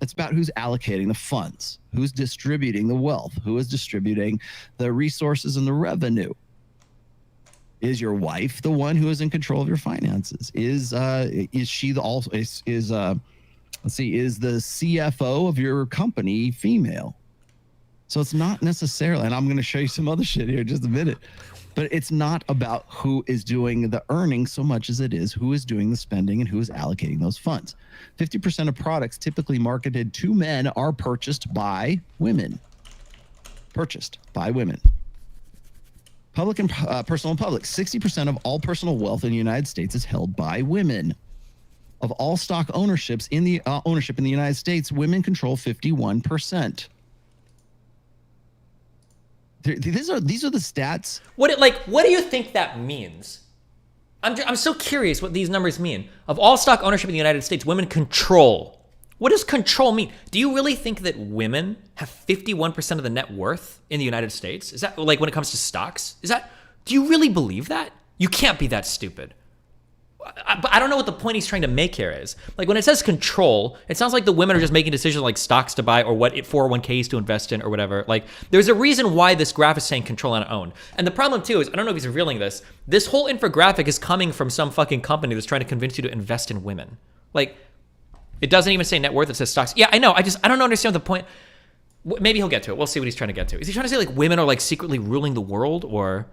It's about who's allocating the funds, who's distributing the wealth, who is distributing the resources and the revenue. Is your wife the one who is in control of your finances? Is she the also is let's see, is the CFO of your company female? So it's not necessarily, and I'm going to show you some other shit here in just a minute, but it's not about who is doing the earning so much as it is who is doing the spending and who is allocating those funds. 50% of products typically marketed to men are purchased by women. Purchased by women. Public and personal and public. 60% of all personal wealth in the United States is held by women. Of all stock ownerships in the ownership in the United States, women control 51%. These are the stats. What do you think that means? I'm so curious what these numbers mean. Of all stock ownership in the United States, women control. What does control mean? Do you really think that women have 51% of the net worth in the United States? Is that like when it comes to stocks? Do you really believe that? You can't be that stupid. But I don't know what the point he's trying to make here is. Like when it says control, it sounds like the women are just making decisions like stocks to buy or what 401ks to invest in or whatever. Like there's a reason why this graph is saying control and own. And the problem too is, I don't know if he's revealing this, this whole infographic is coming from some fucking company that's trying to convince you to invest in women. Like it doesn't even say net worth, it says stocks. Yeah, I know. I don't understand the point. Maybe he'll get to it. We'll see what he's trying to get to. Is he trying to say like women are like secretly ruling the world or?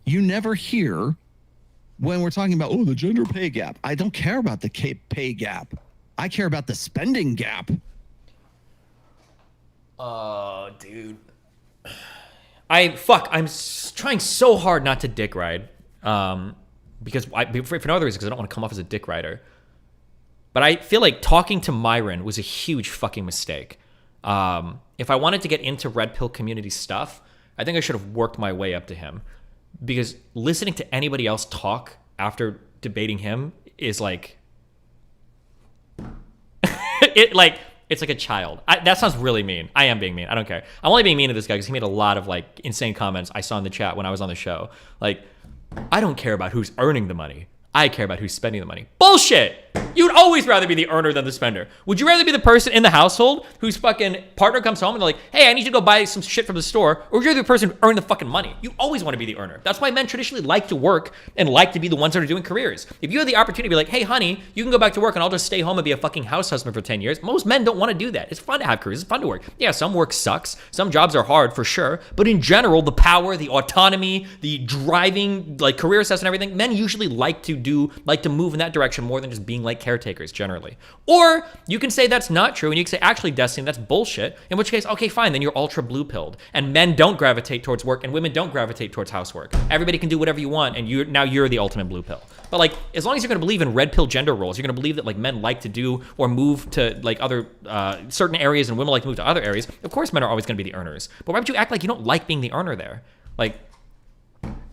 You never hear when we're talking about, the gender pay gap. I don't care about the pay gap. I care about the spending gap. Oh, dude. I'm trying so hard not to dick ride. Because for no other reason, because I don't want to come off as a dick rider. But I feel like talking to Myron was a huge fucking mistake. If I wanted to get into Red Pill community stuff, I think I should have worked my way up to him. Because listening to anybody else talk after debating him is like, it's like a child. That sounds really mean. I am being mean. I don't care. I'm only being mean to this guy because he made a lot of like insane comments I saw in the chat when I was on the show. Like, I don't care about who's earning the money. I care about who's spending the money. Bullshit! You'd always rather be the earner than the spender. Would you rather be the person in the household whose fucking partner comes home and they're like, hey, I need you to go buy some shit from the store, or would you rather be the person who earned the fucking money? You always want to be the earner. That's why men traditionally like to work and like to be the ones that are doing careers. If you have the opportunity to be like, hey, honey, you can go back to work and I'll just stay home and be a fucking house husband for 10 years. Most men don't want to do that. It's fun to have careers. It's fun to work. Yeah, some work sucks. Some jobs are hard for sure. But in general, the power, the autonomy, the driving, like career assess and everything, men usually like to move in that direction more than just being like caretakers generally. Or you can say that's not true and you can say, actually, Destiny, that's bullshit. In which case, okay, fine, then you're ultra blue pilled. And men don't gravitate towards work and women don't gravitate towards housework. Everybody can do whatever you want and you're the ultimate blue pill. But like, as long as you're going to believe in red pill gender roles, you're going to believe that like men like to do or move to like other certain areas and women like to move to other areas, of course men are always going to be the earners. But why would you act like you don't like being the earner there? Like,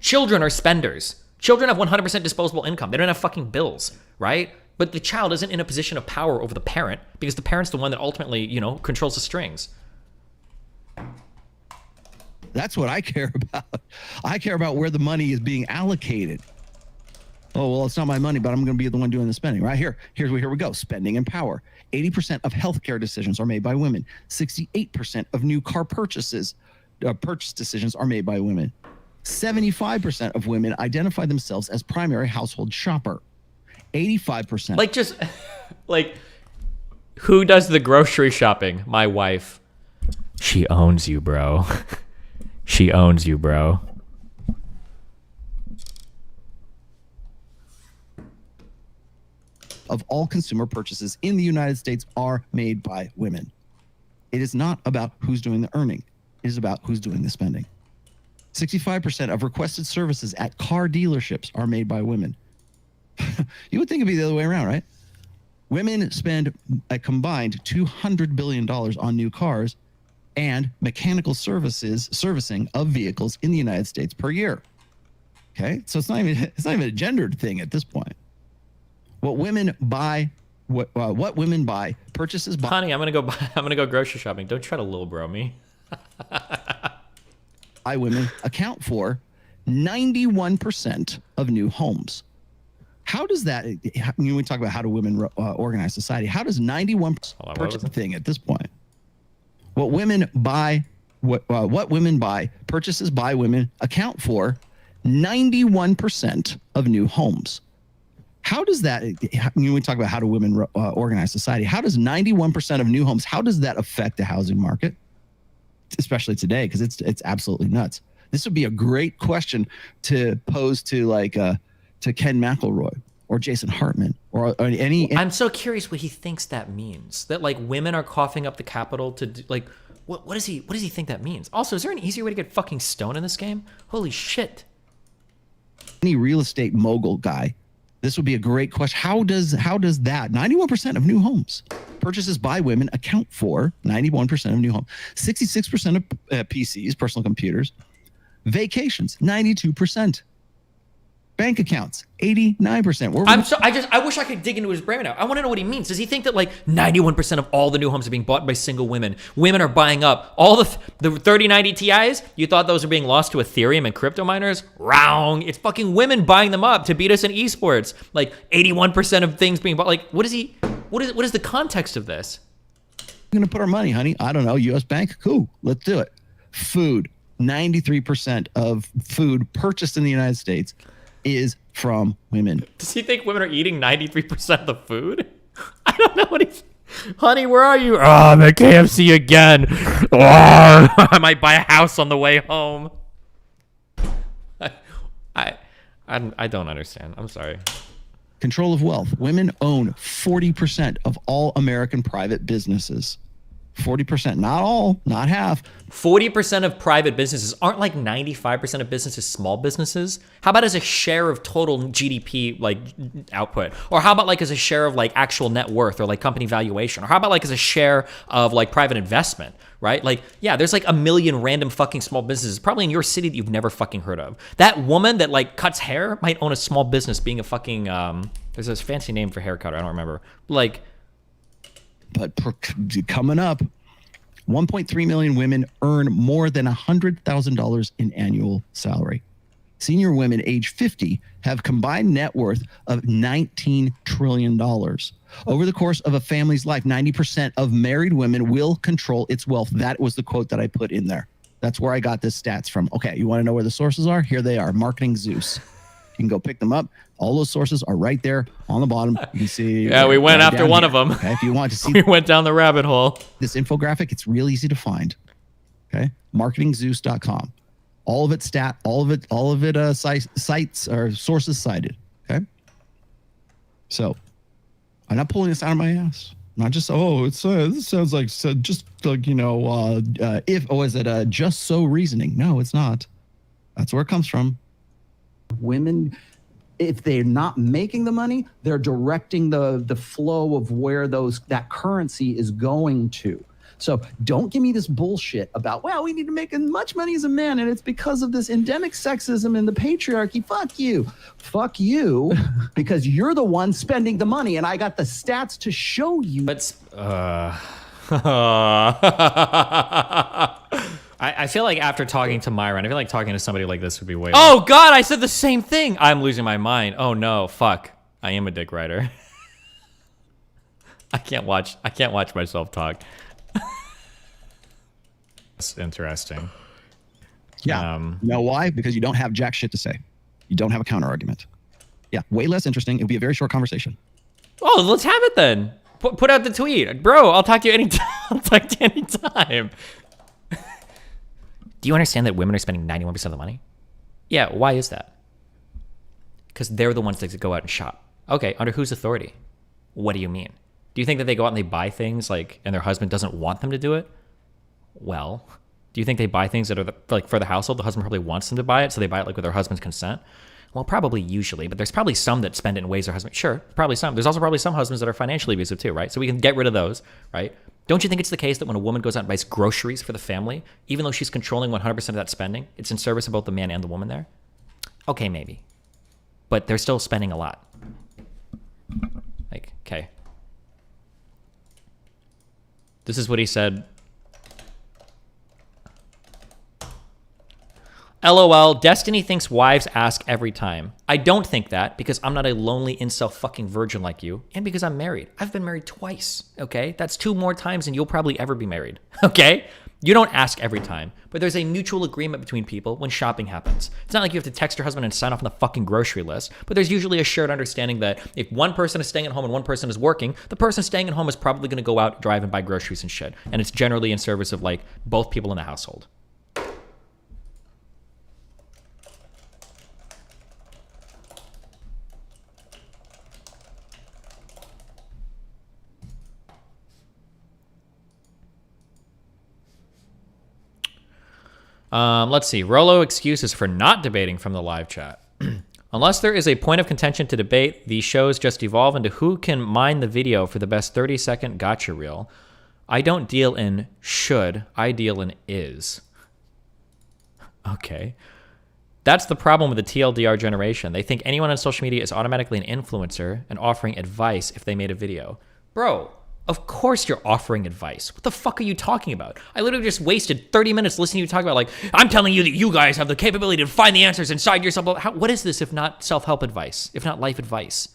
children are spenders. Children have 100% disposable income. They don't have fucking bills, right? But the child isn't in a position of power over the parent because the parent's the one that ultimately, controls the strings. That's what I care about. I care about where the money is being allocated. Oh, well, it's not my money, but I'm going to be the one doing the spending. Right here we go. Spending and power. 80% of healthcare decisions are made by women. 68% of new car purchase decisions are made by women. 75% of women identify themselves as primary household shopper. 85%. Who does the grocery shopping? My wife. She owns you, bro. She owns you, bro. Of all consumer purchases in the United States are made by women. It is not about who's doing the earning. It is about who's doing the spending. 65% of requested services at car dealerships are made by women. You would think it'd be the other way around, right? Women spend a combined $200 billion on new cars and mechanical servicing of vehicles in the United States per year. Okay, so it's not even a gendered thing at this point. What women buy, purchases by. Honey, I'm gonna go grocery shopping. Don't try to little bro me. Women account for 91% of new homes. How does that, when we talk about how do women organize society, how does 91% Hold on, what purchase was it? thing at this point? What women buy, what women buy, purchases by women account for 91% of new homes. How does that, when we talk about how do women organize society, how does 91% of new homes, how does that affect the housing market? Especially today, because it's absolutely nuts. This would be a great question to pose to to Ken McElroy or Jason Hartman or any. I'm so curious what he thinks that means. That like women are coughing up the capital to do, like what does he think that means? Also, is there an easier way to get fucking stoned in this game? Holy shit. Any real estate mogul guy, this would be a great question. How does that 91% of new homes purchases by women account for 91% of new homes, 66% of PCs, personal computers, vacations, 92%, bank accounts, 89%. I wish I could dig into his brain now. I want to know what he means. Does he think that like 91% of all the new homes are being bought by single women? Women are buying up all the 3090 Ti's? You thought those were being lost to Ethereum and crypto miners? Wrong. It's fucking women buying them up to beat us in esports. Like 81% of things being bought. Like what is the context of this? We're going to put our money, honey. I don't know. US Bank. Cool. Let's do it. Food. 93% of food purchased in the United States is from women. Does he think women are eating 93% of the food? I don't know what he's... Honey, where are you? Oh, I'm at KFC again. Oh, I might buy a house on the way home. I don't understand. I'm sorry. Control of wealth. Women own 40% of all American private businesses. 40%, not all, not half. 40% of private businesses aren't like 95% of businesses small businesses. How about as a share of total GDP like output? Or how about like as a share of like actual net worth or like company valuation? Or how about like as a share of like private investment, right? Like, yeah, there's like a million random fucking small businesses probably in your city that you've never fucking heard of. That woman that like cuts hair might own a small business being a fucking, there's this fancy name for hair cutter, I don't remember. Like, but coming up, 1.3 million women earn more than $100,000 in annual salary. Senior women age 50 have combined net worth of $19 trillion. Over the course of a family's life, 90% of married women will control its wealth. That was the quote that I put in there. That's where I got this stats from. Okay, you want to know where the sources are? Here they are. Marketing Zeus. You can go pick them up. All those sources are right there on the bottom. You can see. Yeah, we went after one of them. Okay, if you want to see we went down the rabbit hole. This infographic, it's real easy to find. Okay, marketingzeus.com. All of it sites or sources cited. Okay, so I'm not pulling this out of my ass. Not just this sounds like just like is it just so reasoning? No, it's not. That's where it comes from. Women, if they're not making the money, they're directing the flow of where that currency is going to. So don't give me this bullshit about, well, we need to make as much money as a man, and it's because of this endemic sexism and the patriarchy. Fuck you, because you're the one spending the money, and I got the stats to show you. But I feel like after talking to Myron, I feel like talking to somebody like this would be way. Oh God, I said the same thing. I'm losing my mind. Oh no, fuck. I am a dick rider. I can't watch myself talk. That's interesting. Yeah. You know why? Because you don't have jack shit to say. You don't have a counter argument. Yeah, way less interesting. It'll be a very short conversation. Oh, let's have it then. Put out the tweet, bro. I'll talk to you anytime. I'll talk to you anytime. Do you understand that women are spending 91% of the money? Yeah, why is that? Because they're the ones that go out and shop. Okay, under whose authority? What do you mean? Do you think that they go out and they buy things like, and their husband doesn't want them to do it? Well, do you think they buy things that are like for the household? The husband probably wants them to buy it, so they buy it like with their husband's consent. Well, probably usually, but there's probably some that spend it in ways their husband. Sure, probably some. There's also probably some husbands that are financially abusive too, right? So we can get rid of those, right? Don't you think it's the case that when a woman goes out and buys groceries for the family, even though she's controlling 100% of that spending, it's in service of both the man and the woman there? Okay, maybe. But they're still spending a lot. Like, okay. This is what he said. LOL, Destiny thinks wives ask every time. I don't think that because I'm not a lonely incel fucking virgin like you, and because I'm married. I've been married twice, okay? That's 2 more times than you'll probably ever be married, okay? You don't ask every time, but there's a mutual agreement between people when shopping happens. It's not like you have to text your husband and sign off on the fucking grocery list, but there's usually a shared understanding that if one person is staying at home and one person is working, the person staying at home is probably gonna go out, drive, and buy groceries and shit. And it's generally in service of like both people in the household. Let's see. Rolo excuses for not debating from the live chat. Unless there is a point of contention to debate, these shows just evolve into who can mine the video for the best 30-second gotcha reel. I don't deal in should, I deal in is. Okay. That's the problem with the TLDR generation. They think anyone on social media is automatically an influencer and offering advice if they made a video. Bro, of course you're offering advice. What the fuck are you talking about? I literally just wasted 30 minutes listening to you talk about, like, I'm telling you that you guys have the capability to find the answers inside yourself. What is this if not self-help advice, if not life advice?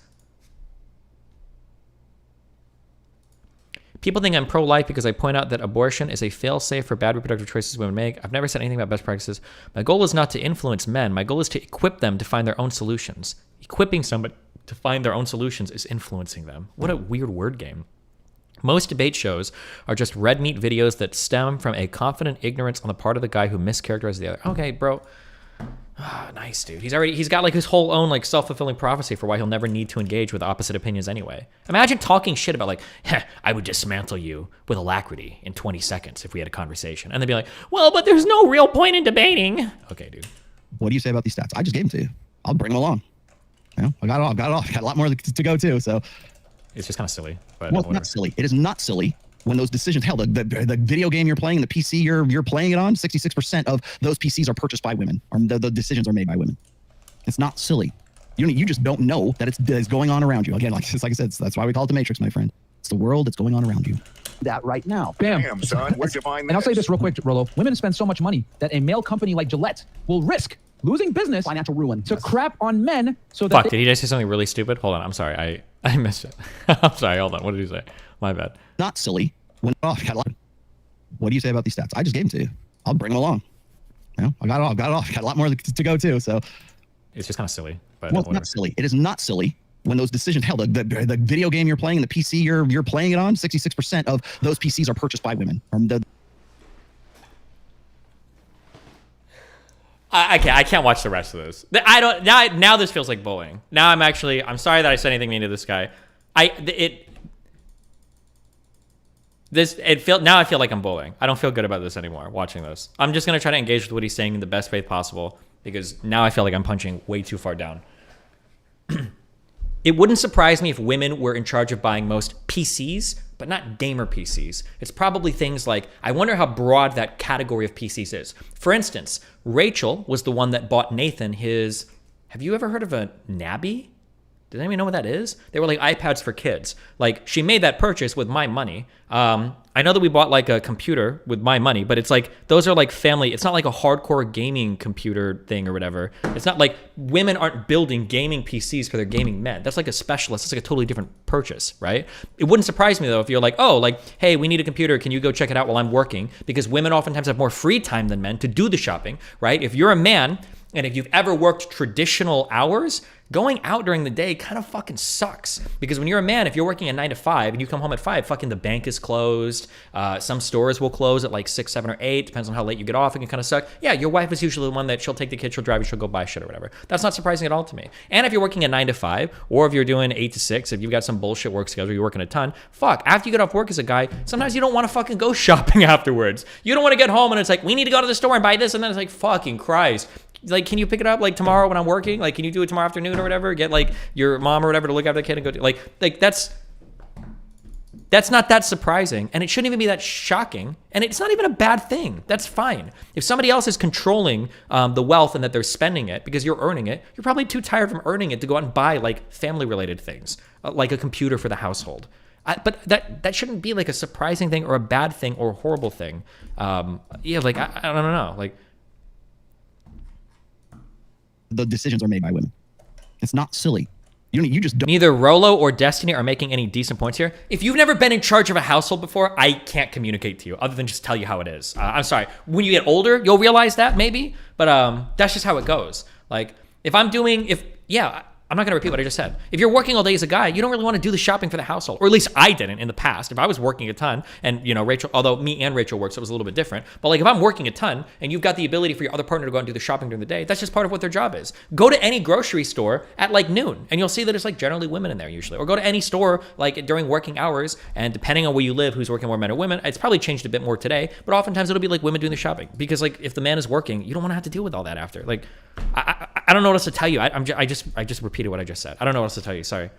People think I'm pro-life because I point out that abortion is a fail-safe for bad reproductive choices women make. I've never said anything about best practices. My goal is not to influence men. My goal is to equip them to find their own solutions. Equipping somebody to find their own solutions is influencing them. What a weird word game. Most debate shows are just red meat videos that stem from a confident ignorance on the part of the guy who mischaracterizes the other. Okay, bro. Nice, dude. He's got like his whole own like self-fulfilling prophecy for why he'll never need to engage with opposite opinions anyway. Imagine talking shit about like, I would dismantle you with alacrity in 20 seconds if we had a conversation. And they'd be like, well, but there's no real point in debating. Okay, dude. What do you say about these stats? I just gave them to you. I'll bring them along. You know, I got it all. I got a lot more to go too. So it's just kind of silly. But well, it's not silly. It is not silly when those decisions. Hell, the video game you're playing, the PC you're playing it on, 66% of those PCs are purchased by women, or the decisions are made by women. It's not silly. You just don't know that it's going on around you. Again, like I said, that's why we call it the Matrix, my friend. It's the world that's going on around you. That right now. Bam. Damn, son, we're defining And I'll say this real quick, Rolo. Women spend so much money that a male company like Gillette will risk losing business, Financial ruin. to crap on men so that Fuck, did he just say something really stupid? Hold on, I'm sorry. I missed it. I'm sorry, hold on. What did he say? My bad. Not silly. When I got a lot. What do you say about these stats? I just gave them to you. I'll bring them along. You know, I got it all. Got a lot more to go too. So It's just kind of silly. But well, it's not silly. It is not silly when those decisions. Hell, the video game you're playing, the PC you're playing it on, 66% of those PCs are purchased by women. I can't watch the rest of this. I don't now. This feels like bullying. Now I'm sorry that I said anything mean to this guy. Now I feel like I'm bullying. I don't feel good about this anymore. Watching this, I'm just gonna try to engage with what he's saying in the best way possible because now I feel like I'm punching way too far down. It wouldn't surprise me if women were in charge of buying most PCs, but not gamer PCs. It's probably things like, I wonder how broad that category of PCs is. For instance, Rachel was the one that bought Nathan his, have you ever heard of a Nabby? Does anyone know what that is? They were like iPads for kids. Like, she made that purchase with my money. I know that we bought like a computer with my money, but it's like, those are like family. It's not like a hardcore gaming computer thing or whatever. It's not like women aren't building gaming PCs for their gaming men. That's like a specialist. It's like a totally different purchase, right? It wouldn't surprise me though if you're like, oh, like, hey, we need a computer. Can you go check it out while I'm working? Because women oftentimes have more free time than men to do the shopping, right? If you're a man, and if you've ever worked traditional hours, going out during the day kind of fucking sucks. Because when you're a man, if you're working a 9 to 5 and you come home at 5, fucking the bank is closed. Some stores will close at like 6, 7, or 8. Depends on how late you get off. It can kind of suck. Yeah, your wife is usually the one that she'll take the kid, she'll drive you, she'll go buy shit or whatever. That's not surprising at all to me. And if you're working a 9 to 5, or if you're doing 8 to 6, if you've got some bullshit work schedule, you're working a ton, fuck, after you get off work as a guy, sometimes you don't want to fucking go shopping afterwards. You don't want to get home and it's like, we need to go to the store and buy this. And then it's like, fucking Christ. Like, can you pick it up like tomorrow when I'm working? Like, can you do it tomorrow afternoon or whatever? Get like your mom or whatever to look after the kid and go do, like that's not that surprising, and it shouldn't even be that shocking, and it's not even a bad thing. That's fine. If somebody else is controlling the wealth and that they're spending it because you're earning it, you're probably too tired from earning it to go out and buy like family-related things, like a computer for the household. But that shouldn't be like a surprising thing or a bad thing or a horrible thing. Yeah, like I don't know, like. the decisions are made by women. It's not silly. You just don't. Neither Rolo or Destiny are making any decent points here. If you've never been in charge of a household before, I can't communicate to you other than just tell you how it is. I'm sorry. When you get older, you'll realize that maybe, but that's just how it goes. Like I'm not going to repeat what I just said. If you're working all day as a guy, you don't really want to do the shopping for the household, or at least I didn't in the past. If I was working a ton, and Rachel, although me and Rachel worked, so it was a little bit different. But like if I'm working a ton and you've got the ability for your other partner to go out and do the shopping during the day, that's just part of what their job is. Go to any grocery store at like noon, and you'll see that it's like generally women in there usually. Or go to any store like during working hours, and depending on where you live, who's working more, men or women. It's probably changed a bit more today, but oftentimes it'll be like women doing the shopping, because like if the man is working, you don't want to have to deal with all that after. Like I don't know what else to tell you. I just repeated what I just said. I don't know what else to tell you. Sorry.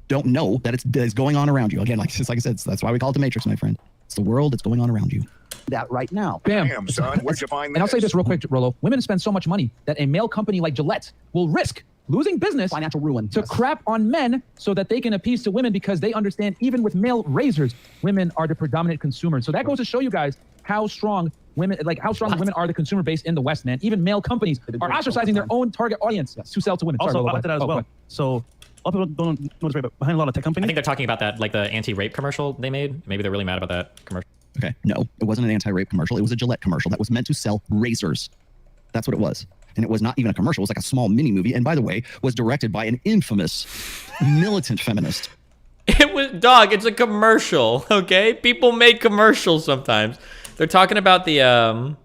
Don't know that it's going on around you. Again, like I said, that's why we call it the Matrix, my friend. It's the world that's going on around you. That right now. Bam. Damn, son, where'd you find And I'll say this? this real quick, Rolo. Women spend so much money that a male company like Gillette will risk losing business, Financial ruin. to crap on men so that they can appease to women, because they understand even with male razors, women are the predominant consumers. So that goes to show you guys how strong women are the consumer base in the West, man. Even male companies are ostracizing their own target audience to sell to women. Sorry, Also, Rolo, I'll add to that as go well. ahead. So, a lot of people don't know this, right, but behind a lot of tech I companies, think they're talking about that, like the anti-rape commercial they made. Maybe they're really mad about that commercial. Okay. No, it wasn't an anti-rape commercial. It was a Gillette commercial that was meant to sell razors. That's what it was. And it was not even a commercial. It was like a small mini movie. And by the way, was directed by an infamous militant feminist. It was, dog, it's a commercial, okay? People make commercials sometimes. They're talking about the,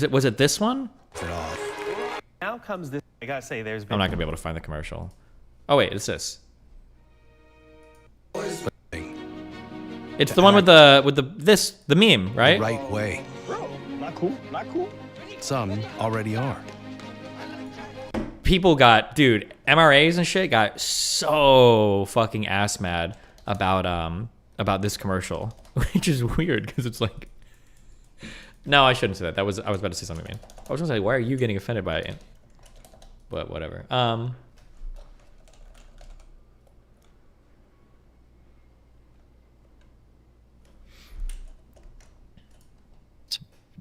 was it this one? Now comes this. I gotta say, there's been. I'm not gonna be able to find the commercial. Oh wait, it's this. It's the one with the meme, right? Right way. Bro, not cool, not cool. Some already are. People got, dude, MRAs and shit got so fucking ass mad about this commercial, which is weird because it's like, no, I shouldn't say that. I was about to say something, man. I was gonna say, why are you getting offended by it? But whatever.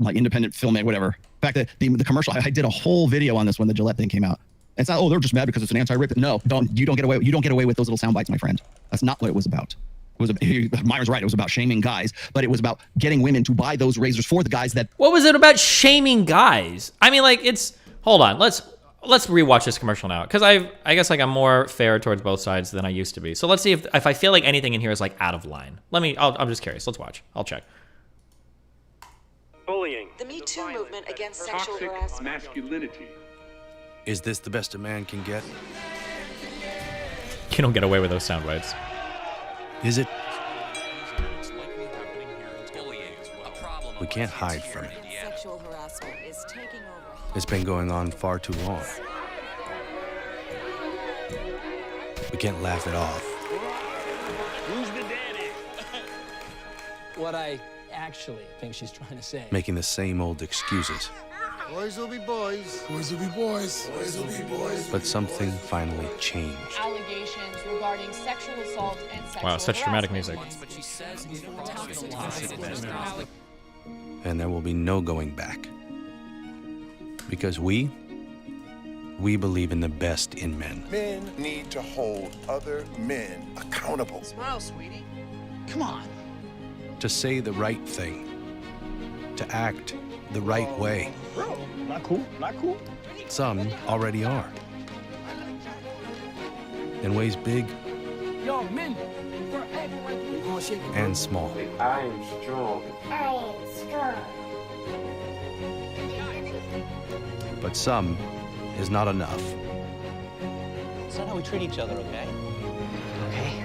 Like independent filmmaker, whatever. In fact, the commercial, I did a whole video on this when the Gillette thing came out. It's not, oh, they're just mad because it's an anti-rape. No, you don't get away with those little sound bites, my friend. That's not what it was about. Myra's right. It was about shaming guys, but it was about getting women to buy those razors for the guys that. What was it about shaming guys? I mean, like, hold on. Let's rewatch this commercial now, because I guess like I'm more fair towards both sides than I used to be. So let's see if I feel like anything in here is like out of line. I'm just curious. Let's watch. I'll check. Bullying. The Me Too movement against sexual harassment. Masculinity. Is this the best a man can get? You don't get away with those sound bites. Is it? We can't hide from it. Sexual harassment is taking over. It's been going on far too long. We can't laugh it off. Who's the daddy? What I actually think she's trying to say. Making the same old excuses. Boys will be boys. Boys will be boys. Boys will be boys. But something finally changed. Allegations regarding sexual assault and sexual Wow, such dramatic music. But she says And there will be no going back. Because we believe in the best in men. Men need to hold other men accountable. Smile, sweetie. Come on. To say the right thing. To act the right way. Bro, not cool, not cool. Some already are. In ways big Yo, men. and small. I am strong. But some is not enough. It's not how we treat each other, okay? Okay.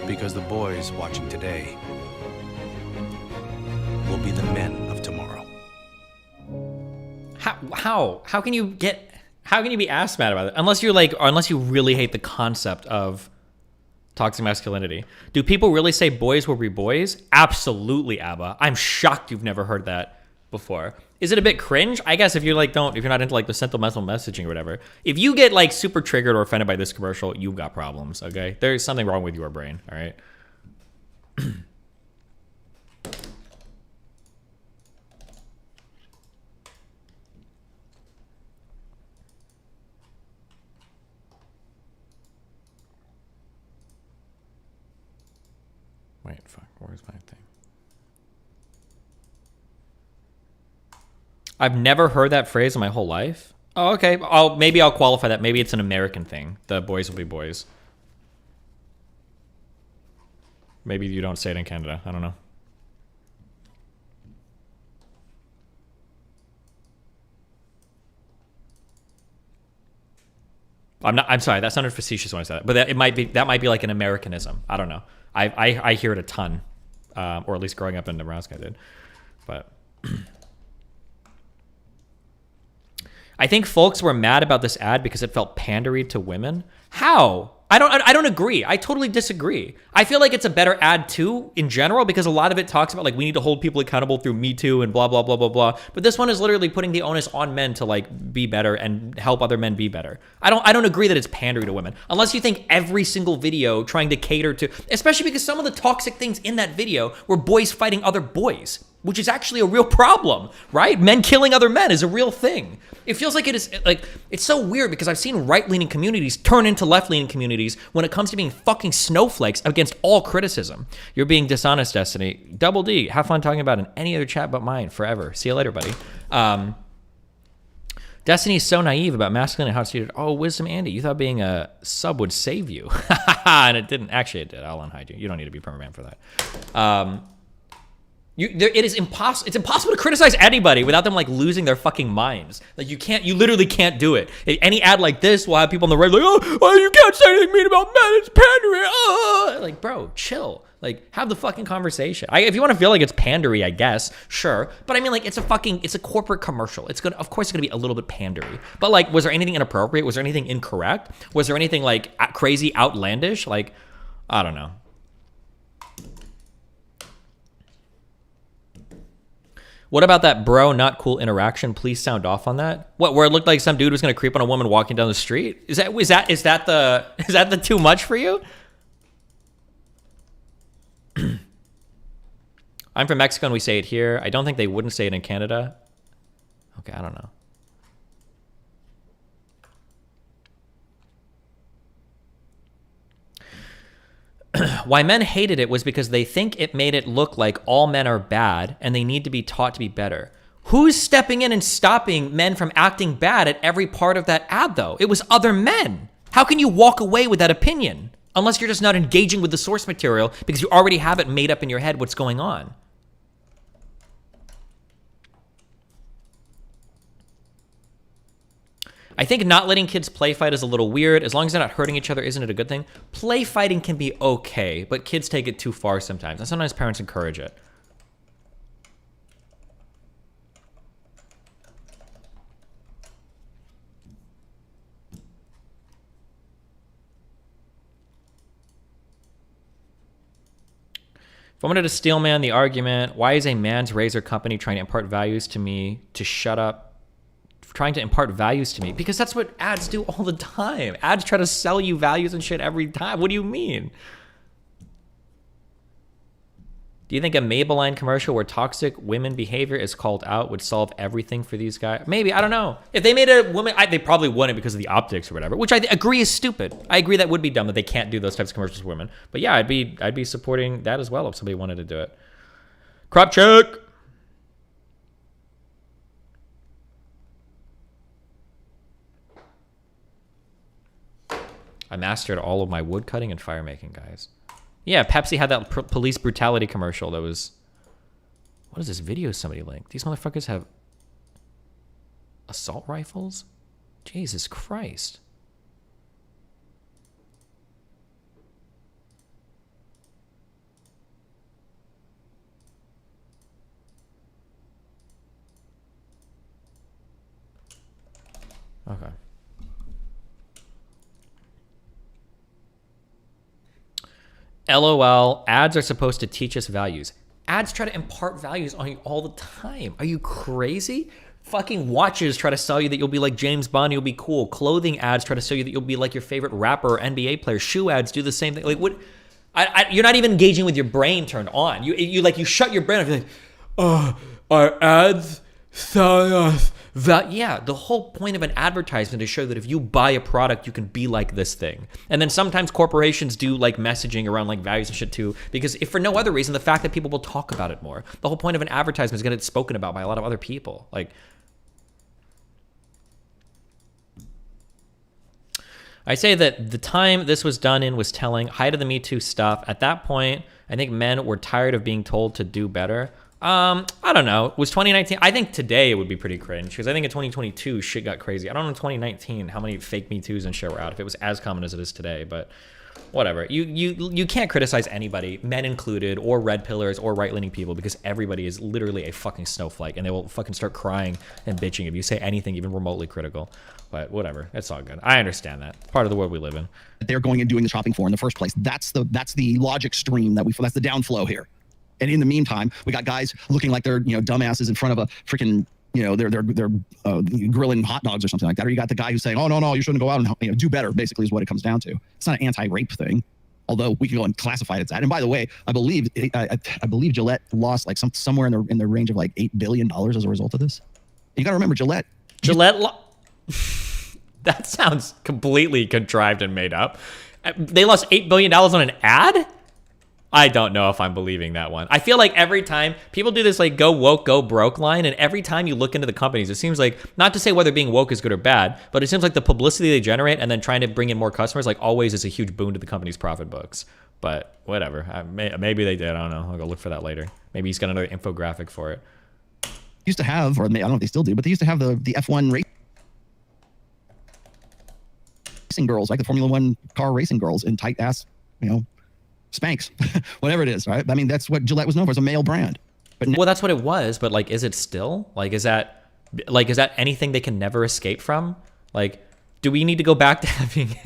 Because the boys watching today will be the men of tomorrow. How can you be ass mad about it? Unless you really hate the concept of toxic masculinity. Do people really say boys will be boys? Absolutely, Abba. I'm shocked you've never heard that before. Is it a bit cringe? I guess if you're not into like the sentimental messaging or whatever. If you get like super triggered or offended by this commercial, you've got problems, okay? There's something wrong with your brain, all right? Wait, fuck. Where's my thing? I've never heard that phrase in my whole life. Oh, okay. Maybe I'll qualify that. Maybe it's an American thing. The boys will be boys. Maybe you don't say it in Canada. I don't know. I'm sorry. That sounded facetious when I said that, but that might be like an Americanism. I don't know. I hear it a ton, or at least growing up in Nebraska, I did. But I think folks were mad about this ad because it felt pandery to women. How? I don't agree. I totally disagree. I feel like it's a better ad too in general because a lot of it talks about like we need to hold people accountable through Me Too and blah blah blah blah blah. But this one is literally putting the onus on men to like be better and help other men be better. I don't agree that it's pandering to women unless you think every single video trying to cater to, especially because some of the toxic things in that video were boys fighting other boys, which is actually a real problem, right? Men killing other men is a real thing. It feels like it is, like, it's so weird because I've seen right-leaning communities turn into left-leaning communities when it comes to being fucking snowflakes against all criticism. You're being dishonest, Destiny. Double D, have fun talking about it in any other chat but mine forever. See you later, buddy. Destiny is so naive about masculine and how it's treated. Oh, Wisdom Andy, you thought being a sub would save you. And it didn't. Actually, it did. I'll unhide you. You don't need to be permaban for that. It is impossible. It's impossible to criticize anybody without them like losing their fucking minds. Like you literally can't do it. Any ad like this will have people on the right like, oh, you can't say anything mean about men. It's pandering. Oh. Like, bro, chill. Like, have the fucking conversation. If you want to feel like it's pandery, I guess, sure. But I mean, like, it's a corporate commercial. Of course, it's gonna be a little bit pandery. But like, was there anything inappropriate? Was there anything incorrect? Was there anything like crazy, outlandish? Like, I don't know. What about that bro not cool interaction? Please sound off on that. What, where it looked like some dude was gonna creep on a woman walking down the street? Is that the too much for you? I'm from Mexico and we say it here. I don't think they wouldn't say it in Canada. Okay, I don't know. Why men hated it was because they think it made it look like all men are bad and they need to be taught to be better. Who's stepping in and stopping men from acting bad at every part of that ad, though? It was other men. How can you walk away with that opinion? Unless you're just not engaging with the source material because you already have it made up in your head what's going on. I think not letting kids play fight is a little weird. As long as they're not hurting each other, isn't it a good thing? Play fighting can be okay, but kids take it too far sometimes. And sometimes parents encourage it. If I wanted to steel man the argument, why is a man's razor company trying to impart values to me to shut up? Trying to impart values to me? Because that's what ads do all the time. Ads try to sell you values and shit every time. What do you mean? Do you think a Maybelline commercial where toxic women behavior is called out would solve everything for these guys? Maybe, I don't know. If they made a woman, they probably wouldn't because of the optics or whatever, which I agree is stupid. I agree that would be dumb that they can't do those types of commercials for women. But yeah, I'd be supporting that as well if somebody wanted to do it. Crop check. I mastered all of my wood cutting and fire making, guys. Yeah, Pepsi had that police brutality commercial that was... What is this video somebody linked? These motherfuckers have assault rifles? Jesus Christ. Okay. LOL, ads are supposed to teach us values. Ads try to impart values on you all the time. Are you crazy? Fucking watches try to sell you that you'll be like James Bond, you'll be cool. Clothing ads try to sell you that you'll be like your favorite rapper or NBA player. Shoe ads do the same thing. Like, what? You're not even engaging with your brain turned on. You shut your brain off. You're like, are ads yeah, the whole point of an advertisement is to show that if you buy a product, you can be like this thing. And then sometimes corporations do like messaging around like values and shit too, because if for no other reason, the fact that people will talk about it more. The whole point of an advertisement is going to get spoken about by a lot of other people. Like, I say that the time this was done in was telling. Height of the Me Too stuff. At that point, I think men were tired of being told to do better. I don't know. Was 2019? I think today it would be pretty cringe, because I think in 2022 shit got crazy. I don't know in 2019 how many fake Me Too's and shit were out, if it was as common as it is today, but whatever. You can't criticize anybody, men included, or red pillars, or right-leaning people, because everybody is literally a fucking snowflake, and they will fucking start crying and bitching if you say anything even remotely critical. But whatever, it's all good. I understand that. Part of the world we live in. They're going and doing the shopping for in the first place. That's the logic stream that's the downflow here. And in the meantime, we got guys looking like they're, dumbasses in front of a freaking, they're grilling hot dogs or something like that. Or you got the guy who's saying, oh, no, you shouldn't go out and do better, basically is what it comes down to. It's not an anti-rape thing, although we can go and classify it as that. And by the way, I believe Gillette lost like somewhere in the range of like $8 billion as a result of this. You got to remember Gillette. That sounds completely contrived and made up. They lost $8 billion on an ad? I don't know if I'm believing that one. I feel like every time people do this like go woke, go broke line, and every time you look into the companies, it seems like, not to say whether being woke is good or bad, but it seems like the publicity they generate and then trying to bring in more customers like always is a huge boon to the company's profit books. But whatever. Maybe they did. I don't know. I'll go look for that later. Maybe he's got another infographic for it. Used to have, or I don't know if they still do, but they used to have the F1 racing girls, like the Formula One car racing girls in tight ass, Spanx, whatever it is, right? I mean, that's what Gillette was known for, as a male brand. But well, that's what it was. But like, is it still? Like, is that anything they can never escape from? Like, do we need to go back to having?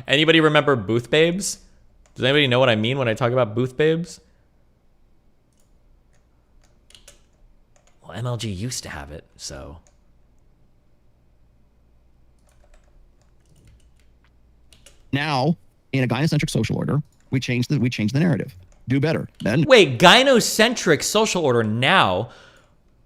Anybody remember booth babes? Does anybody know what I mean when I talk about booth babes? Well, MLG used to have it, so. Now, in a gynocentric social order, we changed the narrative. Do better. Then wait, gynocentric social order now.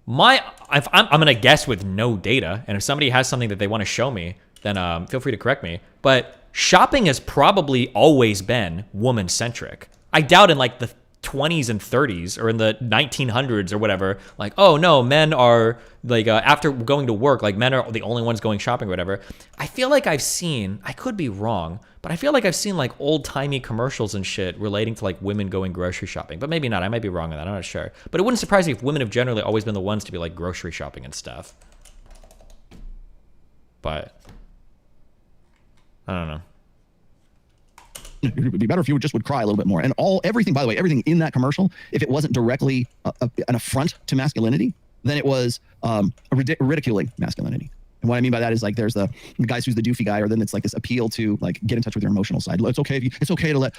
I'm gonna guess with no data, and if somebody has something that they want to show me, then feel free to correct me. But shopping has probably always been woman-centric. I doubt in like the 20s and 30s or in the 1900s or whatever, like, oh no, men are like after going to work, like men are the only ones going shopping or whatever. I feel like I've seen, I could be wrong, but I feel like I've seen like old-timey commercials and shit relating to like women going grocery shopping, but maybe not. I might be wrong on that. I'm not sure. But it wouldn't surprise me if women have generally always been the ones to be like grocery shopping and stuff. But I don't know. It would be better if you would cry a little bit more. And everything, by the way, everything in that commercial, if it wasn't directly an affront to masculinity, then it was ridiculing masculinity. And what I mean by that is like there's the guys who's the doofy guy, or then it's like this appeal to like get in touch with your emotional side. It's okay to let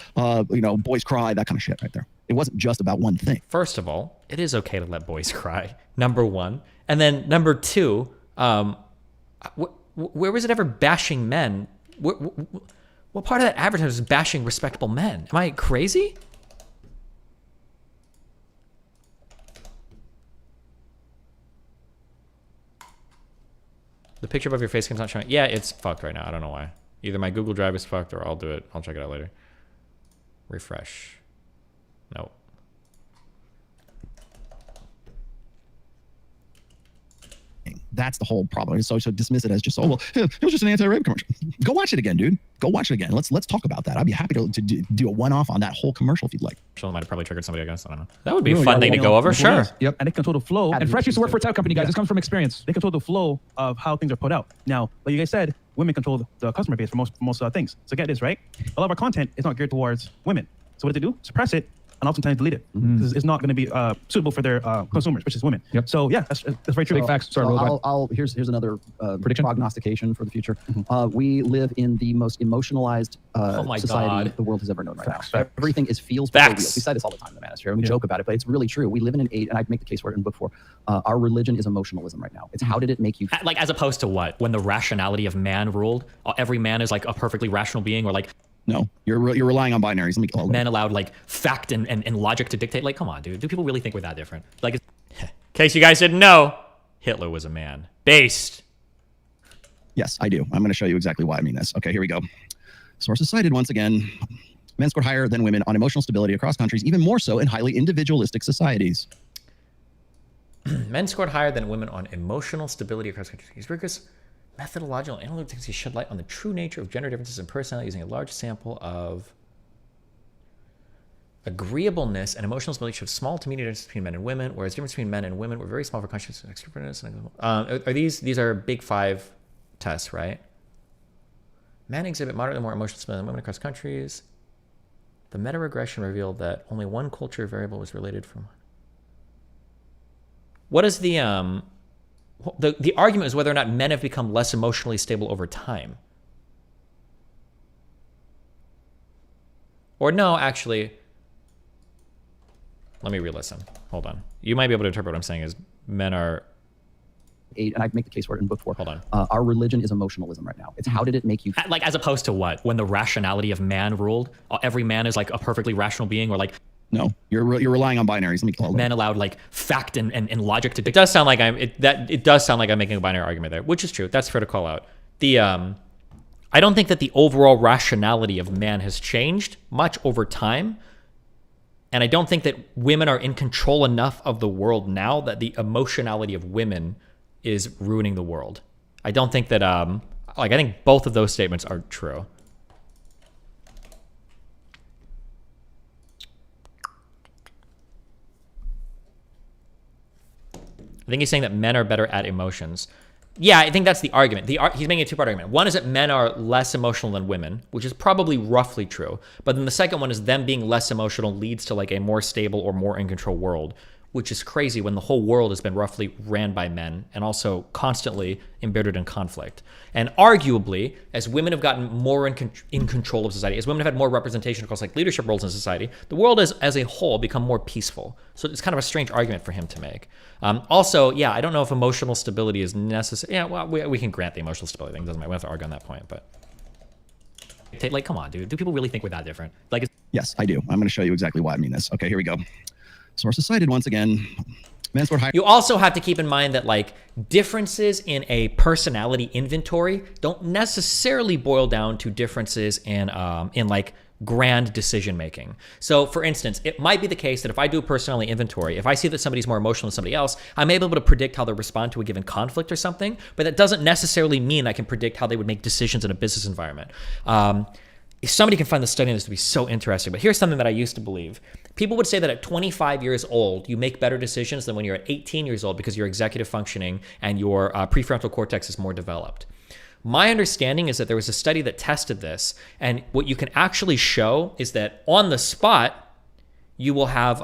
boys cry, that kind of shit right there. It wasn't just about one thing. First of all, it is okay to let boys cry. Number one, and then number two, where was it ever bashing men? What part of that advertisement is bashing respectable men? Am I crazy? The picture above your face cam's not showing. Yeah, it's fucked right now. I don't know why. Either my Google Drive is fucked or I'll do it. I'll check it out later. Refresh. Nope. That's the whole problem. So dismiss it as just, oh, well, it was just an anti-rape commercial. Go watch it again, dude. Go watch it again. Let's talk about that. I'd be happy to do a one-off on that whole commercial if you'd like. Might have probably triggered somebody, I guess. I don't know. That would be a fun thing to go over. Sure. Yep. And they control the flow. And Fresh used to work for a tech company, guys. This comes from experience. They control the flow of how things are put out. Now, like you guys said, women control the customer base for most things. So get this, right? A lot of our content is not geared towards women. So what do they do? Suppress it and oftentimes delete it because it's not going to be suitable for their consumers, which is women. Yep. So yeah, that's very true. Big facts. Sorry, Here's another prediction, prognostication for the future. We live in the most emotionalized society the world has ever known right now. Everything is feels before feels. We say this all the time in the Manosphere, and we joke about it, but it's really true. We live in an age, and I make the case for it in book 4. Our religion is emotionalism right now. It's how did it make you feel? Like, as opposed to what? When the rationality of man ruled, every man is like a perfectly rational being, or like, no, you're relying on binaries. Men allowed like fact and logic to dictate. Like, come on, dude. Do people really think we're that different? Like, in case you guys didn't know, Hitler was a man. Based. Yes, I do. I'm going to show you exactly why I mean this. Okay, here we go. Sources cited once again. Men scored higher than women on emotional stability across countries, even more so in highly individualistic societies. Men scored higher than women on emotional stability across countries. These rigorous methodological analytics shed light on the true nature of gender differences in personality using a large sample of agreeableness and emotional stability shows small to medium differences between men and women, whereas differences between men and women were very small for countries. Are these are big 5 tests, right? Men exhibit moderately more emotional stability than women across countries. The meta-regression revealed that only one culture variable was related from. What is the argument is whether or not men have become less emotionally stable over time. Or no, actually, let me re-listen. Hold on. You might be able to interpret what I'm saying as men are... And I make the case for it in book 4. Hold on. Our religion is emotionalism right now. It's how did it make you... Like, as opposed to what? When the rationality of man ruled? Every man is like a perfectly rational being, or like... No, you're relying on binaries. Let me call it. Men allowed like fact and logic to... It does sound like it does sound like I'm making a binary argument there, which is true. That's fair to call out. I don't think that the overall rationality of man has changed much over time. And I don't think that women are in control enough of the world now that the emotionality of women is ruining the world. I don't think that, I think both of those statements are true. I think he's saying that men are better at emotions. Yeah, I think that's the argument. He's making a 2-part argument. One is that men are less emotional than women, which is probably roughly true. But then the second one is them being less emotional leads to like a more stable or more in control world, which is crazy when the whole world has been roughly ran by men and also constantly embittered in conflict. And arguably, as women have gotten more in control of society, as women have had more representation across like leadership roles in society, the world has, as a whole, become more peaceful. So it's kind of a strange argument for him to make. Also, yeah, I don't know if emotional stability is necessary. Yeah, well, we can grant the emotional stability thing. Doesn't matter. We don't have to argue on that point, but like, come on, dude. Do people really think we're that different? Like, yes, I do. I'm going to show you exactly why I mean this. Okay, here we go. Sources cited once again. Men scored higher. You also have to keep in mind that like differences in a personality inventory don't necessarily boil down to differences in like grand decision making. So for instance, it might be the case that if I do a personality inventory, if I see that somebody's more emotional than somebody else, I may be able to predict how they'll respond to a given conflict or something, but that doesn't necessarily mean I can predict how they would make decisions in a business environment. If somebody can find the study on this to be so interesting, but here's something that I used to believe. People would say that at 25 years old, you make better decisions than when you're at 18 years old because your executive functioning and your prefrontal cortex is more developed. My understanding is that there was a study that tested this, and what you can actually show is that on the spot, you will have,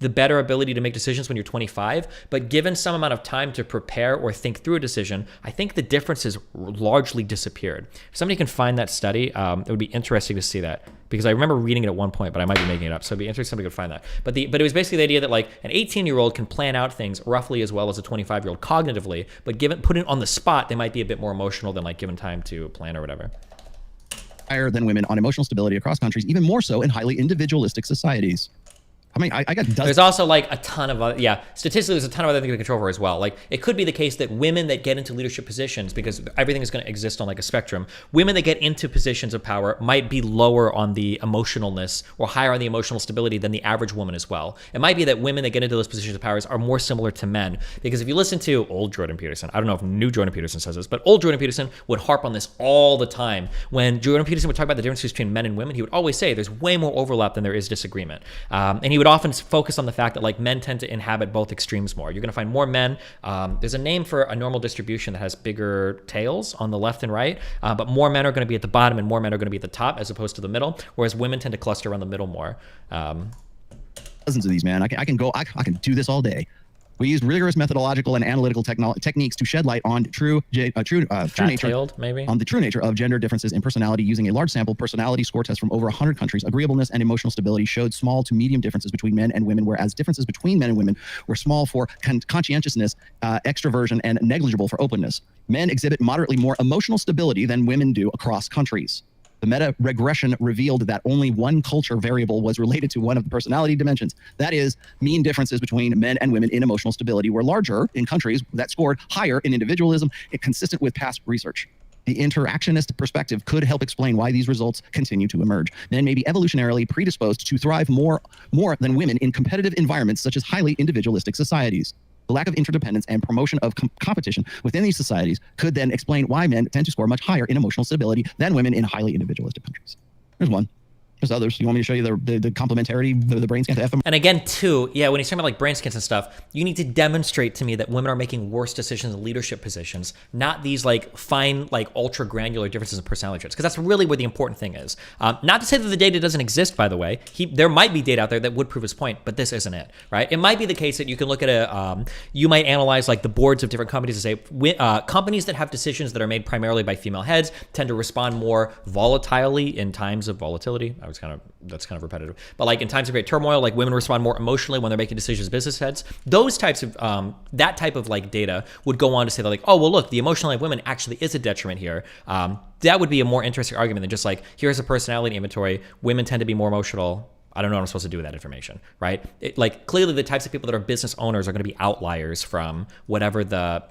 the better ability to make decisions when you're 25, but given some amount of time to prepare or think through a decision, I think the differences largely disappeared. If somebody can find that study, it would be interesting to see that, because I remember reading it at one point, but I might be making it up, so it'd be interesting if somebody could find that. But it was basically the idea that like an 18-year-old can plan out things roughly as well as a 25-year-old cognitively, but put it on the spot, they might be a bit more emotional than like given time to plan or whatever. Higher than women on emotional stability across countries, even more so in highly individualistic societies. I mean, I got dozens. There's also like a ton of other, statistically, there's a ton of other things to control for as well. Like it could be the case that women that get into leadership positions, because everything is going to exist on like a spectrum, women that get into positions of power might be lower on the emotionalness or higher on the emotional stability than the average woman as well. It might be that women that get into those positions of power are more similar to men, because if you listen to old Jordan Peterson, I don't know if new Jordan Peterson says this, but old Jordan Peterson would harp on this all the time. When Jordan Peterson would talk about the differences between men and women, he would always say there's way more overlap than there is disagreement. And he would often focus on the fact that like men tend to inhabit both extremes more. You're going to find more men. There's a name for a normal distribution that has bigger tails on the left and right, but more men are going to be at the bottom and more men are going to be at the top as opposed to the middle, whereas women tend to cluster around the middle more. Dozens of these, man. I can do this all day. We use rigorous methodological and analytical techniques to shed light on true nature, maybe? on the true nature of gender differences in personality using a large sample personality score test from over 100 countries. Agreeableness and emotional stability showed small to medium differences between men and women, whereas differences between men and women were small for conscientiousness, extroversion, and negligible for openness. Men exhibit moderately more emotional stability than women do across countries. The meta regression revealed that only one culture variable was related to one of the personality dimensions. That is, mean differences between men and women in emotional stability were larger in countries that scored higher in individualism, consistent with past research. The interactionist perspective could help explain why these results continue to emerge. Men may be evolutionarily predisposed to thrive more than women in competitive environments such as highly individualistic societies. The lack of interdependence and promotion of competition within these societies could then explain why men tend to score much higher in emotional stability than women in highly individualistic countries. There's one. There's others. You want me to show you the complementarity, the brain scan to FM? And again, too, yeah, when he's talking about like brain scans and stuff, you need to demonstrate to me that women are making worse decisions in leadership positions, not these like fine, like ultra granular differences in personality traits, because that's really where the important thing is. Not to say that the data doesn't exist, by the way. There might be data out there that would prove his point, but this isn't it, right? It might be the case that you can look at you might analyze like the boards of different companies and say companies that have decisions that are made primarily by female heads tend to respond more volatilely in times of volatility. That's kind of repetitive, but like in times of great turmoil, like women respond more emotionally when they're making decisions as business heads. Those types of that type of like data would go on to say that like, oh well, look, the emotional life of women actually is a detriment here. That would be a more interesting argument than just like, here's a personality inventory. Women tend to be more emotional. I don't know what I'm supposed to do with that information, right? Like clearly the types of people that are business owners are going to be outliers from whatever the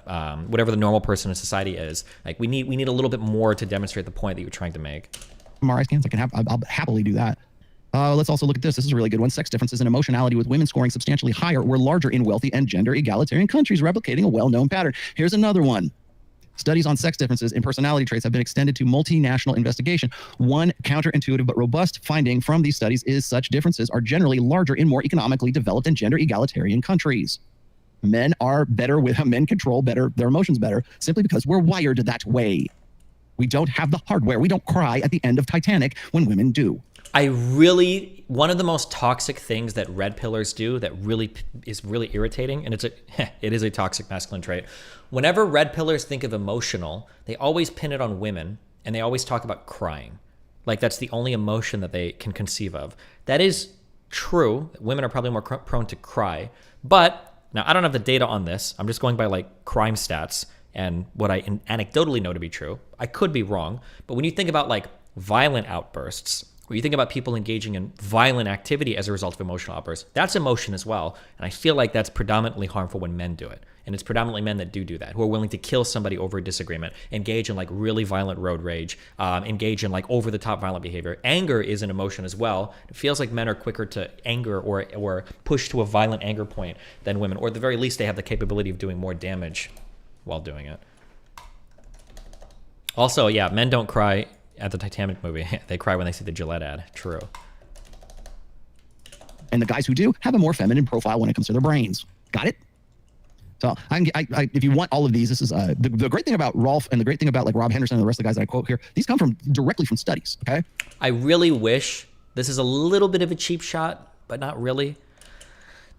normal person in society is. Like we need a little bit more to demonstrate the point that you're trying to make. MRI scans, I'll happily do that. Let's also look at this. This is a really good one. Sex differences in emotionality with women scoring substantially higher were larger in wealthy and gender egalitarian countries, replicating a well-known pattern. Here's another one. Studies on sex differences in personality traits have been extended to multinational investigation. One counterintuitive but robust finding from these studies is such differences are generally larger in more economically developed and gender egalitarian countries. Men control better their emotions better simply because we're wired that way. We don't have the hardware. We don't cry at the end of Titanic when women do. One of the most toxic things that red pillars do that really is really irritating, and it is a toxic masculine trait. Whenever red pillars think of emotional, they always pin it on women, and they always talk about crying. Like that's the only emotion that they can conceive of. That is true. Women are probably more prone to cry. But now I don't have the data on this. I'm just going by like crime stats and what I anecdotally know to be true. I could be wrong. But when you think about like violent outbursts, or you think about people engaging in violent activity as a result of emotional outbursts, that's emotion as well. And I feel like that's predominantly harmful when men do it. And it's predominantly men that do that, who are willing to kill somebody over a disagreement, engage in like really violent road rage, engage in like over the top violent behavior. Anger is an emotion as well. It feels like men are quicker to anger or push to a violent anger point than women, or at the very least, they have the capability of doing more damage while doing it. Also, yeah, men don't cry at the Titanic movie. They cry when they see the Gillette ad. True. And the guys who do have a more feminine profile when it comes to their brains. Got it? So if you want all of these, this is the great thing about Rolf and the great thing about like Rob Henderson and the rest of the guys that I quote here. These come directly from studies. Okay. I really wish this is a little bit of a cheap shot, but not really.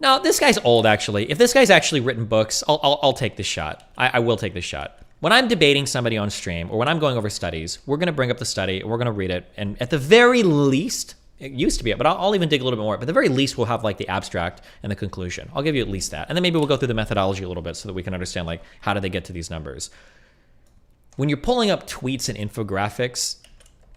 No, this guy's old actually. If this guy's actually written books, I'll take this shot. I will take this shot. When I'm debating somebody on stream or when I'm going over studies, we're going to bring up the study, we're going to read it, and at the very least, it used to be, but I'll even dig a little bit more, but at the very least, we'll have like the abstract and the conclusion. I'll give you at least that. And then maybe we'll go through the methodology a little bit so that we can understand like how do they get to these numbers. When you're pulling up tweets and infographics,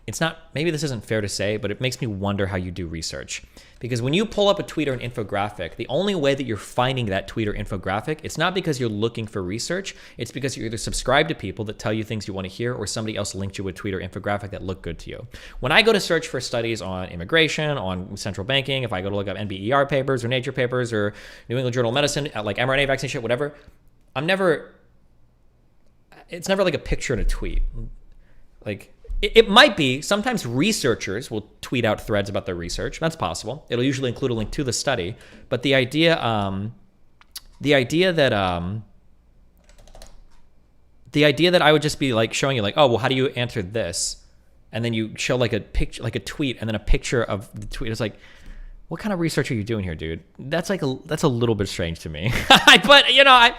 it's not, maybe this isn't fair to say, but it makes me wonder how you do research. Because when you pull up a tweet or an infographic, the only way that you're finding that tweet or infographic, it's not because you're looking for research, it's because you're either subscribed to people that tell you things you want to hear or somebody else linked you a tweet or infographic that look good to you. When I go to search for studies on immigration, on central banking, if I go to look up NBER papers or Nature papers or New England Journal of Medicine, like mRNA vaccine shit, whatever, it's never like a picture in a tweet. Like, it might be, sometimes researchers will tweet out threads about their research. That's possible. It'll usually include a link to the study. But the idea that I would just be like showing you like, oh, well, how do you answer this? And then you show like a picture, like a tweet, and then a picture of the tweet. It's like, what kind of research are you doing here, dude? That's a little bit strange to me. But you know,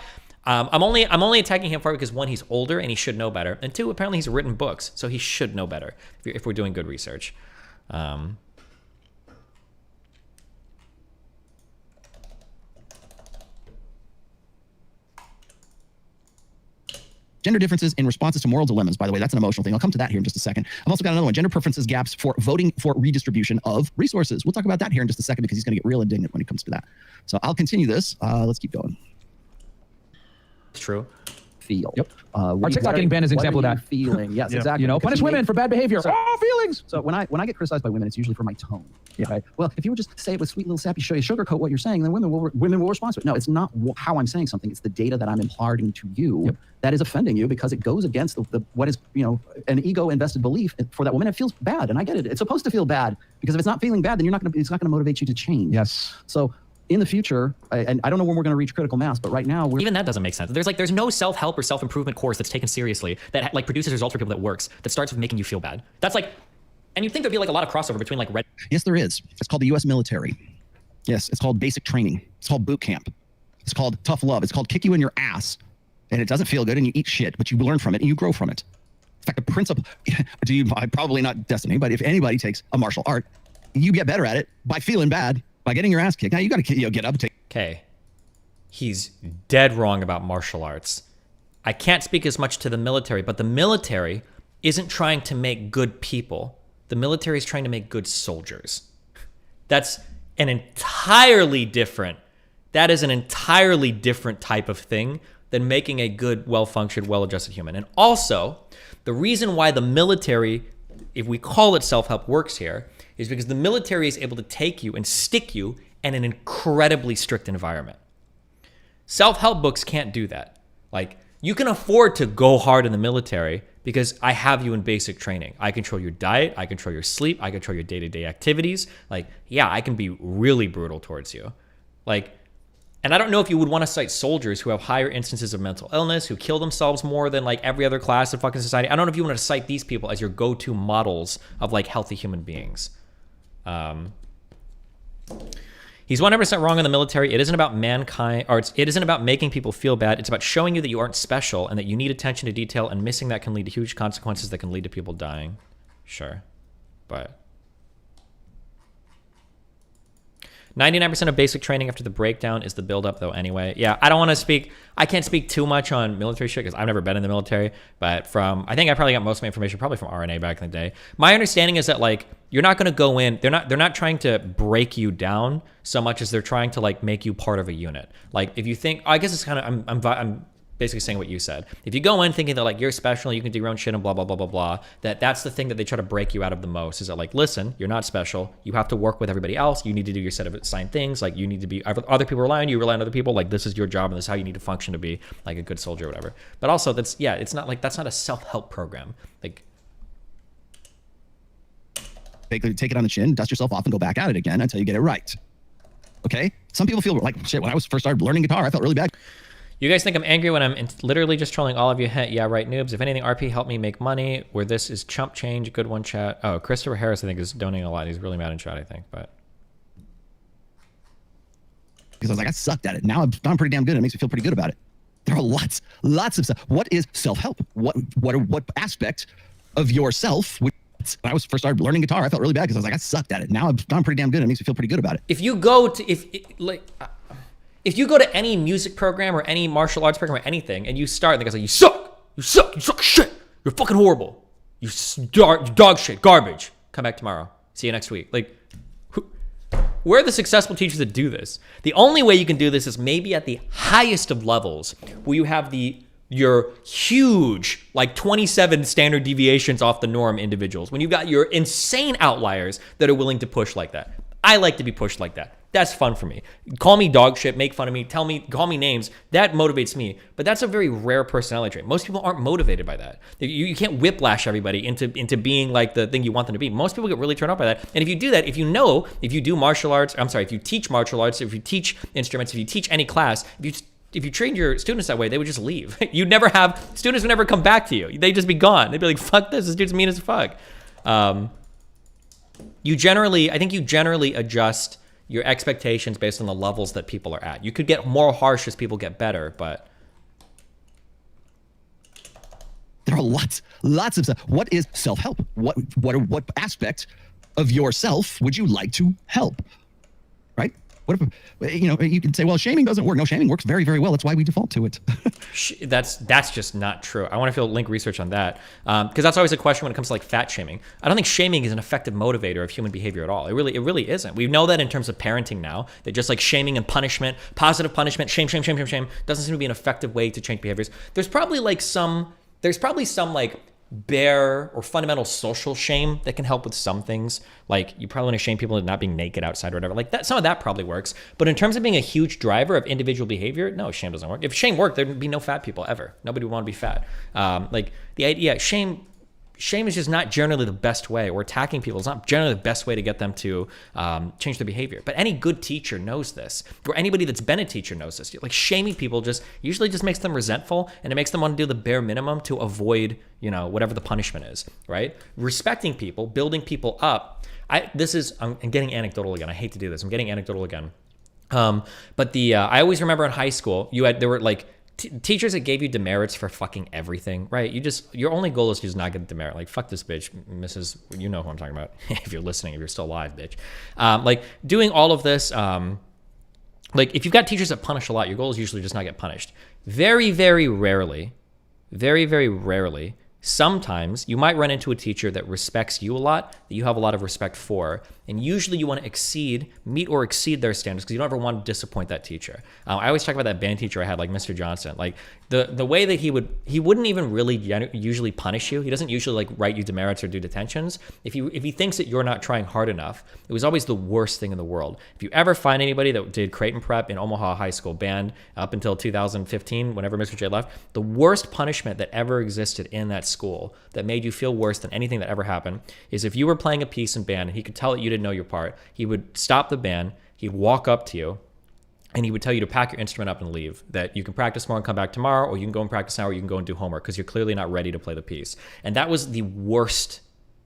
I'm only attacking him for it because one, he's older and he should know better, and two, apparently he's written books, so he should know better if we're doing good research. Gender differences in responses to moral dilemmas. By the way, that's an emotional thing. I'll come to that here in just a second. I've also got another one. Gender preferences gaps for voting for redistribution of resources. We'll talk about that here in just a second because he's going to get real indignant when it comes to that. So I'll continue this. Let's keep going. It's true. Feel. Yep. Our TikTok getting banned is an example of that. Feeling. Yes, exactly. You know, Because punish he women made- for bad behavior. So- Feelings. So when I get criticized by women, it's usually for my tone. Yeah. Okay? Well, if you would just say it with sweet little sappy show, you sugarcoat what you're saying, then women will respond to it. No, it's not how I'm saying something. It's the data that I'm imparting to you that is offending you because it goes against the what is, you know, an ego invested belief for that woman. It feels bad, and I get it. It's supposed to feel bad because if it's not feeling bad, then it's not gonna motivate you to change. Yes. So in the future, and I don't know when we're going to reach critical mass, but right now Even that doesn't make sense. There's no self-help or self-improvement course that's taken seriously that like produces results for people that works, that starts with making you feel bad. That's like, and you'd think there'd be like a lot of crossover between like red. Yes, there is. It's called the U.S. military. Yes, it's called basic training. It's called boot camp. It's called tough love. It's called kick you in your ass. And it doesn't feel good and you eat shit, but you learn from it and you grow from it. In fact, the principle, probably not Destiny, but if anybody takes a martial art, you get better at it by feeling bad, by getting your ass kicked. Now you got to get up and take. Okay. He's dead wrong about martial arts. I can't speak as much to the military, but the military isn't trying to make good people. The military is trying to make good soldiers. That's an entirely different, that is an entirely different type of thing than making a good, well-functioned, well-adjusted human. And also, the reason why the military, if we call it self-help, works here is because the military is able to take you and stick you in an incredibly strict environment. Self-help books can't do that. Like, you can afford to go hard in the military because I have you in basic training. I control your diet, I control your sleep, I control your day-to-day activities. Like, yeah, I can be really brutal towards you. Like, and I don't know if you would want to cite soldiers who have higher instances of mental illness, who kill themselves more than like every other class of fucking society. I don't know if you want to cite these people as your go-to models of like healthy human beings. He's 100% wrong in the military. It isn't about mankind, or it isn't about making people feel bad. It's about showing you that you aren't special and that you need attention to detail, and missing that can lead to huge consequences that can lead to people dying. Sure, but 99% of basic training after the breakdown is the buildup, though, anyway. Yeah, I don't want to speak, I can't speak too much on military shit because I've never been in the military, but I think I probably got most of my information probably from RNA back in the day. My understanding is that, like, you're not going to go in, they're not trying to break you down so much as they're trying to, like, make you part of a unit. Like, if you think, I guess it's kind of, I'm basically saying what you said. If you go in thinking that like you're special, you can do your own shit and blah, blah, blah, blah, blah, that's the thing that they try to break you out of the most, is that like, listen, you're not special. You have to work with everybody else. You need to do your set of assigned things. Like, you need to be, other people rely on you, rely on other people. Like, this is your job and this is how you need to function to be like a good soldier or whatever. But also that's, yeah, it's not like, that's not a self-help program. Like, take it on the chin, dust yourself off and go back at it again until you get it right. Okay? Some people feel like, shit, when I was first started learning guitar, I felt really bad. You guys think I'm angry when I'm literally just trolling all of you? Yeah, right, noobs. If anything, RP, help me make money. Where this is chump change. Good one, chat. Oh, Christopher Harris, I think, is donating a lot. He's really mad in chat, I think. But because I was like, I sucked at it. Now I'm pretty damn good. It makes me feel pretty good about it. There are lots of stuff. What is self-help? What aspect of yourself? When I was first started learning guitar, I felt really bad because I was like, I sucked at it. Now I'm pretty damn good. It makes me feel pretty good about it. If you go to if you go to any music program or any martial arts program or anything, and you start, and the guy's like, you suck shit, you're fucking horrible, you dog shit, garbage, come back tomorrow, see you next week. Like, where are the successful teachers that do this? The only way you can do this is maybe at the highest of levels, where you have your huge, like 27 standard deviations off the norm individuals, when you've got your insane outliers that are willing to push like that. I like to be pushed like that. That's fun for me. Call me dog shit, make fun of me, call me names. That motivates me. But that's a very rare personality trait. Most people aren't motivated by that. You can't whiplash everybody into being like the thing you want them to be. Most people get really turned off by that. And if you do that, if you do martial arts, if you teach martial arts, if you teach instruments, if you teach any class, if you train your students that way, they would just leave. Students would never come back to you. They'd just be gone. They'd be like, fuck this dude's mean as fuck. I think you generally adjust your expectations based on the levels that people are at. You could get more harsh as people get better, but there are lots of stuff. What is self-help? What aspect of yourself would you like to help? Right? What if, you can say, well, shaming doesn't work. No, shaming works very, very well. That's why we default to it. That's just not true. I want to feel link research on that, because that's always a question when it comes to like fat shaming. I don't think shaming is an effective motivator of human behavior at all. It really isn't. We know that in terms of parenting now, that just like shaming and punishment, positive punishment, shame, doesn't seem to be an effective way to change behaviors. There's probably some like bare or fundamental social shame that can help with some things. Like you probably want to shame people into not being naked outside or whatever. Like that, some of that probably works. But in terms of being a huge driver of individual behavior, no, shame doesn't work. If shame worked, there'd be no fat people ever. Nobody would want to be fat. Like the idea, shame is just not generally the best way, or attacking people is not generally the best way to get them to change their behavior. But any good teacher knows this, or anybody that's been a teacher knows this. Like shaming people usually just makes them resentful, and it makes them want to do the bare minimum to avoid, whatever the punishment is, right? Respecting people, building people up. I'm getting anecdotal again. I hate to do this. I'm getting anecdotal again. But I always remember in high school, there were like teachers that gave you demerits for fucking everything, right? Your only goal is to just not get a demerit. Like, fuck this bitch, Mrs. You know who I'm talking about. If you're listening, if you're still alive, bitch. Like doing all of this, like if you've got teachers that punish a lot, your goal is usually just not get punished. Very, very rarely, sometimes you might run into a teacher that respects you a lot, that you have a lot of respect for, and usually you want to meet or exceed their standards because you don't ever want to disappoint that teacher. I always talk about that band teacher I had, like Mr. Johnson. Like the way that he wouldn't even really usually punish you. He doesn't usually like write you demerits or do detentions. If he thinks that you're not trying hard enough, it was always the worst thing in the world. If you ever find anybody that did Creighton Prep in Omaha High School band up until 2015, whenever Mr. J left, the worst punishment that ever existed in that school that made you feel worse than anything that ever happened is if you were playing a piece in band and he could tell that you didn't know your part, he would stop the band, he'd walk up to you, and he would tell you to pack your instrument up and leave, that you can practice more and come back tomorrow, or you can go and practice now, or you can go and do homework because you're clearly not ready to play the piece. And that was the worst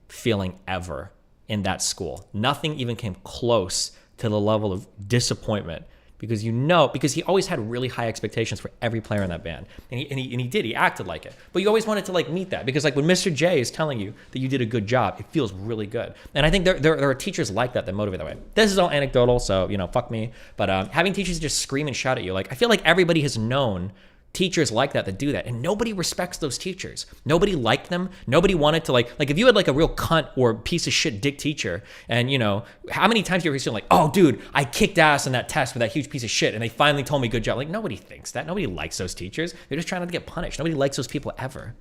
feeling ever in that school. Nothing even came close to the level of disappointment because he always had really high expectations for every player in that band. And he acted like it. But you always wanted to like meet that because like when Mr. J is telling you that you did a good job, it feels really good. And I think there are teachers like that motivate that way. This is all anecdotal, so fuck me. But having teachers just scream and shout at you, like I feel like everybody has known teachers like that do that, and nobody respects those teachers. Nobody liked them. Nobody wanted to like if you had like a real cunt or piece of shit dick teacher, and how many times you ever seen like, oh dude, I kicked ass in that test with that huge piece of shit and they finally told me good job. Like nobody thinks that. Nobody likes those teachers. They're just trying not to get punished. Nobody likes those people ever.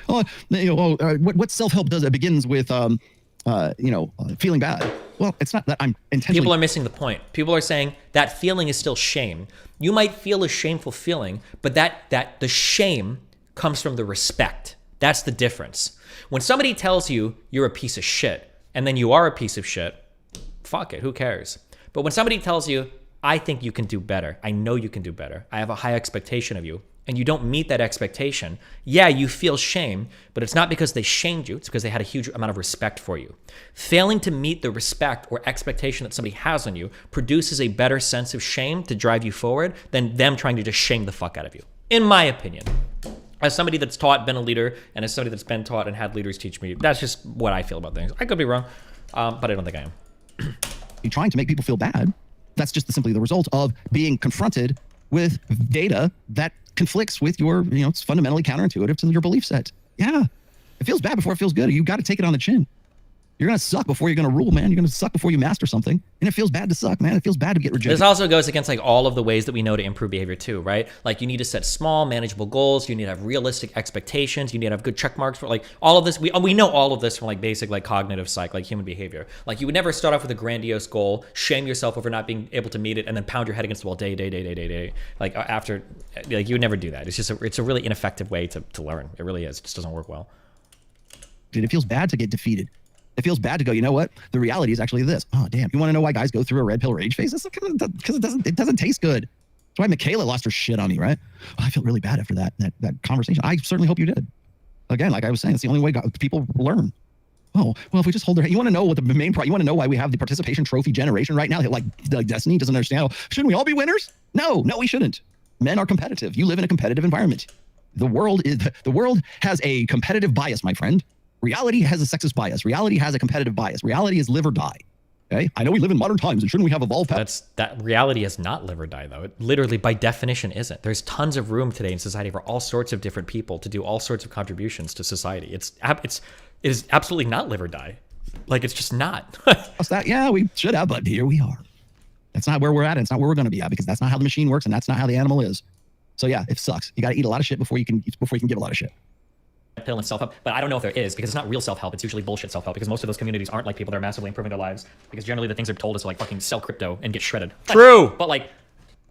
What self-help does, it begins with feeling bad. Well, it's not that I'm intentionally... People are missing the point. People are saying that feeling is still shame. You might feel a shameful feeling, but that the shame comes from the respect. That's the difference. When somebody tells you you're a piece of shit, and then you are a piece of shit, fuck it, who cares? But when somebody tells you, I think you can do better, I know you can do better, I have a high expectation of you, and you don't meet that expectation, yeah, you feel shame, but it's not because they shamed you, it's because they had a huge amount of respect for you. Failing to meet the respect or expectation that somebody has on you produces a better sense of shame to drive you forward than them trying to just shame the fuck out of you, in my opinion. As somebody that's taught, been a leader, and as somebody that's been taught and had leaders teach me, that's just what I feel about things. I could be wrong, but I don't think I am. You're trying to make people feel bad. That's just simply the result of being confronted with data that conflicts with your, it's fundamentally counterintuitive to your belief set. Yeah, it feels bad before it feels good. You got to take it on the chin. You're going to suck before you're going to rule, man. You're going to suck before you master something. And it feels bad to suck, man. It feels bad to get rejected. This also goes against like all of the ways that we know to improve behavior too, right? Like you need to set small, manageable goals. You need to have realistic expectations. You need to have good check marks for like all of this. We know all of this from like basic like cognitive psych, like human behavior. Like you would never start off with a grandiose goal, shame yourself over not being able to meet it, and then pound your head against the wall day. Like after, like you would never do that. It's a really ineffective way to learn. It really is. It just doesn't work well. Dude, it feels bad to get defeated. It feels bad to go, you know what? The reality is actually this. Oh, damn. You want to know why guys go through a red pill rage phase? It's because it doesn't taste good. That's why Michaela lost her shit on me, right? Oh, I feel really bad after that conversation. I certainly hope you did. Again, like I was saying, it's the only way people learn. Oh, well, if we just hold their hand, you want to know what the main you want to know why we have the participation trophy generation right now? Like Destiny doesn't understand. Shouldn't we all be winners? No, we shouldn't. Men are competitive. You live in a competitive environment. The world has a competitive bias, my friend. Reality has a sexist bias. Reality has a competitive bias. Reality is live or die. Okay, I know we live in modern times, and shouldn't we have evolved past? That reality is not live or die, though. It literally, by definition, isn't. There's tons of room today in society for all sorts of different people to do all sorts of contributions to society. It is absolutely not live or die. Like, it's just not. Yeah, we should have, but here we are. That's not where we're at. And it's not where we're going to be at, because that's not how the machine works, and that's not how the animal is. So yeah, it sucks. You got to eat a lot of shit before you can give a lot of shit. Pill and self-help, but I don't know if there is, because it's not real self-help. It's usually bullshit self-help, because most of those communities aren't like people that are massively improving their lives, because generally the things they're told is to like fucking sell crypto and get shredded. True, but like,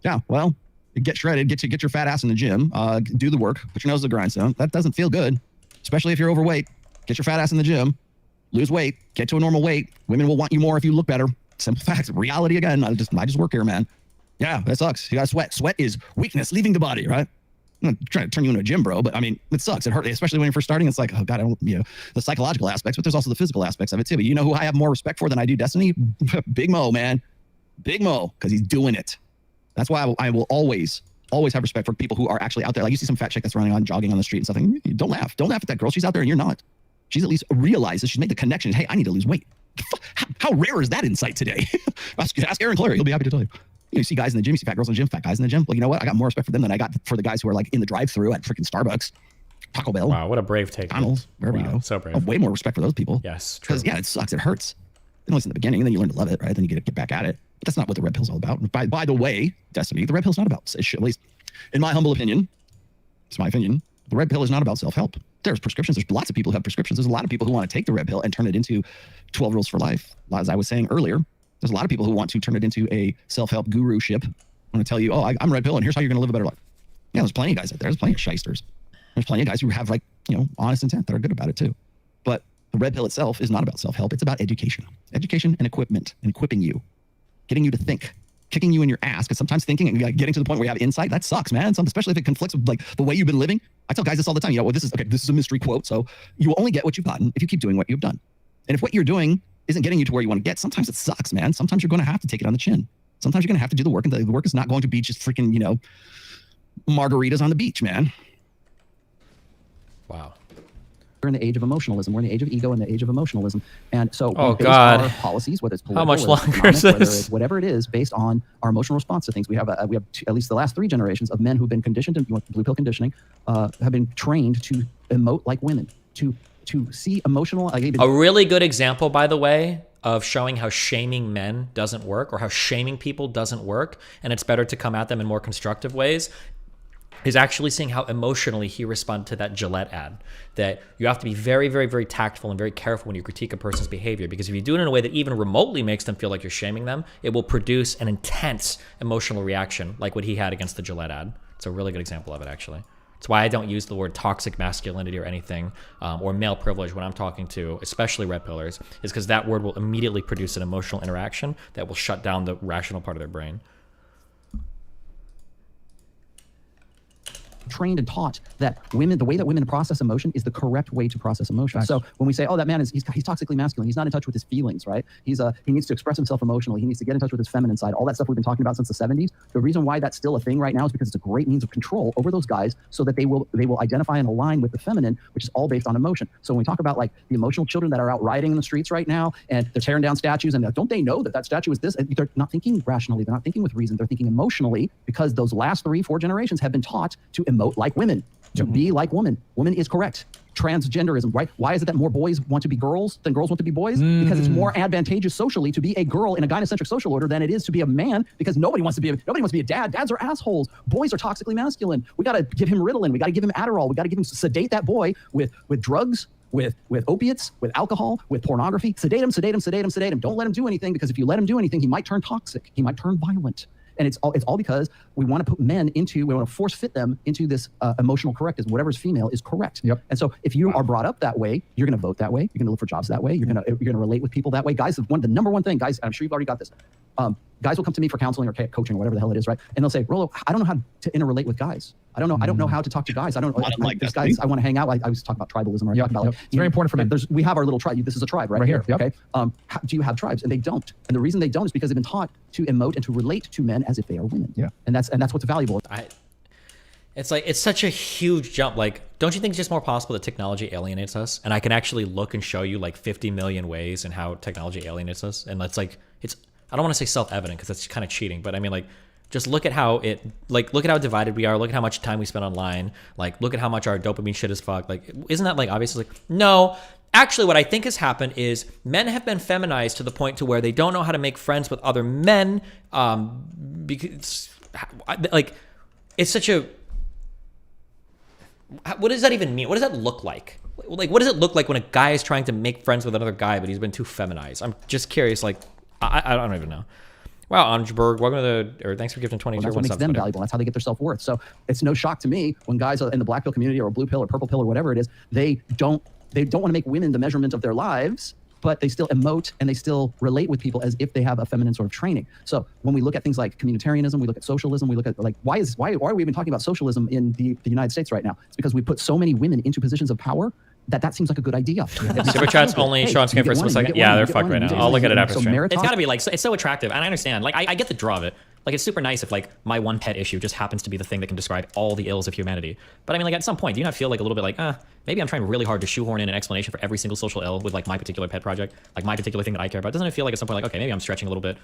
yeah, well, get shredded, get your fat ass in the gym, do the work, put your nose to the grindstone. That doesn't feel good, especially if you're overweight. Get your fat ass in the gym, lose weight, get to a normal weight. Women will want you more if you look better. Simple facts. Reality again. I just work here, man. Yeah, that sucks. You gotta sweat. Sweat is weakness leaving the body, right? I'm not trying to turn you into a gym bro, but I mean, it sucks. It hurts, especially when you're first starting. It's like, oh God, I don't, the psychological aspects, but there's also the physical aspects of it too. But you know who I have more respect for than I do Destiny? Big Mo, man. Big Mo, because he's doing it. That's why I will always have respect for people who are actually out there. Like you see some fat chick that's running on, jogging on the street and something. Don't laugh. Don't laugh at that girl. She's out there and you're not. She's at least realizes, she's made the connection. Hey, I need to lose weight. How rare is that insight today? ask Aaron Clary. He'll be happy to tell you. You see guys in the gym, you see fat girls in the gym, fat guys in the gym. Well, you know what? I got more respect for them than I got for the guys who are like in the drive-thru at freaking Starbucks, Taco Bell. Wow, what a brave take. McDonald's, wherever you go. So brave. I have way more respect for those people. Yes, true. Because yeah, it sucks. It hurts. At least in the beginning, and then you learn to love it, right? Then you get back at it. But that's not what the red pill's all about. By the way, Destiny, the red pill's not about, at least in my humble opinion, it's my opinion, the red pill is not about self-help. There's prescriptions. There's lots of people who have prescriptions. There's a lot of people who want to take the red pill and turn it into 12 rules for life. As I was saying earlier, there's a lot of people who want to turn it into a self-help guru-ship. I'm going to tell you, I'm red pill, and here's how you're going to live a better life. Yeah, there's plenty of guys out there. There's plenty of shysters. There's plenty of guys who have honest intent that are good about it too. But the red pill itself is not about self-help. It's about education and equipment, and equipping you, getting you to think, kicking you in your ass. Because sometimes thinking and getting to the point where you have insight, that sucks, man. Especially if it conflicts with like the way you've been living. I tell guys this all the time. This is a mystery quote. So you will only get what you've gotten if you keep doing what you've done. And if what you're doing isn't getting you to where you want to get, sometimes it sucks, man. Sometimes you're going to have to take it on the chin. Sometimes you're going to have to do the work, and the work is not going to be just freaking, margaritas on the beach, man. Wow. We're in the age of emotionalism. We're in the age of ego and the age of emotionalism. And so oh, we base God. our policies, whether it's political, how much longer is this? Whatever it is, based on our emotional response to things. We have at least the last 3 generations of men who've been conditioned, blue pill conditioning, have been trained to emote like women, to see emotional. A really good example, by the way, of showing how shaming men doesn't work, or how shaming people doesn't work, and it's better to come at them in more constructive ways, is actually seeing how emotionally he responded to that Gillette ad. That you have to be very, very, very tactful and very careful when you critique a person's behavior, because if you do it in a way that even remotely makes them feel like you're shaming them, it will produce an intense emotional reaction like what he had against the Gillette ad. It's a really good example of it, actually. It's why I don't use the word toxic masculinity or anything, or male privilege when I'm talking to, especially red pillars, is because that word will immediately produce an emotional interaction that will shut down the rational part of their brain. Trained and taught that the way that women process emotion is the correct way to process emotion. So when we say, oh, that man he's toxically masculine, he's not in touch with his feelings, right? He needs to express himself emotionally. He needs to get in touch with his feminine side. All that stuff we've been talking about since the 70s. The reason why that's still a thing right now is because it's a great means of control over those guys, so that they will identify and align with the feminine, which is all based on emotion. So when we talk about like the emotional children that are out rioting in the streets right now, and they're tearing down statues, and don't they know that statue is this? They're not thinking rationally. They're not thinking with reason. They're thinking emotionally, because those last 3-4 generations have been taught to emote like women. To be like woman. Woman is correct. Transgenderism, right? Why is it that more boys want to be girls than girls want to be boys? Because it's more advantageous socially to be a girl in a gynocentric social order than it is to be a man, because nobody wants to be a dad. Dads are assholes. Boys are toxically masculine. We got to give him Ritalin. We got to give him Adderall. We got to sedate that boy with drugs, with opiates, with alcohol, with pornography. Sedate him. Don't let him do anything, because if you let him do anything, he might turn toxic. He might turn violent. And it's all because we want to put men we want to force fit them into this emotional correctness. Whatever's female is correct. Yep. And so if you are brought up that way, you're going to vote that way. You're going to look for jobs that way. You're going to relate with people that way. Guys, the number one thing, guys, I'm sure you've already got this. Guys will come to me for counseling or coaching or whatever the hell it is, right? And they'll say, Rollo, I don't know how to interrelate with guys. I don't know how to talk to guys. I don't know. These guys, I want to hang out. I was talking about tribalism. Right? About, it's very important for men. We have our little tribe. This is a tribe right here. Yep. Okay. Do you have tribes? And they don't. And the reason they don't is because they've been taught to emote and to relate to men as if they are women. Yeah. And that's what's valuable. It's like, it's such a huge jump. Like, don't you think it's just more possible that technology alienates us? And I can actually look and show you like 50 million ways in how technology alienates us. And it's like, I don't want to say self-evident because that's kind of cheating, but I mean, like, just look at how look at how divided we are. Look at how much time we spend online. Like, look at how much our dopamine shit is fucked. Like, isn't that like obviously? No, actually, what I think has happened is men have been feminized to the point to where they don't know how to make friends with other men. Because like, it's such a. What does that even mean? What does that look like? Like, what does it look like when a guy is trying to make friends with another guy, but he's been too feminized? I'm just curious. Like, I don't even know. Wow, Ansberg, welcome to or thanks for gifting 22. That's what makes them valuable. That's how they get their self-worth. So it's no shock to me when guys in the black pill community or blue pill or purple pill or whatever it is, they don't want to make women the measurement of their lives, but they still emote and they still relate with people as if they have a feminine sort of training. So when we look at things like communitarianism, we look at socialism, we look at like why are we even talking about socialism in the United States right now? It's because we put so many women into positions of power that seems like a good idea. Super chat's only Sean screen for a split second. Yeah, they're fucked right now. I'll look at it after stream. It's gotta be like, it's so attractive, and I understand. Like, I get the draw of it. Like, it's super nice if like my one pet issue just happens to be the thing that can describe all the ills of humanity. But I mean, like, at some point, do you not feel like a little bit like, maybe I'm trying really hard to shoehorn in an explanation for every single social ill with like my particular pet project, like my particular thing that I care about? Doesn't it feel like at some point, like, okay, maybe I'm stretching a little bit?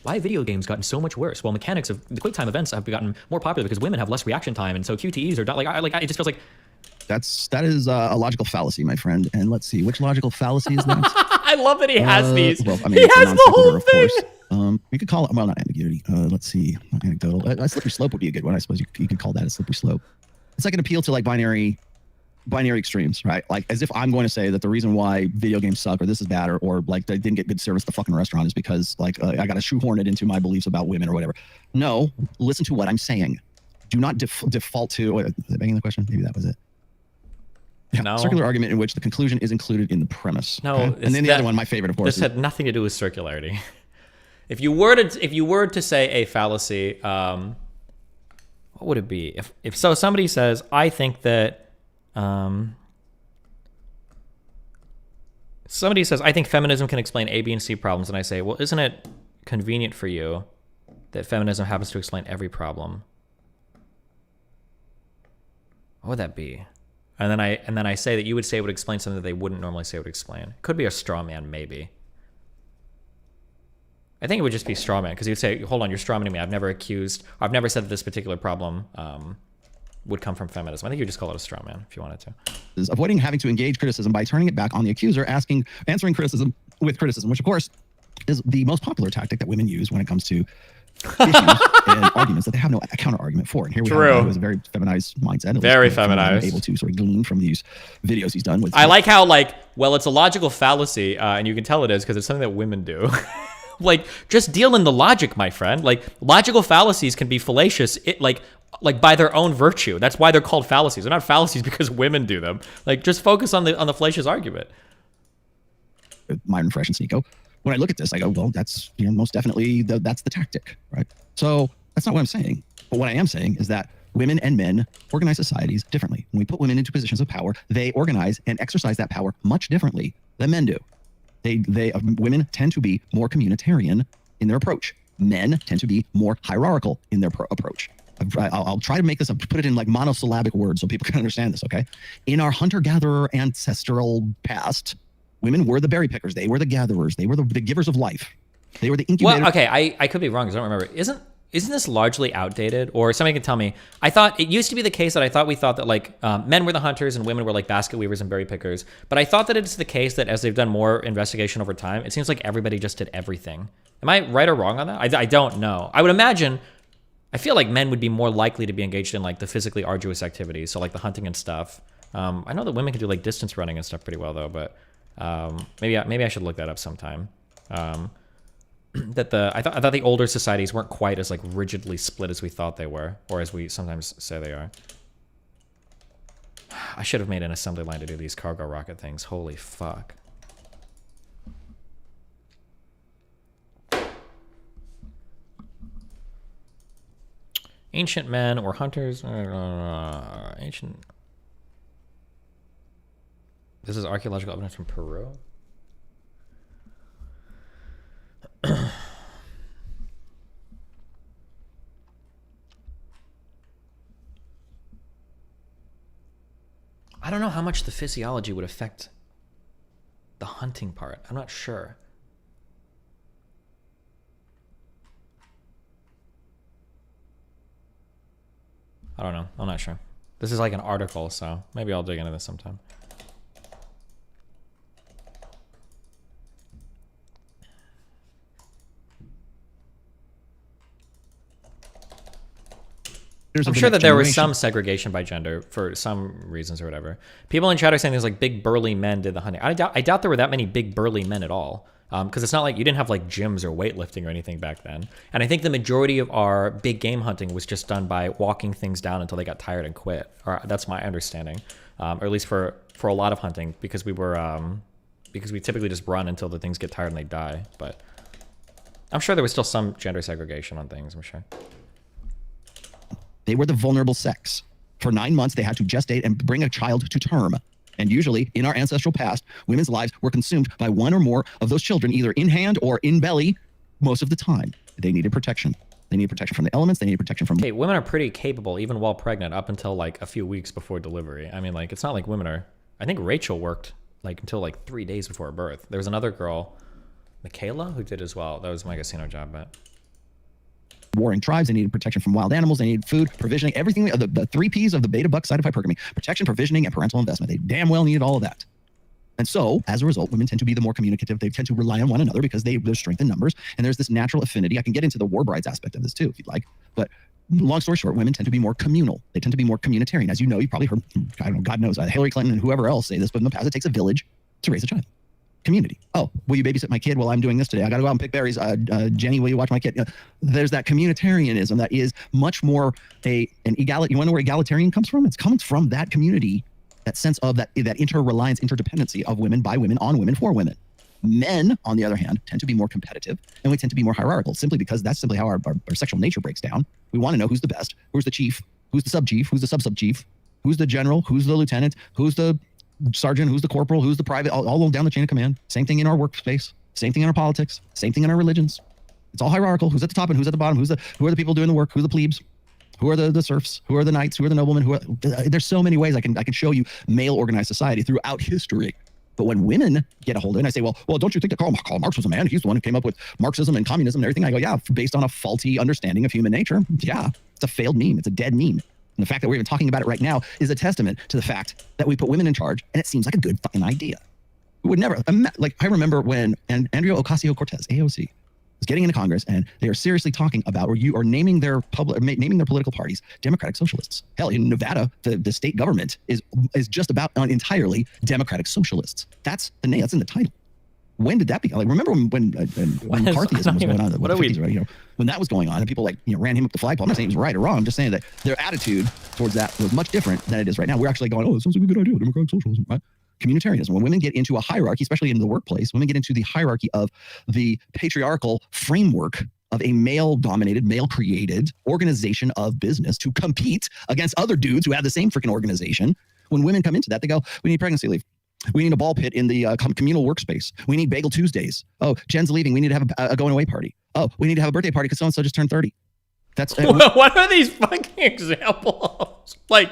Why have video games gotten so much worse? Well, mechanics of the QuickTime events have gotten more popular because women have less reaction time, and so QTEs are not like it just feels like. That is a logical fallacy, my friend. And let's see, which logical fallacy is that? I love that he has these. Well, I mean, he has the whole thing. We could call it, well, not ambiguity. Let's see, not anecdotal. A slippery slope would be a good one. I suppose you could call that a slippery slope. It's like an appeal to like binary extremes, right? Like as if I'm going to say that the reason why video games suck or this is bad or like they didn't get good service at the fucking restaurant is because like I got to shoehorn it into my beliefs about women or whatever. No, listen to what I'm saying. Do not default to, is that begging the question? Maybe that was it. Yeah, no. Circular argument in which the conclusion is included in the premise. No, okay? And then the other one, my favorite, of course. This had nothing to do with circularity. If you were to say a fallacy, what would it be? If so, somebody says, I think that. Somebody says, I think feminism can explain A, B, and C problems, and I say, well, isn't it convenient for you that feminism happens to explain every problem? What would that be? And then I say that you would say it would explain something that they wouldn't normally say it would explain. Could be a straw man, maybe. I think it would just be straw man because you'd say, hold on, you're straw manning me. I've never said that this particular problem would come from feminism. I think you just call it a straw man if you wanted to. Is avoiding having to engage criticism by turning it back on the accuser, answering criticism with criticism, which of course is the most popular tactic that women use when it comes to issues and arguments that they have no counter argument for. And here we have a guy who has a very feminized mindset. Very feminized. Able to sort of glean from these videos he's done with. I like how it's a logical fallacy, and you can tell it is because it's something that women do. Like, just deal in the logic, my friend. Like, logical fallacies can be fallacious. Like by their own virtue. That's why they're called fallacies. They're not fallacies because women do them. Like, just focus on the fallacious argument. Myron Fresh and Sneeko. When I look at this, I go, well, that's most definitely that's the tactic, right? So that's not what I'm saying. But what I am saying is that women and men organize societies differently. When we put women into positions of power, they organize and exercise that power much differently than men do. Women tend to be more communitarian in their approach. Men tend to be more hierarchical in their approach. I'll try to make this, put it in like monosyllabic words so people can understand this, okay? In our hunter-gatherer ancestral past, women were the berry pickers. They were the gatherers. They were the givers of life. They were the incubators. Well, okay, I could be wrong because I don't remember. Isn't this largely outdated? Or somebody can tell me. I thought it used to be the case that we thought that like men were the hunters and women were like basket weavers and berry pickers. But I thought that it's the case that as they've done more investigation over time, it seems like everybody just did everything. Am I right or wrong on that? I don't know. I would imagine. I feel like men would be more likely to be engaged in like the physically arduous activities, so like the hunting and stuff. I know that women can do like distance running and stuff pretty well though, but maybe I should look that up sometime. I thought the older societies weren't quite as like rigidly split as we thought they were, or as we sometimes say they are. I should have made an assembly line to do these cargo rocket things. Holy fuck. Ancient men or hunters. Ancient. This is archaeological evidence from Peru. I don't know how much the physiology would affect the hunting part. I'm not sure. I don't know. I'm not sure. This is like an article, so maybe I'll dig into this sometime. I'm sure that there was some segregation by gender for some reasons or whatever. People in chat are saying there's like big burly men did the hunting. I doubt there were that many big burly men at all. Because it's not like you didn't have like gyms or weightlifting or anything back then. And I think the majority of our big game hunting was just done by walking things down until they got tired and quit. Or that's my understanding, or at least for a lot of hunting, because we typically just run until the things get tired and they die. But I'm sure there was still some gender segregation on things. I'm sure. They were the vulnerable sex. For 9 months, they had to gestate and bring a child to term. And usually, in our ancestral past, women's lives were consumed by one or more of those children, either in hand or in belly, most of the time. They needed protection. They needed protection from the elements. They needed protection from... Okay, women are pretty capable, even while pregnant, up until like a few weeks before delivery. I mean, like, it's not like women are... I think Rachel worked like until like 3 days before birth. There was another girl, Michaela, who did as well. That was my casino job, but... warring tribes. They needed protection from wild animals. They needed food, provisioning, everything. The 3 Ps of the beta buck side of hypergamy: protection, provisioning, and parental investment. They damn well needed all of that. And so, as a result, women tend to be the more communicative. They tend to rely on one another because there's strength in numbers, and there's this natural affinity. I can get into the war brides aspect of this too, if you'd like. But long story short, women tend to be more communal. They tend to be more communitarian. As you know, you've probably heard, I don't know, God knows, Hillary Clinton and whoever else say this, but in the past, it takes a village to raise a child. Community. Oh, will you babysit my kid while I'm doing this today? I got to go out and pick berries. Jenny, will you watch my kid? There's that communitarianism that is much more an egalitarian. You want to know where egalitarian comes from? It comes from that community, that sense of that inter-reliance, interdependency of women, by women, on women, for women. Men, on the other hand, tend to be more competitive, and we tend to be more hierarchical, simply because that's simply how our sexual nature breaks down. We want to know who's the best, who's the chief, who's the sub-chief, who's the sub-sub-chief, who's the general, who's the lieutenant, who's the sergeant, who's the corporal, who's the private, all down the chain of command. Same thing in our workspace, same thing in our politics, same thing in our religions. It's all hierarchical. Who's at the top and who's at the bottom? Who are the people doing the work? Who are the plebes? Who are the serfs? Who are the knights? Who are the noblemen? There's so many ways I can show you male organized society throughout history. But when women get a hold of it, and I say, well, don't you think that Karl Marx was a man? He's the one who came up with Marxism and communism and everything. I go, yeah, based on a faulty understanding of human nature. Yeah, it's a failed meme. It's a dead meme. And the fact that we're even talking about it right now is a testament to the fact that we put women in charge, and it seems like a good fucking idea. We would never, like, I remember when Andrea Ocasio-Cortez, AOC, was getting into Congress, and they are seriously talking about, or naming their political parties Democratic Socialists. Hell, in Nevada, the state government is just about entirely Democratic Socialists. That's in the title. When did that begin? Like, remember when McCarthyism was going on? What 50s, right? You know, when that was going on, and people ran him up the flagpole. I'm not saying it was right or wrong. I'm just saying that their attitude towards that was much different than it is right now. We're actually going, oh, this sounds like a good idea, democratic socialism, right? Communitarianism. When women get into a hierarchy, especially in the workplace, women get into the hierarchy of the patriarchal framework of a male-dominated, male-created organization of business to compete against other dudes who have the same freaking organization. When women come into that, they go, we need pregnancy leave. We need a ball pit in the communal workspace. We need Bagel Tuesdays. Oh, Jen's leaving. We need to have a going away party. Oh, we need to have a birthday party because so-and-so just turned 30. That's what are these fucking examples? Like,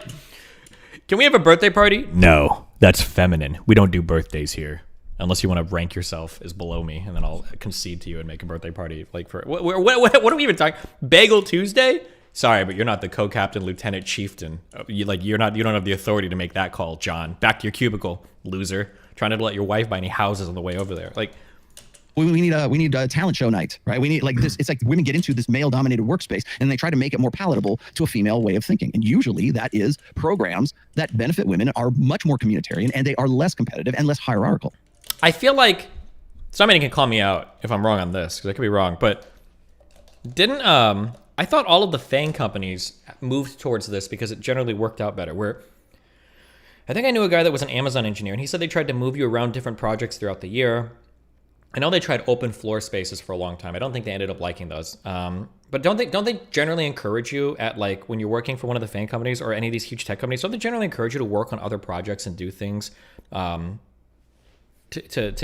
can we have a birthday party? No, that's feminine. We don't do birthdays here. Unless you want to rank yourself as below me, and then I'll concede to you and make a birthday party. Like, for what are we even talking? Bagel Tuesday? Sorry, but you're not the co-captain, lieutenant, chieftain. You don't have the authority to make that call, John. Back to your cubicle, loser. Trying to let your wife buy any houses on the way over there. Like, we need a talent show night, right? We need this. It's like women get into this male-dominated workspace, and they try to make it more palatable to a female way of thinking. And usually, that is programs that benefit women are much more communitarian, and they are less competitive and less hierarchical. I feel like somebody can call me out if I'm wrong on this, because I could be wrong. But didn't I thought all of the FANG companies moved towards this because it generally worked out better. Where I think I knew a guy that was an Amazon engineer, and he said they tried to move you around different projects throughout the year. I know they tried open floor spaces for a long time. I don't think they ended up liking those. But don't they generally encourage you at, like, when you're working for one of the FANG companies or any of these huge tech companies, don't they generally encourage you to work on other projects and do things to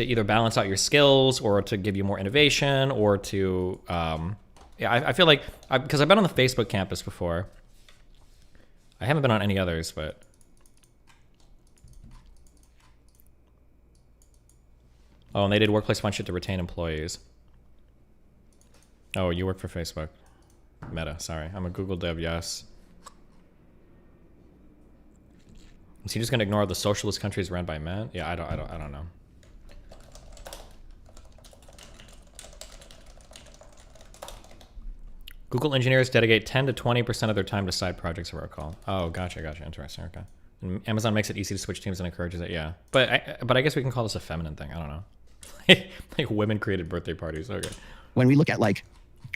either balance out your skills or to give you more innovation or to... I feel like, because I've been on the Facebook campus before. I haven't been on any others, but... Oh, and they did workplace fun shit to retain employees. Oh, you work for Facebook. Meta, sorry. I'm a Google dev, yes. Is he just gonna ignore the socialist countries run by men? Yeah, I don't know. Google engineers dedicate 10 to 20% of their time to side projects, if I recall. Oh, gotcha. Interesting. Okay. And Amazon makes it easy to switch teams and encourages it. Yeah, but I guess we can call this a feminine thing. I don't know. Like women created birthday parties. Okay. When we look at like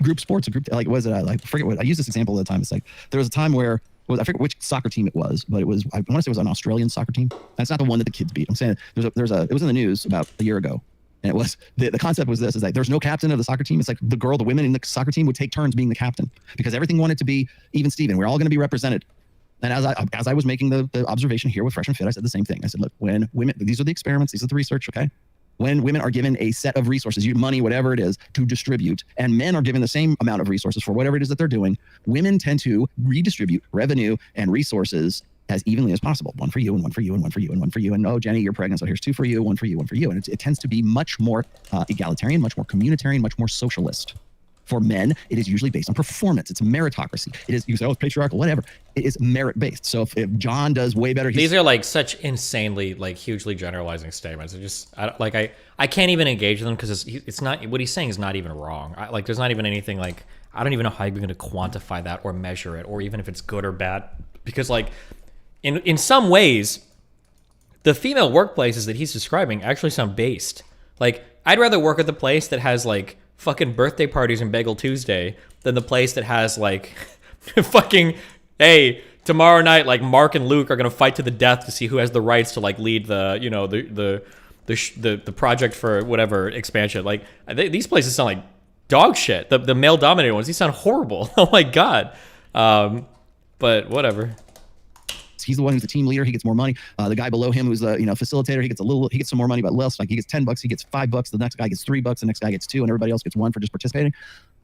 group sports, like was it like forget what I use this example all the time. It's like there was a time where I forget which soccer team it was, but it was I want to say it was an Australian soccer team. That's not the one that the kids beat. I'm saying it was in the news about a year ago. And it was the concept was this is like there's no captain of the soccer team. It's like the women in the soccer team would take turns being the captain because everything wanted to be even Steven. We're all going to be represented. And as I was making the observation here with Fresh and Fit, I said the same thing. I said, look, when women, these are the experiments, these are the research, okay? When women are given a set of resources, money, whatever it is, to distribute, and men are given the same amount of resources for whatever it is that they're doing, women tend to redistribute revenue and resources as evenly as possible. One for you, and one for you, and one for you, and one for you. And oh, Jenny, you're pregnant, so here's two for you, one for you, one for you. And it tends to be much more egalitarian, much more communitarian, much more socialist. For men, it is usually based on performance. It's a meritocracy. It is, you say, oh, it's patriarchal, whatever. It is merit-based. So if John does way better... These are like such insanely, like hugely generalizing statements. It just, I can't even engage them because it's not, what he's saying is not even wrong. Like there's not even anything like, I don't even know how you're going to quantify that or measure it or even if it's good or bad. Because like, in some ways, the female workplaces that he's describing actually sound based. Like, I'd rather work at the place that has like fucking birthday parties and Bagel Tuesday than the place that has like fucking, hey, tomorrow night like Mark and Luke are gonna fight to the death to see who has the rights to like lead the, you know, the project for whatever expansion. Like these places sound like dog shit. The male dominated ones, these sound horrible. Oh my god. But whatever. He's the one who's the team leader. He gets more money. The guy below him who's the facilitator, he gets some more money, but less. Like he gets $10, he gets $5. The next guy gets $3. The next guy gets $2, and everybody else gets $1 for just participating.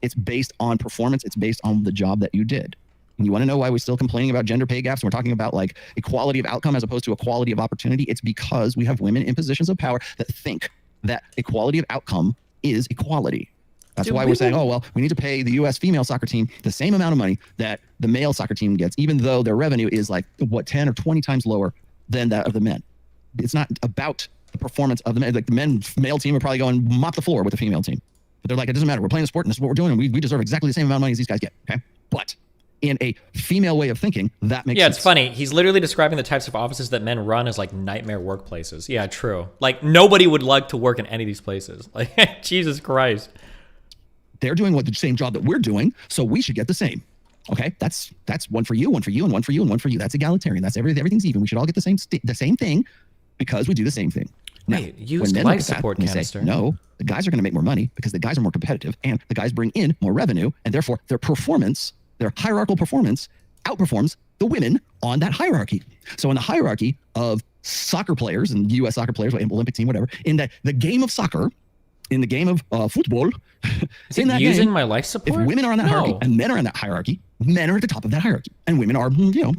It's based on performance. It's based on the job that you did. And you want to know why we're still complaining about gender pay gaps? And we're talking about like equality of outcome as opposed to equality of opportunity. It's because we have women in positions of power that think that equality of outcome is equality. That's why we're saying, oh, well, we need to pay the U.S. female soccer team the same amount of money that the male soccer team gets, even though their revenue is like, 10 or 20 times lower than that of the men. It's not about the performance of the men. Like the male team are probably going mop the floor with the female team. But they're like, it doesn't matter. We're playing a sport and this is what we're doing. And we deserve exactly the same amount of money as these guys get. Okay. But in a female way of thinking, that makes sense. It's funny. He's literally describing the types of offices that men run as like nightmare workplaces. Yeah, true. Like nobody would like to work in any of these places. Like, Jesus Christ. They're doing the same job that we're doing, so we should get the same. Okay, that's one for you, one for you, and one for you, and one for you. That's egalitarian. That's everything's even. We should all get the same thing because we do the same thing. Now, Wait, use life support canister. No, the guys are going to make more money because the guys are more competitive, and the guys bring in more revenue, and therefore their performance, their hierarchical performance, outperforms the women on that hierarchy. So in the hierarchy of soccer players and U.S. soccer players, like Olympic team, whatever, in the game of soccer. In the game of football, is it using my life support? If women are on that hierarchy and men are on that hierarchy, men are at the top of that hierarchy, and women are,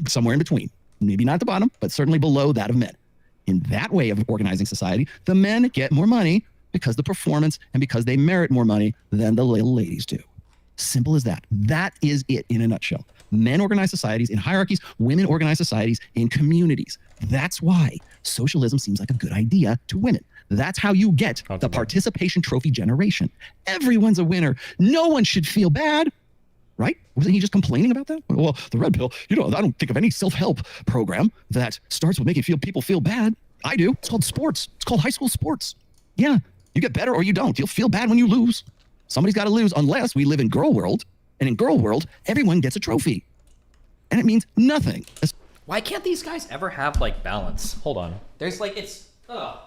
somewhere in between. Maybe not at the bottom, but certainly below that of men. In that way of organizing society, the men get more money because the performance and because they merit more money than the little ladies do. Simple as that. That is it in a nutshell. Men organize societies in hierarchies. Women organize societies in communities. That's why socialism seems like a good idea to women. That's how you get the participation trophy generation. Everyone's a winner. No one should feel bad, right? Wasn't he just complaining about that? Well, the red pill, I don't think of any self-help program that starts with making people feel bad. I do. It's called sports. It's called high school sports. Yeah, you get better or you don't. You'll feel bad when you lose. Somebody's got to lose unless we live in girl world. And in girl world, everyone gets a trophy. And it means nothing. Why can't these guys ever have like balance? Hold on. There's like, it's, ugh.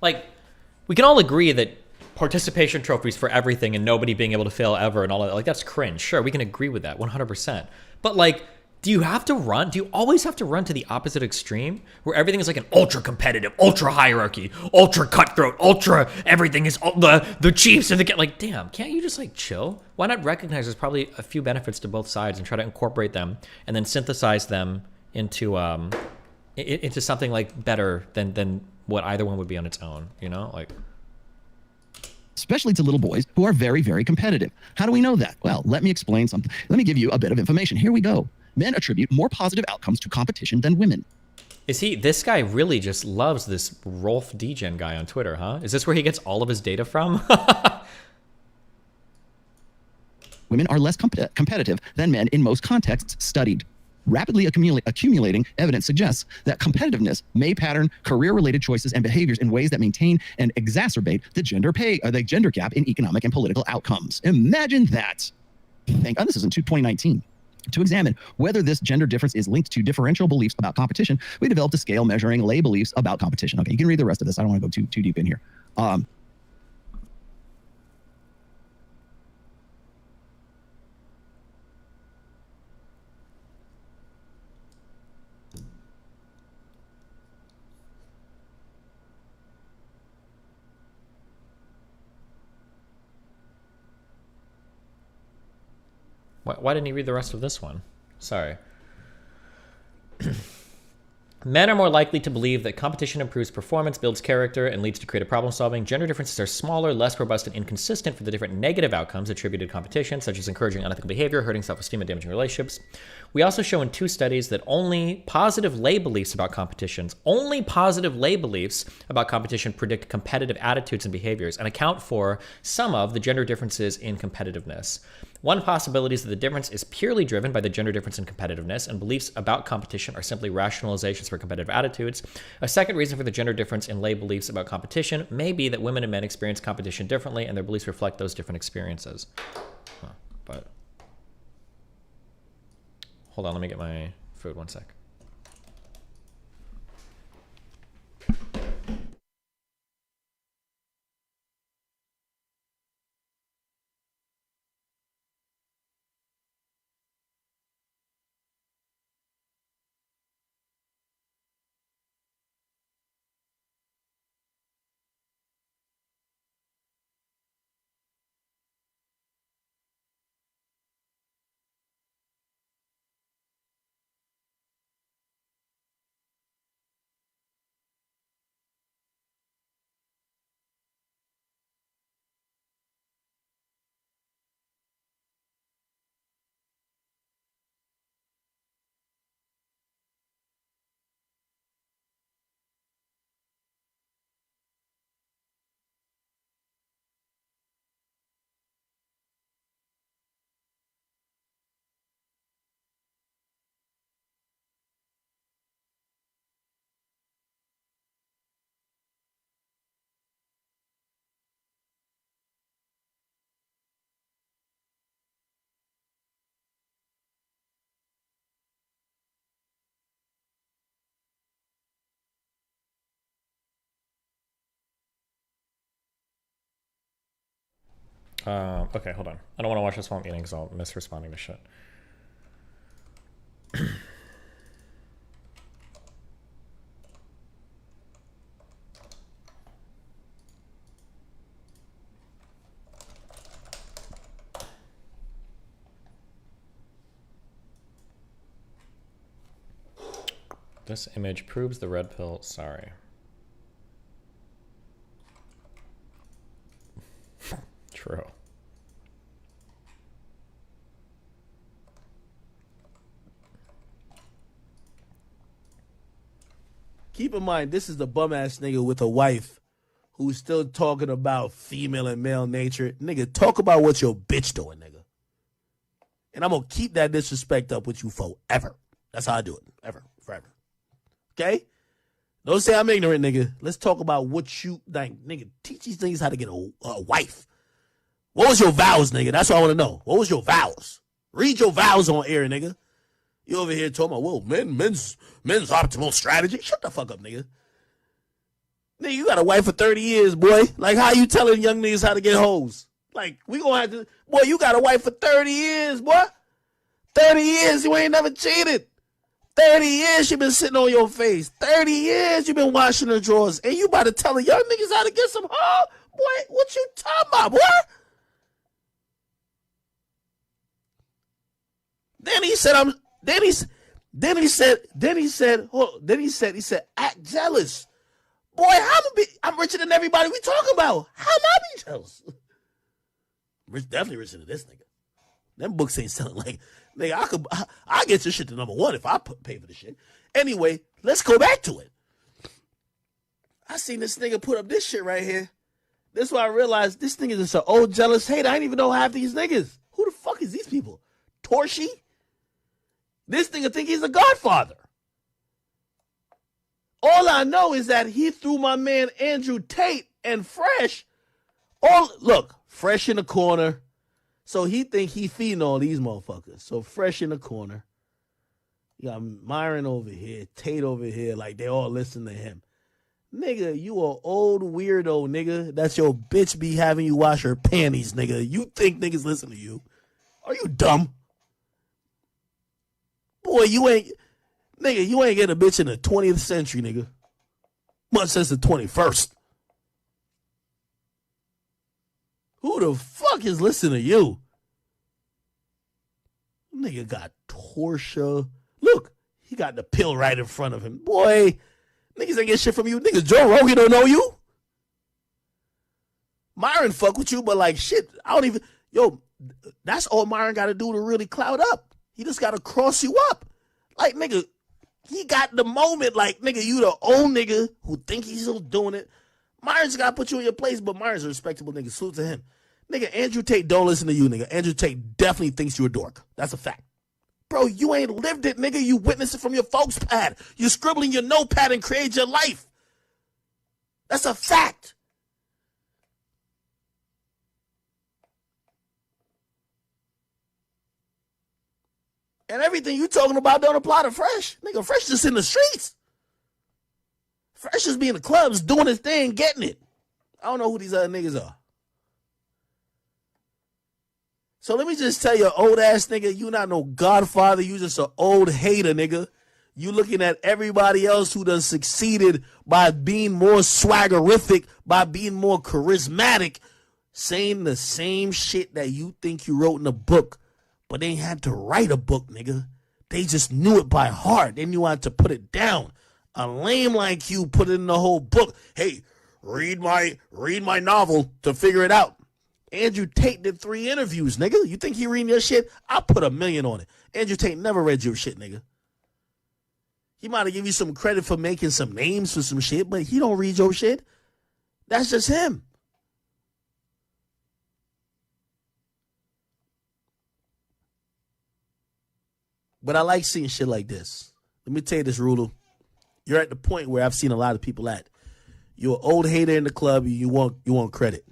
like, we can all agree that participation trophies for everything and nobody being able to fail ever and all that, like, that's cringe. Sure, we can agree with that 100%. But like, do you always have to run to the opposite extreme where everything is like an ultra competitive, ultra hierarchy, ultra cutthroat, ultra everything is the Chiefs and the, like, damn, can't you just like chill? Why not recognize there's probably a few benefits to both sides and try to incorporate them and then synthesize them into something like better than what either one would be on its own, you know? Like, especially to little boys who are very, very competitive. How do we know that? Well, let me explain something. Let me give you a bit of information. Here we go. Men attribute more positive outcomes to competition than women. This guy really just loves this Rolf Degen guy on Twitter, huh? Is this where he gets all of his data from? Women are less competitive than men in most contexts studied. Rapidly accumulating evidence suggests that competitiveness may pattern career-related choices and behaviors in ways that maintain and exacerbate the gender gap in economic and political outcomes. Imagine that. This is in 2019. To examine whether this gender difference is linked to differential beliefs about competition, we developed a scale measuring lay beliefs about competition. Okay, you can read the rest of this. I don't want to go too deep in here. Why didn't he read the rest of this one? Sorry. Men are more likely to believe that competition improves performance, builds character, and leads to creative problem solving. Gender differences are smaller, less robust, and inconsistent for the different negative outcomes attributed to competition, such as encouraging unethical behavior, hurting self-esteem, and damaging relationships. We also show in 2 studies that only positive lay beliefs about competition predict competitive attitudes and behaviors and account for some of the gender differences in competitiveness. One possibility is that the difference is purely driven by the gender difference in competitiveness, and beliefs about competition are simply rationalizations for competitive attitudes. A second reason for the gender difference in lay beliefs about competition may be that women and men experience competition differently, and their beliefs reflect those different experiences. But hold on, let me get my food 1 sec. Okay, hold on. I don't want to watch this while I'm eating because I'll miss responding to shit. This image proves the red pill. Sorry. True. Keep in mind, this is the bum ass nigga with a wife who's still talking about female and male nature. Nigga, talk about what your bitch doing, nigga. And I'm gonna keep that disrespect up with you forever. That's how I do it. Ever. Forever. Okay? Don't say I'm ignorant, nigga. Let's talk about what you, like, nigga, teach these niggas how to get a wife. What was your vows, nigga? That's what I want to know. What was your vows? Read your vows on air, nigga. You over here talking about, well, men's optimal strategy. Shut the fuck up, nigga. Nigga, you got a wife for 30 years, boy. Like, how you telling young niggas how to get hoes? Like, we gonna have to, boy, you got a wife for 30 years, boy. 30 years, you ain't never cheated. 30 years you been sitting on your face. 30 years you been washing the drawers. And you about to tell the young niggas how to get some hoe? Boy, what you talking about, boy? Then he said, he said, act jealous. Boy, I'm richer than everybody we talking about. How am I be jealous? Definitely richer than this nigga. Them books ain't selling like, nigga, I get your shit to number one if I pay for the shit. Anyway, let's go back to it. I seen this nigga put up this shit right here. This is why I realized this nigga is an old jealous hater. I didn't even know half these niggas. Who the fuck is these people? Torshi? This nigga think he's a godfather. All I know is that he threw my man Andrew Tate and Fresh. Look, Fresh in the corner. So he think he feeding all these motherfuckers. So Fresh in the corner. You got Myron over here, Tate over here, like they all listen to him. Nigga, you a old weirdo, nigga. That's your bitch be having you wash her panties, nigga. You think niggas listen to you? Are you dumb? Boy, you ain't get a bitch in the 20th century, nigga. Much less the 21st. Who the fuck is listening to you? Nigga got Torsha. Look, he got the pill right in front of him. Boy, niggas ain't get shit from you. Niggas, Joe Rogan don't know you. Myron fuck with you, but like shit, I don't even, that's all Myron got to do to really cloud up. He just got to cross you up. Like, nigga, he got the moment, like, nigga, you the old nigga who think he's still doing it. Myron's got to put you in your place, but Myron's a respectable nigga. Salute to him. Nigga, Andrew Tate don't listen to you, nigga. Andrew Tate definitely thinks you're a dork. That's a fact. Bro, you ain't lived it, nigga. You witnessed it from your folks' pad. You scribbling your notepad and create your life. That's a fact. And everything you talking about don't apply to Fresh. Nigga, Fresh just in the streets. Fresh just be in the clubs, doing his thing, getting it. I don't know who these other niggas are. So let me just tell you, old ass nigga, you not no godfather. You just an old hater, nigga. You looking at everybody else who done succeeded by being more swaggerific, by being more charismatic, saying the same shit that you think you wrote in a book, but they ain't had to write a book, nigga. They just knew it by heart. They knew how to put it down. A lame like you put it in the whole book. Hey, read my novel to figure it out. Andrew Tate did 3 interviews, nigga. You think he reading your shit? I'll put $1 million on it. Andrew Tate never read your shit, nigga. He might have give you some credit for making some names for some shit, but he don't read your shit. That's just him. But I like seeing shit like this. Let me tell you this, Rulo. You're at the point where I've seen a lot of people at. You're an old hater in the club. You want credit.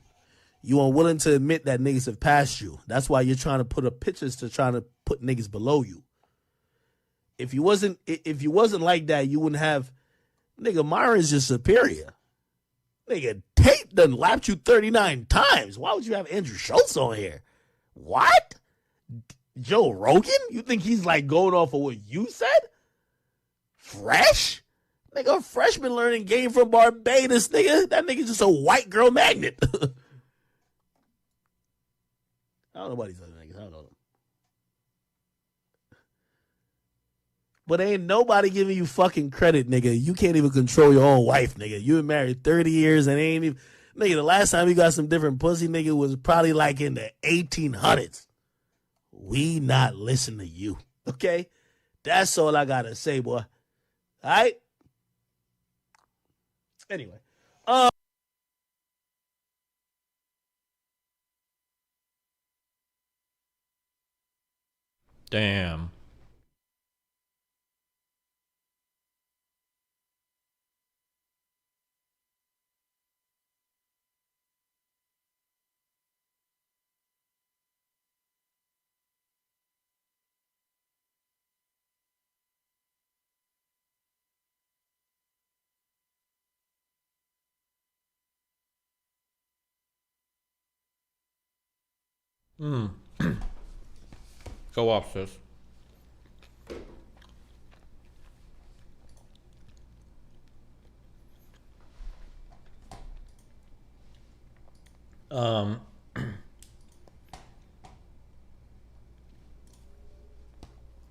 You unwilling to admit that niggas have passed you. That's why you're trying to put up pictures to trying to put niggas below you. If you wasn't like that, you wouldn't have. Nigga, Myron's just superior. Nigga, Tate done lapped you 39 times. Why would you have Andrew Schultz on here? What? Joe Rogan? You think he's like going off of what you said? Fresh? Nigga, Fresh been learning game from Barbados, nigga. That nigga's just a white girl magnet. I don't know about these other niggas. I don't know them. But ain't nobody giving you fucking credit, nigga. You can't even control your own wife, nigga. You been married 30 years and ain't even... Nigga, the last time you got some different pussy, nigga, was probably like in the 1800s. We not listen to you, okay? That's all I gotta say, boy. All right? Anyway. Damn. Go off, sis.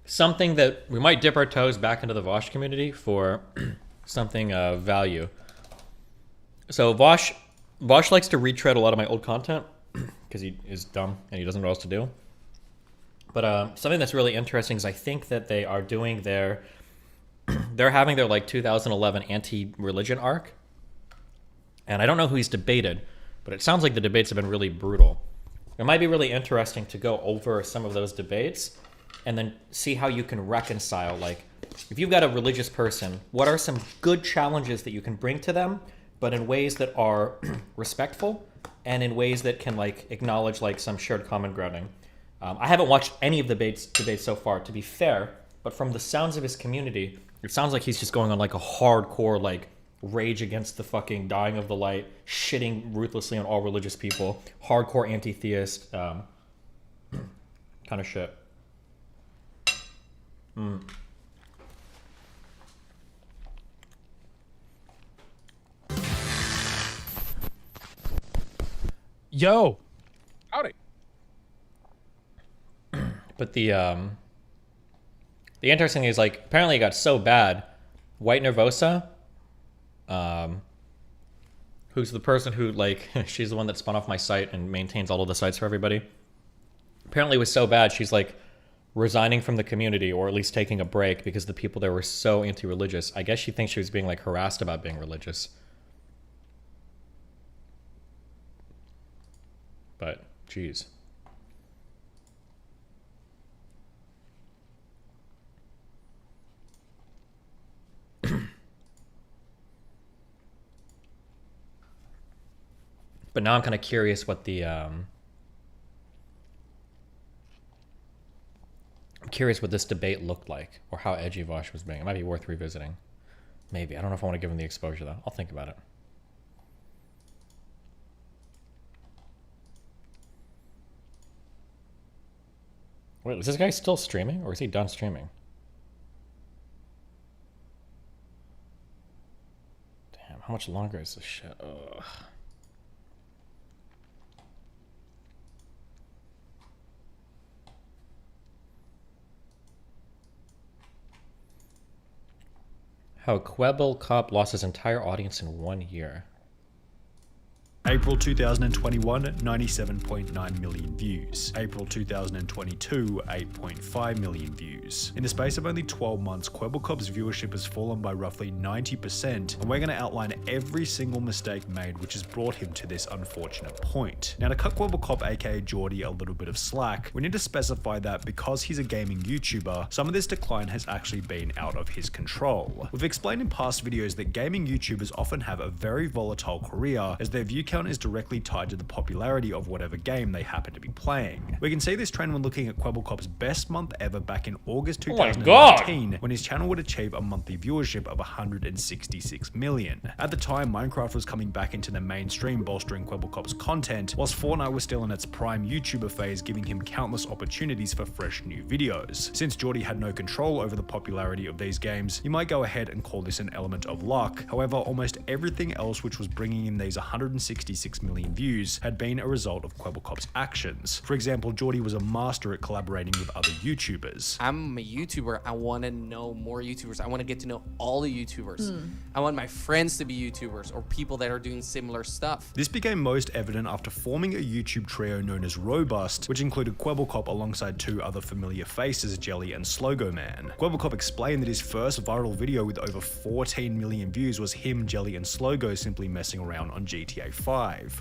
Something that we might dip our toes back into the Vosh community for something of value. So Vosh likes to retread a lot of my old content because he is dumb and he doesn't know what else to do. But something that's really interesting is I think that they are doing they're having their like 2011 anti-religion arc. And I don't know who he's debated, but it sounds like the debates have been really brutal. It might be really interesting to go over some of those debates and then see how you can reconcile, like, if you've got a religious person, what are some good challenges that you can bring to them, but in ways that are respectful and in ways that can, like, acknowledge, like, some shared common grounding. I haven't watched any of the debates so far, to be fair, but from the sounds of his community, it sounds like he's just going on, like, a hardcore, like, rage against the fucking dying of the light, shitting ruthlessly on all religious people, hardcore anti-theist kind of shit. Yo. Howdy. But the interesting thing is, like, apparently it got so bad, White Nervosa, who's the person who, like, she's the one that spun off my site and maintains all of the sites for everybody. Apparently it was so bad, she's, like, resigning from the community, or at least taking a break, because the people there were so anti-religious. I guess she thinks she was being, like, harassed about being religious. But, geez. But now I'm kind of curious what the I'm curious what this debate looked like, or how edgy Vosh was being. It might be worth revisiting. Maybe. I don't know if I want to give him the exposure, though. I'll think about it. Wait, is this guy still streaming, or is he done streaming? Damn, how much longer is this shit? Ugh. How Quebble Cop lost his entire audience in 1 year. April 2021, 97.9 million views. April 2022, 8.5 million views. In the space of only 12 months, Quebblecop's viewership has fallen by roughly 90%, and we're going to outline every single mistake made which has brought him to this unfortunate point. Now, to cut Quebblecop aka Geordie a little bit of slack, we need to specify that because he's a gaming YouTuber, some of this decline has actually been out of his control. We've explained in past videos that gaming YouTubers often have a very volatile career, as their view count is directly tied to the popularity of whatever game they happen to be playing. We can see this trend when looking at Quebblecop's best month ever back in August 2019, when his channel would achieve a monthly viewership of 166 million. At the time, Minecraft was coming back into the mainstream, bolstering Quebblecop's content, whilst Fortnite was still in its prime YouTuber phase, giving him countless opportunities for fresh new videos. Since Geordie had no control over the popularity of these games, you might go ahead and call this an element of luck. However, almost everything else which was bringing in these 166 million views had been a result of Quebblecop's actions. For example, Geordie was a master at collaborating with other YouTubers. I'm a YouTuber. I want to know more YouTubers. I want to get to know all the YouTubers. I want my friends to be YouTubers or people that are doing similar stuff. This became most evident after forming a YouTube trio known as Robust, which included Quebblecop alongside two other familiar faces, Jelly and Slogo Man. Quebblecop explained that his first viral video with over 14 million views was him, Jelly and Slogo simply messing around on GTA 5.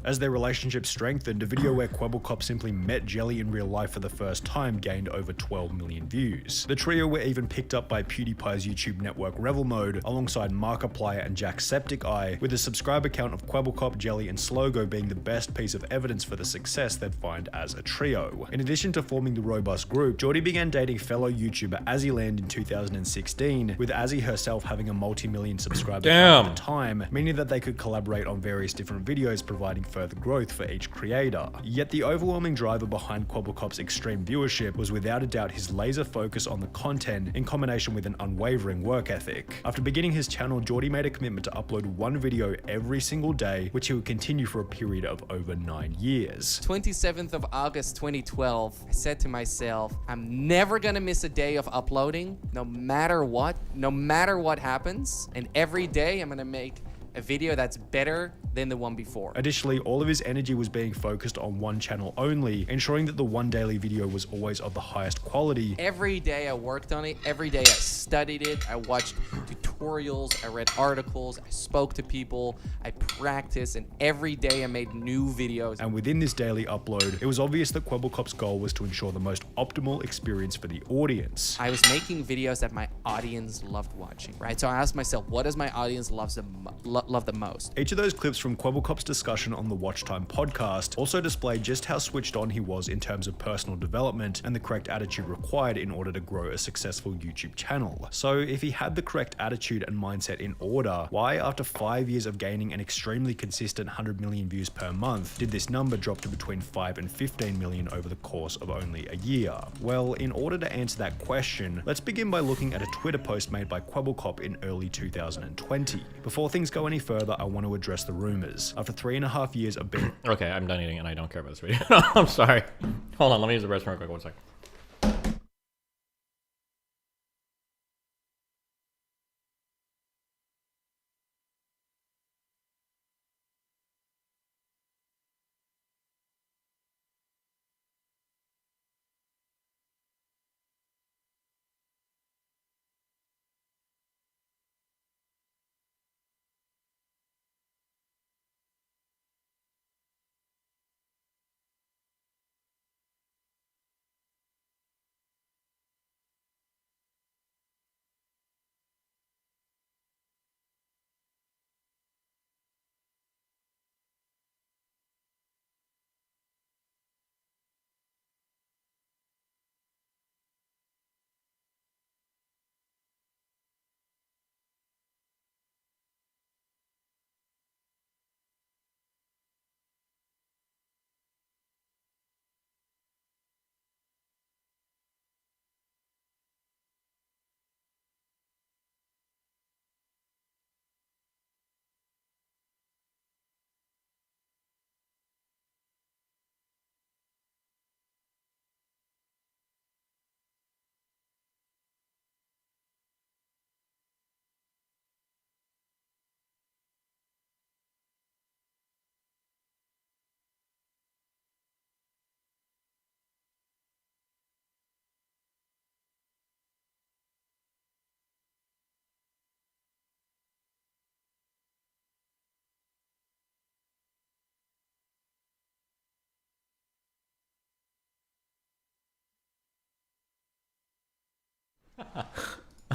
As their relationship strengthened, a video where Quebblecop simply met Jelly in real life for the first time gained over 12 million views. The trio were even picked up by PewDiePie's YouTube network Revel Mode, alongside Markiplier and Jacksepticeye, with the subscriber count of Quebblecop, Jelly and Slogo being the best piece of evidence for the success they'd find as a trio. In addition to forming the Robust group, Geordie began dating fellow YouTuber Azzyland in 2016, with Azzy herself having a multi-million subscriber count at the time, meaning that they could collaborate on various different videos videos, providing further growth for each creator. Yet the overwhelming driver behind Kwebbelkop's extreme viewership was without a doubt his laser focus on the content in combination with an unwavering work ethic. After beginning his channel, Geordie made a commitment to upload one video every single day, which he would continue for a period of over 9 years. 27th of August 2012, I said to myself, I'm never gonna miss a day of uploading, no matter what happens, and every day I'm gonna make a video that's better than the one before. Additionally, all of his energy was being focused on one channel only, ensuring that the one daily video was always of the highest quality. Every day I worked on it, every day I studied it, I watched tutorials, I read articles, I spoke to people, I practiced, and every day I made new videos. And within this daily upload, it was obvious that Kwebbelkop's goal was to ensure the most optimal experience for the audience. I was making videos that my audience loved watching, right? So I asked myself, what does my audience love the most? Each of those clips from Kwebbelkop's discussion on the Watch Time podcast also displayed just how switched on he was in terms of personal development and the correct attitude required in order to grow a successful YouTube channel. So if he had the correct attitude and mindset in order, why after 5 years of gaining an extremely consistent 100 million views per month, did this number drop to between 5 and 15 million over the course of only a year? Well, in order to answer that question, let's begin by looking at a Twitter post made by Kwebbelkop in early 2020. Before things go any further, I want to address the rumors. After 3.5 years of being Okay, I'm done eating and I don't care about this video. I'm sorry. Hold on, let me use the restroom real quick. 1 second.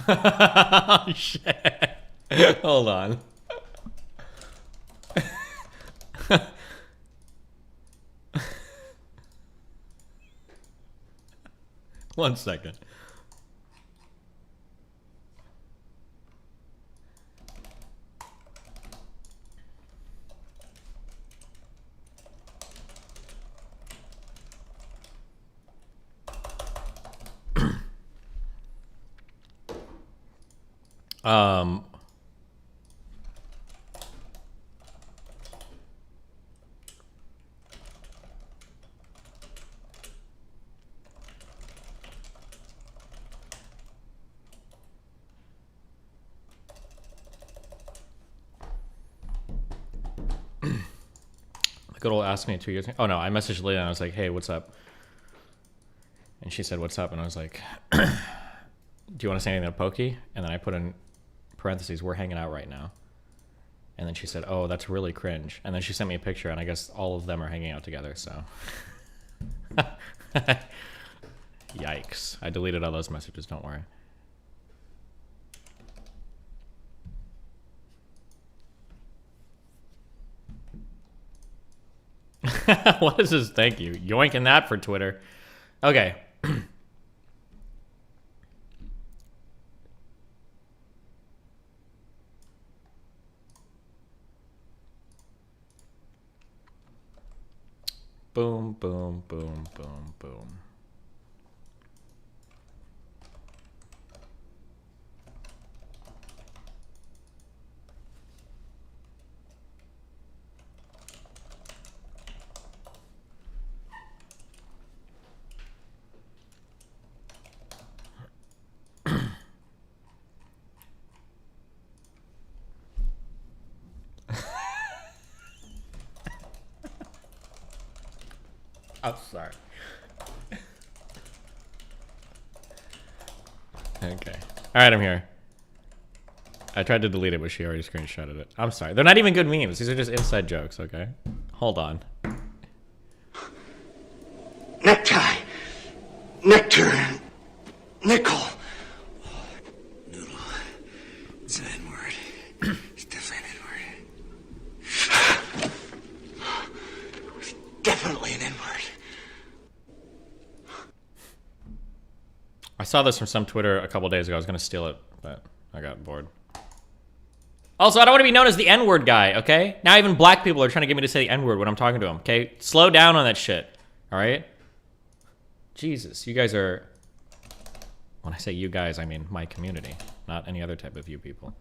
Oh, shit. Hold on. 1 second. Um, good old asked me 2 years ago. Oh no, I messaged Leah and I was like, hey, what's up? And she said, what's up? And I was like, do you want to say anything to Pokey? And then I put in parentheses, we're hanging out right now. And then she said, oh, that's really cringe. And then she sent me a picture and I guess all of them are hanging out together, so. Yikes. I deleted all those messages, don't worry. What is this? Thank you. Yoinking that for Twitter. Okay. Boom, boom, boom, boom, boom. I'm sorry. Okay. All right, I'm here. I tried to delete it, but she already screenshotted it. I'm sorry. They're not even good memes. These are just inside jokes, okay? Hold on. Necktie. Nectar. Nickel. Noodle. It's an N-word. It's definitely an N-word. It's definitely an N-word. I saw this from some Twitter a couple days ago. I was going to steal it, but I got bored. Also, I don't want to be known as the N-word guy, okay? Now even black people are trying to get me to say the N-word when I'm talking to them, okay? Slow down on that shit, all right? Jesus, you guys are... When I say you guys, I mean my community, not any other type of you people.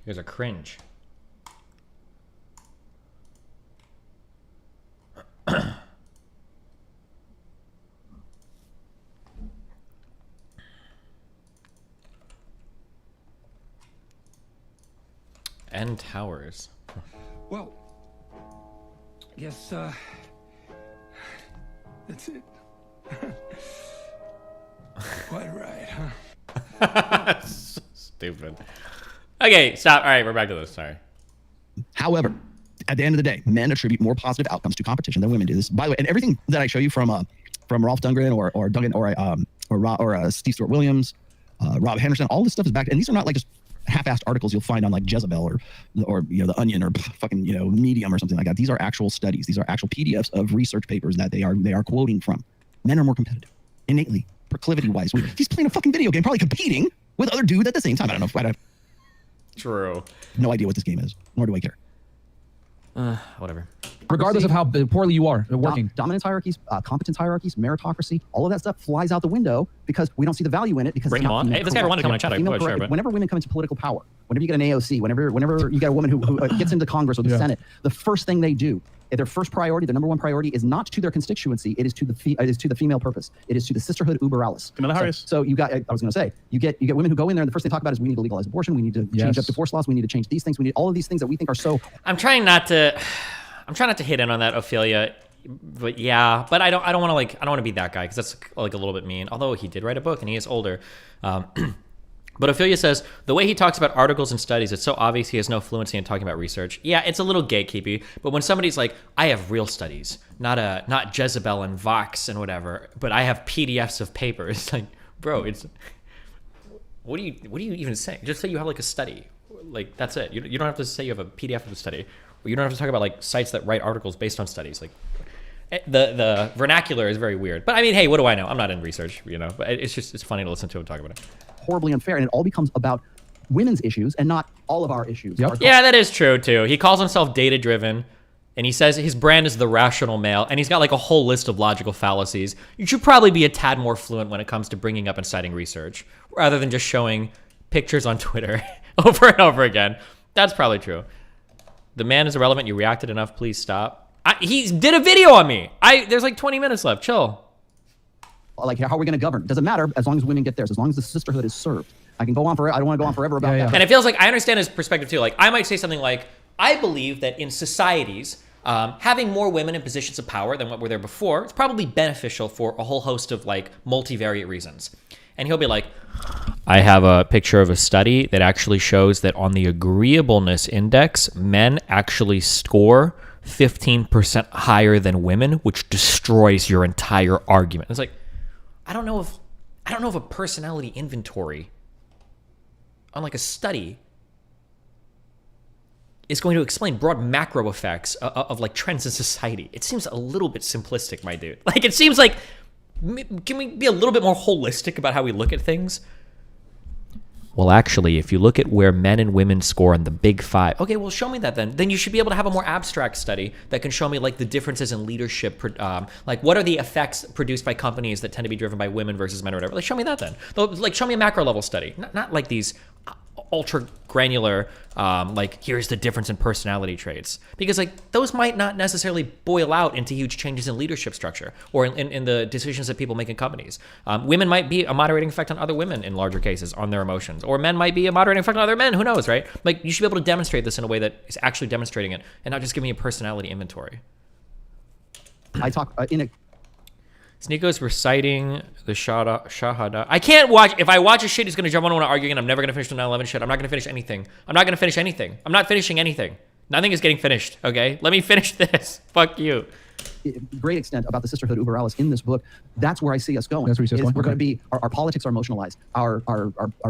You guys are cringe. N Towers. Well, guess, that's it. Quite right, huh? So stupid. Okay, stop. All right, we're back to this. Sorry. However, at the end of the day, men attribute more positive outcomes to competition than women do. This, by the way, and everything that I show you from Rolf Dungren or Duggan or Steve Stewart Williams, Rob Henderson, all this stuff is back, and these are not like just half-assed articles you'll find on like Jezebel or the Onion or fucking Medium or something like that. These are actual studies. These are actual PDFs of research papers that they are quoting from. Men are more competitive, innately, proclivity-wise. He's playing a fucking video game, probably competing with other dudes at the same time. I don't know. True. No idea what this game is, nor do I care. Whatever. Regardless of how poorly you are working. Dominance hierarchies, competence hierarchies, meritocracy, all of that stuff flies out the window because we don't see the value in it. Because Bring him on. Hey, this guy wanted to be on chat. Whenever women come into political power, whenever you get an AOC, whenever you get a woman who gets into Congress or the Senate, the first thing they do, their first priority, their number one priority, is not to their constituency. It is to the female purpose. It is to the sisterhood uber alles. Kamala Harris. So you got. I was going to say you get women who go in there and the first thing they talk about is we need to legalize abortion. We need to change up divorce laws. We need to change these things. We need all of these things that we think are so. I'm trying not to hit in on that, Ophelia, but yeah, but I don't want to be that guy because that's like a little bit mean. Although he did write a book and he is older. But Ophelia says, the way he talks about articles and studies, it's so obvious he has no fluency in talking about research. Yeah, it's a little gatekeepy, but when somebody's like, I have real studies, not Jezebel and Vox and whatever, but I have PDFs of papers, like, bro, it's, what do you even say? Just say you have like a study. Like, that's it. You don't have to say you have a PDF of a study. You don't have to talk about like sites that write articles based on studies. Like, the vernacular is very weird. But I mean, hey, what do I know? I'm not in research, but it's funny to listen to him talk about it. Horribly unfair, and it all becomes about women's issues and not all of our issues. Yep. Yeah, that is true too. He calls himself data driven, and he says his brand is the rational male, and he's got like a whole list of logical fallacies. You should probably be a tad more fluent when it comes to bringing up and citing research, rather than just showing pictures on Twitter over and over again. That's probably true. The man is irrelevant. You reacted enough. Please stop. He did a video on me. There's like 20 minutes left. Chill. Like, how are we going to govern? Doesn't matter as long as women get theirs, as long as the sisterhood is served. I can go on forever. I don't want to go on forever about that. And it feels like I understand his perspective too. Like, I might say something like, I believe that in societies, having more women in positions of power than what were there before, it's probably beneficial for a whole host of like multivariate reasons. And he'll be like, I have a picture of a study that actually shows that on the agreeableness index, men actually score 15% higher than women, which destroys your entire argument. It's like, I don't know if a personality inventory on like a study is going to explain broad macro effects of like trends in society. It seems a little bit simplistic, my dude. Like, it seems like, can we be a little bit more holistic about how we look at things? well, actually, if you look at where men and women score on the big five, okay, well, show me that then. Then you should be able to have a more abstract study that can show me like the differences in leadership, like what are the effects produced by companies that tend to be driven by women versus men or whatever. Like, show me that then. Like, show me a macro level study, not like these ultra granular, like here's the difference in personality traits, because like those might not necessarily boil out into huge changes in leadership structure or in the decisions that people make in companies. Women might be a moderating effect on other women in larger cases on their emotions, or men might be a moderating effect on other men. Who knows, right? Like you should be able to demonstrate this in a way that is actually demonstrating it and not just giving me a personality inventory. I talk in a Sneako's reciting the Shahada. I can't watch. If I watch a shit, he's going to jump on and argue, and I'm never going to finish the 9/11 shit. I'm not going to finish anything. I'm not going to finish anything. I'm not finishing anything. Nothing is getting finished, okay? Let me finish this. Fuck you. Great extent about the sisterhood Uberalis in this book. That's where I see us going. That's where you see us going? We're going to be, our politics are emotionalized. Our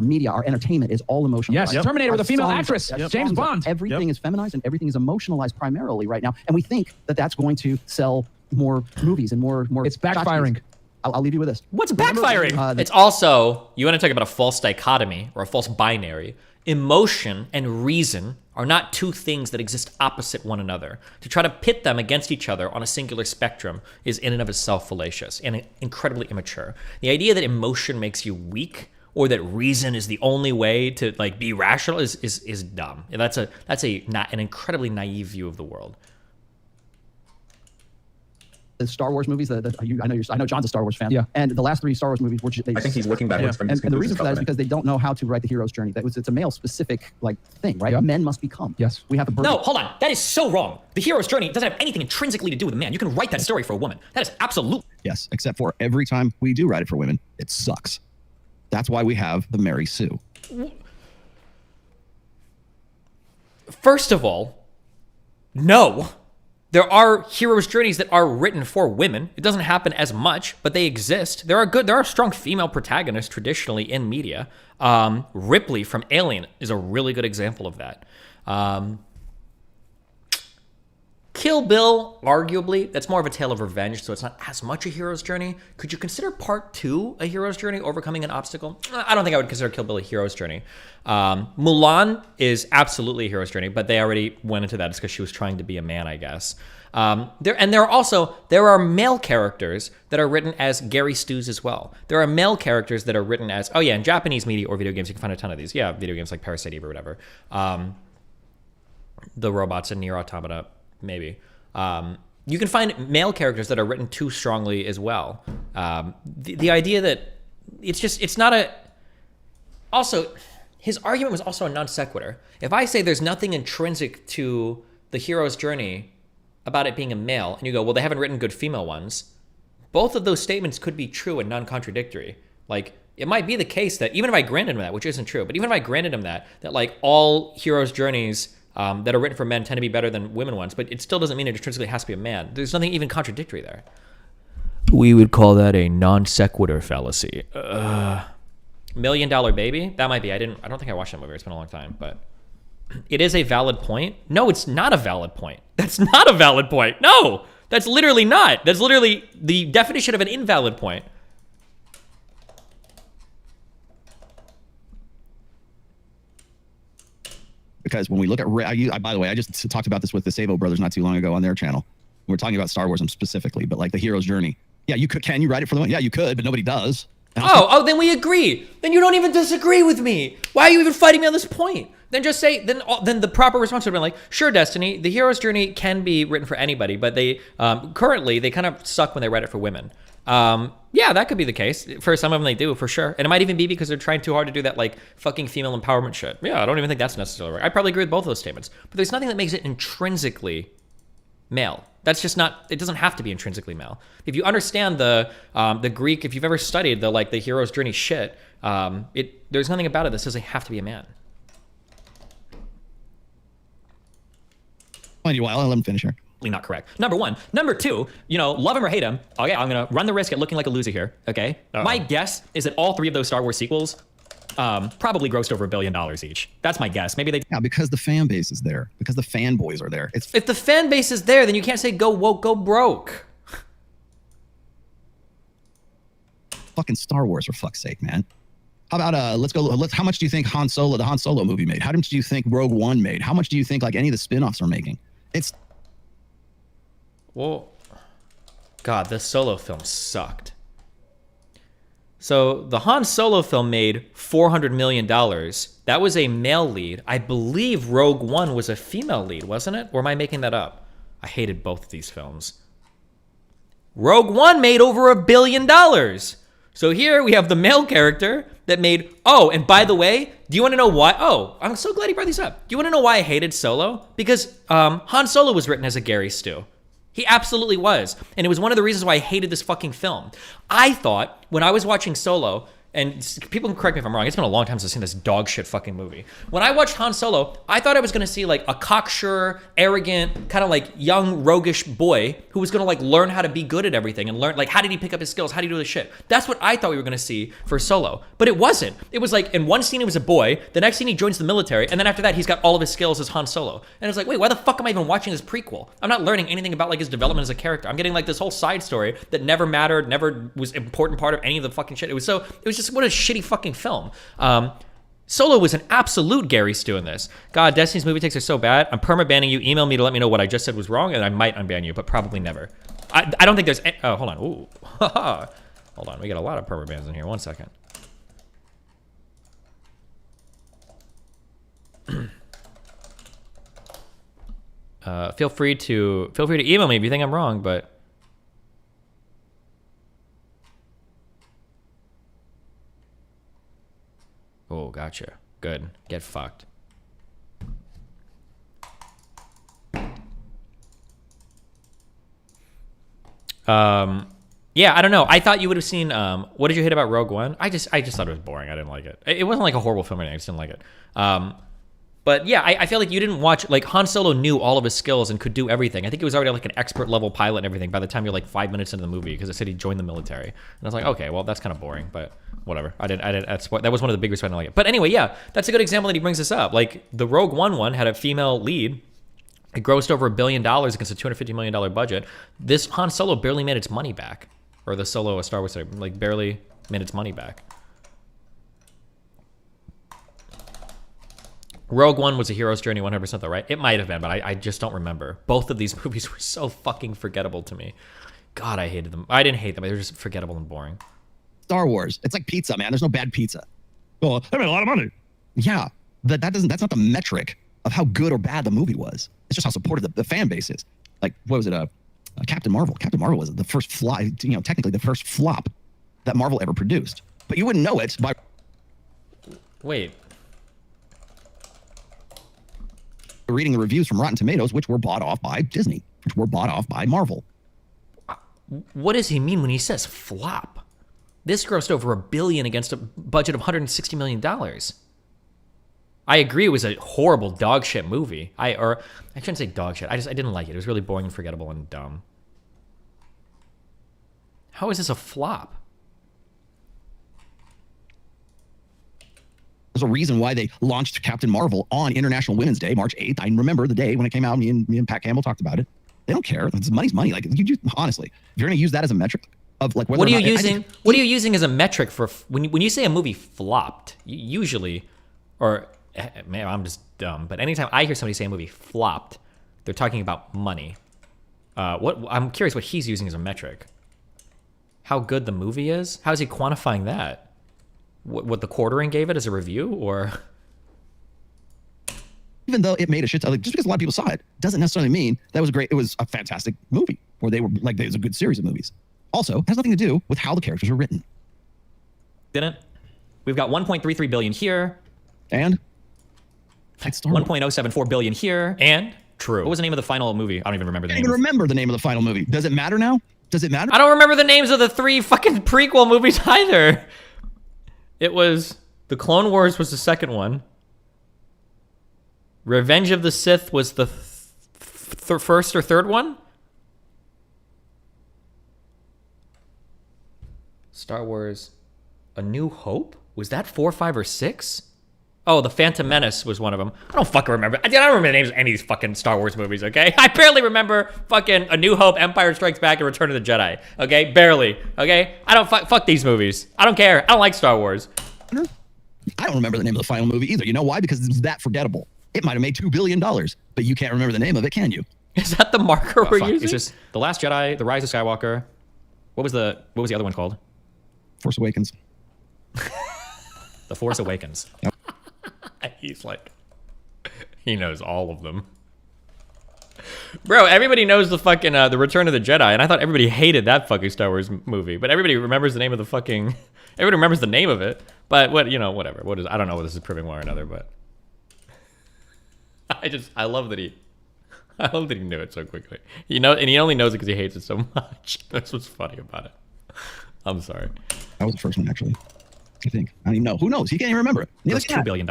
media, our entertainment is all emotionalized. Yes, Terminator with a female songs actress, our James songs Bond. Everything is feminized and everything is emotionalized primarily right now. And we think that that's going to sell more movies and more. It's backfiring. I'll leave you with this. What's backfiring? It's also, you want to talk about a false dichotomy or a false binary. Emotion and reason are not two things that exist opposite one another. To try to pit them against each other on a singular spectrum is in and of itself fallacious and incredibly immature. The idea that emotion makes you weak or that reason is the only way to like be rational is dumb. That's an incredibly naive view of the world. The Star Wars movies, I know John's a Star Wars fan. Yeah. And the last 3 Star Wars movies were just, I think he's looking backwards from his and the reason for that is conclusions. because they don't know how to write the hero's journey. It's a male specific like thing, right? Yeah. Men must become. Yes. We have the No, hold on. That is so wrong. The hero's journey doesn't have anything intrinsically to do with a man. You can write that story for a woman. That is absolute. Yes, except for every time we do write it for women, it sucks. That's why we have the Mary Sue. First of all, no. There are hero's journeys that are written for women. It doesn't happen as much, but they exist. There are strong female protagonists traditionally in media. Ripley from Alien is a really good example of that. Kill Bill, arguably, that's more of a tale of revenge, so it's not as much a hero's journey. Could you consider part 2 a hero's journey, overcoming an obstacle? I don't think I would consider Kill Bill a hero's journey. Mulan is absolutely a hero's journey, but they already went into that. It's because she was trying to be a man, I guess. There are male characters that are written as Gary Stews as well. There are male characters that are written as, oh yeah, in Japanese media or video games, you can find a ton of these. Yeah, video games like Parasite Eve or whatever. The robots in Nier Automata, maybe. You can find male characters that are written too strongly as well. The idea that it's not a... Also, his argument was also a non sequitur. If I say there's nothing intrinsic to the hero's journey about it being a male, and you go, well, they haven't written good female ones, both of those statements could be true and non-contradictory. Like, it might be the case that, even if I granted him that, which isn't true, but even if I granted him that like all hero's journeys that are written for men tend to be better than women ones, but it still doesn't mean it intrinsically has to be a man. There's nothing even contradictory there. We would call that a non sequitur fallacy. $1 Million Baby? That might be. I don't think I watched that movie. It's been a long time, but it is a valid point. No, it's not a valid point. That's not a valid point. No, that's literally not. That's literally the definition of an invalid point. Because when we look at, by the way, I just talked about this with the Savo brothers not too long ago on their channel. We're talking about Star Wars specifically, but like the hero's journey. Yeah, can you write it for the one? Yeah, you could, but nobody does. Then we agree. Then you don't even disagree with me. Why are you even fighting me on this point? Then just say, then the proper response would have been like, sure, Destiny, the hero's journey can be written for anybody, but they currently they kind of suck when they write it for women. Yeah, that could be the case. For some of them, they do, for sure. And it might even be because they're trying too hard to do that, like, fucking female empowerment shit. Yeah, I don't even think that's necessarily right. I probably agree with both of those statements. But there's nothing that makes it intrinsically male. That's just not, it doesn't have to be intrinsically male. If you understand the Greek, if you've ever studied the hero's journey shit, there's nothing about it that says they have to be a man. Well, let him finish here. Not correct. Number one. Number two, love him or hate him. Okay, I'm going to run the risk at looking like a loser here. Okay. My guess is that all 3 of those Star Wars sequels probably grossed over $1 billion each. That's my guess. Maybe they... Yeah, because the fan base is there. Because the fanboys are there. If the fan base is there, then you can't say go woke, go broke. Fucking Star Wars, for fuck's sake, man. How about how much do you think the Han Solo movie made? How much do you think Rogue One made? How much do you think like any of the spin-offs are making? It's Well, God, this Solo film sucked. So the Han Solo film made $400 million. That was a male lead. I believe Rogue One was a female lead, wasn't it? Or am I making that up? I hated both of these films. Rogue One made over $1 billion. So here we have the male character that made, oh, and by the way, do you want to know why? Oh, I'm so glad he brought these up. Do you want to know why I hated Solo? Because Han Solo was written as a Gary Stu. He absolutely was. And it was one of the reasons why I hated this fucking film. I thought, when I was watching Solo, and people can correct me if I'm wrong, it's been a long time since I've seen this dog shit fucking movie. When I watched Han Solo, I thought I was gonna see like a cocksure, arrogant, kind of like young, roguish boy who was gonna like learn how to be good at everything and learn like how did he pick up his skills, how did he do this shit. That's what I thought we were gonna see for Solo. But it wasn't. It was like in one scene he was a boy, the next scene he joins the military, and then after that he's got all of his skills as Han Solo. And it's like, wait, why the fuck am I even watching this prequel? I'm not learning anything about like his development as a character. I'm getting like this whole side story that never mattered, never was an important part of any of the fucking shit. It was just what a shitty fucking film. Solo was an absolute Gary Stu in this. God, Destiny's movie takes are so bad. I'm perma-banning you. Email me to let me know what I just said was wrong, and I might unban you, but probably never. I don't think there's... Oh, hold on. Ooh. Hold on. We got a lot of perma-bans in here. 1 second. Feel free to email me if you think I'm wrong, but... Oh, gotcha. Good. Get fucked. Yeah, I don't know. I thought you would have seen, what did you hate about Rogue One? I just thought it was boring. I didn't like it. It wasn't like a horrible film or anything. I just didn't like it. But yeah, I feel like you didn't watch, like Han Solo knew all of his skills and could do everything. I think he was already like an expert level pilot and everything by the time you're like 5 minutes into the movie because it said he joined the military. And I was like, okay, well, that's kind of boring, but whatever. That was one of the big reasons I didn't like it. But anyway, yeah, that's a good example that he brings this up. Like the Rogue One had a female lead. It grossed over $1 billion against a $250 million budget. This Han Solo barely made its money back. Or the Solo, a Star Wars, like barely made its money back. Rogue One was a hero's journey 100% though, right? It might have been, but I just don't remember. Both of these movies were so fucking forgettable to me. God, I hated them. I didn't hate them. They were just forgettable and boring. Star Wars. It's like pizza, man. There's no bad pizza. Well, they made a lot of money. Yeah, that's not the metric of how good or bad the movie was. It's just how supportive the fan base is. Like, what was it? Captain Marvel. Captain Marvel was the first technically the first flop that Marvel ever produced. But you wouldn't know it by... Wait. Reading the reviews from Rotten Tomatoes, which were bought off by Disney, which were bought off by Marvel. What does he mean when he says flop? This grossed over $1 billion against a budget of $160 million. I agree it was a horrible dog shit movie. I shouldn't say dog shit. I didn't like it. It was really boring and forgettable and dumb. How is this a flop? There's a reason why they launched Captain Marvel on International Women's Day, March 8th. I remember the day when it came out. Me and Pat Campbell talked about it. They don't care. Money's money. Like, you just, honestly, if you're going to use that as a metric of like whether what are you using as a metric for when you say a movie flopped? Usually, or man, I'm just dumb. But anytime I hear somebody say a movie flopped, they're talking about money. I'm curious what he's using as a metric. How good the movie is? How is he quantifying that? What the quartering gave it as a review, or even though it made a shit ton, like just because a lot of people saw it doesn't necessarily mean that was great. It was a fantastic movie, or they were like it was a good series of movies. Also, has nothing to do with how the characters were written. Didn't? We've got 1.33 billion here, and 1.074 billion here, and true. What was the name of the final movie? I don't even remember the name. I don't even remember the name of the final movie. Does it matter now? Does it matter? I don't remember the names of the 3 fucking prequel movies either. It was the Clone Wars was the second one. Revenge of the Sith was the first or third one. Star Wars A New Hope? Was that 4, 5, or 6? Oh, The Phantom Menace was one of them. I don't fucking remember. I don't remember the names of any of these fucking Star Wars movies, okay? I barely remember fucking A New Hope, Empire Strikes Back, and Return of the Jedi, okay? Barely, okay? I don't fuck these movies. I don't care. I don't like Star Wars. I don't remember the name of the final movie either. You know why? Because it's that forgettable. It might have made $2 billion, but you can't remember the name of it, can you? Is that the marker we're using? It's just The Last Jedi, The Rise of Skywalker. What was the other one called? Force Awakens. The Force Awakens. Yep. He's like, he knows all of them. Bro, everybody knows the fucking the Return of the Jedi, and I thought everybody hated that fucking Star Wars movie, but everybody remembers the name of the fucking. Everybody remembers the name of it, but whatever. What is? I don't know what this is proving one or another, but I love that he knew it so quickly. And he only knows it because he hates it so much. That's what's funny about it. I'm sorry. That was the first one, actually. I think. I don't even know. Who knows? He can't even remember it. It was $2 billion.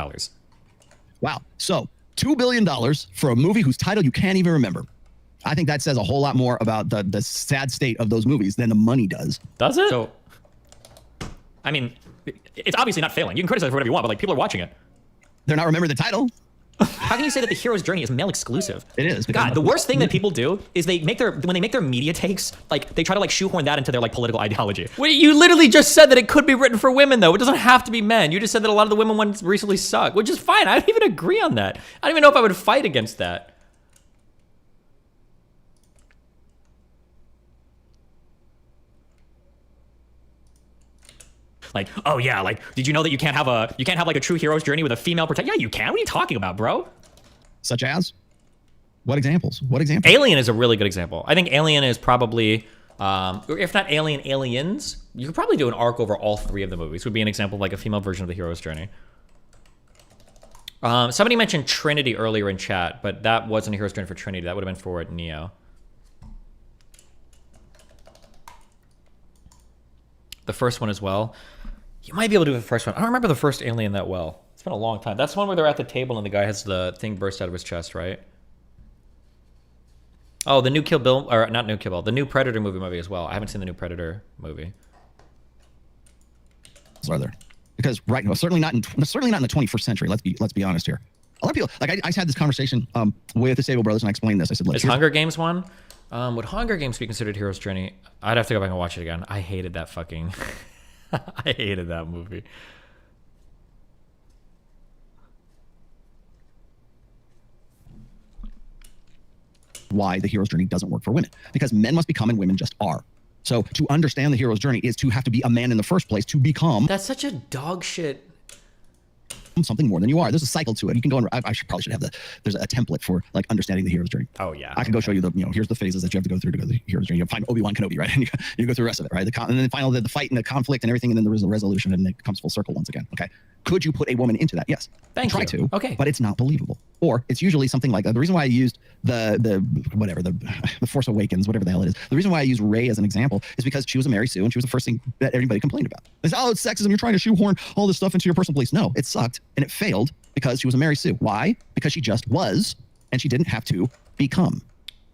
Wow. So $2 billion for a movie whose title you can't even remember. I think that says a whole lot more about the sad state of those movies than the money does. Does it? So, I mean, it's obviously not failing. You can criticize it for whatever you want, but like people are watching it. They're not remembering the title. How can you say that the hero's journey is male exclusive? It is. God, the worst thing that people do is when they make their media takes, like they try to like shoehorn that into their like political ideology. Wait, you literally just said that it could be written for women, though. It doesn't have to be men. You just said that a lot of the women ones recently suck, which is fine. I don't even agree on that. I don't even know if I would fight against that. Like, oh yeah, like, did you know that you can't have like a true hero's journey with a female protect? Yeah, you can. What are you talking about, bro? Such as? What examples? What examples? Alien is a really good example. I think Alien is probably, or if not Alien, Aliens. You could probably do an arc over all three of the movies. Would be an example of like a female version of the hero's journey. Somebody mentioned Trinity earlier in chat, but that wasn't a hero's journey for Trinity. That would have been for Neo. The first one as well. You might be able to do the first one. I don't remember the first Alien that well. It's been a long time. That's the one where they're at the table and the guy has the thing burst out of his chest, right? Oh, the new Kill Bill, or not new Kill Bill, the new Predator movie as well. I haven't seen the new Predator movie. Are there? Because right now, certainly not in the 21st century. Let's be honest here. A lot of people, like I had this conversation with the Sable Brothers, and I explained this. I said, "Look, is Hunger Games one? Would Hunger Games be considered hero's journey?" I'd have to go back and watch it again. I hated that fucking. I hated that movie. Why the hero's journey doesn't work for women? Because men must become and women just are. So to understand the hero's journey is to have to be a man in the first place to become. That's such a dog shit. Something more than you are. There's a cycle to it. You can go and probably should have there's a template for like understanding the hero's journey. Oh yeah. I can go show you here's the phases that you have to go through to go to the hero's journey. You find Obi-Wan Kenobi, right? And you go through the rest of it, right? And then finally the fight and the conflict and everything, and then there is a resolution and it comes full circle once again. Okay. Could you put a woman into that? Yes. Try to. Okay. But it's not believable. Or it's usually something like the reason why I used the Force Awakens, whatever the hell it is. The reason why I use Rey as an example is because she was a Mary Sue and she was the first thing that everybody complained about. They said, "Oh, it's sexism. You're trying to shoehorn all this stuff into your personal beliefs." No, it sucked and it failed because she was a Mary Sue. Why? Because she just was, and she didn't have to become.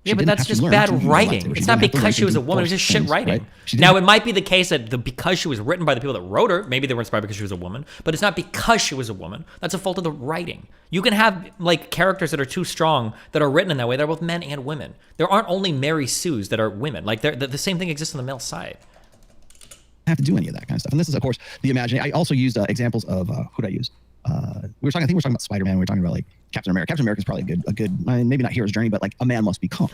Yeah, but that's just bad writing. It's not because she was a woman. It was just shit writing. Right? Now, it might be the case that because she was written by the people that wrote her, maybe they were inspired because she was a woman, but it's not because she was a woman. That's a fault of the writing. You can have like characters that are too strong that are written in that way. They're both men and women. There aren't only Mary Sues that are women. Like the same thing exists on the male side. Have to do any of that kind of stuff. And this is, of course, the imagination. I also used examples of who did I use? I think we were talking about Spider-Man. We were talking about like Captain America. Captain America is probably a good, maybe not hero's journey, but like a man must become.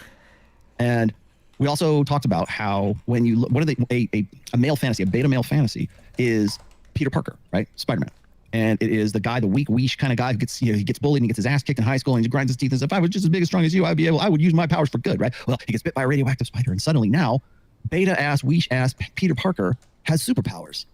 And we also talked about how when you look, a male fantasy, a beta male fantasy is Peter Parker, right? Spider-Man. And it is the guy, the weak, weesh kind of guy who gets, he gets bullied and he gets his ass kicked in high school and he grinds his teeth and says, "If I was just as big and strong as you, I would use my powers for good," right? Well, he gets bit by a radioactive spider and suddenly now beta ass, weesh ass Peter Parker has superpowers.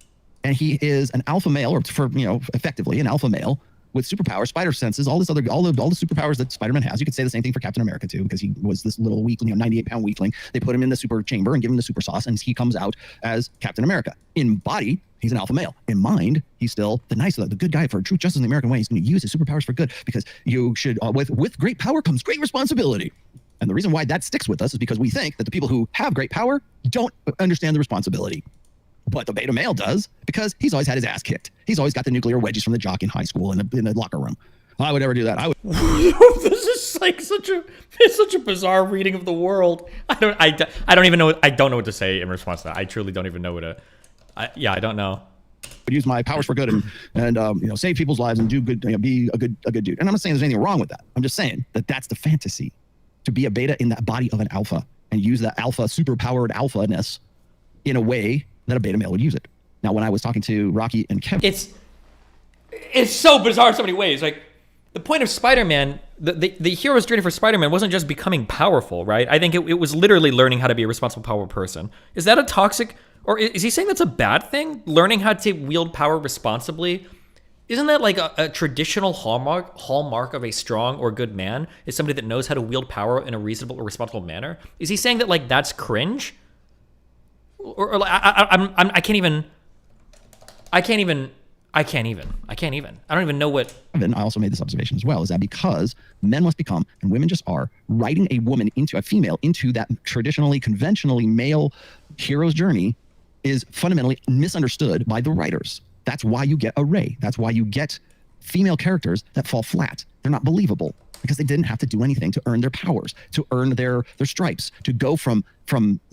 And he is an alpha male, or effectively an alpha male with superpowers, spider senses, all the superpowers that Spider-Man has. You could say the same thing for Captain America too, because he was this little weakling, 98-pound weakling. They put him in the super chamber and give him the super sauce, and he comes out as Captain America. In body, he's an alpha male. In mind, he's still the good guy for true justice in the American way. He's going to use his superpowers for good, because you should, with great power comes great responsibility. And the reason why that sticks with us is because we think that the people who have great power don't understand the responsibility. But the beta male does, because he's always had his ass kicked. He's always got the nuclear wedges from the jock in high school in the locker room. I would never do that. I would. This is like such a bizarre reading of the world. I don't even know. I don't know what to say in response to that. I truly don't even know what to. I don't know. use my powers for good and save people's lives and do good, be a good dude. And I'm not saying there's anything wrong with that. I'm just saying that that's the fantasy, to be a beta in that body of an alpha and use that alpha, super powered alpha-ness in a way that a beta male would use it. Now, when I was talking to Rocky and Kevin, it's so bizarre in so many ways. Like, the point of Spider-Man, the hero's journey for Spider-Man wasn't just becoming powerful, right? I think it was literally learning how to be a responsible, powerful person. Is that a toxic, or is he saying that's a bad thing? Learning how to wield power responsibly? Isn't that like a traditional hallmark of a strong or good man? Is somebody that knows how to wield power in a reasonable or responsible manner? Is he saying that like that's cringe? Or I can't even. I don't even know what. I also made this observation as well, is that because men must become, and women just are, writing a woman into a female, into that traditionally, conventionally male hero's journey is fundamentally misunderstood by the writers. That's why you get a Rey. That's why you get female characters that fall flat. They're not believable because they didn't have to do anything to earn their powers, to earn their stripes, to go from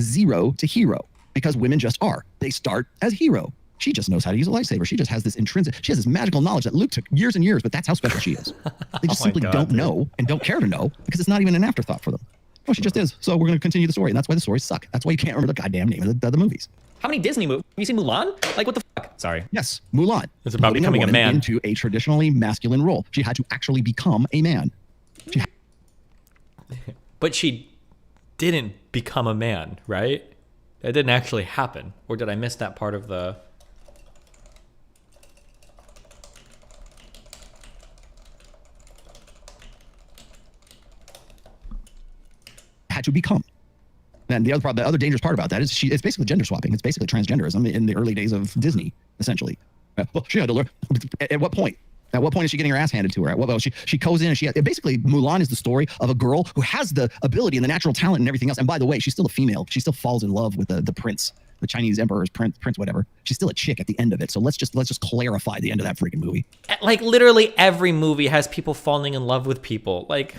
zero to hero, because women just are. They start as hero. She just knows how to use a lightsaber. She just has this intrinsic, she has this magical knowledge that Luke took years and years, but that's how special she is. They just simply don't know and don't care to know because it's not even an afterthought for them. Oh, she just is. So we're going to continue the story. And that's why the stories suck. That's why you can't remember the goddamn name of the movies. How many Disney movies? Have you seen Mulan? Like, what the fuck? Sorry. Yes, Mulan. It's about becoming a man. Into a traditionally masculine role. She had to actually become a man. But she didn't become a man, right? That didn't actually happen. Or did I miss that part of the... Had to become. And the other dangerous part about that is it's basically gender swapping. It's basically transgenderism in the early days of Disney, essentially. Well, she had to learn. At what point? At what point is she getting her ass handed to her? At what point she goes in and basically Mulan is the story of a girl who has the ability and the natural talent and everything else. And by the way, she's still a female. She still falls in love with the prince, the Chinese emperor's prince, whatever. She's still a chick at the end of it. So let's just clarify the end of that freaking movie. Like literally every movie has people falling in love with people. Like.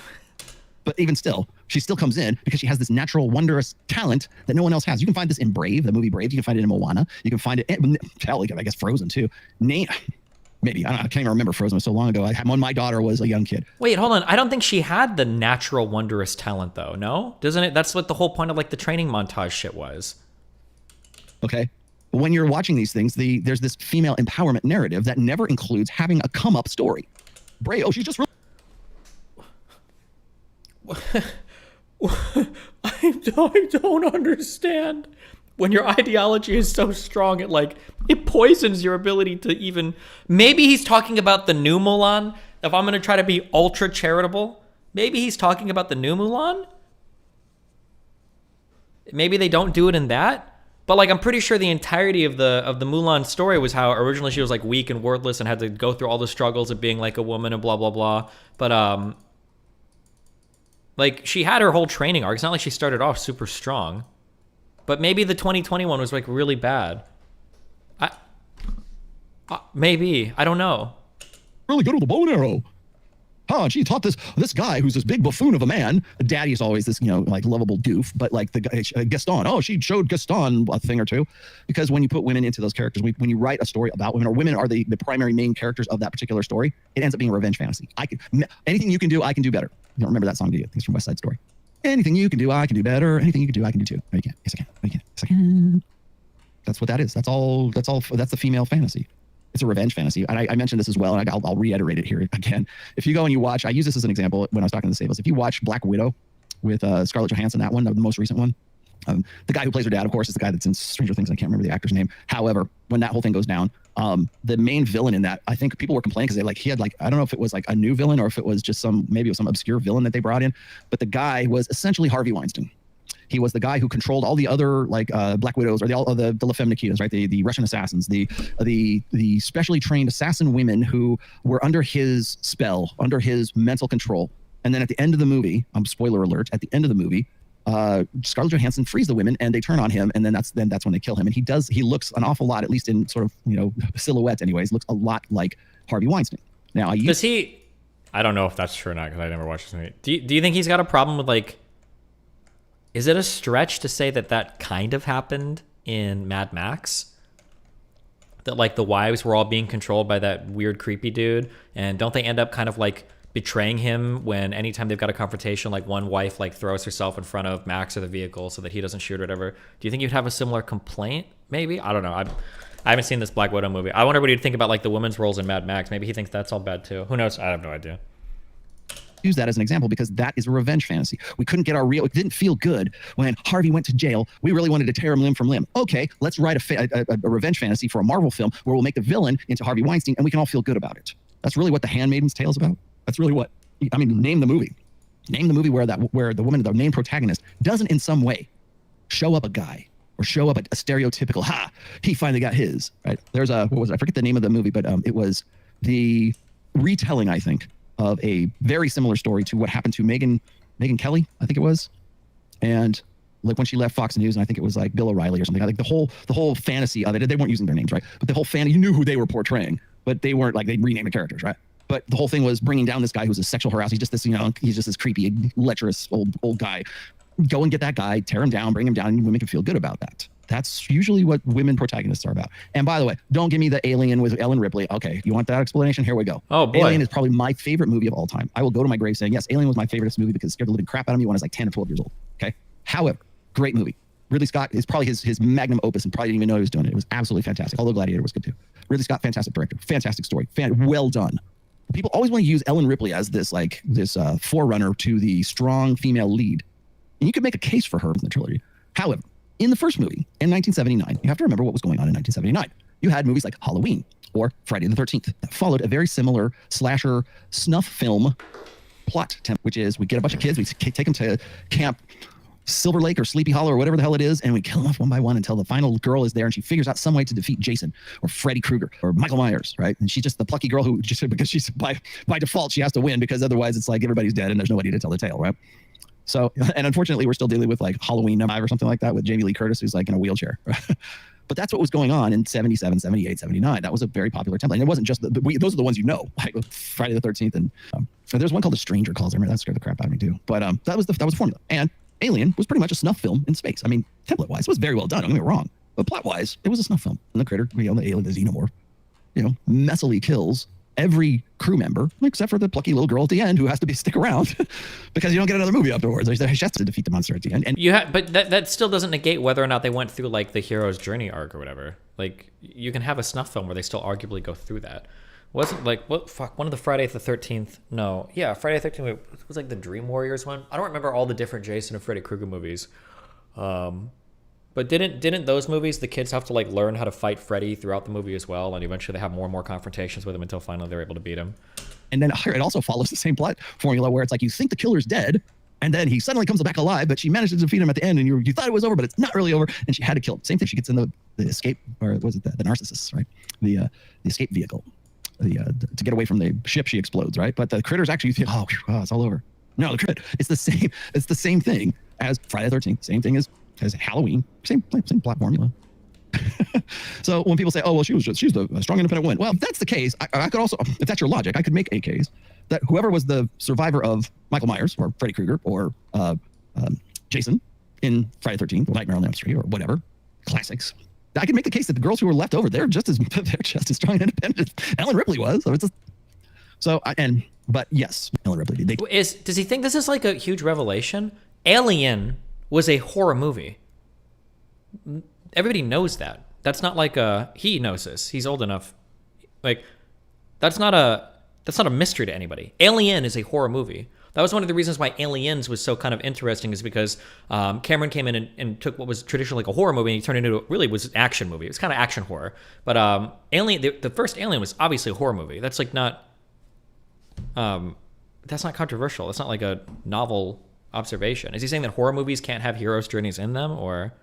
But even still, she still comes in because she has this natural, wondrous talent that no one else has. You can find this in Brave, the movie Brave. You can find it in Moana. You can find it in, I guess, Frozen, too. Maybe. I don't know. I can't even remember Frozen. It was so long ago. When my daughter was a young kid. Wait, hold on. I don't think she had the natural, wondrous talent, though. No? Doesn't it? That's what the whole point of, like, the training montage shit was. Okay. When you're watching these things, there's this female empowerment narrative that never includes having a come-up story. Brave, she's just... I don't understand. When your ideology is so strong, it poisons your ability to even... Maybe he's talking about the new Mulan. If I'm going to try to be ultra charitable, maybe he's talking about the new Mulan. Maybe they don't do it in that. But I'm pretty sure the entirety of the Mulan story was how originally she was weak and worthless and had to go through all the struggles of being a woman and blah blah blah. But she had her whole training arc. It's not like she started off super strong. But maybe the 2021 was really bad. Maybe. I don't know. Really good with a bow and arrow. She taught this guy who's this big buffoon of a man. Daddy is always this, lovable doof. But the guy, Gaston. She showed Gaston a thing or two. Because when you put women into those characters, when you write a story about women, or women are the primary main characters of that particular story, it ends up being a revenge fantasy. Anything you can do, I can do better. You don't remember that song, do you? I think it's from West Side Story. Anything you can do, I can do better. Anything you can do, I can do too. No, you can't. Yes, I can. No, you can't. Yes, I can. That's what that is. That's all. That's the female fantasy. It's a revenge fantasy. And I mentioned this as well, and I'll reiterate it here again. If you go and you watch, I use this as an example when I was talking to the Sables. If you watch Black Widow with Scarlett Johansson, that one, the most recent one, the guy who plays her dad, of course, is the guy that's in Stranger Things. I can't remember the actor's name. However, when that whole thing goes down, the main villain in that, I think people were complaining because he had I don't know if it was a new villain or if it was just maybe it was some obscure villain that they brought in, but the guy was essentially Harvey Weinstein. He was the guy who controlled all the other Black Widows or the La Femme Nikitas, right? The Russian assassins, the specially trained assassin women who were under his spell, under his mental control. And then at the end of the movie, spoiler alert, at the end of the movie, Scarlett Johansson frees the women and they turn on him, and then that's when they kill him. And he looks an awful lot, at least in sort of silhouette anyways, looks a lot like Harvey Weinstein. Now I don't know if that's true or not because I never watched this movie. Do you think he's got a problem with is it a stretch to say that kind of happened in Mad Max? that like the wives were all being controlled by that weird creepy dude, and don't they end up kind of like betraying him when anytime they've got a confrontation, like one wife like throws herself in front of Max or the vehicle so that he doesn't shoot or whatever? Do you think you'd have a similar complaint? Maybe, I don't know. I haven't seen this Black Widow movie. I wonder what he'd think about like the women's roles in Mad Max. Maybe he thinks that's all bad too. Who knows? I have no idea. Use that as an example because that is a revenge fantasy. We couldn't get it didn't feel good when Harvey went to jail. We really wanted to tear him limb from limb. Okay, let's write a revenge fantasy for a Marvel film where we'll make the villain into Harvey Weinstein and we can all feel good about it. That's really what The Handmaid's Tale is about. That's really what, I mean, name the movie. Name the movie where the woman, the main protagonist, doesn't in some way show up a guy or show up a stereotypical, he finally got his, right? There's I forget the name of the movie, but it was the retelling, I think, of a very similar story to what happened to Megyn Kelly, I think it was. And like when she left Fox News, and I think it was like Bill O'Reilly or something. I think the whole fantasy of it, they weren't using their names, right? But the whole you knew who they were portraying, but they weren't like, they renamed the characters, right? But the whole thing was bringing down this guy who's a sexual harasser. He's just this, he's just this creepy, lecherous old guy. Go and get that guy, tear him down, bring him down, and women can feel good about that. That's usually what women protagonists are about. And by the way, don't give me the Alien with Ellen Ripley. Okay, you want that explanation? Here we go. Oh, boy. Alien is probably my favorite movie of all time. I will go to my grave saying, yes, Alien was my favorite movie because it scared the living crap out of me when I was like 10 or 12 years old. Okay. However, great movie. Ridley Scott is probably his magnum opus and probably didn't even know he was doing it. It was absolutely fantastic. Although Gladiator was good too. Ridley Scott, fantastic director, fantastic story, well done. People always want to use Ellen Ripley as this forerunner to the strong female lead. And you could make a case for her in the trilogy. However, in the first movie, in 1979, you have to remember what was going on in 1979. You had movies like Halloween or Friday the 13th that followed a very similar slasher snuff film plot, which is we get a bunch of kids, we take them to Camp Silver Lake or Sleepy Hollow or whatever the hell it is, and we kill them off one by one until the final girl is there and she figures out some way to defeat Jason or Freddy Krueger or Michael Myers, right? And she's just the plucky girl who just, because she's by default, she has to win because otherwise it's like everybody's dead and there's nobody to tell the tale, right? So, and unfortunately, we're still dealing with like Halloween No. 5 or something like that with Jamie Lee Curtis, who's like in a wheelchair. But that's what was going on in 77, 78, 79. That was a very popular template. And it wasn't just, those are the ones you know, like Friday the 13th. And there's one called The Stranger Calls. I remember that scared the crap out of me too. But that was the formula. And Alien was pretty much a snuff film in space. I mean, template-wise, it was very well done. Don't get me wrong. But plot-wise, it was a snuff film. And the critter, the alien, the xenomorph, messily kills every crew member except for the plucky little girl at the end who has to stick around because you don't get another movie afterwards. She has to defeat the monster at the end. And but that still doesn't negate whether or not they went through like the hero's journey arc or whatever. Like you can have a snuff film where they still arguably go through that. Wasn't like one of the Friday the 13th? No, yeah, Friday the 13th was like the Dream Warriors one. I don't remember all the different Jason and Freddy Krueger movies. But didn't those movies, the kids have to like learn how to fight Freddy throughout the movie as well, and eventually they have more and more confrontations with him until finally they're able to beat him. And then it also follows the same plot formula where it's like you think the killer's dead, and then he suddenly comes back alive, but she managed to defeat him at the end, and you thought it was over, but it's not really over, and she had to kill him. Same thing. She gets in the escape, or was it the narcissists, right? The escape vehicle, to get away from the ship. She explodes, right? But the critters actually think, oh, it's all over. No, it's the same. It's the same thing as Friday the 13th. Same thing as Halloween, same plot formula. So when people say, oh, well, she's the strong independent woman. Well, if that's the case, I could also, if that's your logic, I could make a case that whoever was the survivor of Michael Myers or Freddy Krueger or Jason in Friday the 13th, or Nightmare on Elm Street or whatever, classics, I could make the case that the girls who were left over, they're just as strong and independent as Ellen Ripley was. But yes, Ellen Ripley. Does he think this is like a huge revelation? Alien was a horror movie. Everybody knows that. That's not like he knows this. He's old enough. Like that's not a mystery to anybody. Alien is a horror movie. That was one of the reasons why Aliens was so kind of interesting, is because Cameron came in and took what was traditionally like a horror movie and he turned it into really was an action movie. It was kind of action horror. But Alien, the first Alien was obviously a horror movie. That's like not that's not controversial. It's not like a novel observation. Is he saying that horror movies can't have heroes' journeys in them, or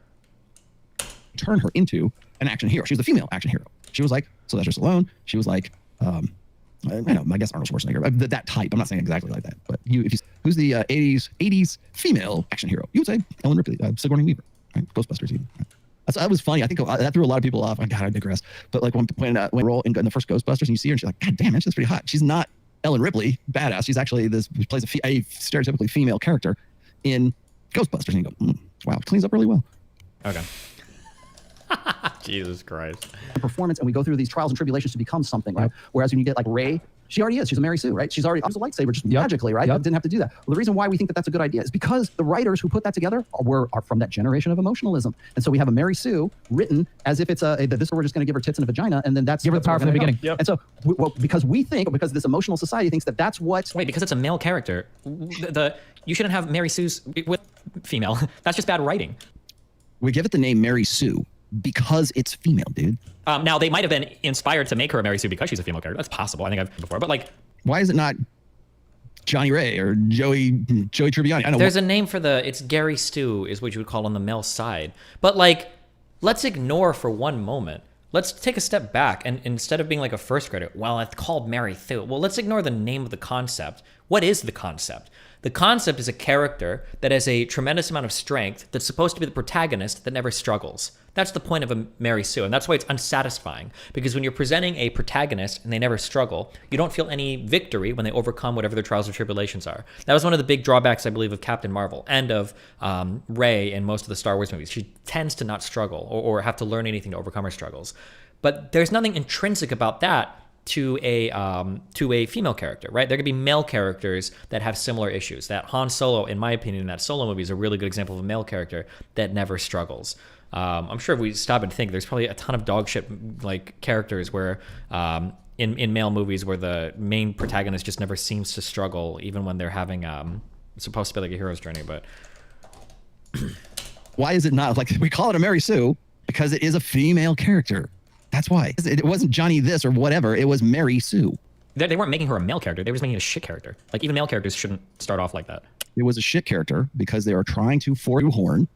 turn her into an action hero? She was the female action hero. She was like Sylvester Stallone. She was like, I guess Arnold Schwarzenegger. That type. I'm not saying exactly like that, but who's the 80s female action hero? You would say Ellen Ripley, Sigourney Weaver, right? Ghostbusters even. Right? That was funny. I think that threw a lot of people off. I digress. But like when role in the first Ghostbusters, and you see her, and she's like, God damn, she's pretty hot. She's not Ellen Ripley, badass. She's actually plays a stereotypically female character in Ghostbusters, and you go, wow, cleans up really well. Okay. Jesus Christ. performance, and we go through these trials and tribulations to become something, right? Whereas when you get like Rey, she already is. She's a Mary Sue, right? She's already used a lightsaber just magically, right? Didn't have to do that. Well, the reason why we think that that's a good idea is because the writers who put that together are from that generation of emotionalism. And so we have a Mary Sue written as if it's that we're just going to give her tits and a vagina, and then give her the power from the beginning. And so, because this emotional society thinks that that's what. Wait, because it's a male character. You shouldn't have Mary Sue's with female. That's just bad writing. We give it the name Mary Sue because it's female, dude. Now, they might have been inspired to make her a Mary Sue because she's a female character. That's possible. I think I've before. But like, why is it not Johnny Ray or Joey Tribbiani? I know. There's a name for it's Gary Stu is what you would call on the male side. But like, let's ignore for one moment. Let's take a step back and instead of being like a first grader, well, it's called Mary Sue. Well, let's ignore the name of the concept. What is the concept? The concept is a character that has a tremendous amount of strength that's supposed to be the protagonist that never struggles. That's the point of a Mary Sue, and that's why it's unsatisfying. Because when you're presenting a protagonist and they never struggle, you don't feel any victory when they overcome whatever their trials or tribulations are. That was one of the big drawbacks, I believe, of Captain Marvel and of Rey in most of the Star Wars movies. She tends to not struggle or have to learn anything to overcome her struggles. But there's nothing intrinsic about that to a female character, right? There could be male characters that have similar issues. That Han Solo, in my opinion, in that Solo movie is a really good example of a male character that never struggles. I'm sure if we stop and think, there's probably a ton of dog shit like characters where in male movies where the main protagonist just never seems to struggle, even when they're having it's supposed to be like a hero's journey. But why is it not like we call it a Mary Sue? Because it is a female character. That's why. It wasn't Johnny this or whatever. It was Mary Sue. They weren't making her a male character. They were just making a shit character. Like, even male characters shouldn't start off like that. It was a shit character because they are trying to shoehorn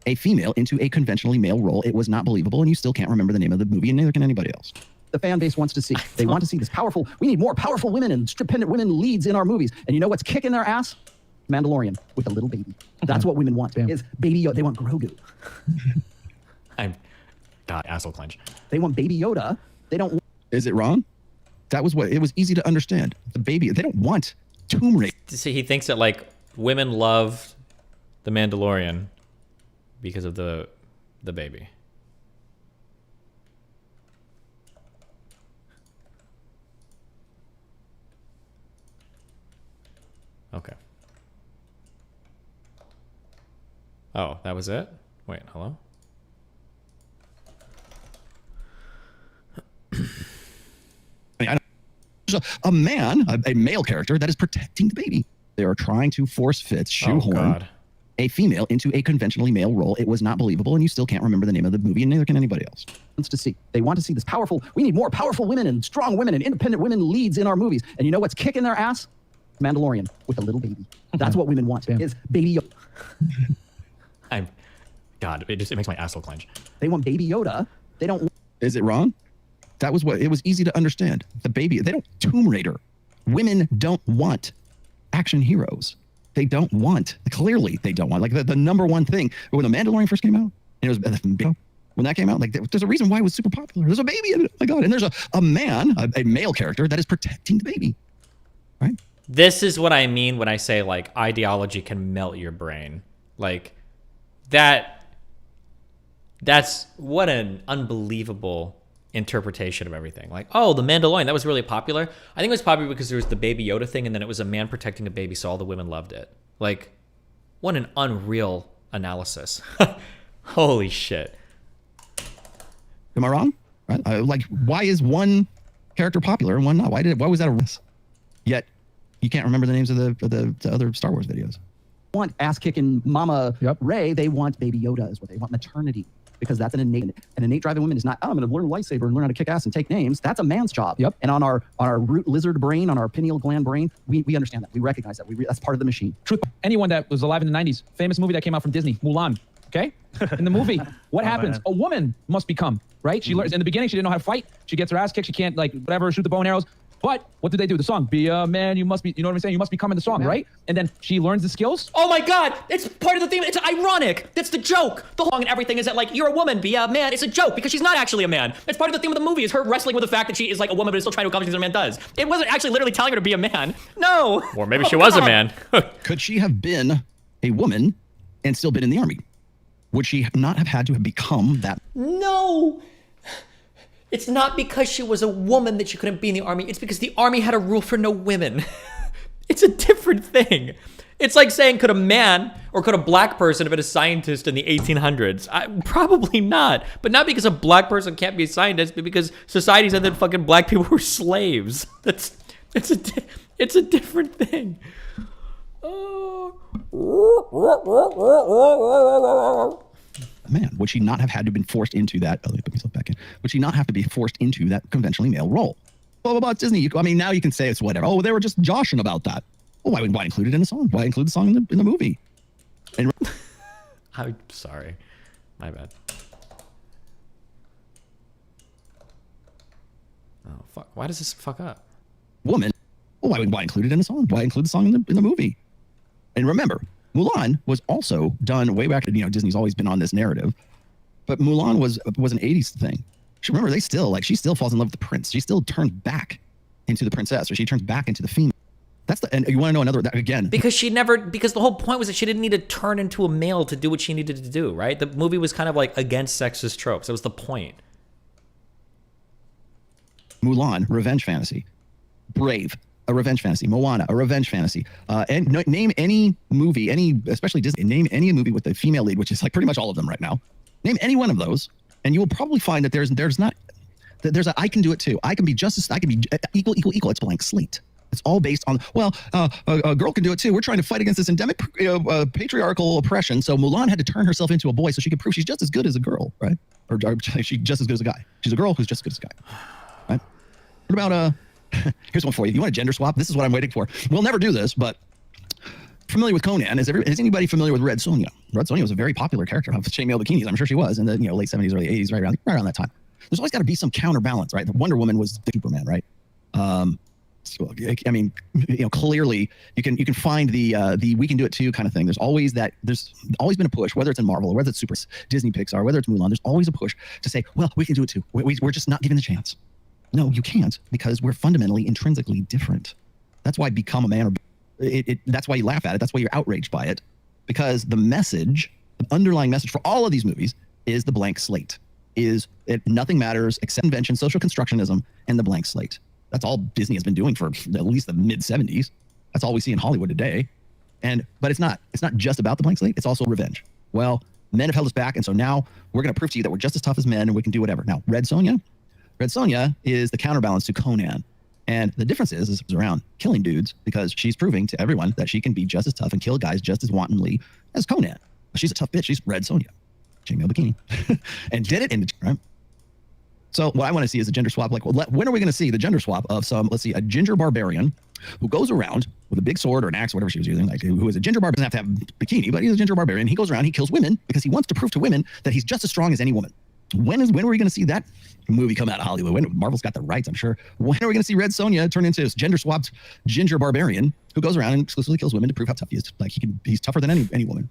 a female into a conventionally male role. It was not believable, and you still can't remember the name of the movie, and neither can anybody else. The fan base wants to see. They want to see this powerful. We need more powerful women and independent women leads in our movies. And you know what's kicking their ass? Mandalorian with a little baby. That's what women want. Is Baby Yoda. They want Grogu. God, asshole clench. They want Baby Yoda. They don't. Is it wrong? That was what it was easy to understand. The baby. They don't want Tomb Raider. See, he thinks that like women love the Mandalorian because of the baby. Okay. Oh, that was it? Wait, hello? A man, a male character that is protecting the baby. They are trying to shoehorn a female into a conventionally male role. It was not believable, and you still can't remember the name of the movie, and neither can anybody else. Wants to see. They want to see this powerful. We need more powerful women and strong women and independent women leads in our movies. And you know what's kicking their ass? Mandalorian with a little baby. That's what women want. Is Baby Yoda. God, it makes my asshole clench. They want Baby Yoda. They don't. Is it wrong? That was what it was easy to understand. The baby. They don't. Tomb Raider. Women don't want action heroes. They don't want. Clearly, they don't want. Like the number one thing when the Mandalorian first came out, and it was when that came out. Like there's a reason why it was super popular. There's a baby in it. Oh my God! And there's a man, a male character that is protecting the baby. Right. This is what I mean when I say like ideology can melt your brain. Like that's what an unbelievable interpretation of everything. Like, oh, the Mandalorian, that was really popular. I think it was popular because there was the Baby Yoda thing, and then it was a man protecting a baby, so all the women loved it. Like, what an unreal analysis. Holy shit. Am I wrong? Right? Like, why is one character popular and one not? Why was that a risk? Yet you can't remember the names of the other Star Wars videos. Want ass kicking Mama Rey. They want Baby Yoda is what they want. Maternity. Because that's an innate drive in women is not, oh, I'm going to learn lightsaber and learn how to kick ass and take names. That's a man's job. And on our root lizard brain, on our pineal gland brain, we understand that. We recognize that. That's part of the machine. Truth. Anyone that was alive in the 90s, famous movie that came out from Disney, Mulan. Okay? In the movie, what happens? Man. A woman must become, right? She learns in the beginning, she didn't know how to fight. She gets her ass kicked. She can't, like, whatever, shoot the bow and arrows. But what did they do? The song, be a man, you must be, you know what I'm saying? You must become in the song, right? And then she learns the skills. Oh my God, it's part of the theme. It's ironic. That's the joke. The whole song and everything is that like, you're a woman, be a man. It's a joke because she's not actually a man. It's part of the theme of the movie is her wrestling with the fact that she is like a woman but is still trying to accomplish what a man does. It wasn't actually literally telling her to be a man. No. Or maybe she was a man. Could she have been a woman and still been in the army? would she not have had to have become that? No. It's not because she was a woman that she couldn't be in the army. It's because the army had a rule for no women. It's a different thing. It's like saying, could a man or could a black person have been a scientist in the 1800s? Probably not. But not because a black person can't be a scientist, but because society said that fucking black people were slaves. It's a different thing. Man, would she not have had to been forced into that? Oh, let me put myself back in. Would she not have to be forced into that conventionally male role? Well, about Disney, I mean, now you can say it's whatever. Oh, they were just joshing about that. Well, why include it in a song? Why include the song in the movie? And I'm sorry. My bad. Oh, fuck. Why does this fuck up? Woman. Well, why include it in a song? Why include the song in the movie? And remember, Mulan was also done way back. You know, Disney's always been on this narrative, but Mulan was an 80s thing. Remember, she still falls in love with the prince. She still turns back into the princess, or she turns back into the female. And you want to know another, again. Because the whole point was that she didn't need to turn into a male to do what she needed to do, right? The movie was kind of like against sexist tropes. That was the point. Mulan, revenge fantasy. Brave, a revenge fantasy. Moana, a revenge fantasy. And name any movie, especially Disney, name any movie with a female lead, which is like pretty much all of them right now. Name any one of those, and you will probably find that there's I can do it too. I can be equal. It's blank slate. It's all based on, a girl can do it too. We're trying to fight against this endemic patriarchal oppression. So Mulan had to turn herself into a boy so she could prove she's just as good as a girl, right? Or she's just as good as a guy. She's a girl who's just as good as a guy, right? What about, here's one for you. You want a gender swap? This is what I'm waiting for. We'll never do this, but familiar with Conan? Is anybody familiar with Red Sonja? Red Sonja was a very popular character of chainmail bikinis. I'm sure she was in the late 70s, early 80s, right around that time. There's always got to be some counterbalance, right? The Wonder Woman was the Superman, right? So, I mean, clearly you can find the we can do it too kind of thing. There's always been a push, whether it's in Marvel or whether it's Super Disney, Pixar, whether it's Mulan. There's always a push to say, well, we can do it too. We're just not given the chance. No, you can't, because we're fundamentally, intrinsically different. That's why become a man, that's why you laugh at it. That's why you're outraged by it, because the underlying message for all of these movies is the blank slate. Nothing matters except invention, social constructionism, and the blank slate. That's all Disney has been doing for at least the mid 70s. That's all we see in Hollywood today. But it's not just about the blank slate. It's also revenge. Well, men have held us back, and so now we're going to prove to you that we're just as tough as men and we can do whatever. Now, Red Sonja is the counterbalance to Conan. And the difference is around killing dudes, because she's proving to everyone that she can be just as tough and kill guys just as wantonly as Conan. But she's a tough bitch. She's Red Sonja. Chainmail bikini. And did it in the, right? So what I want to see is a gender swap. Like, when are we going to see the gender swap of a ginger barbarian who goes around with a big sword or an axe, or whatever she was using, like who is a ginger barbarian, doesn't have to have bikini, but he's a ginger barbarian. He goes around, he kills women because he wants to prove to women that he's just as strong as any woman. When are we going to see that movie come out of Hollywood? When Marvel's got the rights, I'm sure. When are we going to see Red Sonja turn into this gender swapped ginger barbarian who goes around and exclusively kills women to prove how tough he is? Like he's tougher than any woman.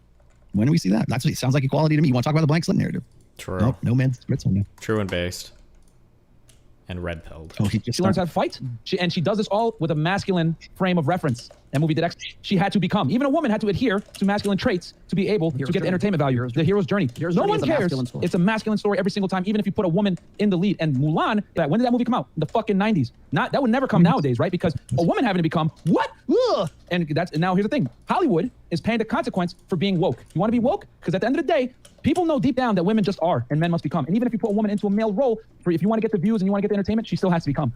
When do we see that? That's what it sounds like equality to me. You want to talk about the blank slate narrative? True. No man's Red Sonja. True and based. And red-pilled. Oh, she learns how to fight, and she does this all with a masculine frame of reference. That movie did she had to become. Even a woman had to adhere to masculine traits to be able to get the entertainment value. The hero's journey. No one cares. It's a masculine story every single time, even if you put a woman in the lead. And Mulan, when did that movie come out? In the fucking 90s. That would never come nowadays, right? Because a woman having to become what? Ugh. And now here's the thing. Hollywood is paying the consequence for being woke. You want to be woke? Because at the end of the day, people know deep down that women just are and men must become. And even if you put a woman into a male role, if you want to get the views and you want to get the entertainment, she still has to become.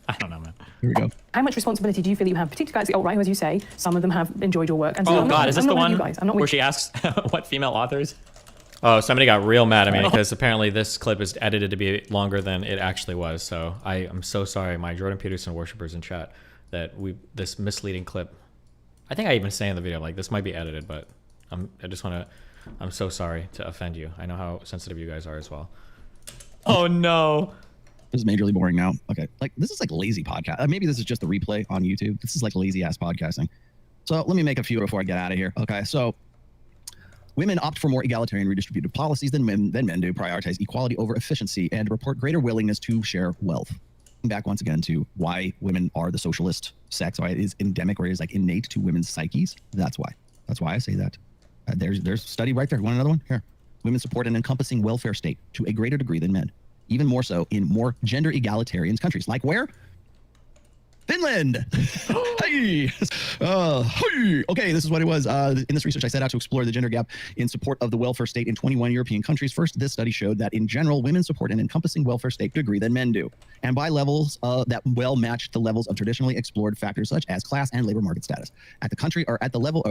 I don't know, man. Here we go. How much responsibility do you feel you have, particularly guys at the alt-right, who, as you say, some of them have enjoyed your work? And so God, is this the one where she asks what female authors? Oh, somebody got real mad at me because apparently this clip is edited to be longer than it actually was. So I am so sorry, my Jordan Peterson worshippers in chat, that this misleading clip. I think I even say in the video, like, this might be edited, but I'm so sorry to offend you. I know how sensitive you guys are as well. Oh no. This is majorly boring now. Okay. Like, this is like lazy podcast. Maybe this is just the replay on YouTube. This is like lazy ass podcasting. So let me make a few before I get out of here. Okay. So women opt for more egalitarian redistributive policies than men do, prioritize equality over efficiency, and report greater willingness to share wealth. Back once again to why women are the socialist sex, why it is endemic, or it is like innate to women's psyches. That's why. That's why I say that. There's a study right there. Want another one? Here. Women support an encompassing welfare state to a greater degree than men, even more so in more gender egalitarian countries. Like where? Finland. Hey. Hey. Okay, this is what it was. In this research, I set out to explore the gender gap in support of the welfare state in 21 European countries. First, this study showed that in general, women support an encompassing welfare state to a degree than men do, and by levels that well matched the levels of traditionally explored factors such as class and labor market status. At the country or at the level,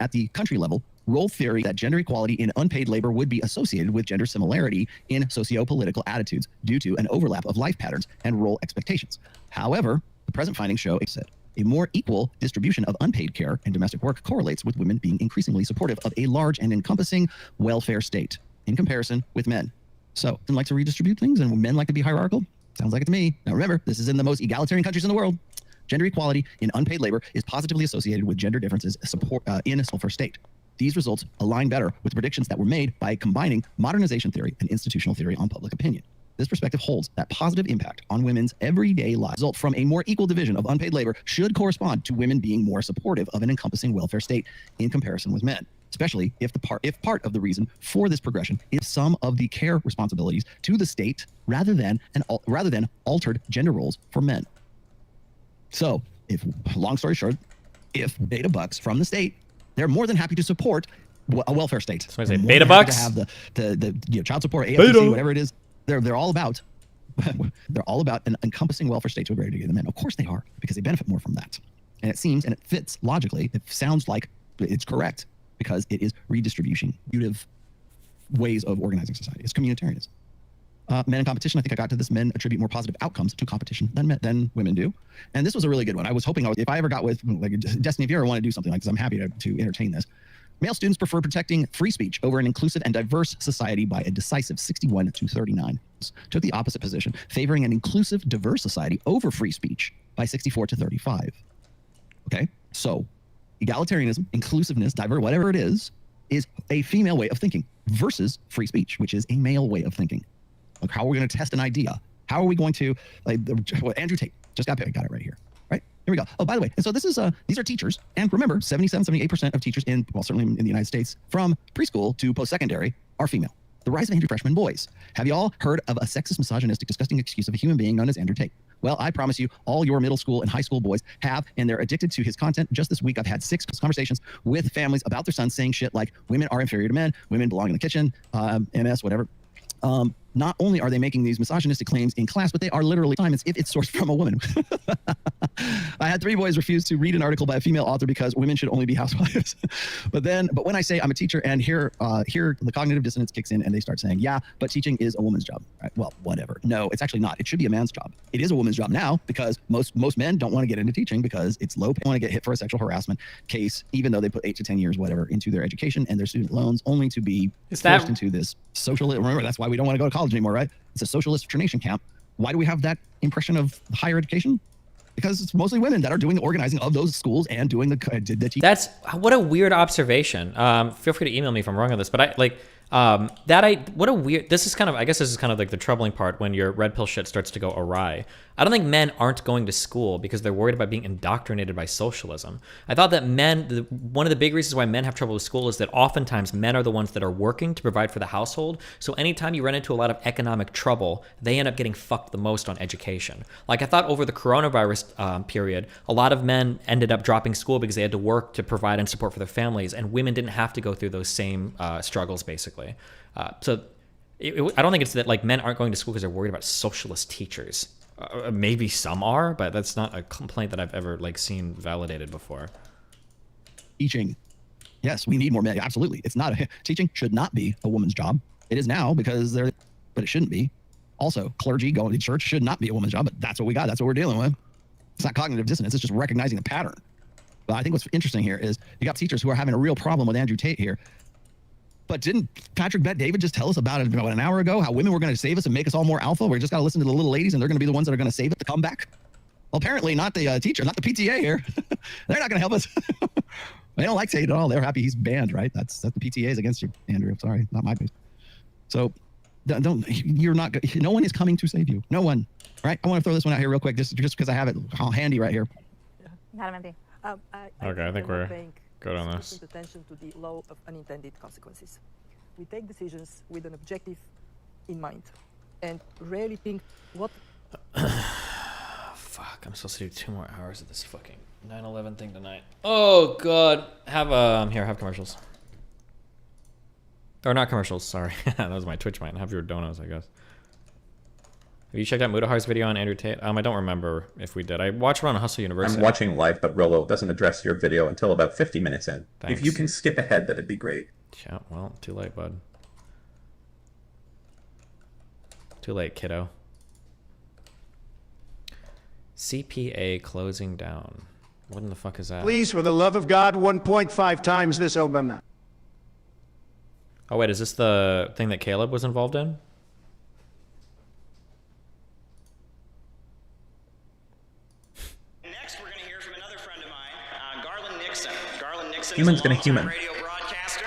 at the country level, role theory that gender equality in unpaid labor would be associated with gender similarity in socio-political attitudes due to an overlap of life patterns and role expectations. However, the present findings show a more equal distribution of unpaid care and domestic work correlates with women being increasingly supportive of a large and encompassing welfare state in comparison with men. So, men like to redistribute things and men like to be hierarchical? Sounds like it to me. Now remember, this is in the most egalitarian countries in the world. Gender equality in unpaid labor is positively associated with gender differences in a welfare state. These results align better with predictions that were made by combining modernization theory and institutional theory on public opinion. This perspective holds that positive impact on women's everyday lives result from a more equal division of unpaid labor should correspond to women being more supportive of an encompassing welfare state in comparison with men, especially if part of the reason for this progression is some of the care responsibilities to the state rather than altered gender roles for men. So, long story short, if beta bucks from the state, they're more than happy to support a welfare state. So I say beta bucks, have the child support, AFTC, whatever it is. They're all about an encompassing welfare state to a greater degree than men. Of course they are, because they benefit more from that. And it seems, and it fits logically, it sounds like it's correct because it is redistribution, ways of organizing society. It's communitarianism. Men in competition, I think I got to this. Men attribute more positive outcomes to competition than women do. And this was a really good one. I was hoping if I ever got with, like, Destiny, if you ever want to do something like this, I'm happy to entertain this. Male students prefer protecting free speech over an inclusive and diverse society by a decisive 61-39. Took the opposite position, favoring an inclusive, diverse society over free speech by 64-35. Okay, so egalitarianism, inclusiveness, whatever it is a female way of thinking versus free speech, which is a male way of thinking. Like, how are we going to test an idea? How are we going to, Andrew Tate just got it right here. Here we go. Oh, by the way, and so this is these are teachers, and remember, 78% of teachers certainly in the United States, from preschool to post-secondary, are female. The rise of Andrew freshman boys. Have you all heard of a sexist, misogynistic, disgusting excuse of a human being known as Andrew Tate? Well, I promise you, all your middle school and high school boys have, and they're addicted to his content. Just this week, I've had 6 conversations with families about their sons saying shit like women are inferior to men, women belong in the kitchen, MS, whatever. Not only are they making these misogynistic claims in class, but they are literally assignments if it's sourced from a woman. I had 3 boys refuse to read an article by a female author because women should only be housewives. But when I say I'm a teacher and here the cognitive dissonance kicks in and they start saying, yeah, but teaching is a woman's job. Right? Well, whatever. No, it's actually not. It should be a man's job. It is a woman's job now because most men don't want to get into teaching because it's low pay. They want to get hit for a sexual harassment case, even though they put 8 to 10 years, whatever, into their education and their student loans, only to be forced into this socialist. Remember, that's why we don't want to go to college anymore, right? It's a socialist fraternation camp. Why do we have that impression of higher education? Because it's mostly women that are doing the organizing of those schools and doing the teaching. That's what a weird observation. Feel free to email me if I'm wrong on this, but this is kind of, I guess this is kind of like the troubling part when your red pill shit starts to go awry. I don't think men aren't going to school because they're worried about being indoctrinated by socialism. I thought that one of the big reasons why men have trouble with school is that oftentimes men are the ones that are working to provide for the household. So anytime you run into a lot of economic trouble, they end up getting fucked the most on education. Like, I thought over the coronavirus period, a lot of men ended up dropping school because they had to work to provide and support for their families, and women didn't have to go through those same struggles, basically. I don't think it's that like men aren't going to school because they're worried about socialist teachers. Maybe some are, but that's not a complaint that I've ever seen validated before. Teaching, yes, we need more men. Absolutely, it's not teaching should not be a woman's job. It is now because but it shouldn't be. Also, clergy going to church should not be a woman's job, but that's what we got. That's what we're dealing with. It's not cognitive dissonance. It's just recognizing a pattern. But I think what's interesting here is you got teachers who are having a real problem with Andrew Tate here. But didn't Patrick Bet-David just tell us about it about an hour ago, how women were going to save us and make us all more alpha? We just got to listen to the little ladies and they're going to be the ones that are going to save it to come back? Well, apparently not the teacher, not the PTA here. They're not going to help us. They don't like Tate at all. They're happy he's banned, right? That's the PTA is against you, Andrew. I'm sorry, not my place. So no one is coming to save you. No one, right? I want to throw this one out here real quick just because I have it all handy right here. Got him empty. Okay, I think we're good on this. Attention to the law of unintended consequences. We take decisions with an objective in mind and rarely think what. Fuck, I'm supposed to do 2 more hours of this fucking 9/11 thing tonight. Oh god. Have here, have commercials. Or not commercials, sorry. That was my Twitch mic. Have your donuts, I guess. Have you checked out Mudahar's video on Andrew Tate? I don't remember if we did. I watched it on Hustle University. I'm watching live, but Rolo doesn't address your video until about 50 minutes in. Thanks. If you can skip ahead, that'd be great. Yeah, well, too late, bud. Too late, kiddo. CPA closing down. What in the fuck is that? Please, for the love of God, 1.5 times this Obama. Oh wait, is this the thing that Caleb was involved in? Next, we're going to hear from another friend of mine, Garland Nixon. Garland Nixon Human's is a gonna human. radio broadcaster.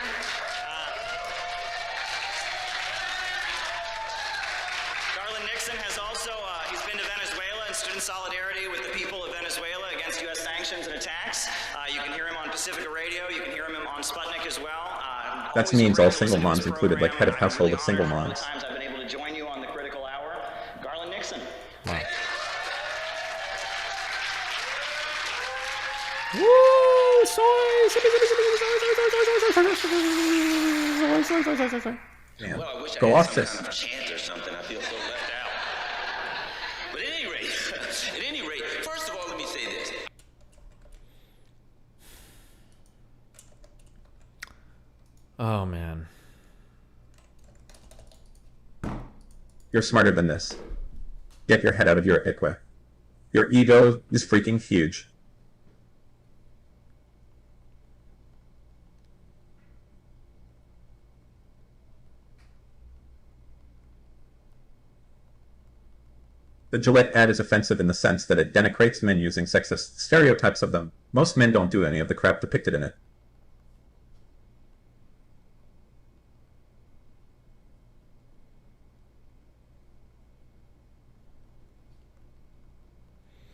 Garland Nixon has also, he's been to Venezuela and stood in solidarity with the people of Venezuela against U.S. sanctions and attacks. You can hear him on Pacifica Radio. You can hear him on Sputnik as well. That means all single moms included, like head of household of single moms. Times I've been able to join you on the critical hour. Garland Nixon. Wow. Woo! Soy! Damn. Well, I wish Go I off had this. some kind of chant or something. I feel so left out. But at any rate, first of all, let me say this. Oh man. You're smarter than this. Get your head out of your ikwe. Your ego is freaking huge. The Gillette ad is offensive in the sense that it denigrates men using sexist stereotypes of them. Most men don't do any of the crap depicted in it.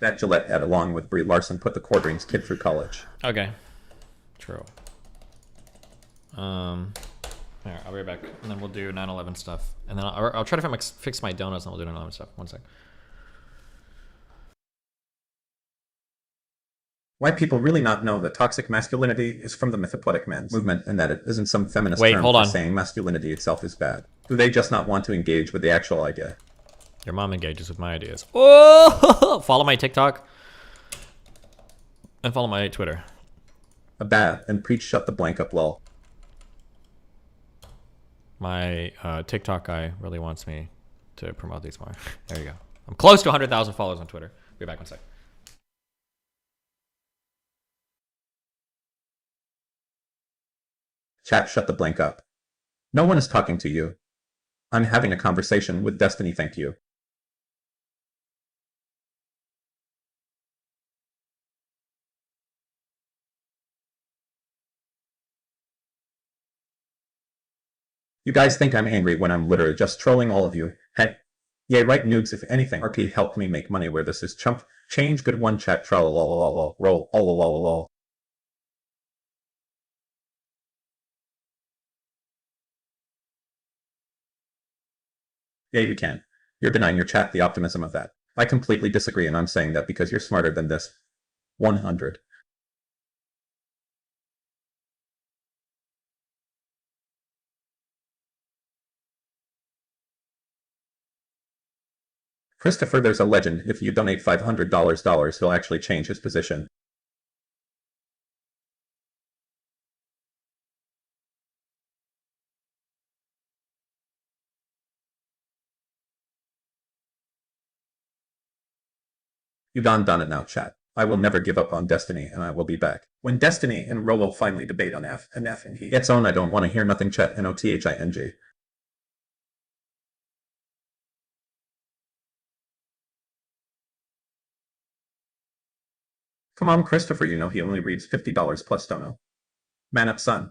That Gillette ad, along with Brie Larson, put the Cordring's kid through college. Okay. True. Here, I'll be right back, and then we'll do 9/11 stuff, and then I'll try to fix my donuts, and we'll do 9/11 stuff. One sec. Why people really not know that toxic masculinity is from the mythopoetic men's movement, and that it isn't some feminist Wait, term hold for on. saying masculinity itself is bad. Do they just not want to engage with the actual idea? Your mom engages with my ideas. Oh! Follow my TikTok and follow my Twitter. A bad and preach shut the blank up lol. My TikTok guy really wants me to promote these more. There you go. I'm close to 100,000 followers on Twitter. Be back one sec. Chat, shut the blank up. No one is talking to you. I'm having a conversation with Destiny, thank you. You guys think I'm angry when I'm literally just trolling all of you. Hey, yay, right, noobs, if anything. RP helped me make money where this is chump. Change, good one, chat, roll, all. Yeah, you can. You're denying your chat the optimism of that. I completely disagree, and I'm saying that because you're smarter than this. 100. Christopher, there's a legend. If you donate $500, he'll actually change his position. You done it now, chat. I will never give up on Destiny, and I will be back. When Destiny and Rolo finally debate on F and he gets on, I don't want to hear nothing, chat, NOTHING. Come on, Christopher, you know he only reads $50 plus dono. Man up, son.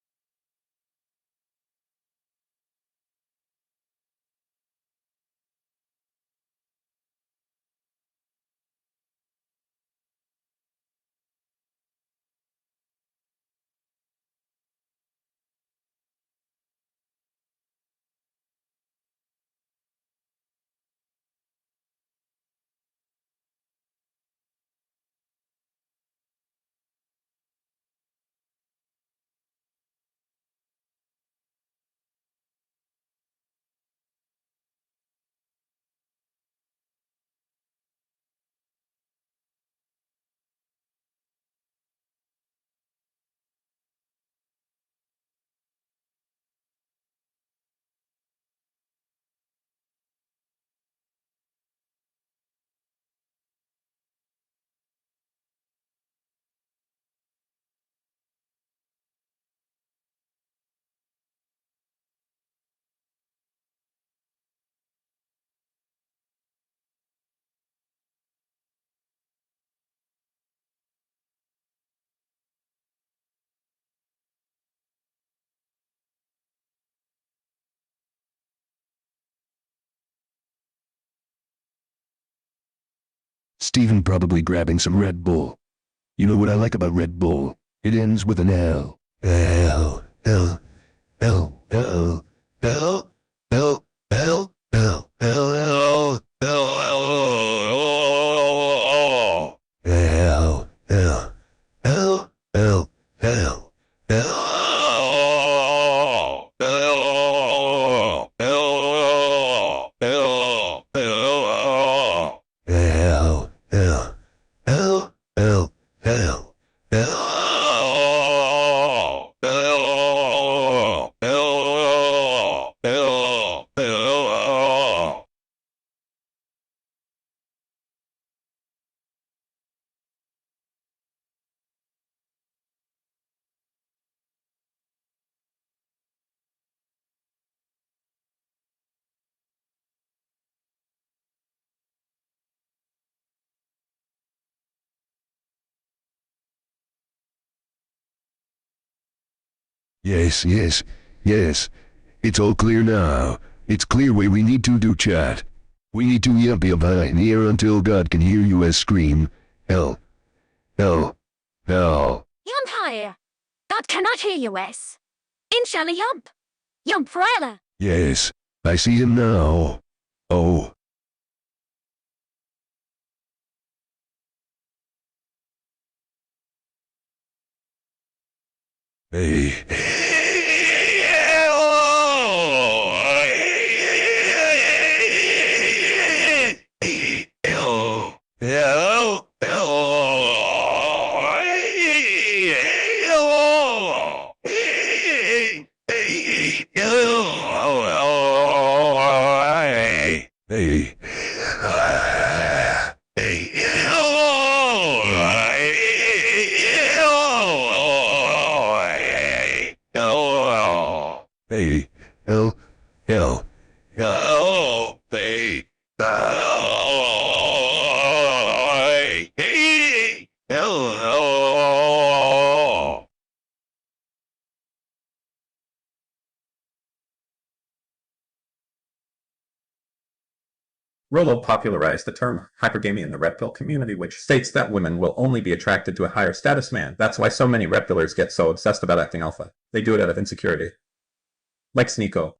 Steven probably grabbing some Red Bull. You know what I like about Red Bull? It ends with an L. L. L. L. L. L. L. L. L. L. L. L. L. L. L. L. Yes, yes, yes. It's all clear now. It's clear way we need to do chat. We need to yell behind the air until God can hear you as scream. Hell. Hell. Hell. Yump higher. God cannot hear you, S. Inshallah yump. Yump forever. Yes. I see him now. Oh. Hey. Hello. Hey. Hey, hell, hell, hell, hey, hey, hell. Rollo popularized the term hypergamy in the red pill community, which states that women will only be attracted to a higher status man. That's why so many red pillers get so obsessed about acting alpha. They do it out of insecurity. Like Sneeko.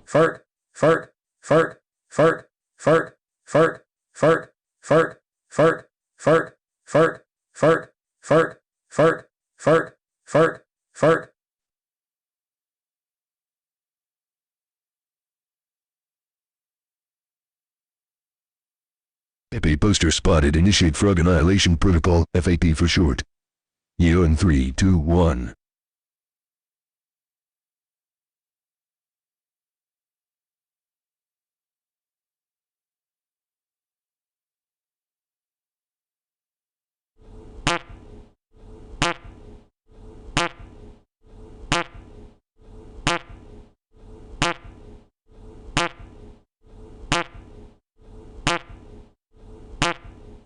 Fart, fart, fart, fart, fart, fart, fart, fart, fart, fart, fart, fart, fart, fart, fart, fart, fart. Pepe poster spotted. Initiate Frog Annihilation Protocol, FAP for short. You in 3, 2, 1.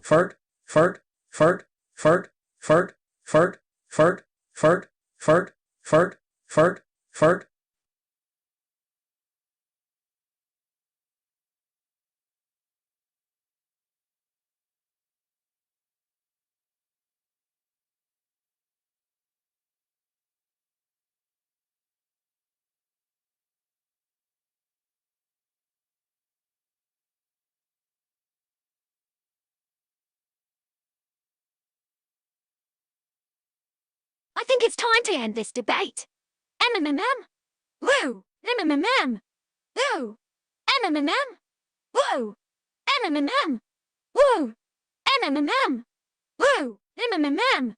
Fart, fart, fart, fart, fart, fart, fart, fart, fart, fart, fart, fart. I think it's time to end this debate. MMM. Woo. MMM. Woo. MMM. Woo. MMM. Woo. MMM. Woo. MMM.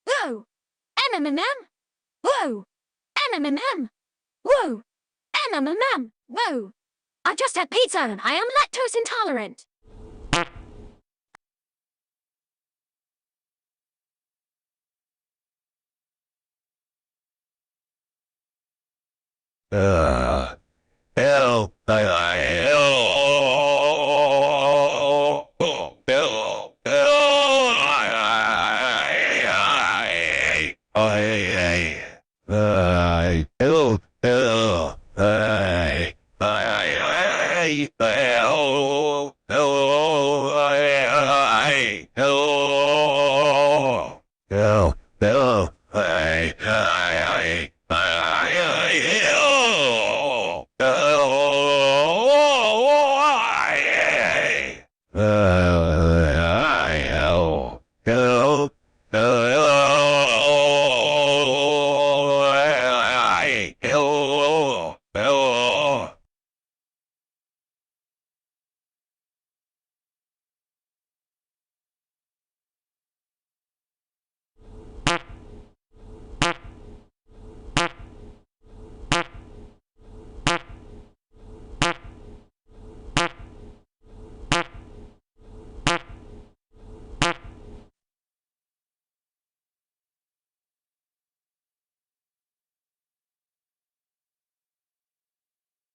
Woo. MMM. Woo. MMM. Woo. MMM. Woo. I just had pizza and I am lactose intolerant.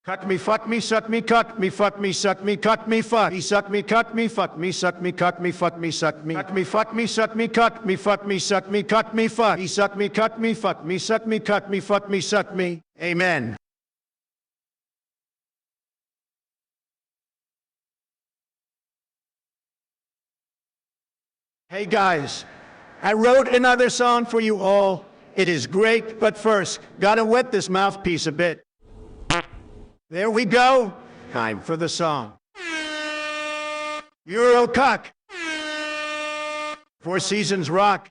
Cut me, fuck me, suck me, cut me, fuck me, suck me, cut me, fuck me, suck me, cut me, fuck me, suck me, cut me, fuck me, suck me, cut me, fuck me, suck me, cut me, fuck me, suck me, cut me, fuck me, suck me, cut me, fuck me, suck me, cut me, fuck me, suck me. Amen. Hey guys, I wrote another song for you all. It is great, but first, gotta wet this mouthpiece a bit. There we go. Time for the song. Eurocock. Four Seasons Rock.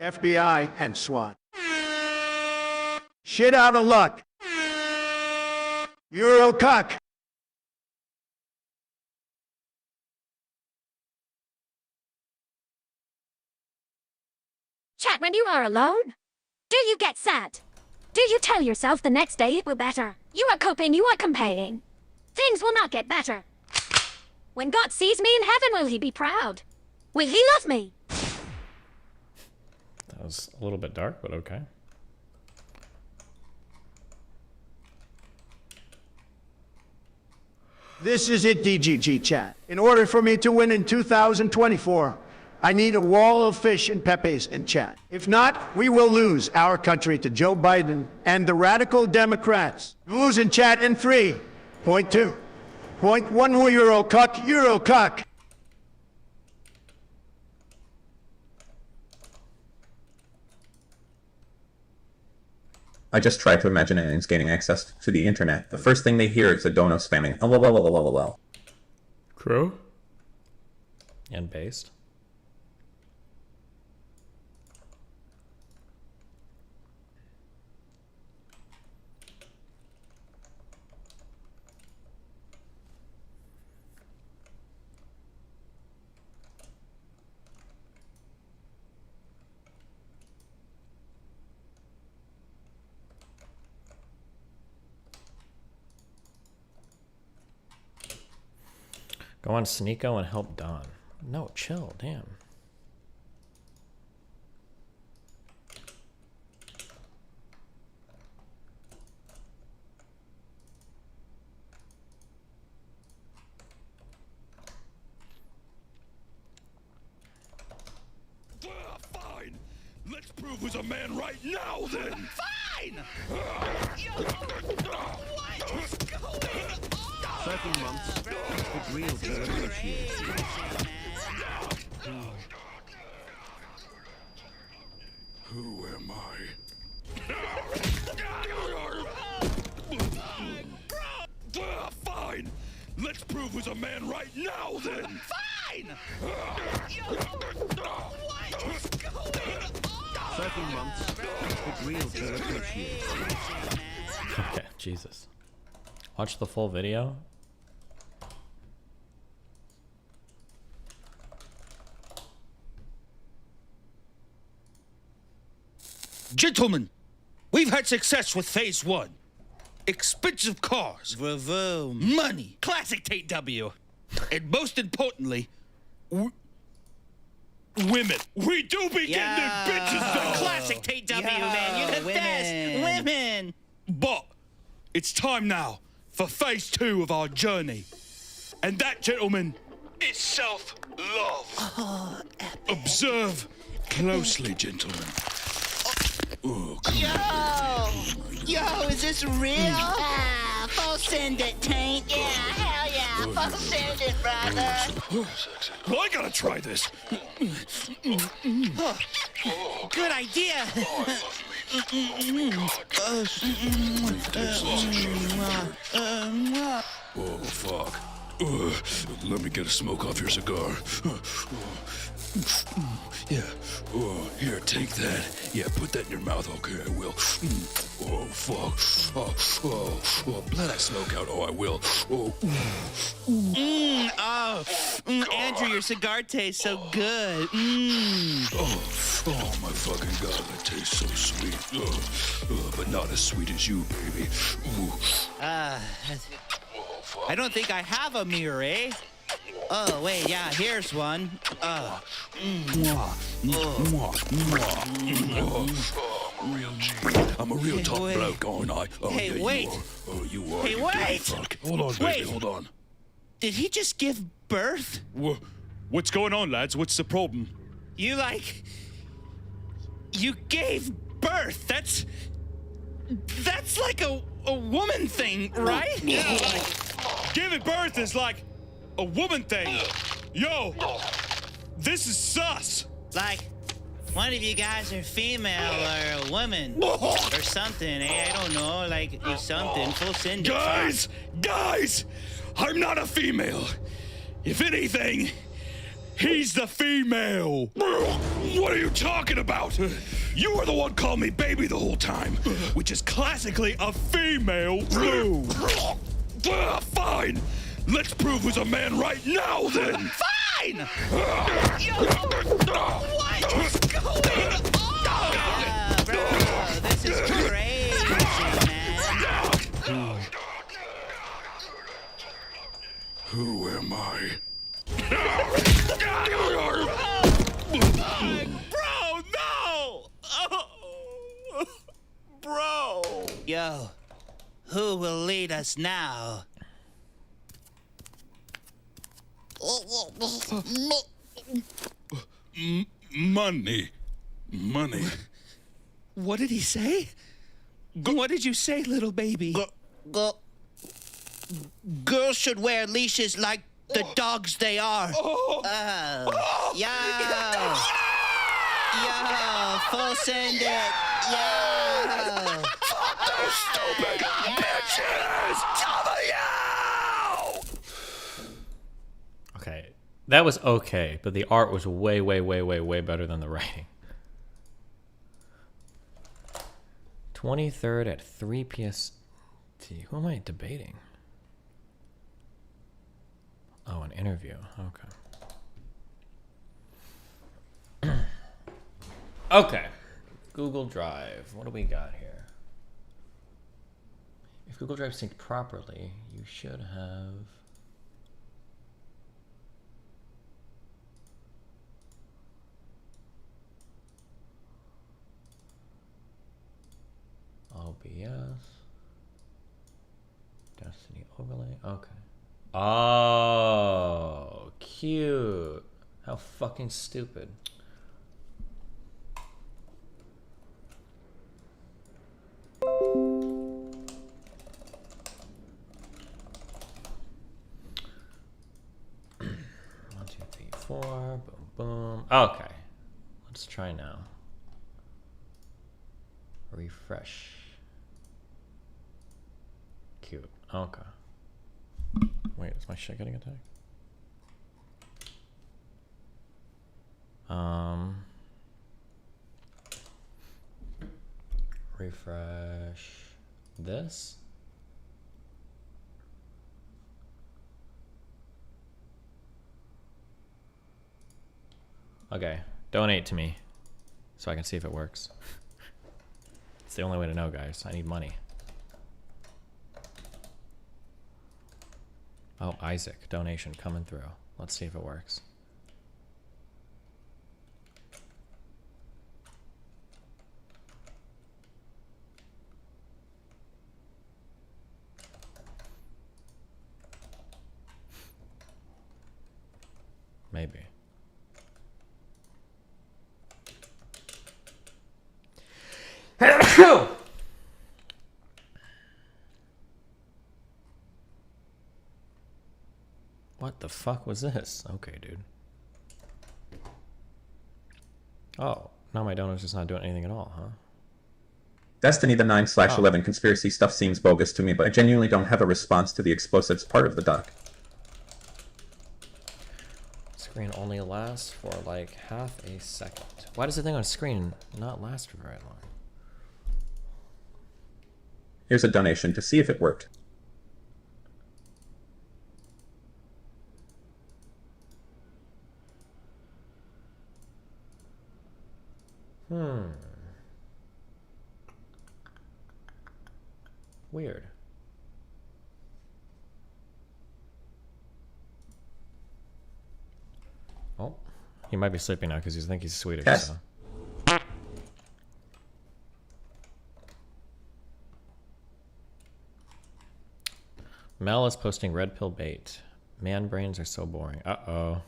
FBI and SWAT. Shit out of luck. Eurocock. Chat when you are alone? Do you get sad? Do you tell yourself the next day it will better? You are coping, you are comparing. Things will not get better. When God sees me in heaven, will he be proud? Will he love me? That was a little bit dark, but okay. This is it, DGG chat. In order for me to win in 2024, I need a wall of fish and pepes in chat. If not, we will lose our country to Joe Biden and the radical Democrats. Lose in chat in 3. Point 2. Point 1 Eurocock, Eurocock. I just try to imagine aliens gaining access to the internet. The first thing they hear is a dono spamming. LOL. Crow? And based. Go on Sneeko and help Don. No, chill, damn. Fine. Let's prove who's a man right now, then. Fine. What's going on? 13 months. It's real determination. Who am I? Fine. Let's prove who's a man right now, then. Fine. What's going on? 13 months. It's real determination. Okay, Jesus. Watch the full video. Gentlemen, we've had success with phase 1. Expensive cars. Vroom. Money. Classic Tate W. And most importantly, women. We do be getting them bitches, though. Classic Tate W, man. You're the best. Women. But It's time now for phase 2 of our journey. And that, gentlemen, is self-love. Observe closely, gentlemen. Oh, come Yo, is this real? Full send it, Tank. Yeah, hell yeah. Full send it, brother. Well, I gotta try this. Good idea. Oh, fuck. Let me get a smoke off your cigar. Yeah. Oh, here, take that. Yeah, put that in your mouth. Okay, I will. Oh, fuck. Oh, blow that smoke out. Oh, I will. Oh. Andrew, your cigar tastes so good. Oh, my fucking God, that tastes so sweet. But not as sweet as you, baby. I don't think I have a mirror, eh? Oh, wait, yeah, here's one. I'm a real top bloke, aren't I? Oh, Hey, yeah, wait. You are. Oh, you are. Hey, you wait. dirty fuck. Hold on, baby, Wait. hold on. Did he just give birth? What's going on, lads? What's the problem? You gave birth. That's like a woman thing, right? Yeah. Giving birth is like a woman thing. Yo, this is sus. Like, one of you guys are female or a woman or something, eh? I don't know, like something. Full send it. Guys, I'm not a female. If anything, he's the female. What are you talking about? You were the one calling me baby the whole time, which is classically a female move. Fine. Let's prove who's a man right now, then. Fine! What is going on? Bro, this is crazy, man. Who am I? Bro, no! Bro! Yo, who will lead us now? Money. What did he say? What did you say, little baby? Girls should wear leashes like the dogs they are. Yo, full send it. Yo. Those stupid bitches! Okay, that was okay, but the art was way, way, way, way, way better than the writing. 23rd at 3 PST. Who am I debating? Oh, an interview. Okay. Okay. Google Drive. What do we got here? If Google Drive synced properly, you should have... OBS. Destiny overlay. Okay. Oh, cute. How fucking stupid. One, two, three, four. Boom, boom. Okay. Let's try now. Refresh. Cute. Okay. Wait, is my shit getting attacked? Refresh this. Okay, donate to me so I can see if it works. It's the only way to know, guys. I need money. Oh, Isaac, donation coming through. Let's see if it works. Maybe. What the fuck was this? Okay, dude. Oh, now my donor's just not doing anything at all, huh? Destiny the 9/11 conspiracy stuff seems bogus to me, but I genuinely don't have a response to the explosives part of the doc. Screen only lasts for like half a second. Why does the thing on screen not last for very long? Here's a donation to see if it worked. Weird. Oh, he might be sleeping now because I think he's Swedish. Yes. So. Mel is posting red pill bait. Man brains are so boring. Uh-oh.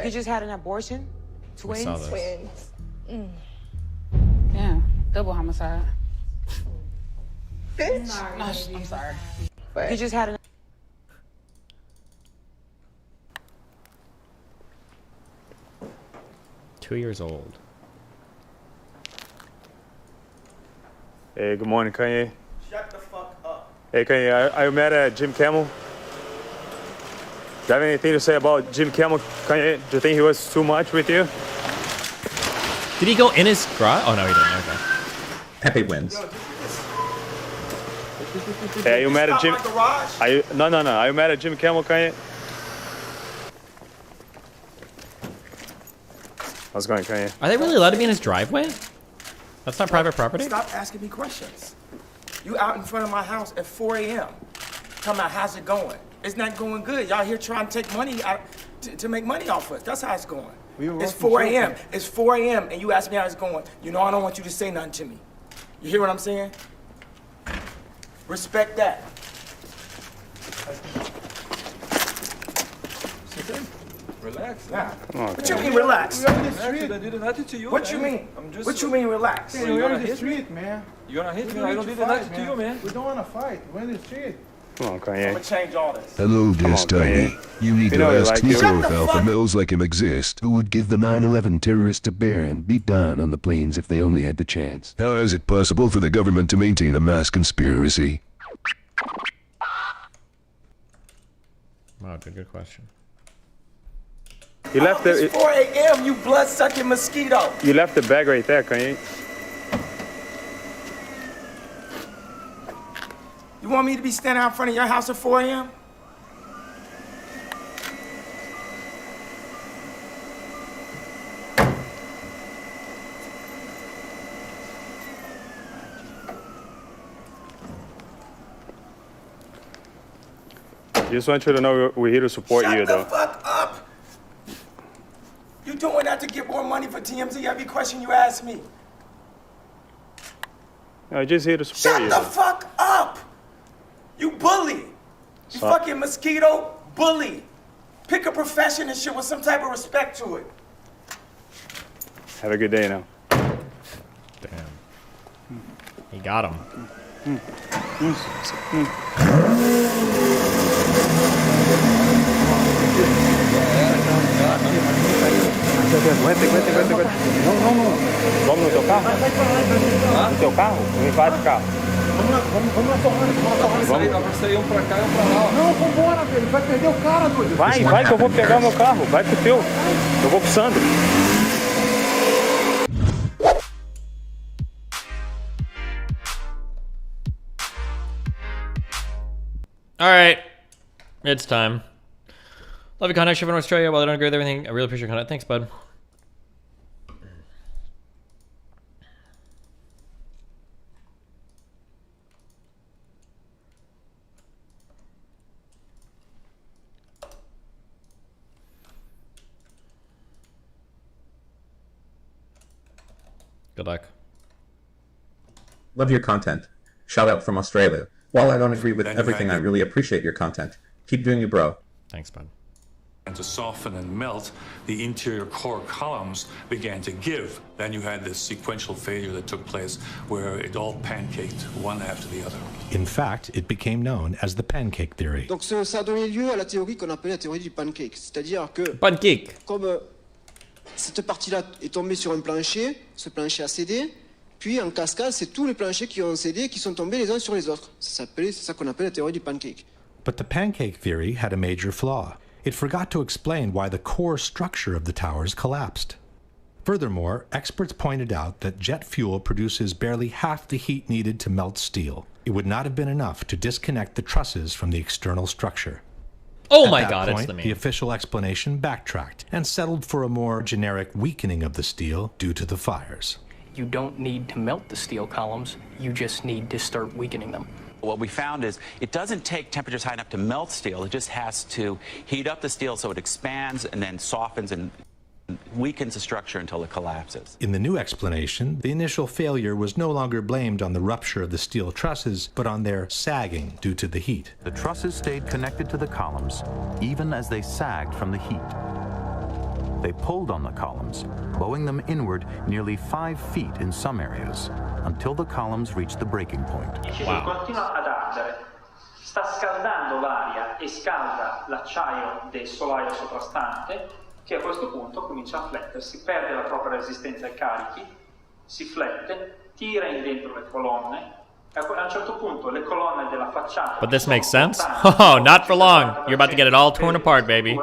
You just had an abortion? We saw Twins? this. Twins. Yeah, double homicide. Bitch. I'm sorry. You just had an... Two years old. Hey, good morning, Kanye. Shut the fuck up. Hey, Kanye, are you mad at Jim Kimmel? Do you have anything to say about Jim Kimmel, Kanye? Do you think he was too much with you? Did he go in his garage? Oh, no, he didn't. Okay. Pepe wins. Hey, are you mad at Jim? Are you, no. Are you mad at Jim Kimmel, Kanye? How's it going, Kanye? Are they really allowed to be in his driveway? That's not private property? Stop asking me questions. You out in front of my house at 4 a.m. Talking about how's it going? It's not going good. Y'all here trying to take money out to make money off us. That's how it's going. It's 4 a.m. It's 4 a.m. and you ask me how it's going. You know I don't want you to say nothing to me. You hear what I'm saying? Respect that. Relax. Nah. What you mean relax? We are in the street. I did nothing to you. What you man. mean? I'm just. What you mean relax? Man, we're in the street, man. You wanna hit me? I don't do nothing to you, man. We don't wanna fight. We're in the street. Come on, I'm Kanye. gonna change all this. Hello, dear Tiny. You need to know you ask like yourself it. if alpha males like him exist who would give the 9/11 terrorists a bear and beat down on the planes if they only had the chance. How is it possible for the government to maintain a mass conspiracy? Wow, good question. You left the. It's 4 a.m. You blood-sucking mosquito. You left the bag right there, Kanye. You want me to be standing out in front of your house at 4 a.m.? Just want you to know we're here to support you, though. Shut the fuck up! You doing that to get more money for TMZ every question you ask me? I'm just here to support you. Shut the fuck up! You bully! You fucking mosquito bully! Pick a profession and shit with some type of respect to it. Have a good day now. Damn. He got him. Vamos no teu carro? No teu carro? Me vai de carro. Vamos na torrada, dá pra sair um pra cá e um pra lá. Não, vambora, velho. Vai perder o cara, doido. Vai que eu vou pegar o meu carro. Vai pro teu. Eu vou pro Sandro. All right, it's time. Love your content, Chef in Australia. While I don't agree with everything, I really appreciate your content. Thanks, bud. Good luck. Love your content. Shout out from Australia. While I don't agree with everything, I really appreciate your content. Keep doing you, bro. Thanks, bud. And to soften and melt, the interior core columns began to give. Then you had this sequential failure that took place where it all pancaked one after the other. In fact, it became known as the pancake theory. Donc ça a donné lieu à la théorie qu'on appelle la théorie du pancake. C'est-à-dire que comme cette partie-là est tombée sur un plancher, ce plancher a cédé, puis en cascade, c'est tous les planchers qui ont cédé qui sont tombés les uns sur les autres. C'est ça qu'on appelle la théorie du pancake. But the pancake theory had a major flaw. It forgot to explain why the core structure of the towers collapsed. Furthermore, experts pointed out that jet fuel produces barely half the heat needed to melt steel. It would not have been enough to disconnect the trusses from the external structure. Oh At my that God, it's point, the meme. the official explanation backtracked and settled for a more generic weakening of the steel due to the fires. You don't need to melt the steel columns, you just need to start weakening them. What we found is it doesn't take temperatures high enough to melt steel. It just has to heat up the steel so it expands and then softens and weakens the structure until it collapses. In the new explanation, the initial failure was no longer blamed on the rupture of the steel trusses, but on their sagging due to the heat. The trusses stayed connected to the columns, even as they sagged from the heat. They pulled on the columns, bowing them inward nearly 5 feet in some areas, until the columns reached the breaking point. Continua ad ardere, sta scaldando l'aria e scalda l'acciaio del solaio soprastante, che a questo punto comincia a flettersi, perde la propria resistenza ai carichi, si flette, tira in dentro le colonne, e a un certo punto le colonne della facciata... But this makes sense? Oh, not for long. You're about to get it all torn apart, baby.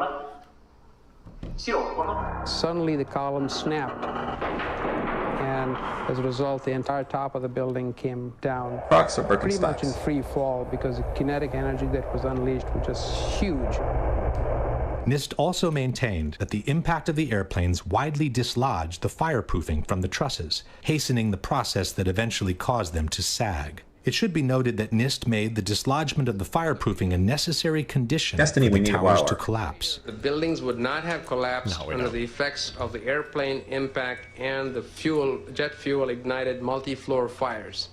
Suddenly the column snapped, and as a result the entire top of the building came down pretty much in free fall because the kinetic energy that was unleashed was just huge. NIST also maintained that the impact of the airplanes widely dislodged the fireproofing from the trusses, hastening the process that eventually caused them to sag. It should be noted that NIST made the dislodgement of the fireproofing a necessary condition for the towers to collapse. The buildings would not have collapsed under the effects of the airplane impact and the jet fuel ignited multi-floor fires.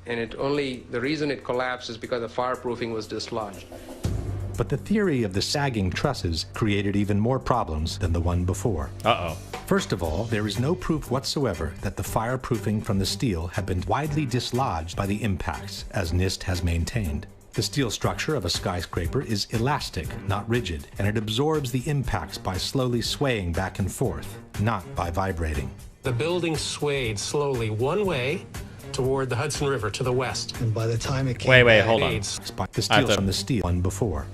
And the reason it collapsed is because the fireproofing was dislodged. But the theory of the sagging trusses created even more problems than the one before. First of all, there is no proof whatsoever that the fireproofing from the steel had been widely dislodged by the impacts, as NIST has maintained. The steel structure of a skyscraper is elastic, not rigid, and it absorbs the impacts by slowly swaying back and forth, not by vibrating. The building swayed slowly one way toward the Hudson River to the west. And by the time it came Wait, hold on. The steel from the steel one before.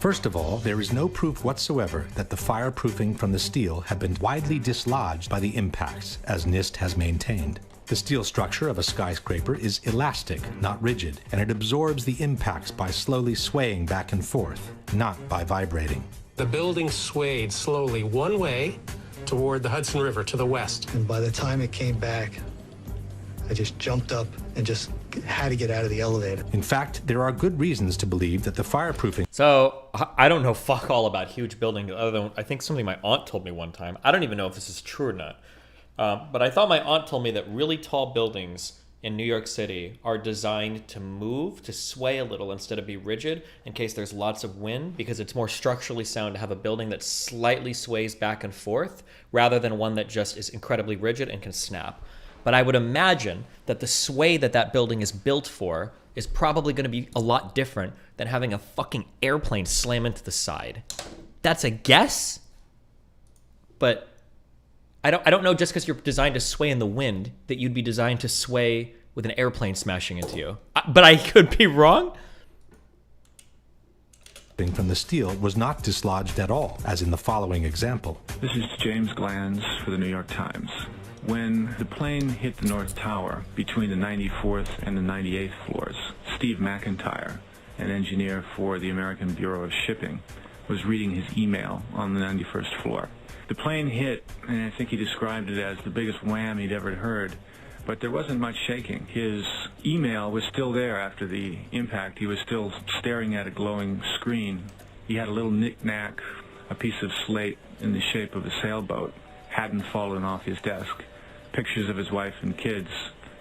First of all, there is no proof whatsoever that the fireproofing from the steel had been widely dislodged by the impacts, as NIST has maintained. The steel structure of a skyscraper is elastic, not rigid, and it absorbs the impacts by slowly swaying back and forth, not by vibrating. The building swayed slowly one way toward the Hudson River to the west. And by the time it came back, I just jumped up and just had to get out of the elevator. In fact, there are good reasons to believe that the fireproofing... So, I don't know fuck all about huge buildings, other than I think something my aunt told me one time. I don't even know if this is true or not. But I thought my aunt told me that really tall buildings in New York City are designed to move, to sway a little instead of be rigid in case there's lots of wind, because it's more structurally sound to have a building that slightly sways back and forth rather than one that just is incredibly rigid and can snap. But I would imagine that the sway that building is built for is probably going to be a lot different than having a fucking airplane slam into the side. That's a guess, but I don't know, just because you're designed to sway in the wind that you'd be designed to sway with an airplane smashing into you. But I could be wrong. From the steel was not dislodged at all, as in the following example. This is James Glanz for the New York Times. When the plane hit the North Tower between the 94th and the 98th floors, Steve McIntyre, an engineer for the American Bureau of Shipping, was reading his email on the 91st floor. The plane hit, and I think he described it as the biggest wham he'd ever heard, but there wasn't much shaking. His email was still there after the impact. He was still staring at a glowing screen. He had a little knick-knack, a piece of slate in the shape of a sailboat, hadn't fallen off his desk. Pictures of his wife and kids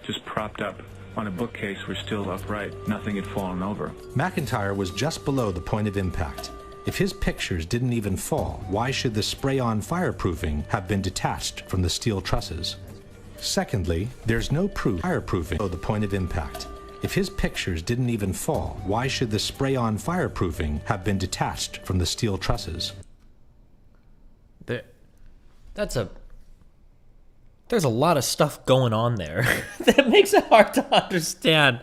just propped up on a bookcase were still upright. Nothing had fallen over. McIntyre was just below the point of impact. If his pictures didn't even fall, why should the spray-on fireproofing have been detached from the steel trusses? Secondly, there's no proof fireproofing below the point of impact. If his pictures didn't even fall, why should the spray-on fireproofing have been detached from the steel trusses? There's a lot of stuff going on there that makes it hard to understand.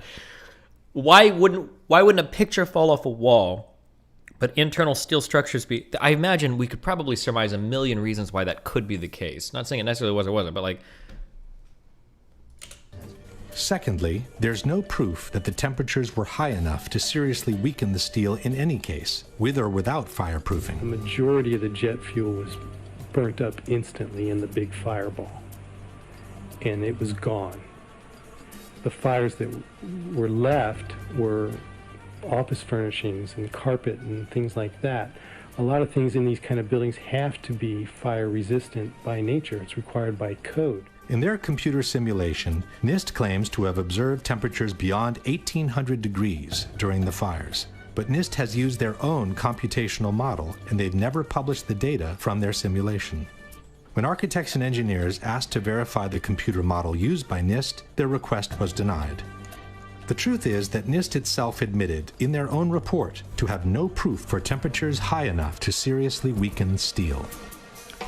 Why wouldn't a picture fall off a wall, but internal steel structures be? I imagine we could probably surmise a million reasons why that could be the case. Not saying it necessarily was or wasn't, but like. Secondly, there's no proof that the temperatures were high enough to seriously weaken the steel in any case, with or without fireproofing. The majority of the jet fuel was burnt up instantly in the big fireball, and it was gone. The fires that were left were office furnishings and carpet and things like that. A lot of things in these kind of buildings have to be fire resistant by nature. It's required by code. In their computer simulation, NIST claims to have observed temperatures beyond 1800 degrees during the fires. But NIST has used their own computational model, and they've never published the data from their simulation. When architects and engineers asked to verify the computer model used by NIST, their request was denied. The truth is that NIST itself admitted in their own report to have no proof for temperatures high enough to seriously weaken steel.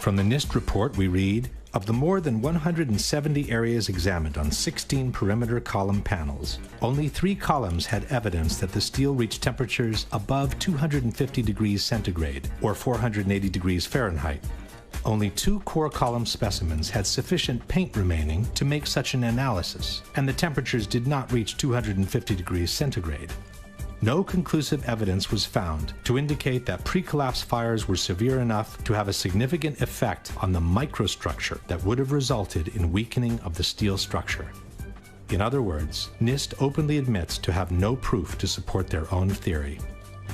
From the NIST report we read, of the more than 170 areas examined on 16 perimeter column panels, only 3 columns had evidence that the steel reached temperatures above 250 degrees centigrade or 480 degrees Fahrenheit. Only 2 core column specimens had sufficient paint remaining to make such an analysis, and the temperatures did not reach 250 degrees centigrade. No conclusive evidence was found to indicate that pre-collapse fires were severe enough to have a significant effect on the microstructure that would have resulted in weakening of the steel structure. In other words, NIST openly admits to have no proof to support their own theory.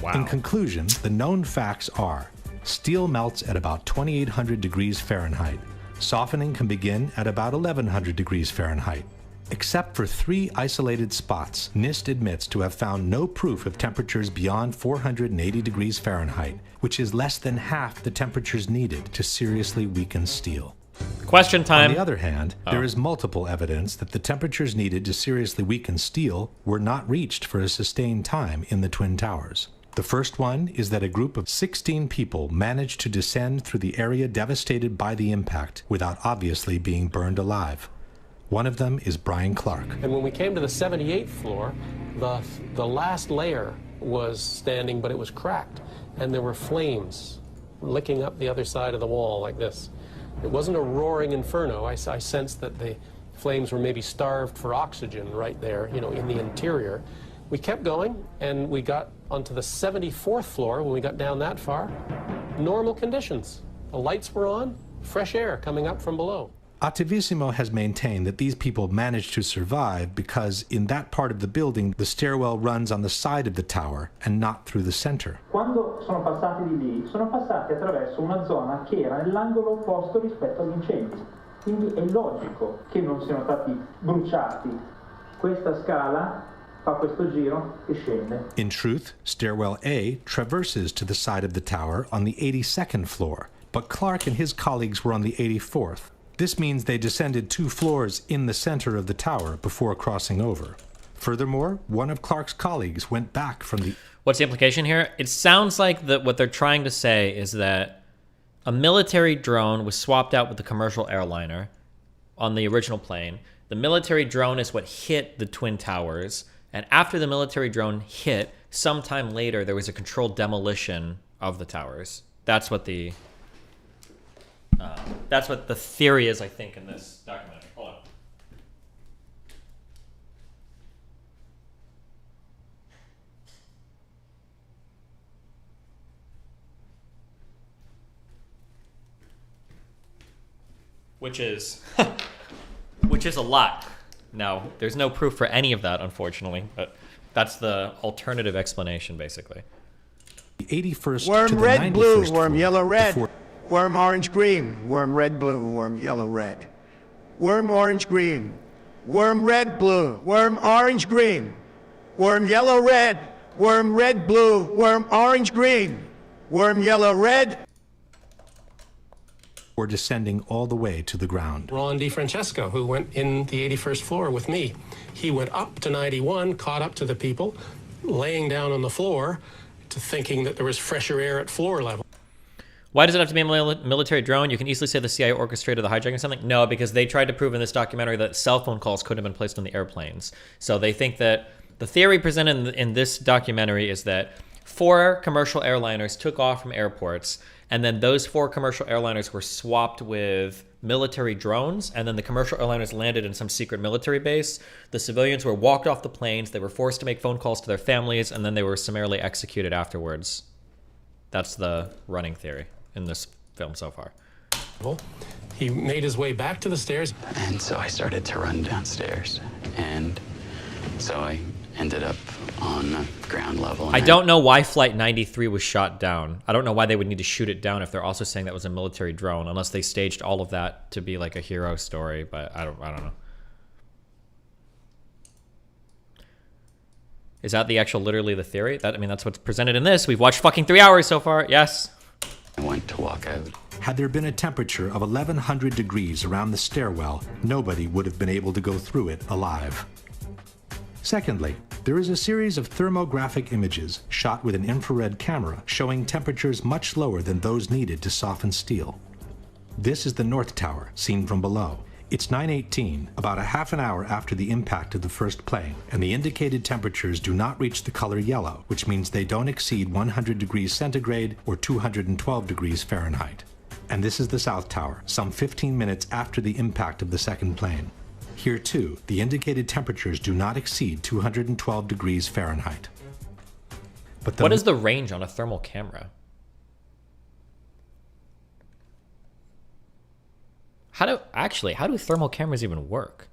Wow. In conclusion, the known facts are: steel melts at about 2800 degrees Fahrenheit. Softening can begin at about 1100 degrees Fahrenheit. Except for 3 isolated spots, NIST admits to have found no proof of temperatures beyond 480 degrees Fahrenheit, which is less than half the temperatures needed to seriously weaken steel. Question time. On the other hand, there is multiple evidence that the temperatures needed to seriously weaken steel were not reached for a sustained time in the Twin Towers. The first one is that a group of 16 people managed to descend through the area devastated by the impact without obviously being burned alive. One of them is Brian Clark. And when we came to the 78th floor, the last layer was standing, but it was cracked. And there were flames licking up the other side of the wall like this. It wasn't a roaring inferno. I sensed that the flames were maybe starved for oxygen right there, you know, in the interior. We kept going, and we got onto the 74th floor. When we got down that far, normal conditions. The lights were on, fresh air coming up from below. Attivissimo has maintained that these people managed to survive because in that part of the building, the stairwell runs on the side of the tower and not through the center. Quando sono passati di lì, sono passati attraverso una zona che era nell'angolo opposto rispetto agli incendi. Quindi è logico che non siano stati bruciati. Questa scala fa questo giro e scende. In truth, stairwell A traverses to the side of the tower on the 82nd floor, but Clark and his colleagues were on the 84th. This means they descended 2 floors in the center of the tower before crossing over. Furthermore, one of Clark's colleagues went back from the... What's the implication here? It sounds like that what they're trying to say is that a military drone was swapped out with the commercial airliner on the original plane. The military drone is what hit the Twin Towers. And after the military drone hit, sometime later, there was a controlled demolition of the towers. That's what the theory is, I think, in this documentary. Hold on. Which is a lot. Now, there's no proof for any of that, unfortunately, but that's the alternative explanation, basically. The 81st worm to the red, 91st blue, floor worm yellow, red. before... Worm orange, green. Worm red, blue. Worm yellow, red. Worm orange, green. Worm red, blue. Worm orange, green. Worm yellow, red. Worm red, blue. Worm orange, green. worm yellow red. Or descending all the way to the ground. Ron DiFrancesco, who went in the 81st floor with me, he went up to 91, caught up to the people, laying down on the floor, to thinking that there was fresher air at floor level. Why does it have to be a military drone? You can easily say the CIA orchestrated the hijacking or something. No, because they tried to prove in this documentary that cell phone calls couldn't have been placed on the airplanes. So they think that the theory presented in this documentary is that 4 commercial airliners took off from airports, and then those 4 commercial airliners were swapped with military drones, and then the commercial airliners landed in some secret military base. The civilians were walked off the planes, they were forced to make phone calls to their families, and then they were summarily executed afterwards. That's the running theory in this film so far. He made his way back to the stairs. And so I started to run downstairs, and so I ended up on the ground level. I don't know why Flight 93 was shot down. I don't know why they would need to shoot it down if they're also saying that was a military drone, unless they staged all of that to be like a hero story, but I don't know. Is that the actual, literally the theory? I mean, that's what's presented in this. We've watched fucking 3 hours so far. Yes. I went to walk out. Had there been a temperature of 1100 degrees around the stairwell, nobody would have been able to go through it alive. Secondly, there is a series of thermographic images shot with an infrared camera showing temperatures much lower than those needed to soften steel. This is the North Tower, seen from below. It's 9:18, about a half an hour after the impact of the first plane, and the indicated temperatures do not reach the color yellow, which means they don't exceed 100 degrees centigrade or 212 degrees Fahrenheit. And this is the South Tower, some 15 minutes after the impact of the second plane. Here too, the indicated temperatures do not exceed 212 degrees Fahrenheit. But what is the range on a thermal camera? How do thermal cameras even work?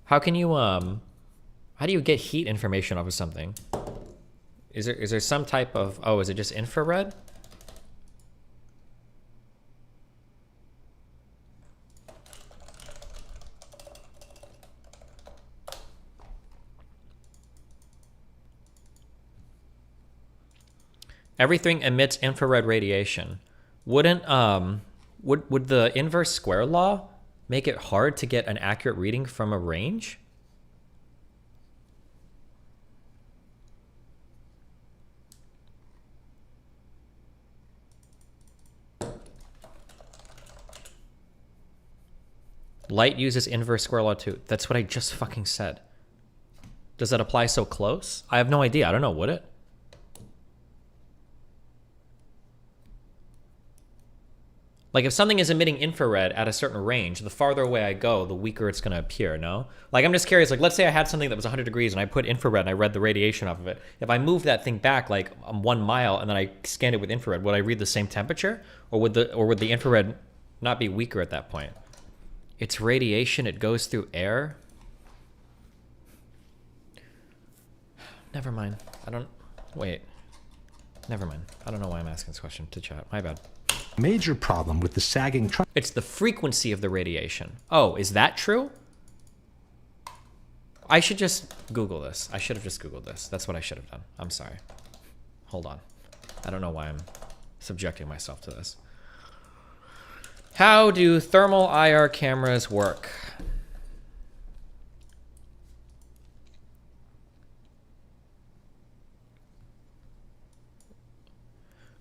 How can you how do you get heat information off of something? Is there some type of, oh, is it just infrared? Everything emits infrared radiation. Wouldn't would the inverse square law make it hard to get an accurate reading from a range? Light uses inverse square law too. That's what I just fucking said. Does that apply so close? I have no idea. I don't know, would it? Like, if something is emitting infrared at a certain range, the farther away I go, the weaker it's going to appear, no? Like, I'm just curious. Like, let's say I had something that was 100 degrees and I put infrared and I read the radiation off of it. If I moved that thing back, like, 1 mile and then I scanned it with infrared, would I read the same temperature? Or would the infrared not be weaker at that point? It's radiation. It goes through air. Never mind. Wait. Never mind. I don't know why I'm asking this question to chat. My bad. Major problem with the sagging truss. It's the frequency of the radiation. Oh, is that true? I should just Google this. I should have just Googled this. That's what I should have done. I'm sorry. Hold on. I don't know why I'm subjecting myself to this. How do thermal IR cameras work?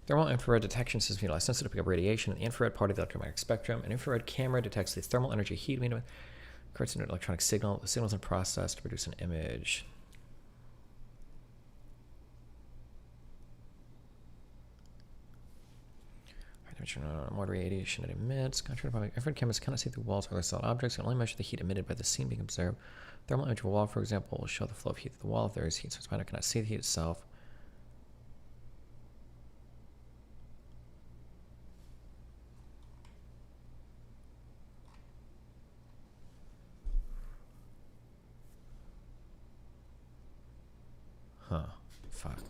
Thermal infrared detection system utilizes sensitive to pick up radiation in the infrared part of the electromagnetic spectrum. An infrared camera detects the thermal energy heat medium, converts into an electronic signal. The signal is then processed to produce an image. More radiation it emits. Infrared cameras cannot see through walls or other solid objects. It can only measure the heat emitted by the scene being observed. Thermal image of a wall, for example, will show the flow of heat through the wall. If there is heat, so its miner cannot see the heat itself. Huh. Fuck.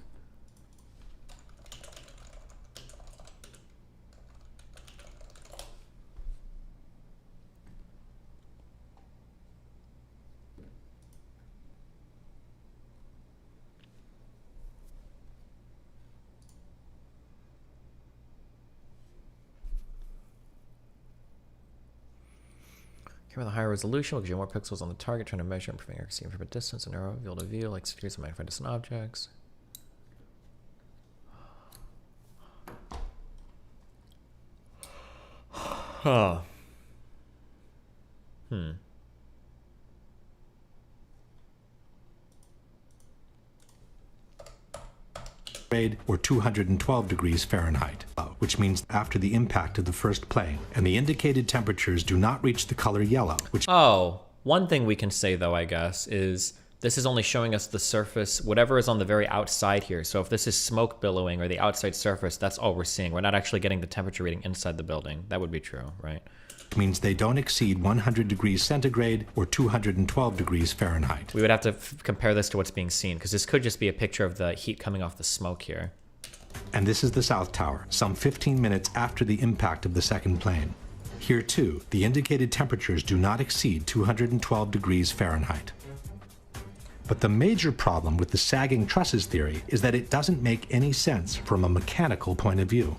Camera with a higher resolution will give you more pixels on the target, trying to measure and improving accuracy from a distance and narrow field of view, like spheres and magnified distant objects. Huh. Or 212 degrees Fahrenheit, which means after the impact of the first plane, and the indicated temperatures do not reach the color yellow, which... Oh, one thing we can say though, I guess, is this is only showing us the surface, whatever is on the very outside here. So if this is smoke billowing or the outside surface, that's all we're seeing. We're not actually getting the temperature reading inside the building. That would be true, right? Means they don't exceed 100 degrees centigrade or 212 degrees Fahrenheit. We would have to compare this to what's being seen, because this could just be a picture of the heat coming off the smoke here. And this is the South Tower, some 15 minutes after the impact of the second plane. Here too, the indicated temperatures do not exceed 212 degrees Fahrenheit. But the major problem with the sagging trusses theory is that it doesn't make any sense from a mechanical point of view.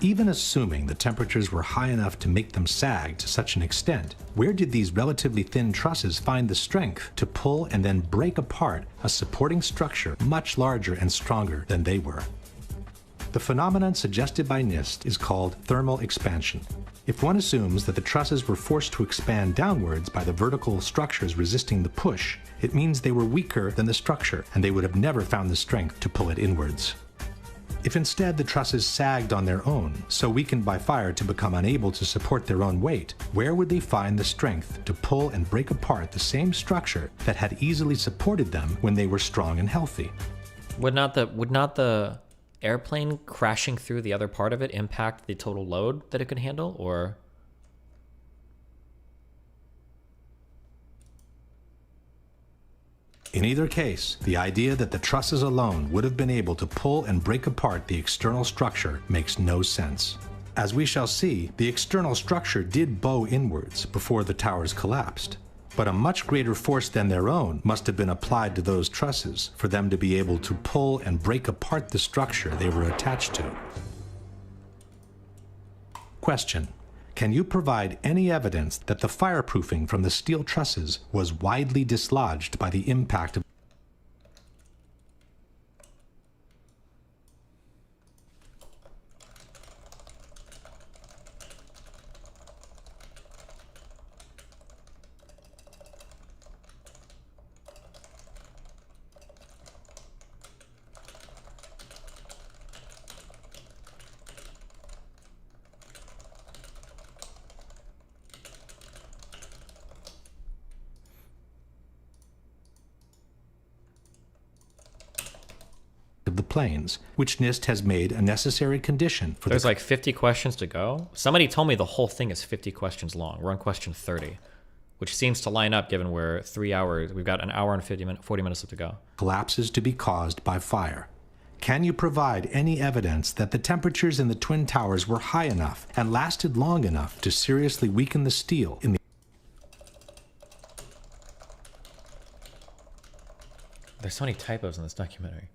Even assuming the temperatures were high enough to make them sag to such an extent, where did these relatively thin trusses find the strength to pull and then break apart a supporting structure much larger and stronger than they were? The phenomenon suggested by NIST is called thermal expansion. If one assumes that the trusses were forced to expand downwards by the vertical structures resisting the push, it means they were weaker than the structure, and they would have never found the strength to pull it inwards. If instead the trusses sagged on their own, so weakened by fire to become unable to support their own weight, where would they find the strength to pull and break apart the same structure that had easily supported them when they were strong and healthy? Would not the airplane crashing through the other part of it impact the total load that it could handle, or? In either case, the idea that the trusses alone would have been able to pull and break apart the external structure makes no sense. As we shall see, the external structure did bow inwards before the towers collapsed, but a much greater force than their own must have been applied to those trusses for them to be able to pull and break apart the structure they were attached to. Question: can you provide any evidence that the fireproofing from the steel trusses was widely dislodged by the impact of... the planes, which NIST has made a necessary condition for... There's like 50 questions to go. Somebody told me the whole thing is 50 questions long. We're on question 30, which seems to line up given we're 3 hours. We've got an hour and 40 minutes left to go. Collapses to be caused by fire. Can you provide any evidence that the temperatures in the Twin Towers were high enough and lasted long enough to seriously weaken the steel in the... There's so many typos in this documentary.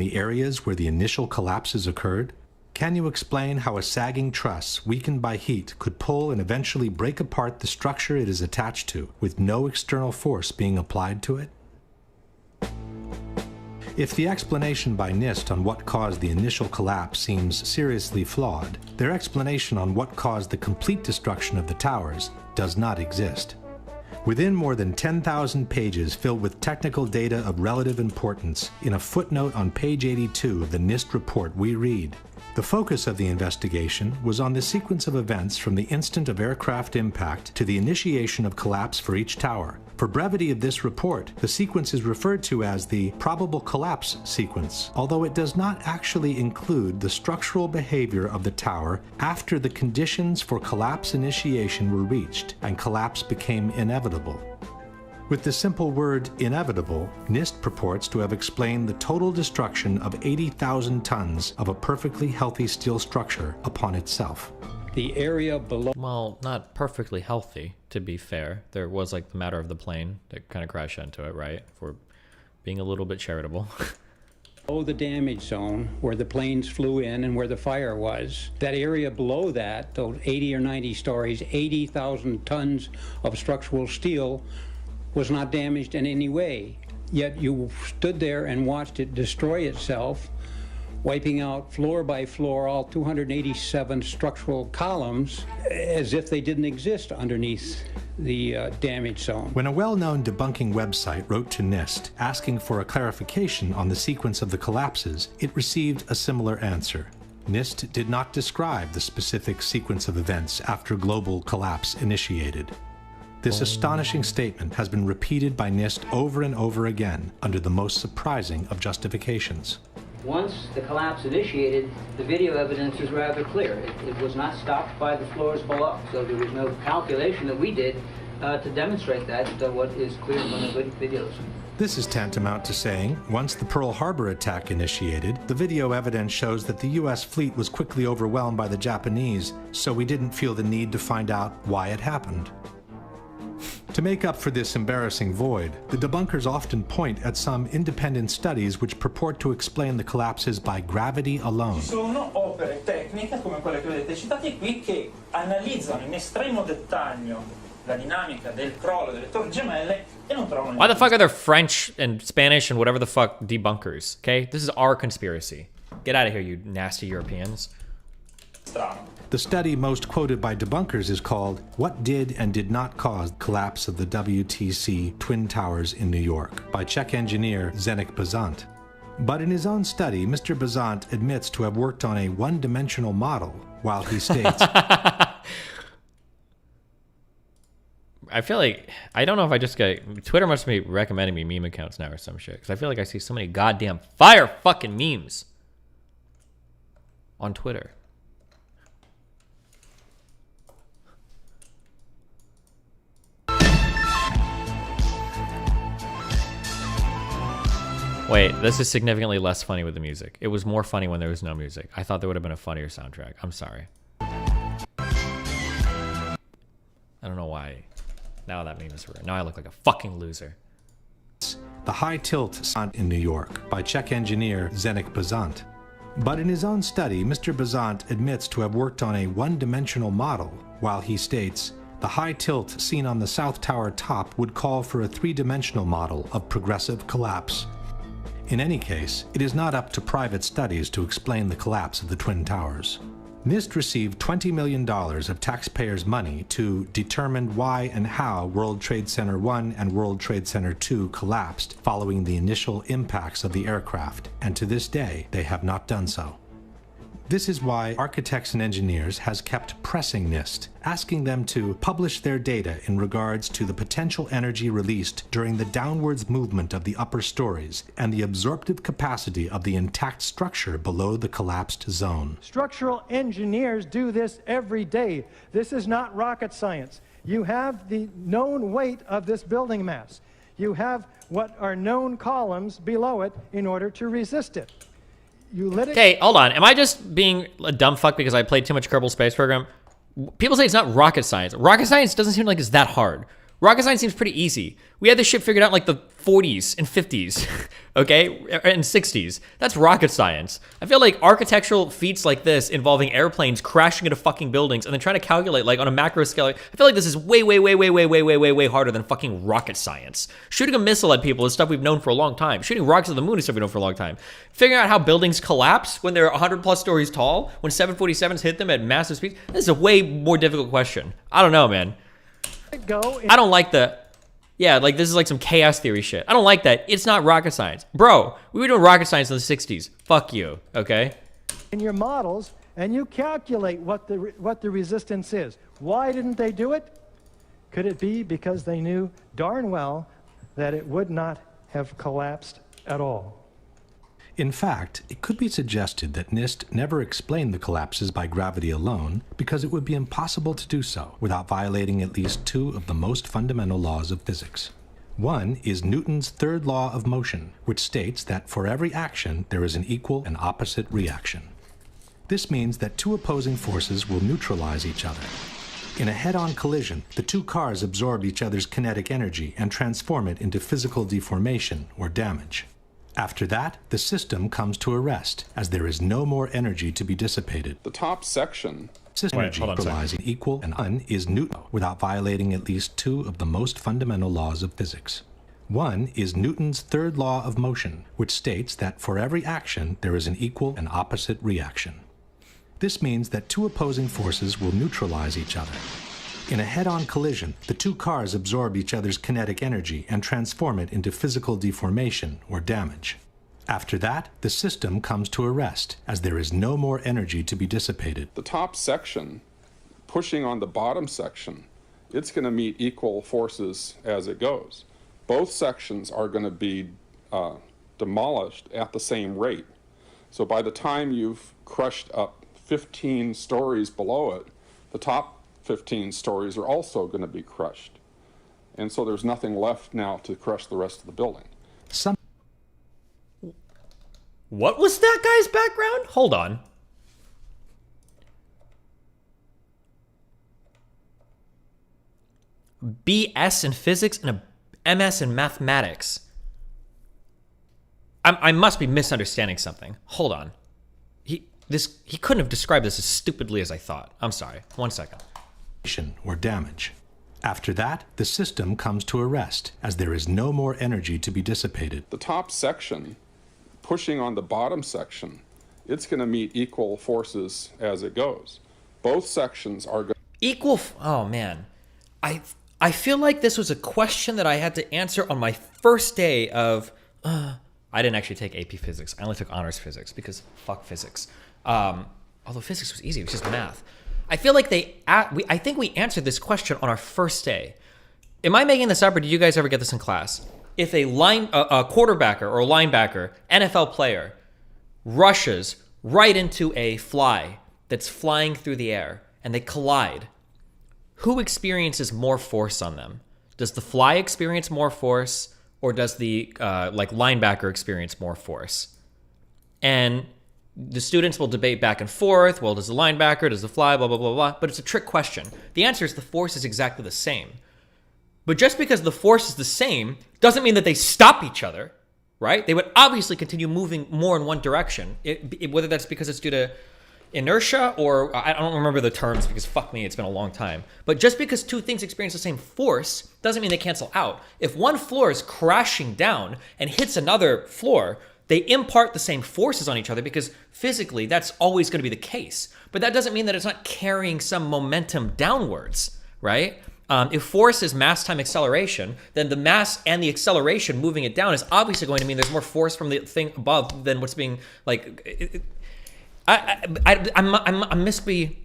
the areas where the initial collapses occurred? Can you explain how a sagging truss weakened by heat could pull and eventually break apart the structure it is attached to with no external force being applied to it? If the explanation by NIST on what caused the initial collapse seems seriously flawed, their explanation on what caused the complete destruction of the towers does not exist. Within more than 10,000 pages filled with technical data of relative importance, in a footnote on page 82 of the NIST report we read, the focus of the investigation was on the sequence of events from the instant of aircraft impact to the initiation of collapse for each tower. For brevity of this report, the sequence is referred to as the probable collapse sequence, although it does not actually include the structural behavior of the tower after the conditions for collapse initiation were reached and collapse became inevitable. With the simple word inevitable, NIST purports to have explained the total destruction of 80,000 tons of a perfectly healthy steel structure upon itself. The area below... Well, not perfectly healthy, to be fair. There was like the matter of the plane that kind of crashed into it, right? Being a little bit charitable. Below the damage zone, where the planes flew in and where the fire was, that area below that, those 80 or 90 stories, 80,000 tons of structural steel was not damaged in any way. Yet you stood there and watched it destroy itself, wiping out floor by floor all 287 structural columns as if they didn't exist underneath the damage zone. When a well-known debunking website wrote to NIST asking for a clarification on the sequence of the collapses, it received a similar answer. NIST did not describe the specific sequence of events after global collapse initiated. This astonishing statement has been repeated by NIST over and over again under the most surprising of justifications. Once the collapse initiated, the video evidence is rather clear. It was not stopped by the floors below, so there was no calculation that we did to demonstrate that, what is clear from the videos. This is tantamount to saying, once the Pearl Harbor attack initiated, the video evidence shows that the US fleet was quickly overwhelmed by the Japanese, so we didn't feel the need to find out why it happened. To make up for this embarrassing void, the debunkers often point at some independent studies which purport to explain the collapses by gravity alone. Ci sono opere tecniche come quelle che vedete citate qui che analizzano in estremo dettaglio la dinamica del crollo delle torri gemelle e non trovano. Why the fuck are there French and Spanish and whatever the fuck debunkers? Okay, this is our conspiracy. Get out of here, you nasty Europeans. The study most quoted by debunkers is called What Did and Did Not Cause the Collapse of the WTC Twin Towers in New York by Czech engineer Zdeněk Bazant. But in his own study, Mr. Bazant admits to have worked on a one-dimensional model while he states... I feel like, I don't know if I just got, Twitter must be recommending me meme accounts now or some shit, because I feel like I see so many goddamn fire fucking memes on Twitter. Wait, this is significantly less funny with the music. It was more funny when there was no music. I thought there would have been a funnier soundtrack. I'm sorry. I don't know why. Now that meme is ruined. Now I look like a fucking loser. The High Tilt in New York by Czech engineer Zdeněk Bazant. But in his own study, Mr. Bazant admits to have worked on a one-dimensional model while he states, the high tilt seen on the South Tower top would call for a three-dimensional model of progressive collapse. In any case, it is not up to private studies to explain the collapse of the Twin Towers. NIST received $20 million of taxpayers' money to determine why and how World Trade Center 1 and World Trade Center 2 collapsed following the initial impacts of the aircraft, and to this day, they have not done so. This is why Architects and Engineers has kept pressing NIST, asking them to publish their data in regards to the potential energy released during the downwards movement of the upper stories and the absorptive capacity of the intact structure below the collapsed zone. Structural engineers do this every day. This is not rocket science. You have the known weight of this building mass. You have what are known columns below it in order to resist it. Okay, hold on. Am I just being a dumb fuck because I played too much Kerbal Space Program? People say it's not rocket science. Rocket science doesn't seem like it's that hard. Rocket science seems pretty easy. We had this shit figured out in like the 40s and 50s, okay? And 60s. That's rocket science. I feel like architectural feats like this involving airplanes crashing into fucking buildings and then trying to calculate like on a macro scale, I feel like this is way harder than fucking rocket science. Shooting a missile at people is stuff we've known for a long time. Shooting rockets at the moon is stuff we've known for a long time. Figuring out how buildings collapse when they're 100 plus stories tall, when 747s hit them at massive speeds, this is a way more difficult question. I don't know, man. I don't like the, yeah, like this is like some chaos theory shit. I don't like that. It's not rocket science. Bro, we were doing rocket science in the 60s. Fuck you, okay? In your models, and you calculate what the resistance is. Why didn't they do it? Could it be because they knew darn well that it would not have collapsed at all? In fact, it could be suggested that NIST never explained the collapses by gravity alone because it would be impossible to do so without violating at least two of the most fundamental laws of physics. One is Newton's third law of motion, which states that for every action there is an equal and opposite reaction. This means that two opposing forces will neutralize each other. In a head-on collision, the two cars absorb each other's kinetic energy and transform it into physical deformation or damage. After that, the system comes to a rest, as there is no more energy to be dissipated. The top section... Energy neutralizing equal and un is neutral without violating at least two of the most fundamental laws of physics. One is Newton's third law of motion, which states that for every action there is an equal and opposite reaction. This means that two opposing forces will neutralize each other. In a head-on collision, the two cars absorb each other's kinetic energy and transform it into physical deformation or damage. After that, the system comes to a rest, as there is no more energy to be dissipated. The top section, pushing on the bottom section, it's going to meet equal forces as it goes. Both sections are going to be demolished at the same rate. So by the time you've crushed up 15 stories below it, the top 15 stories are also going to be crushed. And so there's nothing left now to crush the rest of the building. What was that guy's background? Hold on. BS in physics and a MS in mathematics. I must be misunderstanding something. Hold on. He couldn't have described this as stupidly as I thought. I'm sorry. 1 second. Or damage. After that, the system comes to a rest, as there is no more energy to be dissipated. The top section, pushing on the bottom section, it's going to meet equal forces as it goes. Both sections are going oh man. I feel like this was a question that I had to answer on my first day of I didn't actually take AP physics. I only took honors physics because fuck physics. Although physics was easy, it was just math. I feel like I think we answered this question on our first day. Am I making this up, or did you guys ever get this in class? If a quarterbacker or a linebacker, NFL player, rushes right into a fly that's flying through the air and they collide, who experiences more force on them? Does the fly experience more force, or does the linebacker experience more force? And the students will debate back and forth. Well, does the linebacker, does the fly, blah, blah, blah, blah. But it's a trick question. The answer is the force is exactly the same. But just because the force is the same doesn't mean that they stop each other, right? They would obviously continue moving more in one direction, whether that's because it's due to inertia or I don't remember the terms because fuck me, it's been a long time. But just because two things experience the same force doesn't mean they cancel out. If one floor is crashing down and hits another floor, they impart the same forces on each other because physically that's always going to be the case. But that doesn't mean that it's not carrying some momentum downwards, right? If force is mass time acceleration, then the mass and the acceleration moving it down is obviously going to mean there's more force from the thing above than what's being like. I must be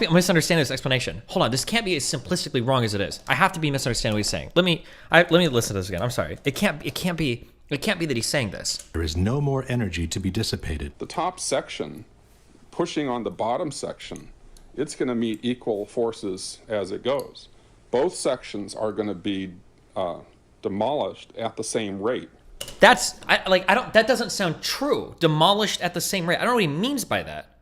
misunderstanding this explanation. Hold on, this can't be as simplistically wrong as it is. I have to be misunderstanding what he's saying. Let me listen to this again. I'm sorry. It can't be that he's saying this. There is no more energy to be dissipated. The top section, pushing on the bottom section, it's going to meet equal forces as it goes. Both sections are going to be demolished at the same rate. That doesn't sound true. Demolished at the same rate. I don't know what he means by that.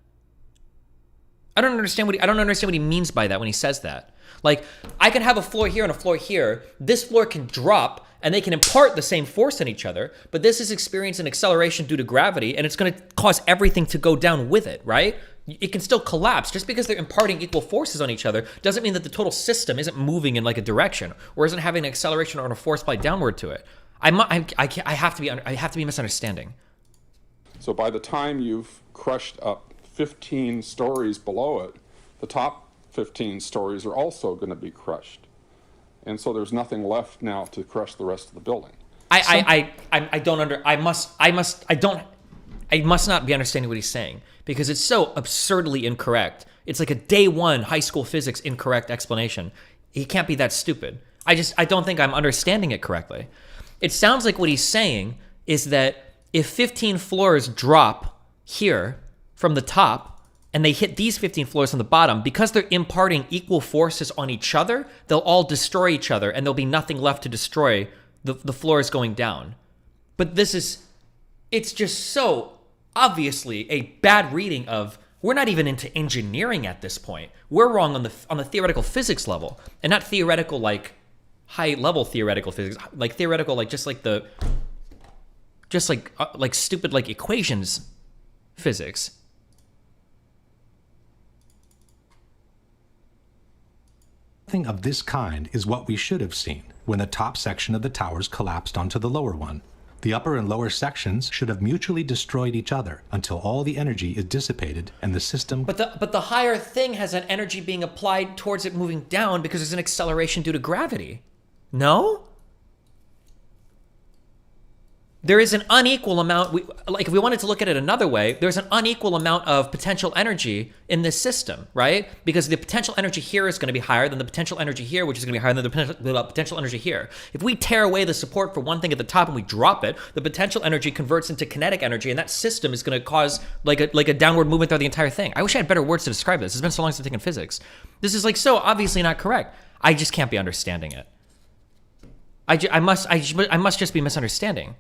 I don't understand what he means by that when he says that. Like, I can have a floor here and a floor here. This floor can drop and they can impart the same force on each other, but this is experiencing acceleration due to gravity, and it's going to cause everything to go down with it, right? It can still collapse. Just because they're imparting equal forces on each other doesn't mean that the total system isn't moving in like a direction or isn't having an acceleration or a force apply downward to it. I have to be misunderstanding. So by the time you've crushed up 15 stories below it, the top 15 stories are also going to be crushed. And so there's nothing left now to crush the rest of the building. I must not be understanding what he's saying because it's so absurdly incorrect. It's like a day one high school physics incorrect explanation. He can't be that stupid. I don't think I'm understanding it correctly. It sounds like what he's saying is that if 15 floors drop here from the top and they hit these 15 floors on the bottom, because they're imparting equal forces on each other, they'll all destroy each other and there'll be nothing left to destroy the floors going down. But it's just so obviously a bad reading of We're not even into engineering at this point. We're wrong on the theoretical physics level, and not theoretical like high level theoretical physics, like theoretical like like stupid like equations physics. Nothing of this kind is what we should have seen when the top section of the towers collapsed onto the lower one. The upper and lower sections should have mutually destroyed each other until all the energy is dissipated and the system... But the higher thing has an energy being applied towards it moving down because there's an acceleration due to gravity. No? There is an unequal amount, like if we wanted to look at it another way, there's an unequal amount of potential energy in this system, right? Because the potential energy here is going to be higher than the potential energy here, which is going to be higher than the potential energy here. If we tear away the support for one thing at the top and we drop it, the potential energy converts into kinetic energy, and that system is going to cause like a downward movement throughout the entire thing. I wish I had better words to describe this. It's been so long since I've taken physics. This is like so obviously not correct. I just can't be understanding it. I must just be misunderstanding.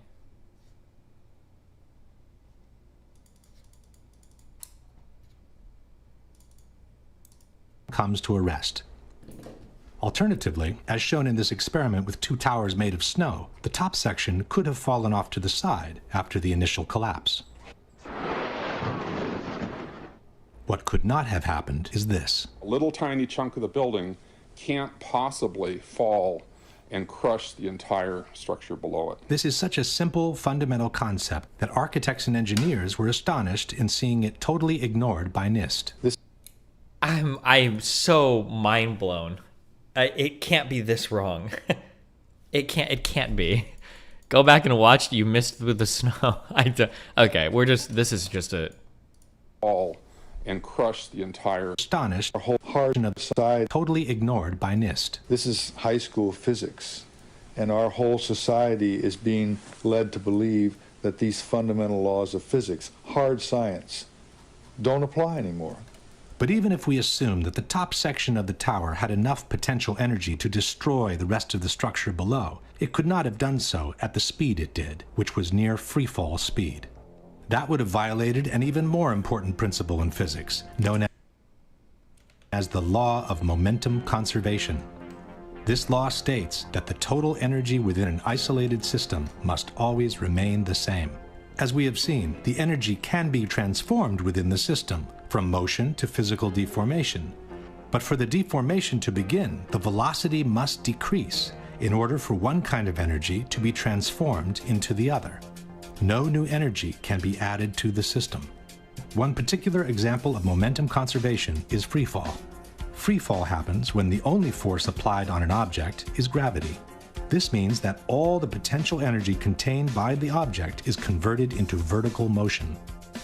Comes to a rest. Alternatively, as shown in this experiment with two towers made of snow, the top section could have fallen off to the side after the initial collapse. What could not have happened is this. A little tiny chunk of the building can't possibly fall and crush the entire structure below it. This is such a simple, fundamental concept that architects and engineers were astonished in seeing it totally ignored by NIST. I'm so mind blown. It can't be this wrong. It can't be. Go back and watch. You missed with the snow. Okay, this is just a fall and crush the entire astonished. Our whole heart of the side totally ignored by NIST. This is high school physics, and our whole society is being led to believe that these fundamental laws of physics, hard science, don't apply anymore. But even if we assume that the top section of the tower had enough potential energy to destroy the rest of the structure below, it could not have done so at the speed it did, which was near freefall speed. That would have violated an even more important principle in physics, known as the law of momentum conservation. This law states that the total energy within an isolated system must always remain the same. As we have seen, the energy can be transformed within the system, from motion to physical deformation. But for the deformation to begin, the velocity must decrease in order for one kind of energy to be transformed into the other. No new energy can be added to the system. One particular example of momentum conservation is freefall. Freefall happens when the only force applied on an object is gravity. This means that all the potential energy contained by the object is converted into vertical motion.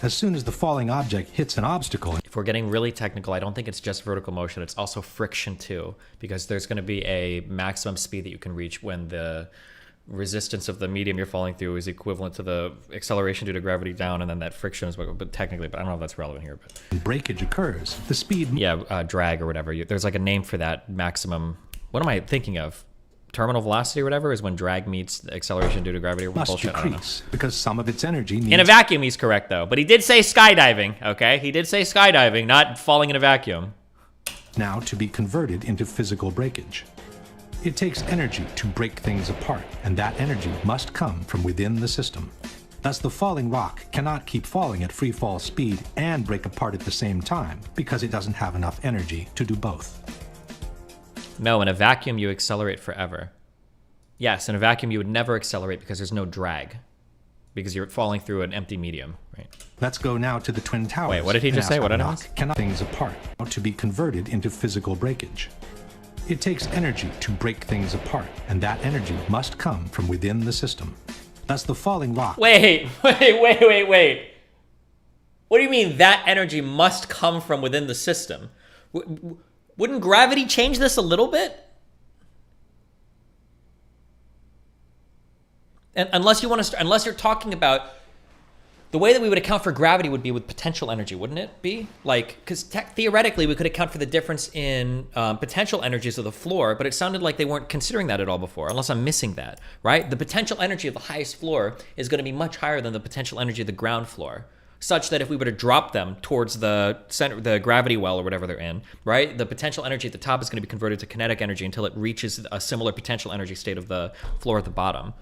As soon as the falling object hits an obstacle... If we're getting really technical, I don't think it's just vertical motion, it's also friction too, because there's going to be a maximum speed that you can reach when the resistance of the medium you're falling through is equivalent to the acceleration due to gravity down, and then that friction is what, but technically, but I don't know if that's relevant here. But breakage occurs, the speed... Yeah, drag or whatever. There's like a name for that maximum... What am I thinking of? Terminal velocity or whatever is when drag meets the acceleration due to gravity or bullshit. Must decrease because some of its energy needs... In a vacuum, he's correct though. But he did say skydiving, okay? He did say skydiving, not falling in a vacuum. Now to be converted into physical breakage. It takes energy to break things apart, and that energy must come from within the system. Thus, the falling rock cannot keep falling at free fall speed and break apart at the same time because it doesn't have enough energy to do both. No, in a vacuum, you accelerate forever. Yes, in a vacuum, you would never accelerate because there's no drag. Because you're falling through an empty medium, right? Let's go now to the Twin Towers. Wait, what did he just say? What did I ask? Cannot things apart to be converted into physical breakage. It takes energy to break things apart, and that energy must come from within the system. Thus, the falling rock... Wait. What do you mean that energy must come from within the system? Wouldn't gravity change this a little bit? And unless you're talking about the way that we would account for gravity would be with potential energy, wouldn't it be? Like, because theoretically we could account for the difference in potential energies of the floor, but it sounded like they weren't considering that at all before, unless I'm missing that, right? The potential energy of the highest floor is going to be much higher than the potential energy of the ground floor. such that if we were to drop them towards the center, the gravity well or whatever they're in, right, the potential energy at the top is going to be converted to kinetic energy until it reaches a similar potential energy state of the floor at the bottom.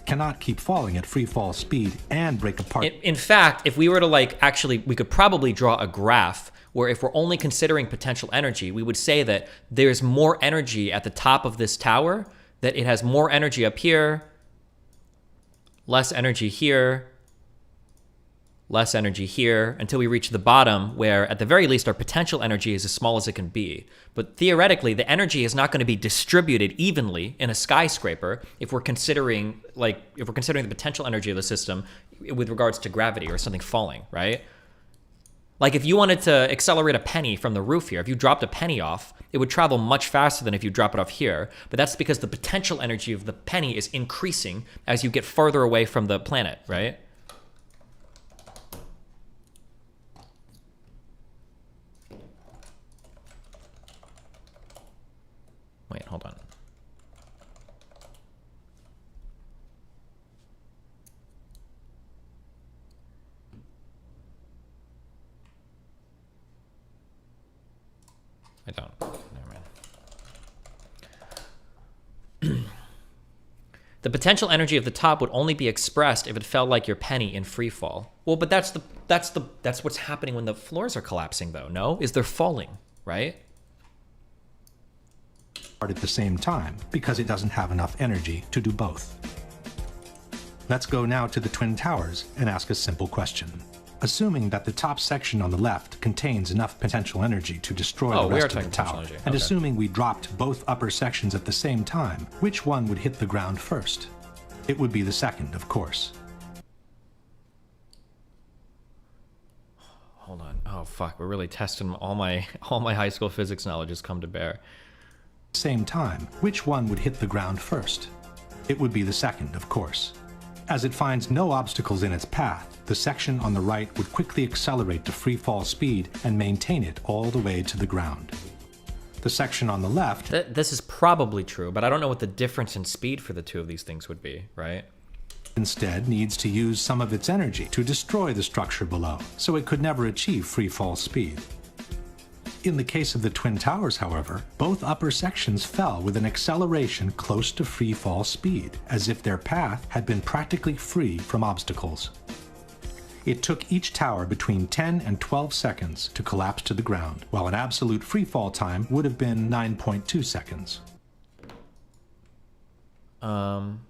Cannot keep falling at free fall speed and break apart. In fact, if we were to we could probably draw a graph where if we're only considering potential energy, we would say that there's more energy at the top of this tower, that it has more energy up here, less energy here, less energy here, until we reach the bottom where at the very least our potential energy is as small as it can be. But theoretically, the energy is not going to be distributed evenly in a skyscraper if we're considering the potential energy of the system with regards to gravity or something falling, right? Like if you wanted to accelerate a penny from the roof here, if you dropped a penny off, it would travel much faster than if you drop it off here. But that's because the potential energy of the penny is increasing as you get further away from the planet, right? Wait, hold on. I don't. Never mind. The potential energy of the top would only be expressed if it felt like your penny in free fall. Well, but that's what's happening when the floors are collapsing, though. No, is they're falling, right? At the same time because it doesn't have enough energy to do both. Let's go now to the Twin Towers and ask a simple question. Assuming that the top section on the left contains enough potential energy to destroy the rest of the tower, and assuming we dropped both upper sections at the same time, which one would hit the ground first? It would be the second, of course. Hold on. Oh fuck, we're really testing all my high school physics knowledge has come to bear. Same time, which one would hit the ground first? It would be the second, of course. As it finds no obstacles in its path, the section on the right would quickly accelerate to free fall speed and maintain it all the way to the ground. The section on the left... This is probably true, but I don't know what the difference in speed for the two of these things would be, right? Instead needs to use some of its energy to destroy the structure below, so it could never achieve free fall speed. In the case of the Twin Towers, however, both upper sections fell with an acceleration close to free fall speed, as if their path had been practically free from obstacles. It took each tower between 10 and 12 seconds to collapse to the ground, while an absolute free fall time would have been 9.2 seconds. Fuck,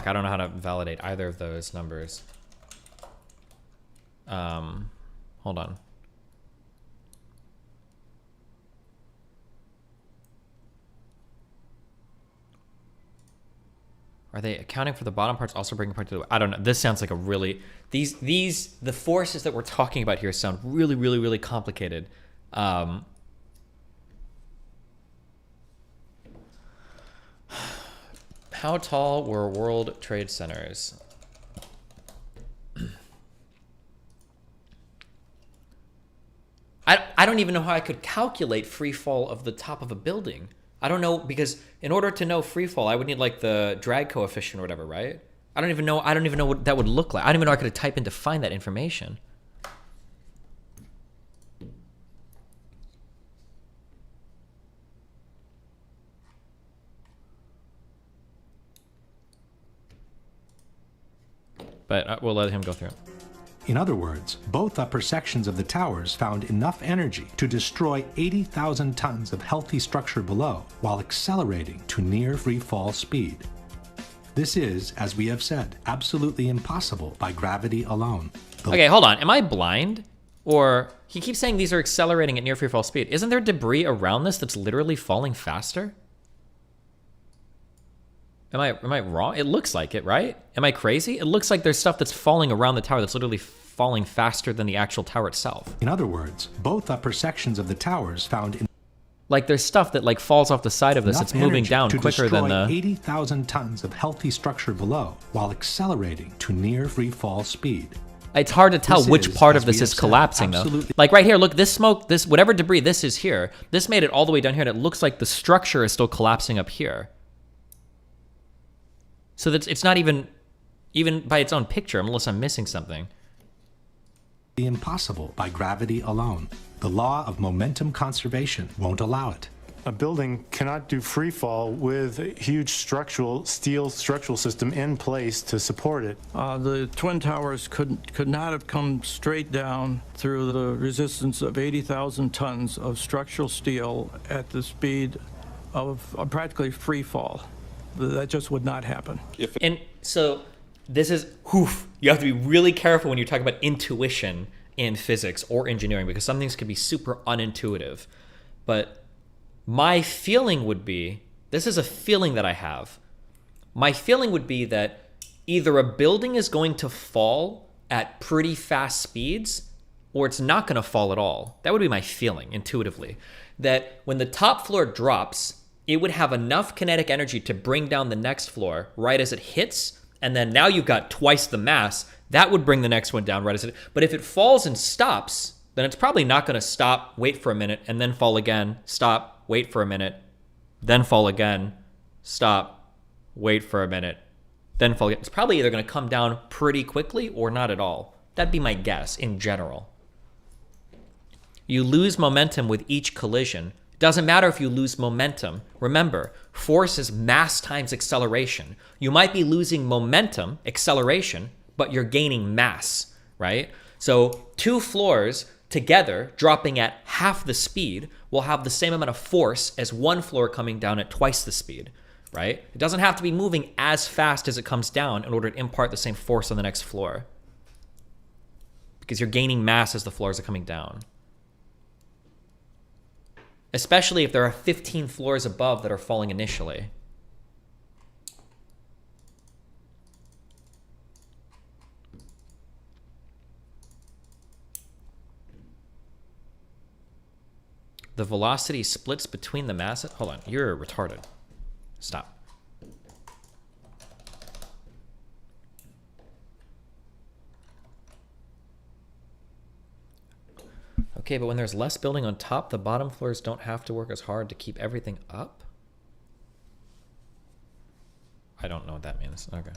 I don't know how to validate either of those numbers. Hold on. Are they accounting for the bottom parts also bringing part to the... I don't know. This sounds like a really... The forces that we're talking about here sound really, really, really complicated. How tall were World Trade Centers? I don't even know how I could calculate free fall of the top of a building. I don't know, because in order to know free fall, I would need like the drag coefficient or whatever, right? I don't even know what that would look like. I don't even know I could type in to find that information. But we'll let him go through it. In other words, both upper sections of the towers found enough energy to destroy 80,000 tons of healthy structure below while accelerating to near free fall speed. This is, as we have said, absolutely impossible by gravity alone. Okay, hold on. Am I blind? Or he keeps saying these are accelerating at near free fall speed. Isn't there debris around this that's literally falling faster? Am I wrong? It looks like it, right? Am I crazy? It looks like there's stuff that's falling around the tower that's literally falling faster than the actual tower itself. In other words, both upper sections of the towers found in... Like there's stuff that like falls off the side of this. It's moving down quicker than the... 80,000 tons of healthy structure below while accelerating to near free fall speed. It's hard to tell which part of this is collapsing though. Like right here, look, this smoke, this whatever debris this is here, this made it all the way down here and it looks like the structure is still collapsing up here. So that's, it's not even Even by its own picture, unless I'm missing something. Impossible by gravity alone. The law of momentum conservation won't allow it. A building cannot do free fall with a huge steel structural system in place to support it. The Twin Towers could not have come straight down through the resistance of 80,000 tons of structural steel at the speed of practically free fall. That just would not happen. And so this is, you have to be really careful when you talk about intuition in physics or engineering, because some things can be super unintuitive. But my feeling would be, this is a feeling that I have. My feeling would be that either a building is going to fall at pretty fast speeds, or it's not going to fall at all. That would be my feeling intuitively. That when the top floor drops, it would have enough kinetic energy to bring down the next floor right as it hits, and then now you've got twice the mass. That would bring the next one down right as it. But if it falls and stops, then it's probably not going to stop, wait for a minute, and then fall again, stop, wait for a minute, then fall again, stop, wait for a minute, then fall again. It's probably either going to come down pretty quickly or not at all. That'd be my guess in general. You lose momentum with each collision. Doesn't matter if you lose momentum. Remember, force is mass times acceleration. You might be losing momentum, acceleration, but you're gaining mass, right? So 2 floors together, dropping at half the speed, will have the same amount of force as 1 floor coming down at twice the speed, right? It doesn't have to be moving as fast as it comes down in order to impart the same force on the next floor, because you're gaining mass as the floors are coming down. Especially if there are 15 floors above that are falling initially. The velocity splits between the masses. Hold on, you're retarded. Stop. Okay, but when there's less building on top, the bottom floors don't have to work as hard to keep everything up? I don't know what that means. Okay.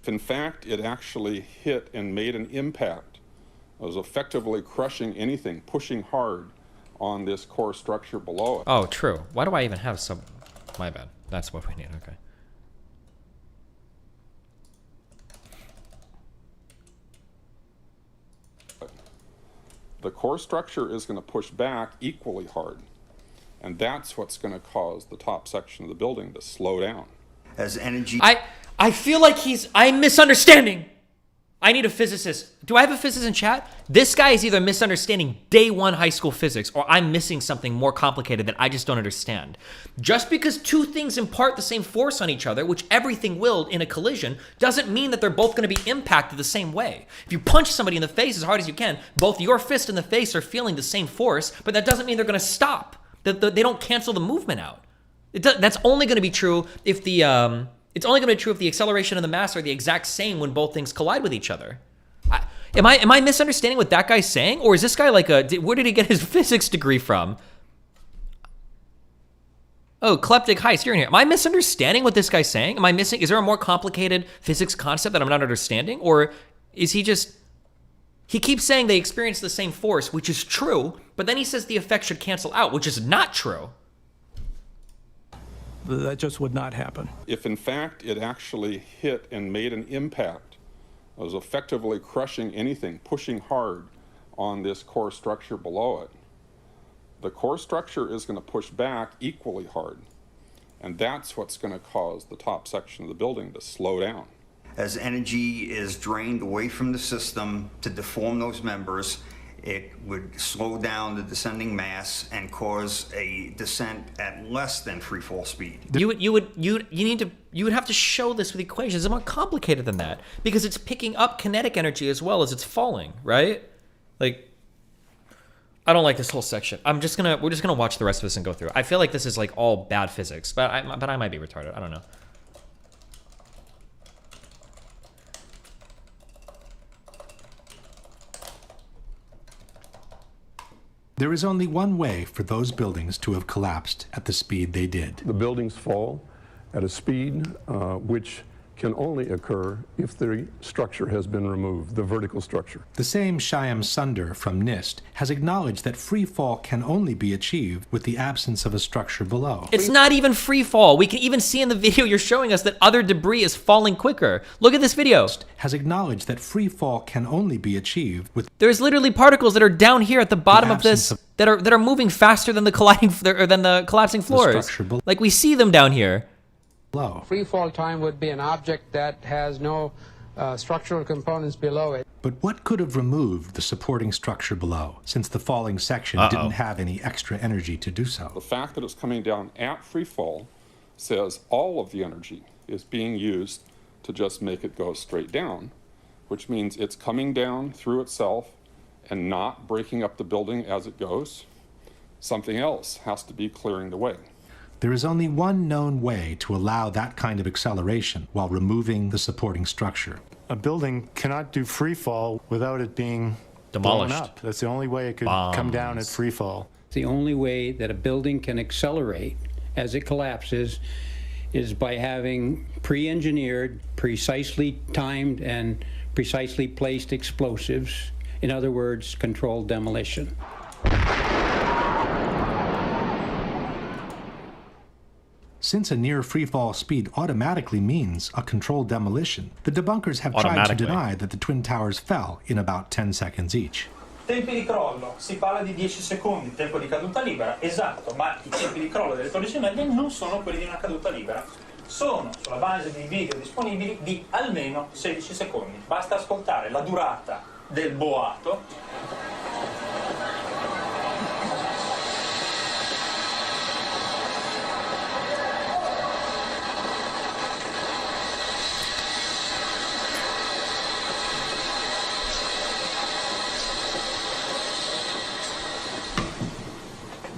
If in fact it actually hit and made an impact, it was effectively crushing anything, pushing hard on this core structure below it. Oh, true. Why do I even have some? My bad. That's what we need. Okay. The core structure is going to push back equally hard, and that's what's going to cause the top section of the building to slow down. As energy... I feel like I'm misunderstanding. I need a physicist. Do I have a physicist in chat? This guy is either misunderstanding day 1 high school physics, or I'm missing something more complicated that I just don't understand. Just because 2 things impart the same force on each other, which everything will in a collision, doesn't mean that they're both going to be impacted the same way. If you punch somebody in the face as hard as you can, both your fist and the face are feeling the same force, but that doesn't mean they're going to stop. They don't cancel the movement out. That's only going to be true if the... It's only going to be true if the acceleration and the mass are the exact same when both things collide with each other. Am I misunderstanding what that guy's saying? Or is this guy like where did he get his physics degree from? Oh, Kleptic Heist, you're in here. Am I misunderstanding what this guy's saying? Is there a more complicated physics concept that I'm not understanding? Or is he keeps saying they experience the same force, which is true, but then he says the effect should cancel out, which is not true. That just would not happen. If in fact it actually hit and made an impact, it was effectively crushing anything, pushing hard on this core structure below it. The core structure is going to push back equally hard, and that's what's going to cause the top section of the building to slow down. As energy is drained away from the system to deform those members, it would slow down the descending mass and cause a descent at less than free fall speed. You would have to show this with equations. It's more complicated than that because it's picking up kinetic energy as well as it's falling, right? Like, I don't like this whole section. We're just gonna watch the rest of this and go through. I feel like this is like all bad physics, but I might be retarded. I don't know. There is only one way for those buildings to have collapsed at the speed they did. The buildings fall at a speed which can only occur if the structure has been removed, the vertical structure. The same Shyam Sunder from NIST has acknowledged that free fall can only be achieved with the absence of a structure below. It's not even free fall. We can even see in the video you're showing us that other debris is falling quicker. Look at this video. Has acknowledged that free fall can only be achieved with There's literally particles that are down here at the bottom of this that are moving faster than the collapsing floors. Like we see them down here. Free fall time would be an object that has no structural components below it. But what could have removed the supporting structure below, since the falling section didn't have any extra energy to do so? The fact that it's coming down at free fall says all of the energy is being used to just make it go straight down, which means it's coming down through itself and not breaking up the building as it goes. Something else has to be clearing the way. There is only one known way to allow that kind of acceleration while removing the supporting structure. A building cannot do free fall without it being demolished. Blown up. That's the only way it could come down at free fall. The only way that a building can accelerate as it collapses is by having pre-engineered, precisely timed, and precisely placed explosives. In other words, controlled demolition. Since a near freefall speed automatically means a controlled demolition, the debunkers have tried to deny that the Twin Towers fell in about 10 seconds each. Tempi di crollo, si parla di 10 secondi, tempo di caduta libera, esatto, ma i tempi di crollo delle torri gemelle non sono quelli di una caduta libera. Sono, sulla base dei video disponibili, di almeno 16 secondi. Basta ascoltare la durata del boato.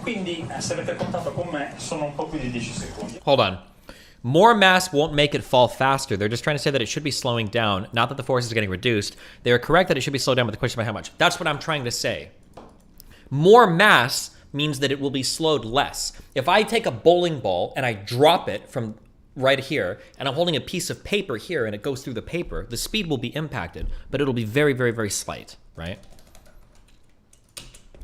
Quindi, se avete contato con me, sono un po' più di 10 secondi. Hold on. More mass won't make it fall faster. They're just trying to say that it should be slowing down, not that the force is getting reduced. They are correct that it should be slowed down, but the question is by how much. That's what I'm trying to say. More mass means that it will be slowed less. If I take a bowling ball and I drop it from right here, and I'm holding a piece of paper here and it goes through the paper, the speed will be impacted, but it'll be very, very, very slight, right?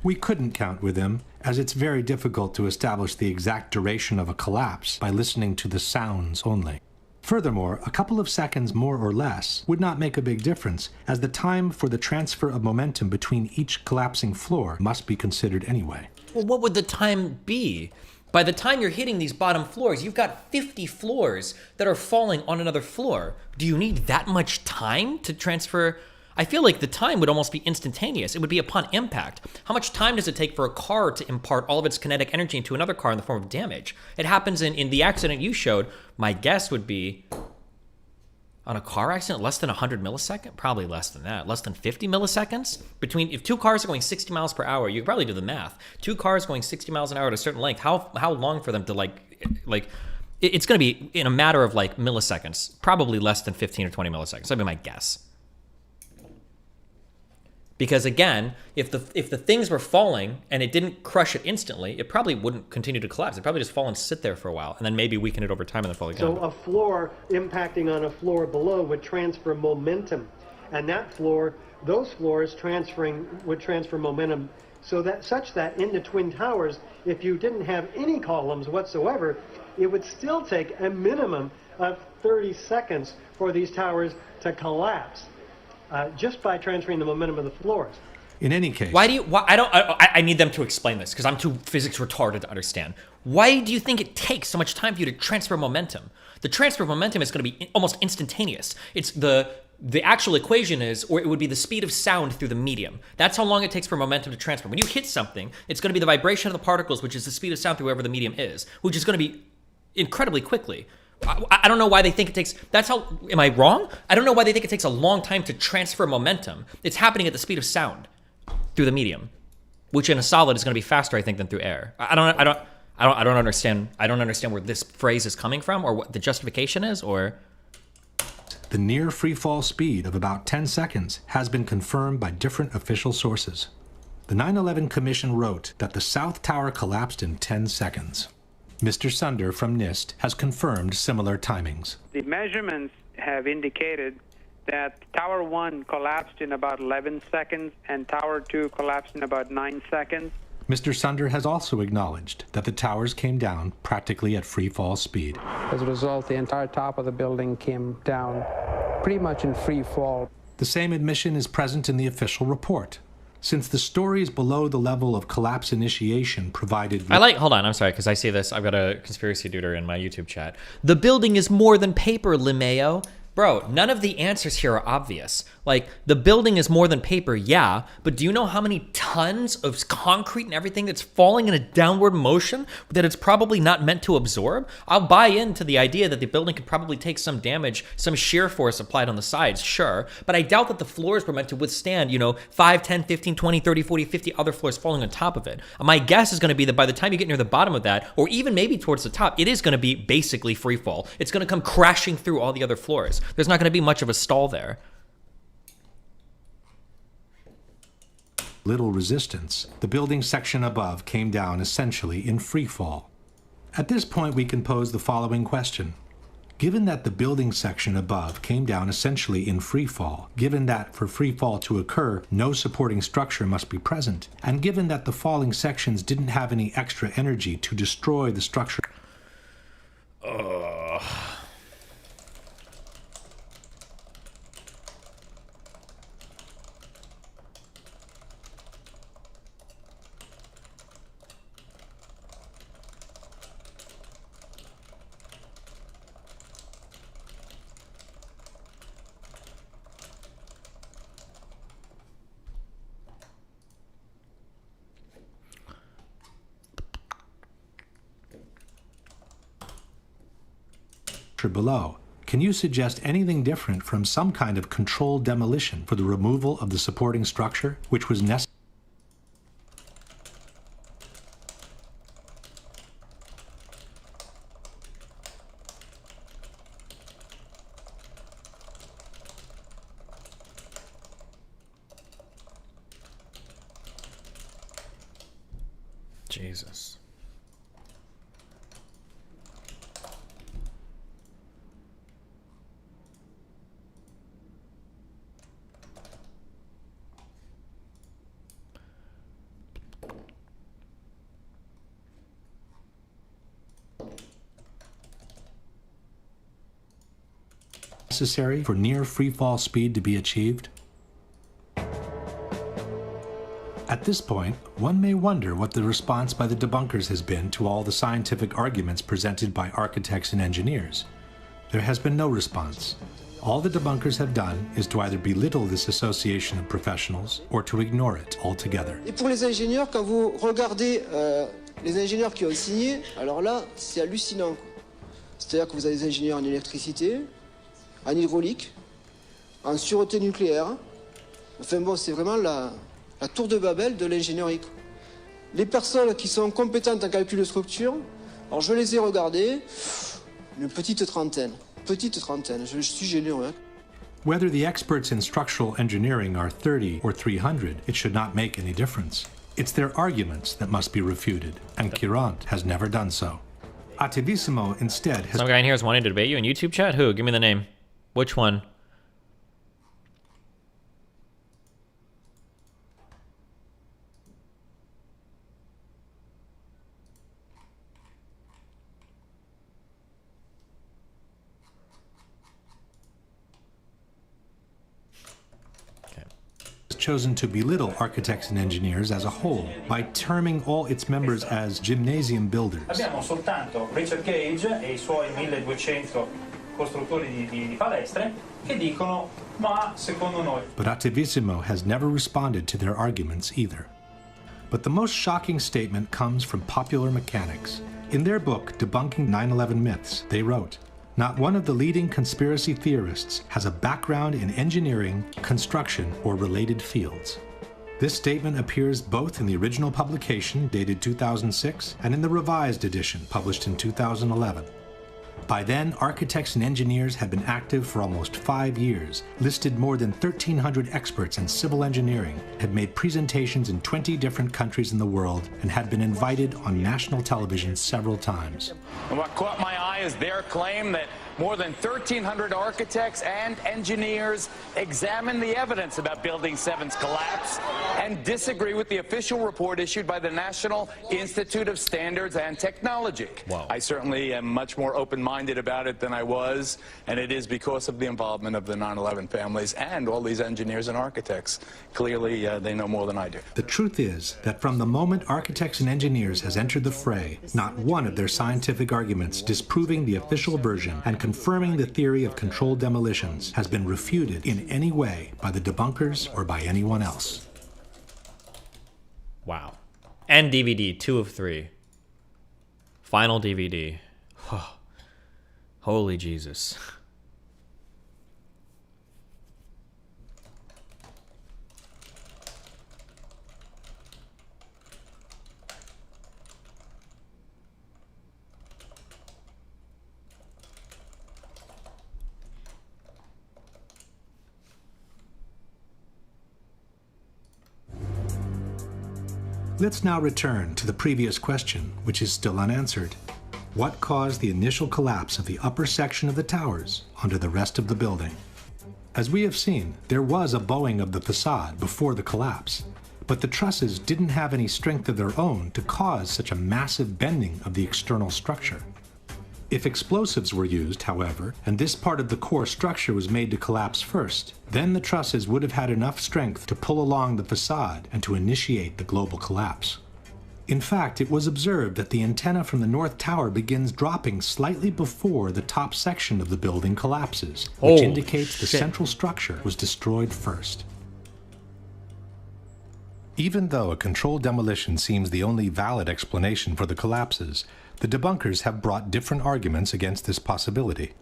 We couldn't count with him, as it's very difficult to establish the exact duration of a collapse by listening to the sounds only. Furthermore, a couple of seconds more or less would not make a big difference, as the time for the transfer of momentum between each collapsing floor must be considered anyway. Well, what would the time be? By the time you're hitting these bottom floors, you've got 50 floors that are falling on another floor. Do you need that much time to transfer? I feel like the time would almost be instantaneous. It would be upon impact. How much time does it take for a car to impart all of its kinetic energy into another car in the form of damage? It happens in the accident you showed. My guess would be, on a car accident, less than 100 milliseconds? Probably less than that. Less than 50 milliseconds? If two cars are going 60 miles per hour, you could probably do the math. Two cars going 60 miles an hour at a certain length, how long for them to it's going to be in a matter of like milliseconds. Probably less than 15 or 20 milliseconds. That'd be my guess. Because again, if the things were falling and it didn't crush it instantly, it probably wouldn't continue to collapse. It'd probably just fall and sit there for a while, and then maybe weaken it over time and then fall again. So a floor impacting on a floor below would transfer momentum, and those floors would transfer momentum, such that in the Twin Towers, if you didn't have any columns whatsoever, it would still take a minimum of 30 seconds for these towers to collapse. Just by transferring the momentum of the floors. In any case, I need them to explain this because I'm too physics retarded to understand. Why do you think it takes so much time for you to transfer momentum? The transfer of momentum is going to be almost instantaneous. It's the actual equation is, or it would be the speed of sound through the medium. That's how long it takes for momentum to transfer. When you hit something, it's going to be the vibration of the particles, which is the speed of sound through wherever the medium is, which is going to be incredibly quickly. I don't know why they think it takes, am I wrong? I don't know why they think it takes a long time to transfer momentum. It's happening at the speed of sound through the medium, which in a solid is going to be faster, I think, than through air. I don't understand where this phrase is coming from or what the justification is, or... The near freefall speed of about 10 seconds has been confirmed by different official sources. The 9/11 Commission wrote that the South Tower collapsed in 10 seconds. Mr. Sunder from NIST has confirmed similar timings. The measurements have indicated that Tower 1 collapsed in about 11 seconds and Tower 2 collapsed in about 9 seconds. Mr. Sunder has also acknowledged that the towers came down practically at free fall speed. As a result, the entire top of the building came down pretty much in free fall. The same admission is present in the official report. Since the stories below the level of collapse initiation provided... hold on, I'm sorry, because I see this. I've got a conspiracy duder in my YouTube chat. The building is more than paper, Limeo. Bro, none of the answers here are obvious. Like, the building is more than paper, yeah, but do you know how many tons of concrete and everything that's falling in a downward motion that it's probably not meant to absorb? I'll buy into the idea that the building could probably take some damage, some shear force applied on the sides, sure, but I doubt that the floors were meant to withstand, 5, 10, 15, 20, 30, 40, 50 other floors falling on top of it. My guess is going to be that by the time you get near the bottom of that, or even maybe towards the top, it is going to be basically free fall. It's going to come crashing through all the other floors. There's not going to be much of a stall there. Little resistance, the building section above came down essentially in free fall. At this point, we can pose the following question. Given that the building section above came down essentially in free fall, given that for free fall to occur, no supporting structure must be present, and given that the falling sections didn't have any extra energy to destroy the structure... below, can you suggest anything different from some kind of controlled demolition for the removal of the supporting structure, which was necessary? Jesus. Necessary for near free fall speed to be achieved? At this point, one may wonder what the response by the debunkers has been to all the scientific arguments presented by architects and engineers. There has been no response. All the debunkers have done is to either belittle this association of professionals or to ignore it altogether. Et pour les ingénieurs, quand vous regardez les ingénieurs qui ont signé, alors là, c'est hallucinant. C'est-à-dire que vous avez des ingénieurs en électricité, en hydraulique, en sûreté nucléaire. Enfin bon, c'est vraiment la tour de Babel de l'ingénierie. Les personnes qui sont compétentes en calcul de structure, alors je les ai regardées, une petite trentaine. Je suis généreux. Whether the experts in structural engineering are 30 or 300, it should not make any difference. It's their arguments that must be refuted, and Kirant has never done so. Attivissimo instead has... Some guy in here is wanting to debate you in YouTube chat? Who? Give me the name. Which one? chosen to belittle architects and engineers as a whole by terming all its members as gymnasium builders. Abbiamo soltanto Richard Gage e I suoi 1200 costruttori di palestre che dicono ma secondo noi. But Attivissimo has never responded to their arguments either. But the most shocking statement comes from Popular Mechanics. In their book, Debunking 9/11 Myths, they wrote, "Not one of the leading conspiracy theorists has a background in engineering, construction, or related fields." This statement appears both in the original publication, dated 2006, and in the revised edition, published in 2011. By then, architects and engineers had been active for almost 5 years, listed more than 1,300 experts in civil engineering, had made presentations in 20 different countries in the world, and had been invited on national television several times. And what caught my eye is their claim that More than 1,300 architects and engineers examine the evidence about Building 7's collapse and disagree with the official report issued by the National Institute of Standards and Technology. Wow. I certainly am much more open-minded about it than I was, and it is because of the involvement of the 9/11 families and all these engineers and architects. Clearly, they know more than I do. The truth is that from the moment architects and engineers has entered the fray, not one of their scientific arguments disproving the official version and confirming the theory of controlled demolitions has been refuted in any way by the debunkers or by anyone else. Wow. And DVD, 2 of 3. Final DVD. Holy Jesus. Let's now return to the previous question, which is still unanswered. What caused the initial collapse of the upper section of the towers onto the rest of the building? As we have seen, there was a bowing of the facade before the collapse, but the trusses didn't have any strength of their own to cause such a massive bending of the external structure. If explosives were used, however, and this part of the core structure was made to collapse first, then the trusses would have had enough strength to pull along the facade and to initiate the global collapse. In fact, it was observed that the antenna from the north tower begins dropping slightly before the top section of the building collapses, which indicates the central structure was destroyed first. Even though a controlled demolition seems the only valid explanation for the collapses, the debunkers have brought different arguments against this possibility.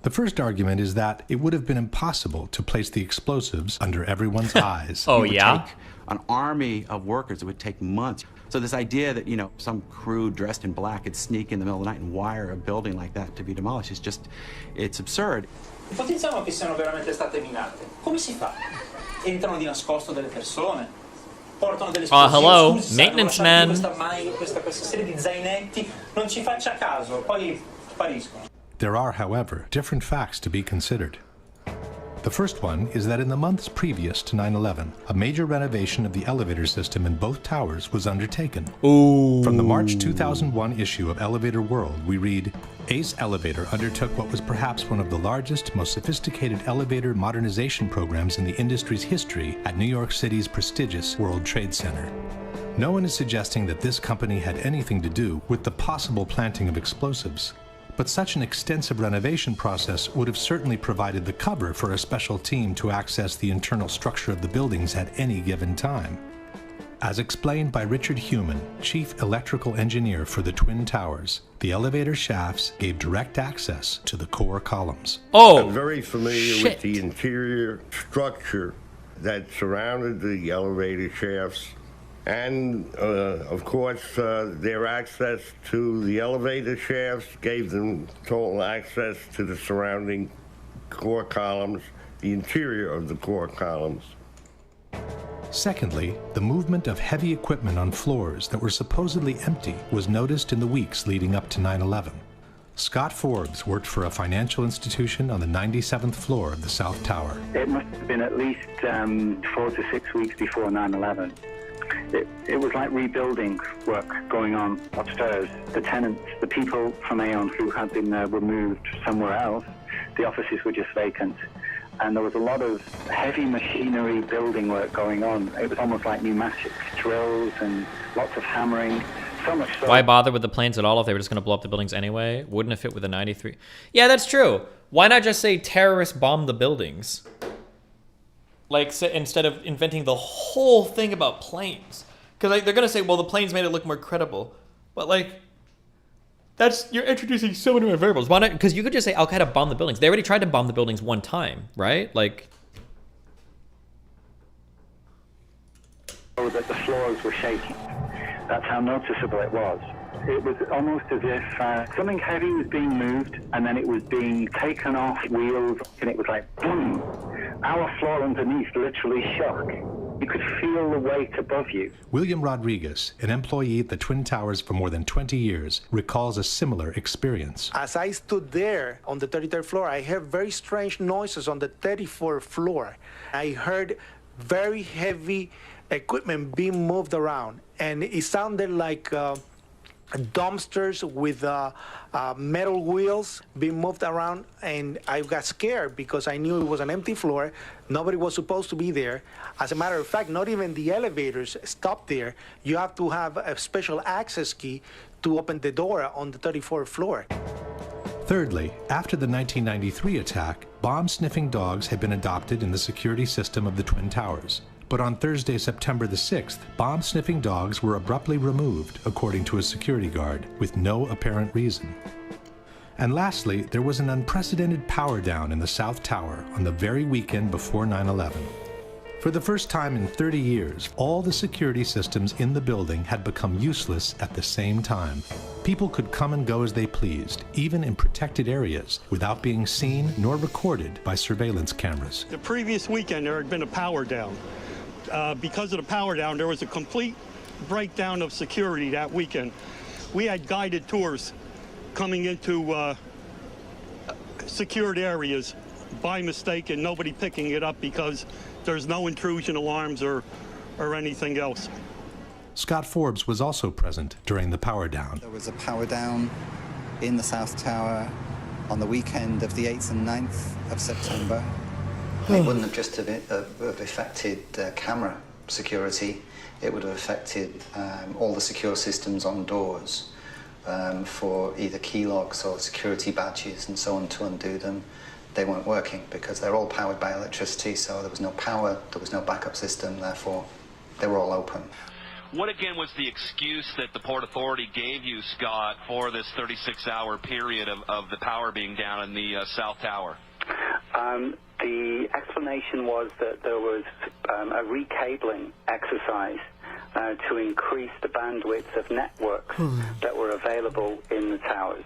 The first argument is that it would have been impossible to place the explosives under everyone's eyes. Oh, It would yeah? take an army of workers. It would take months. So this idea that, some crew dressed in black could sneak in the middle of the night and wire a building like that to be demolished is just, it's absurd. Ipotizziamo che siano veramente state minate. Come si fa? Entrano di nascosto delle persone? Portano delle hello, esplosioni, maintenance lasciano man. questa serie di zainetti, non ci faccia caso, poi spariscono. There are, however, different facts to be considered. The first one is that in the months previous to 9/11, a major renovation of the elevator system in both towers was undertaken. From the March 2001 issue of Elevator World, we read, Ace Elevator undertook what was perhaps one of the largest, most sophisticated elevator modernization programs in the industry's history at New York City's prestigious World Trade Center. No one is suggesting that this company had anything to do with the possible planting of explosives. But such an extensive renovation process would have certainly provided the cover for a special team to access the internal structure of the buildings at any given time. As explained by Richard Heumann, Chief Electrical Engineer for the Twin Towers, the elevator shafts gave direct access to the core columns. I'm very familiar with the interior structure that surrounded the elevator shafts. And, of course, their access to the elevator shafts gave them total access to the surrounding core columns, the interior of the core columns. Secondly, the movement of heavy equipment on floors that were supposedly empty was noticed in the weeks leading up to 9/11. Scott Forbes worked for a financial institution on the 97th floor of the South Tower. It must have been at least 4 to 6 weeks before 9/11. It was like rebuilding work going on upstairs. The tenants, the people from Aon who had been removed somewhere else, the offices were just vacant. And there was a lot of heavy machinery building work going on. It was almost like pneumatic drills and lots of hammering. So much so. Why bother with the planes at all if they were just going to blow up the buildings anyway? Wouldn't it fit with the 93? Yeah, that's true. Why not just say terrorists bombed the buildings? Like, instead of inventing the whole thing about planes. Because they're going to say, well, the planes made it look more credible. But, you're introducing so many more variables. Why not? Because you could just say Al-Qaeda bombed the buildings. They already tried to bomb the buildings one time, right? That the floors were shaking. That's how noticeable it was. It was almost as if something heavy was being moved and then it was being taken off wheels and it was like boom. Our floor underneath literally shook. You could feel the weight above you. William Rodriguez, an employee at the Twin Towers for more than 20 years, recalls a similar experience. As I stood there on the 33rd floor, I heard very strange noises on the 34th floor. I heard very heavy equipment being moved around, and it sounded like dumpsters with metal wheels being moved around, and I got scared because I knew it was an empty floor. Nobody was supposed to be there. As a matter of fact, not even the elevators stopped there. You have to have a special access key to open the door on the 34th floor. Thirdly, after the 1993 attack, bomb-sniffing dogs had been adopted in the security system of the Twin Towers. But on Thursday, September the 6th, bomb-sniffing dogs were abruptly removed, according to a security guard, with no apparent reason. And lastly, there was an unprecedented power down in the South Tower on the very weekend before 9/11. For the first time in 30 years, all the security systems in the building had become useless at the same time. People could come and go as they pleased, even in protected areas, without being seen nor recorded by surveillance cameras. The previous weekend, there had been a power down. Because of the power down, there was a complete breakdown of security that weekend. We had guided tours coming into secured areas by mistake and nobody picking it up because there's no intrusion alarms or anything else. Scott Forbes was also present during the power down. There was a power down in the South Tower on the weekend of the 8th and 9th of September. It wouldn't have just have affected camera security. It would have affected all the secure systems on doors for either key locks or security badges and so on. To undo them, they weren't working because they're all powered by electricity, so there was no power, there was no backup system, therefore they were all open. What again was the excuse that the Port Authority gave you, Scott, for this 36-hour period of the power being down in the South Tower? The explanation was that there was a recabling exercise to increase the bandwidth of networks that were available in the towers.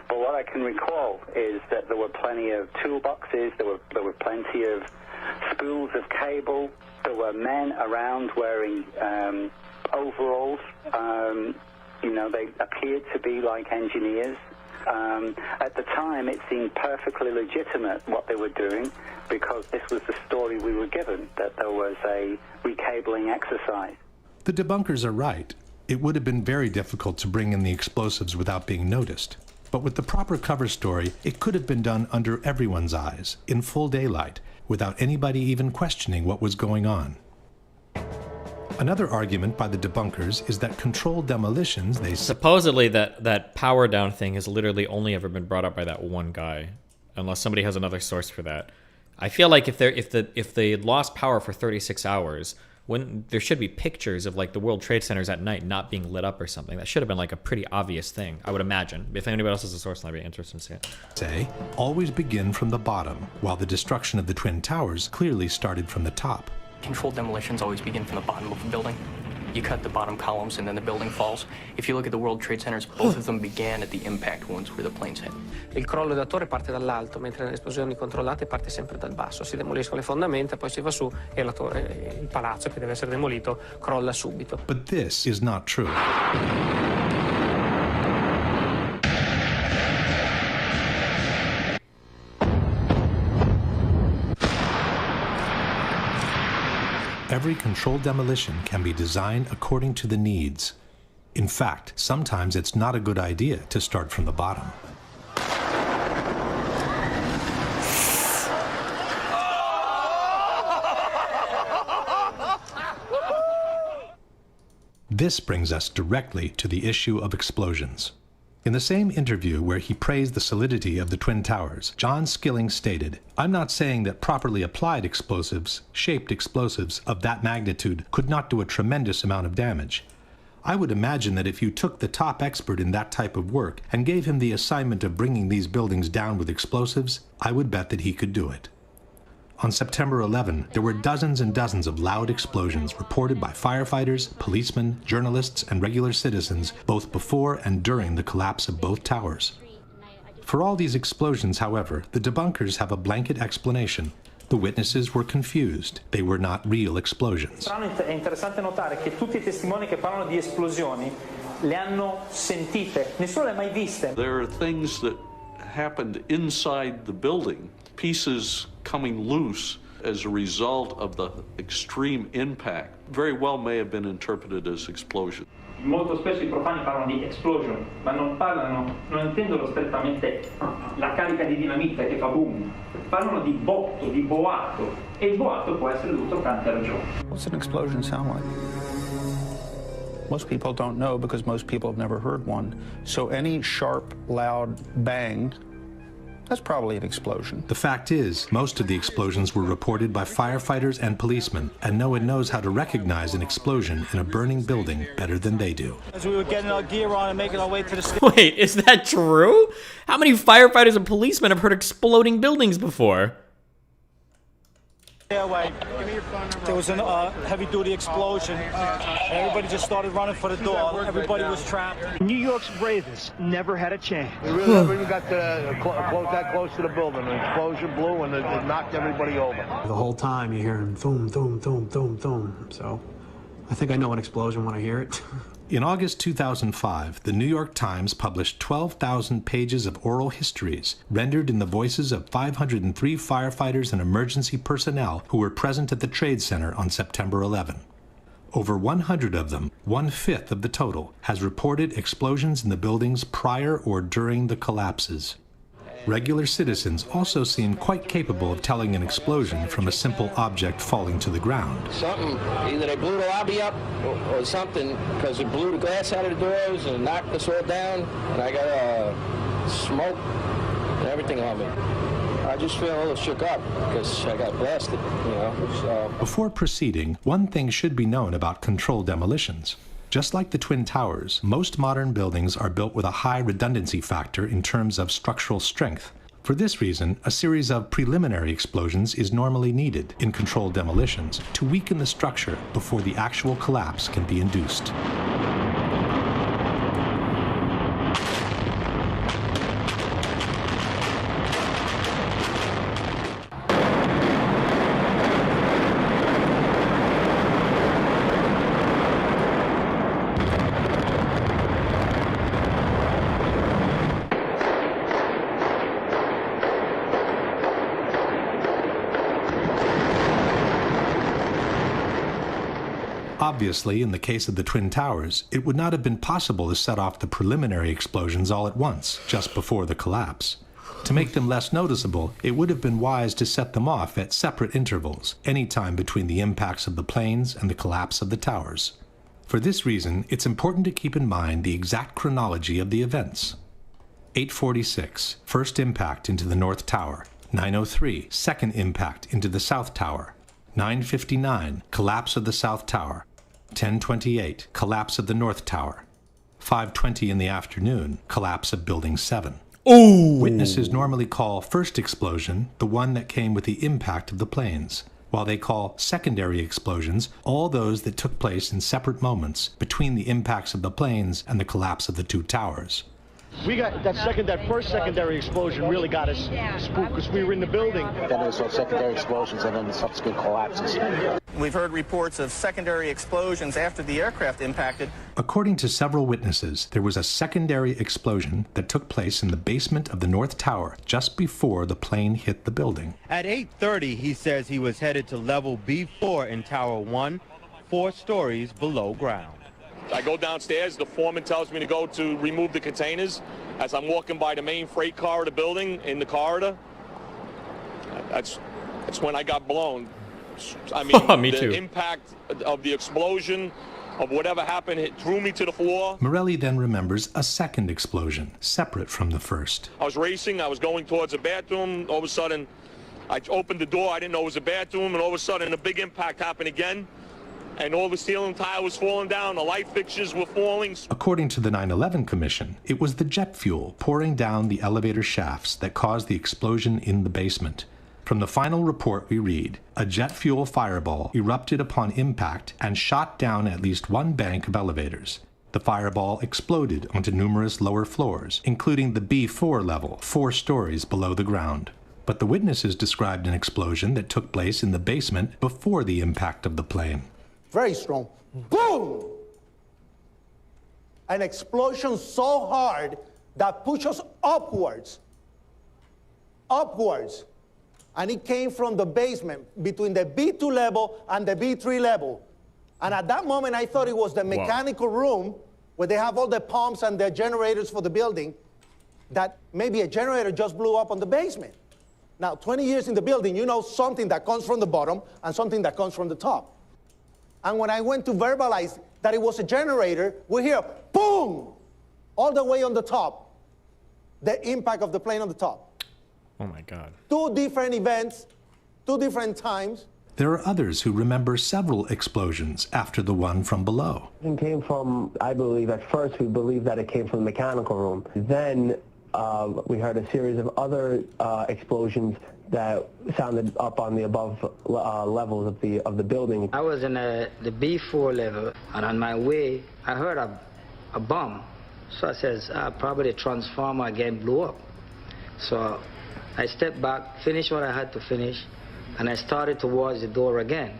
But what I can recall is that there were plenty of toolboxes, there were plenty of spools of cable, there were men around wearing overalls. You know, they appeared to be like engineers. At the time, it seemed perfectly legitimate what they were doing because this was the story we were given, that there was a recabling exercise. The debunkers are right. It would have been very difficult to bring in the explosives without being noticed. But with the proper cover story, it could have been done under everyone's eyes, in full daylight, without anybody even questioning what was going on. Another argument by the debunkers is that controlled demolitions, supposedly that power down thing has literally only ever been brought up by that one guy, unless somebody has another source for that. I feel like if they lost power for 36 hours, when there should be pictures of like the World Trade Centers at night not being lit up or something. That should have been like a pretty obvious thing, I would imagine. If anybody else has a source, I'd be interested to see it. Say, always begin from the bottom, while the destruction of the Twin Towers clearly started from the top. Controlled demolitions always begin from the bottom of a building. You cut the bottom columns and then the building falls. If you look at the World Trade Centers, both of them began at the impact wounds where the planes hit. Il crollo della torre parte dall'alto, mentre nelle esplosioni controllate parte sempre dal basso. Si demoliscono le fondamenta, poi si va su e la torre, il palazzo che deve essere demolito, crolla subito. But this is not true. Every controlled demolition can be designed according to the needs. In fact, sometimes it's not a good idea to start from the bottom. This brings us directly to the issue of explosions. In the same interview where he praised the solidity of the Twin Towers, John Skilling stated, "I'm not saying that properly applied explosives, shaped explosives of that magnitude could not do a tremendous amount of damage. I would imagine that if you took the top expert in that type of work and gave him the assignment of bringing these buildings down with explosives, I would bet that he could do it." On September 11, there were dozens and dozens of loud explosions reported by firefighters, policemen, journalists, and regular citizens, both before and during the collapse of both towers. For all these explosions, however, the debunkers have a blanket explanation. The witnesses were confused. They were not real explosions. È interessante notare che tutti I testimoni che parlano di esplosioni le hanno sentite, nessuno le ha mai viste. There are things that happened inside the building, pieces coming loose as a result of the extreme impact, very well may have been interpreted as explosion. Molto spesso I profani parlano di explosion, ma non intendono strettamente la carica di dinamite che fa boom. Parlano di botto, di boato, e il boato può essere dovuto a tante ragioni. What's an explosion sound like? Most people don't know because most people have never heard one. So any sharp, loud bang, that's probably an explosion. The fact is, most of the explosions were reported by firefighters and policemen, and no one knows how to recognize an explosion in a burning building better than they do. As we were getting our gear on and making our way to the Wait, is that true? How many firefighters and policemen have heard exploding buildings before? stairway, there was a heavy-duty explosion. Everybody just started running for the door. Everybody was trapped. New York's bravest never had a chance. We really never even got that close to the building. An explosion blew and it knocked everybody over. The whole time you're hearing boom, boom, boom, boom, boom. So I think I know an explosion when I hear it. In August 2005, the New York Times published 12,000 pages of oral histories rendered in the voices of 503 firefighters and emergency personnel who were present at the Trade Center on September 11. Over 100 of them, 1/5 of the total, has reported explosions in the buildings prior or during the collapses. Regular citizens also seem quite capable of telling an explosion from a simple object falling to the ground. Something, either they blew the lobby up or something, because it blew the glass out of the doors and knocked us all down, and I got smoke and everything on me. I just feel a little shook up because I got blasted, you know. So. Before proceeding, one thing should be known about controlled demolitions. Just like the Twin Towers, most modern buildings are built with a high redundancy factor in terms of structural strength. For this reason, a series of preliminary explosions is normally needed in controlled demolitions to weaken the structure before the actual collapse can be induced. Obviously, in the case of the Twin Towers, it would not have been possible to set off the preliminary explosions all at once, just before the collapse. To make them less noticeable, it would have been wise to set them off at separate intervals, any time between the impacts of the planes and the collapse of the towers. For this reason, it's important to keep in mind the exact chronology of the events. 8:46, first impact into the North Tower. 9:03, second impact into the South Tower. 9:59, collapse of the South Tower. 10:28, collapse of the North Tower. 5:20 in the afternoon, collapse of Building 7. Ooh. Witnesses normally call first explosion the one that came with the impact of the planes, while they call secondary explosions all those that took place in separate moments between the impacts of the planes and the collapse of the two towers. We got that first secondary explosion really got us spooked because we were in the building. Then there was secondary explosions and then the subsequent collapses. We've heard reports of secondary explosions after the aircraft impacted. According to several witnesses, there was a secondary explosion that took place in the basement of the North Tower just before the plane hit the building. At 8:30, he says he was headed to level B4 in Tower 1, 4 stories below ground. I go downstairs, the foreman tells me to go to remove the containers. As I'm walking by the main freight car of the building, in the corridor, that's when I got blown. I mean, Me too. The impact of the explosion, of whatever happened, it threw me to the floor. Morelli then remembers a second explosion, separate from the first. I was racing, I was going towards a bathroom. All of a sudden, I opened the door, I didn't know it was a bathroom, and all of a sudden a big impact happened again. And all the ceiling tile was falling down, the light fixtures were falling. According to the 9/11 Commission, it was the jet fuel pouring down the elevator shafts that caused the explosion in the basement. From the final report we read, a jet fuel fireball erupted upon impact and shot down at least one bank of elevators. The fireball exploded onto numerous lower floors, including the B4 level, 4 stories below the ground. but the witnesses described an explosion that took place in the basement before the impact of the plane. Very strong. Boom! An explosion so hard that pushed us upwards. Upwards. And it came from the basement between the B2 level and the B3 level. And at that moment, I thought it was the mechanical room where they have all the pumps and the generators for the building, that maybe a generator just blew up on the basement. Now, 20 years in the building, you know something that comes from the bottom and something that comes from the top. And when I went to verbalize that it was a generator, we hear, boom, all the way on the top, the impact of the plane on the top. Oh my God. 2 different events, 2 different times. There are others who remember several explosions after the one from below. It came from, I believe, at first we believed that it came from the mechanical room. Then we heard a series of other explosions that sounded up on the above levels of the building. I was in the B4 level, and on my way, I heard a bomb. So I says, probably the transformer again blew up. So I stepped back, finished what I had to finish, and I started towards the door again.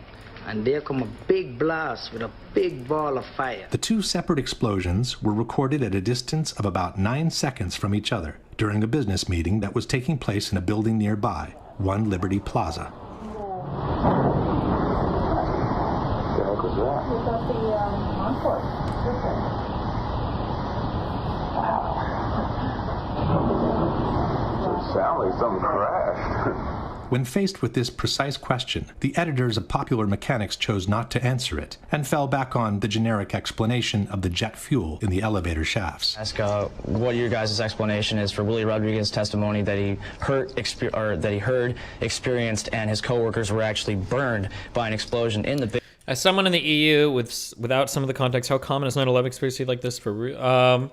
And there come a big blast with a big ball of fire. The 2 separate explosions were recorded at a distance of about 9 seconds from each other during a business meeting that was taking place in a building nearby, One Liberty Plaza. Sound like something crashed. When faced with this precise question, the editors of Popular Mechanics chose not to answer it and fell back on the generic explanation of the jet fuel in the elevator shafts. Ask what your guys' explanation is for Willie Rodriguez's testimony that he heard, experienced, and his coworkers were actually burned by an explosion in the. As someone in the EU without some of the context, how common is 9/11 conspiracy like this for real?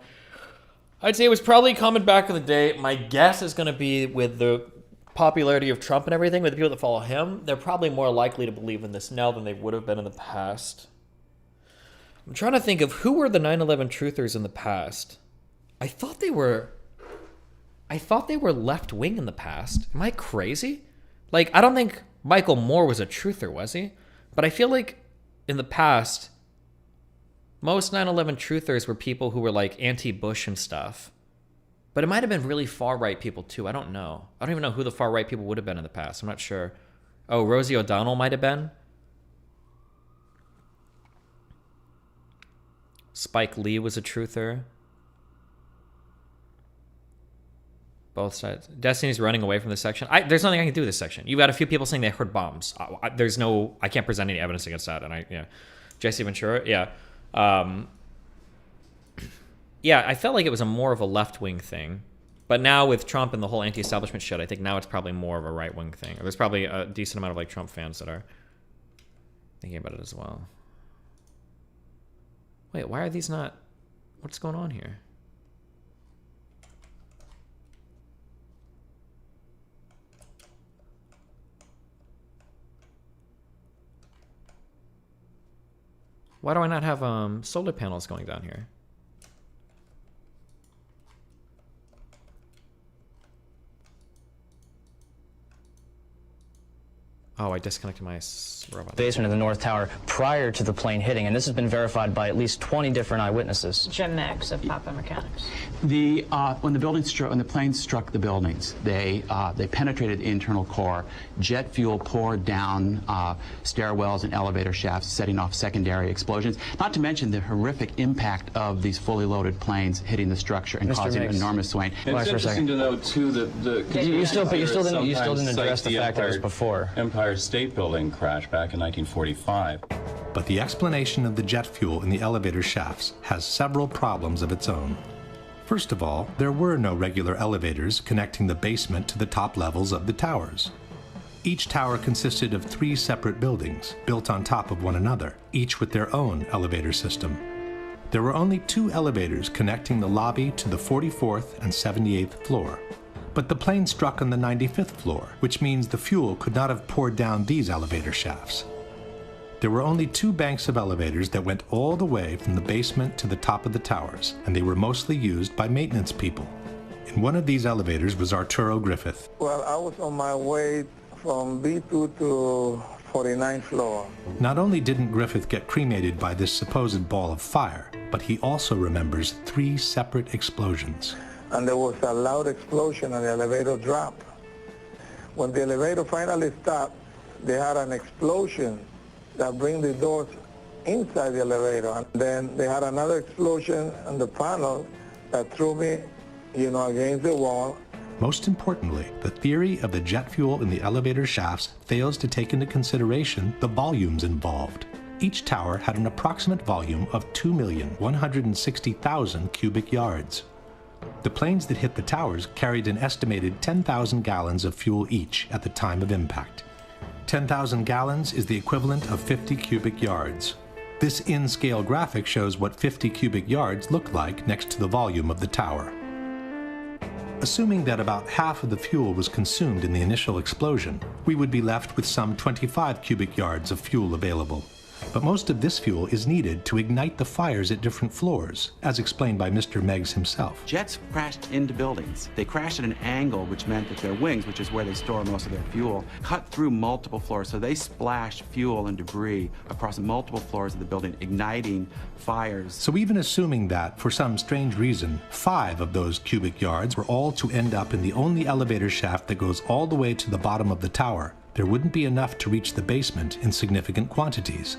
I'd say it was probably common back in the day. My guess is going to be with the popularity of Trump and everything, with the people that follow him, they're probably more likely to believe in this now than they would have been in the past. I'm trying to think of who were the 9/11 truthers in the past. I thought they were left-wing in the past. Am I crazy? Like, I don't think Michael Moore was a truther, was he? But I feel like in the past, most 9/11 truthers were people who were like anti-Bush and stuff. But it might have been really far-right people too. I don't know. I don't even know who the far-right people would have been in the past. I'm not sure. Oh, Rosie O'Donnell might have been. Spike Lee was a truther. Both sides. Destiny's running away from this section. There's nothing I can do with this section. You've got a few people saying they heard bombs. I can't present any evidence against that. And Jesse Ventura, yeah. Yeah, I felt like it was more of a left-wing thing. But now with Trump and the whole anti-establishment shit, I think now it's probably more of a right-wing thing. There's probably a decent amount of like Trump fans that are thinking about it as well. Wait, why are these not... What's going on here? Why do I not have solar panels going down here? Oh, I disconnected my robot. Basement of the North Tower prior to the plane hitting, and this has been verified by at least 20 different eyewitnesses. Jim Mix of Popular Mechanics. When the plane struck the buildings, they penetrated the internal core. Jet fuel poured down stairwells and elevator shafts, setting off secondary explosions. Not to mention the horrific impact of these fully loaded planes hitting the structure and causing enormous swaying. It's interesting to know too that you still didn't address the fact that it was before Empire State Building crash back in 1945. But the explanation of the jet fuel in the elevator shafts has several problems of its own. First of all, there were no regular elevators connecting the basement to the top levels of the towers. Each tower consisted of 3 separate buildings, built on top of one another, each with their own elevator system. There were only 2 elevators connecting the lobby to the 44th and 78th floor. But the plane struck on the 95th floor, which means the fuel could not have poured down these elevator shafts. There were only 2 banks of elevators that went all the way from the basement to the top of the towers, and they were mostly used by maintenance people. In one of these elevators was Arturo Griffith. Well, I was on my way from B2 to 49th floor. Not only didn't Griffith get cremated by this supposed ball of fire, but he also remembers 3 separate explosions. And there was a loud explosion and the elevator dropped. When the elevator finally stopped, they had an explosion that bring the doors inside the elevator. And then they had another explosion on the panel that threw me, against the wall. Most importantly, the theory of the jet fuel in the elevator shafts fails to take into consideration the volumes involved. Each tower had an approximate volume of 2,160,000 cubic yards. The planes that hit the towers carried an estimated 10,000 gallons of fuel each at the time of impact. 10,000 gallons is the equivalent of 50 cubic yards. This in-scale graphic shows what 50 cubic yards look like next to the volume of the tower. Assuming that about half of the fuel was consumed in the initial explosion, we would be left with some 25 cubic yards of fuel available. But most of this fuel is needed to ignite the fires at different floors, as explained by Mr. Meggs himself. Jets crashed into buildings. They crashed at an angle, which meant that their wings, which is where they store most of their fuel, cut through multiple floors. So they splashed fuel and debris across multiple floors of the building, igniting fires. So even assuming that, for some strange reason, 5 of those cubic yards were all to end up in the only elevator shaft that goes all the way to the bottom of the tower, there wouldn't be enough to reach the basement in significant quantities.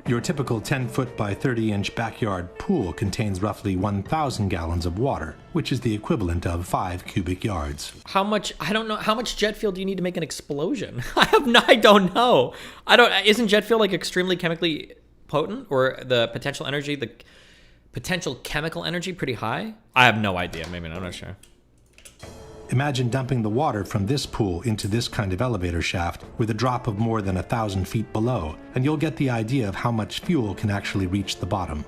Your typical 10-foot by 30-inch backyard pool contains roughly 1,000 gallons of water, which is the equivalent of 5 cubic yards. How much, I don't know, how much jet fuel do you need to make an explosion? I don't know. Isn't jet fuel like extremely chemically potent, or the potential energy, the potential chemical energy pretty high? I have no idea, maybe, I'm not sure. Imagine dumping the water from this pool into this kind of elevator shaft with a drop of more than 1,000 feet below, and you'll get the idea of how much fuel can actually reach the bottom.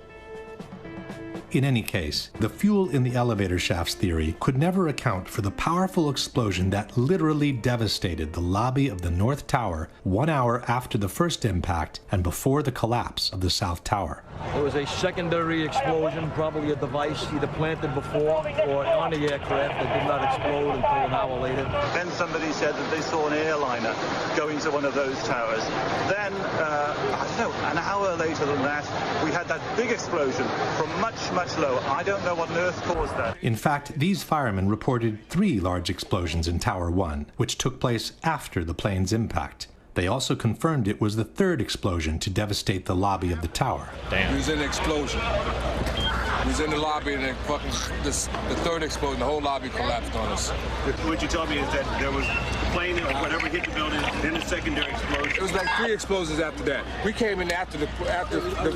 In any case, the fuel in the elevator shafts theory could never account for the powerful explosion that literally devastated the lobby of the North Tower 1 hour after the first impact and before the collapse of the South Tower. There was a secondary explosion, probably a device either planted before or on the aircraft that did not explode until an hour later. Then somebody said that they saw an airliner going to one of those towers. Then, I don't know, an hour later than that, we had that big explosion from much lower. I don't know what on earth caused that. In fact, these firemen reported 3 large explosions in Tower 1, which took place after the plane's impact. They also confirmed it was the 3rd explosion to devastate the lobby of the tower. Damn. It was an explosion. It was in the lobby, and the 3rd explosion, the whole lobby collapsed on us. What you told me is that there was a plane or whatever hit the building, then a secondary explosion. It was like 3 explosions after that. We came in after the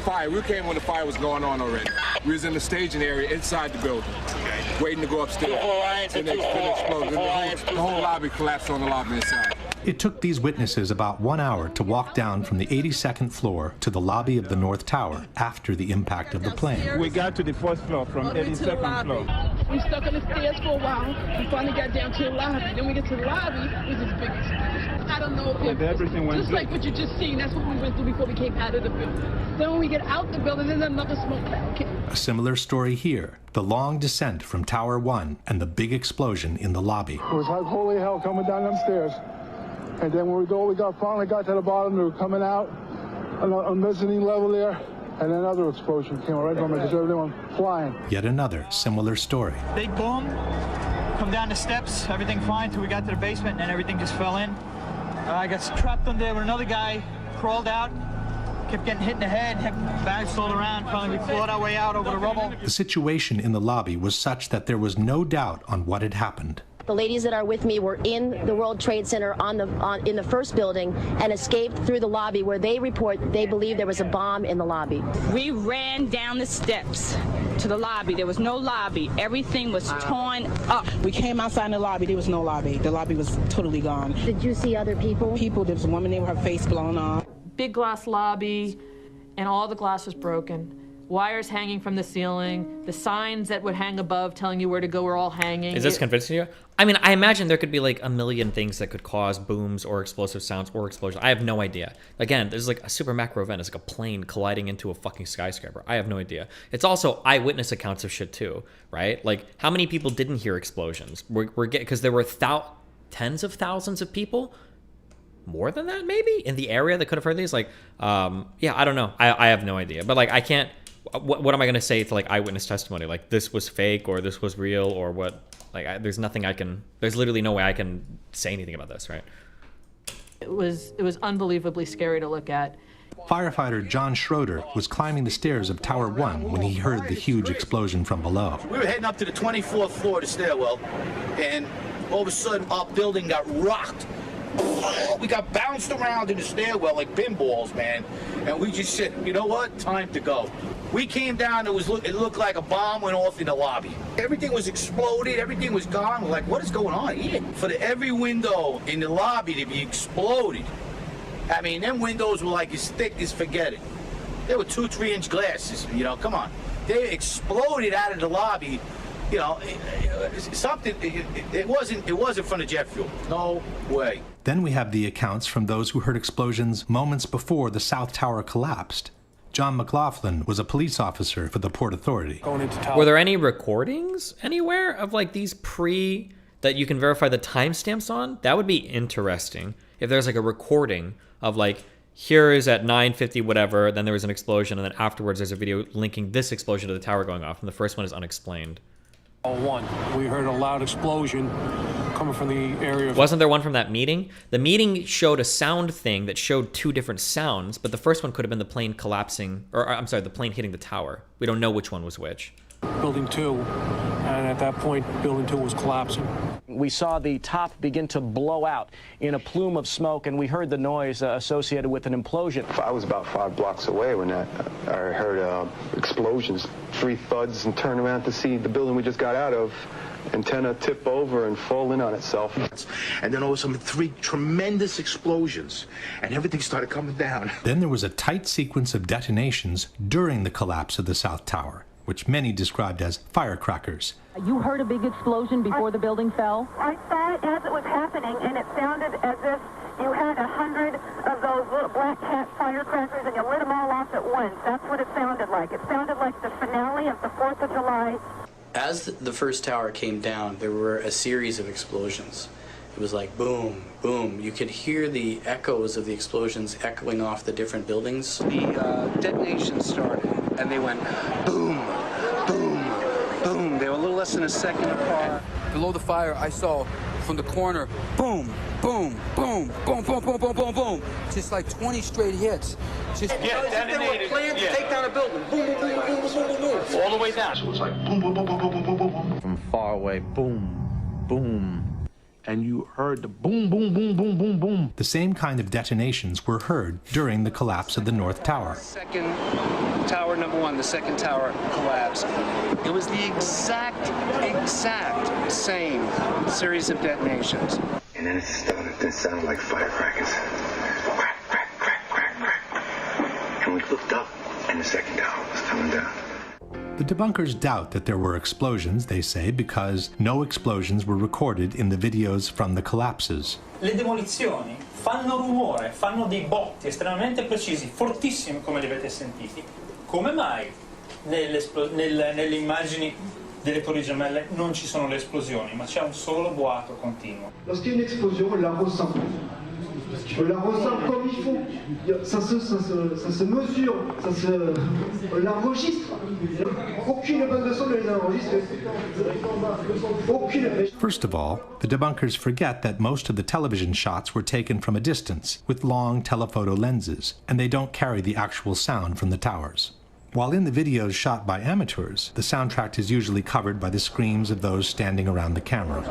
fire. We came when the fire was going on already. We was in the staging area inside the building, waiting to go upstairs. Then it exploded. The whole lobby collapsed on the lobby inside. It took these witnesses about 1 hour to walk down from the 82nd floor to the lobby of the North Tower after the impact of the plane. We got to the 4th floor from 82nd floor. We stuck on the stairs for a while. We finally got down to the lobby. Then we get to the lobby, it was this big explosion. I don't know if everything went just like what you just seen. That's what we went through before we came out of the building. Then when we get out the building, there's another smoke cloud came. A similar story here. The long descent from Tower 1 and the big explosion in the lobby. It was like holy hell coming down them stairs. And then when we finally got to the bottom, we were coming out on a mezzanine level there, and another explosion came right from it, just everyone flying. Yet another similar story. Big boom, come down the steps, everything fine till we got to the basement, and then everything just fell in. I got trapped in there with another guy, crawled out, kept getting hit in the head, had bags rolled around, finally we clawed our way out over the rubble. The situation in the lobby was such that there was no doubt on what had happened. The ladies that are with me were in the World Trade Center in the first building and escaped through the lobby, where they believe there was a bomb in the lobby. We ran down the steps to the lobby. There was no lobby. Everything was torn up. We came outside in the lobby. There was no lobby. The lobby was totally gone. Did you see other people? There was a woman there with her face blown off. Big glass lobby, and all the glass was broken. wires hanging from the ceiling, the signs that would hang above telling you where to go were all hanging. Is this convincing you? I mean, I imagine there could be like a million things that could cause booms or explosive sounds or explosions. I have no idea. Again, there's like a super macro event. It's like a plane colliding into a fucking skyscraper. I have no idea. It's also eyewitness accounts of shit too, right? Like, how many people didn't hear explosions? Because there were tens of thousands of people, more than that maybe, in the area that could have heard these. Like, yeah, I don't know. I have no idea. But like, I can't. What am I gonna say to like eyewitness testimony? Like, this was fake or this was real or what? Like, there's nothing I can. There's literally no way I can say anything about this, right? It was unbelievably scary to look at. Firefighter John Schroeder was climbing the stairs of Tower 1 when he heard the huge explosion from below. We were heading up to the 24th floor of the stairwell, and all of a sudden our building got rocked. We got bounced around in the stairwell like pinballs, man. And we just said, you know what? Time to go. We came down, it looked like a bomb went off in the lobby. Everything was exploded, everything was gone. We're like, what is going on here? For every window in the lobby to be exploded. I mean, them windows were like as thick as forget it. They were 2-3 inch glasses, you know, come on. They exploded out of the lobby. You know, it wasn't from the jet fuel. No way. Then we have the accounts from those who heard explosions moments before the South Tower collapsed. John McLaughlin was a police officer for the Port Authority. Were there any recordings anywhere of like these that you can verify the timestamps on? That would be interesting. If there's like a recording of like, here is at 9:50 whatever, then there was an explosion, and then afterwards there's a video linking this explosion to the tower going off, and the first one is unexplained. We heard a loud explosion coming from the area. Wasn't there one from that meeting? The meeting showed a sound thing that showed two different sounds, but the first one could have been the plane collapsing, or I'm sorry, the plane hitting the tower. We don't know which one was which. Building 2, and at that point, Building 2 was collapsing. We saw the top begin to blow out in a plume of smoke, and we heard the noise associated with an implosion. I was about 5 blocks away when I heard explosions, 3 thuds, and turned around to see the building we just got out of. Antenna tip over and fall in on itself. And then all of a sudden, 3 tremendous explosions, and everything started coming down. Then there was a tight sequence of detonations during the collapse of the South Tower, which many described as firecrackers. You heard a big explosion before the building fell? I saw it as it was happening, and it sounded as if you had 100 of those little black cat firecrackers and you lit them all off at once. That's what it sounded like. It sounded like the finale of the 4th of July. As the first tower came down, there were a series of explosions. It was like boom, boom. You could hear the echoes of the explosions echoing off the different buildings. The detonation started, and they went boom, boom, boom. They were a little less than a second apart. Below the fire, I saw from the corner, boom, boom, boom, boom, boom, boom, boom, boom, boom. Just like 20 straight hits. Just They were planned to take down a building. Boom, boom, boom, boom, boom, boom, boom. All the way down. So it was like boom, boom, boom, boom, boom, boom, boom, boom. From far away, boom, boom. And you heard the boom, boom, boom, boom, boom, boom. The same kind of detonations were heard during the collapse of the North Tower. Second tower, number 1, the second tower collapsed. It was the exact same series of detonations. And then it started to sound like firecrackers. Crack, crack, crack, crack, crack. And we looked up, and the second tower was coming down. The debunkers doubt that there were explosions, they say, because no explosions were recorded in the videos from the collapses. Le demolizioni fanno rumore, fanno dei botti estremamente precisi, fortissimi come li avete sentiti. Come mai nelle immagini delle torri gemelle non ci sono le esplosioni, ma c'è un solo boato continuo? Lorsqu'il y a une explosion, on la ressent. On la ressent comme il faut. Ça se mesure, on l'enregistre. Aucune bande de son ne les enregistre. Aucune. First of all, the debunkers forget that most of the television shots were taken from a distance with long telephoto lenses, and they don't carry the actual sound from the towers. While in the videos shot by amateurs, the soundtrack is usually covered by the screams of those standing around the camera.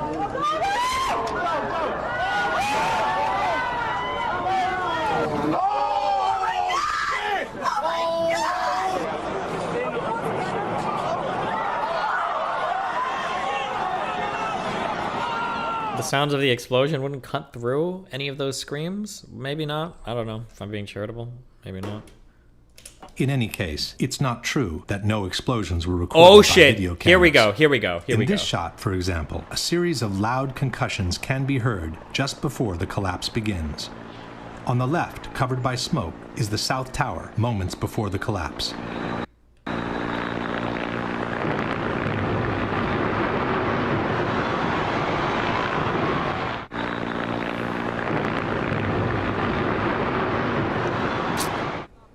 The sounds of the explosion wouldn't cut through any of those screams? Maybe not. I don't know. If I'm being charitable, maybe not. In any case, it's not true that no explosions were recorded Oh by shit! video cameras. Here we go. Here we go. Here In we go. this shot, for example, a series of loud concussions can be heard just before the collapse begins. On the left, covered by smoke, is the South Tower moments before the collapse.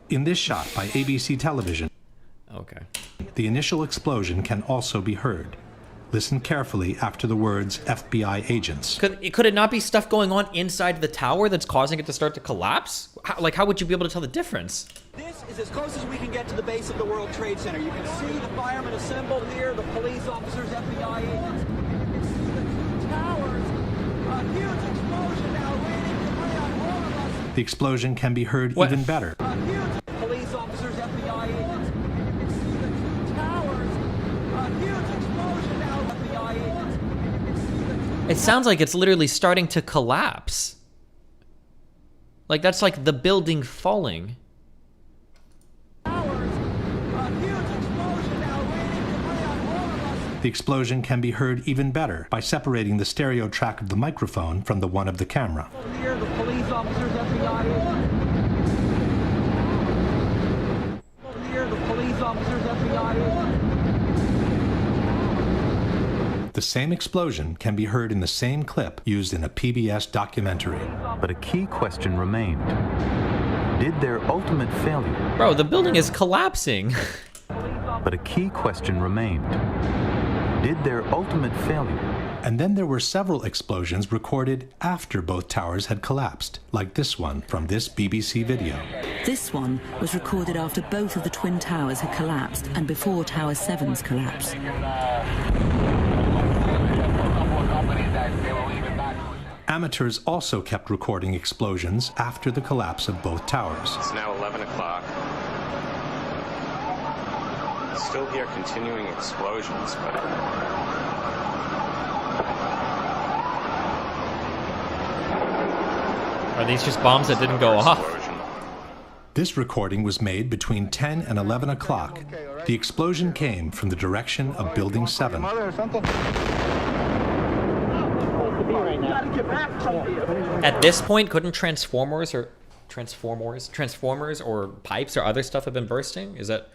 In this shot by ABC television, the initial explosion can also be heard. Listen carefully after the words FBI agents. Could it not be stuff going on inside the tower that's causing it to start to collapse? How would you be able to tell the difference? This is as close as we can get to the base of the World Trade Center. You can see the firemen assembled here, the police officers, FBI agents. You can see the towers. A huge explosion now raining debris on all of us. The explosion can be heard even better. Police officers, FBI agents. You can see the towers. A huge explosion now, FBI agents. You can see the It sounds like it's literally starting to collapse. Like that's like the building falling. The explosion can be heard even better by separating the stereo track of the microphone from the one of the camera. here, the police officers, FBI agents. Here, the police officers, FBI agents. The same explosion can be heard in the same clip used in a PBS documentary. But a key question remained. Did their ultimate failure... Bro, the building is collapsing. But a key question remained. Did their ultimate failure... And then there were several explosions recorded after both towers had collapsed, like this one from this BBC video. This one was recorded after both of the Twin Towers had collapsed and before Tower 7's collapse. Amateurs also kept recording explosions after the collapse of both towers. It's now 11 o'clock. Still hear continuing explosions, but... Are these just bombs that didn't go off? This recording was made between 10 and 11 o'clock. The explosion came from the direction of Building 7. At this point, couldn't transformers or pipes or other stuff have been bursting? Is that...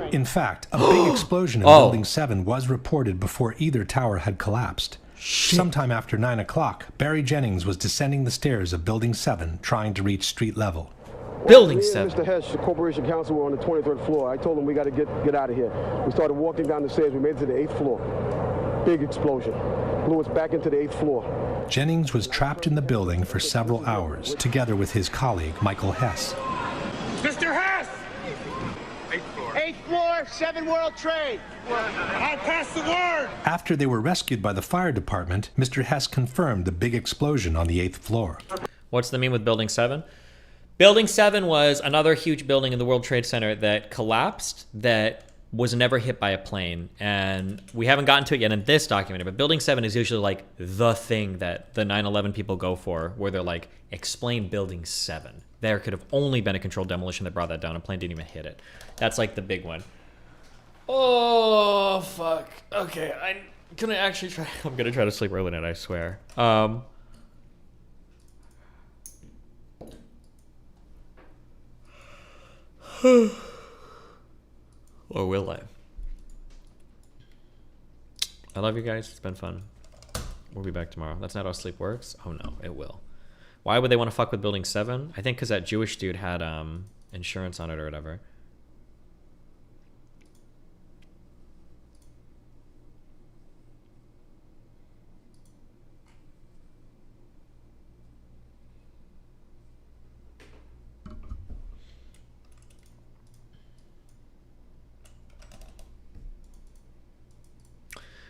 In fact, a big explosion in Building 7 was reported before either tower had collapsed. Sometime after 9 o'clock, Barry Jennings was descending the stairs of Building 7, trying to reach street level. Building Me 7. and Mr. Hess, the Corporation Counsel, were on the 23rd floor. I told him we got to get out of here. We started walking down the stairs. We made it to the 8th floor. Big explosion. Blew us back into the 8th floor. Jennings was trapped in the building for several hours, together with his colleague, Michael Hess. Mr. Hess! 8th floor, 7 World Trade. I pass the word! After they were rescued by the fire department, Mr. Hess confirmed the big explosion on the 8th floor. What's the mean with Building 7? Building 7 was another huge building in the World Trade Center that collapsed, that was never hit by a plane. And we haven't gotten to it yet in this documentary, but Building 7 is usually like the thing that the 9/11 people go for, where they're like, explain Building 7. There could have only been a controlled demolition that brought that down. A plane didn't even hit it. That's like the big one. Oh, fuck. Okay, I'm gonna actually try. I'm gonna try to sleep early tonight, I swear. Or will I? I love you guys. It's been fun. We'll be back tomorrow. That's not how sleep works. Oh no, it will. Why would they want to fuck with Building 7? I think because that Jewish dude had insurance on it or whatever.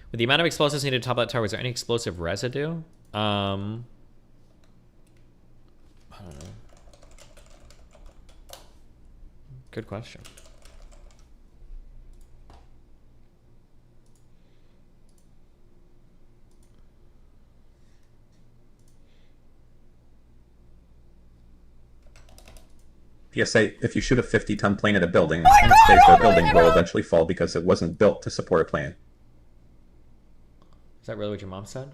With the amount of explosives needed to top that tower, is there any explosive residue? I don't know. Good question. PSA, if you shoot a 50-ton plane at a building, and it stays there, building will eventually fall because it wasn't built to support a plane. Is that really what your mom said?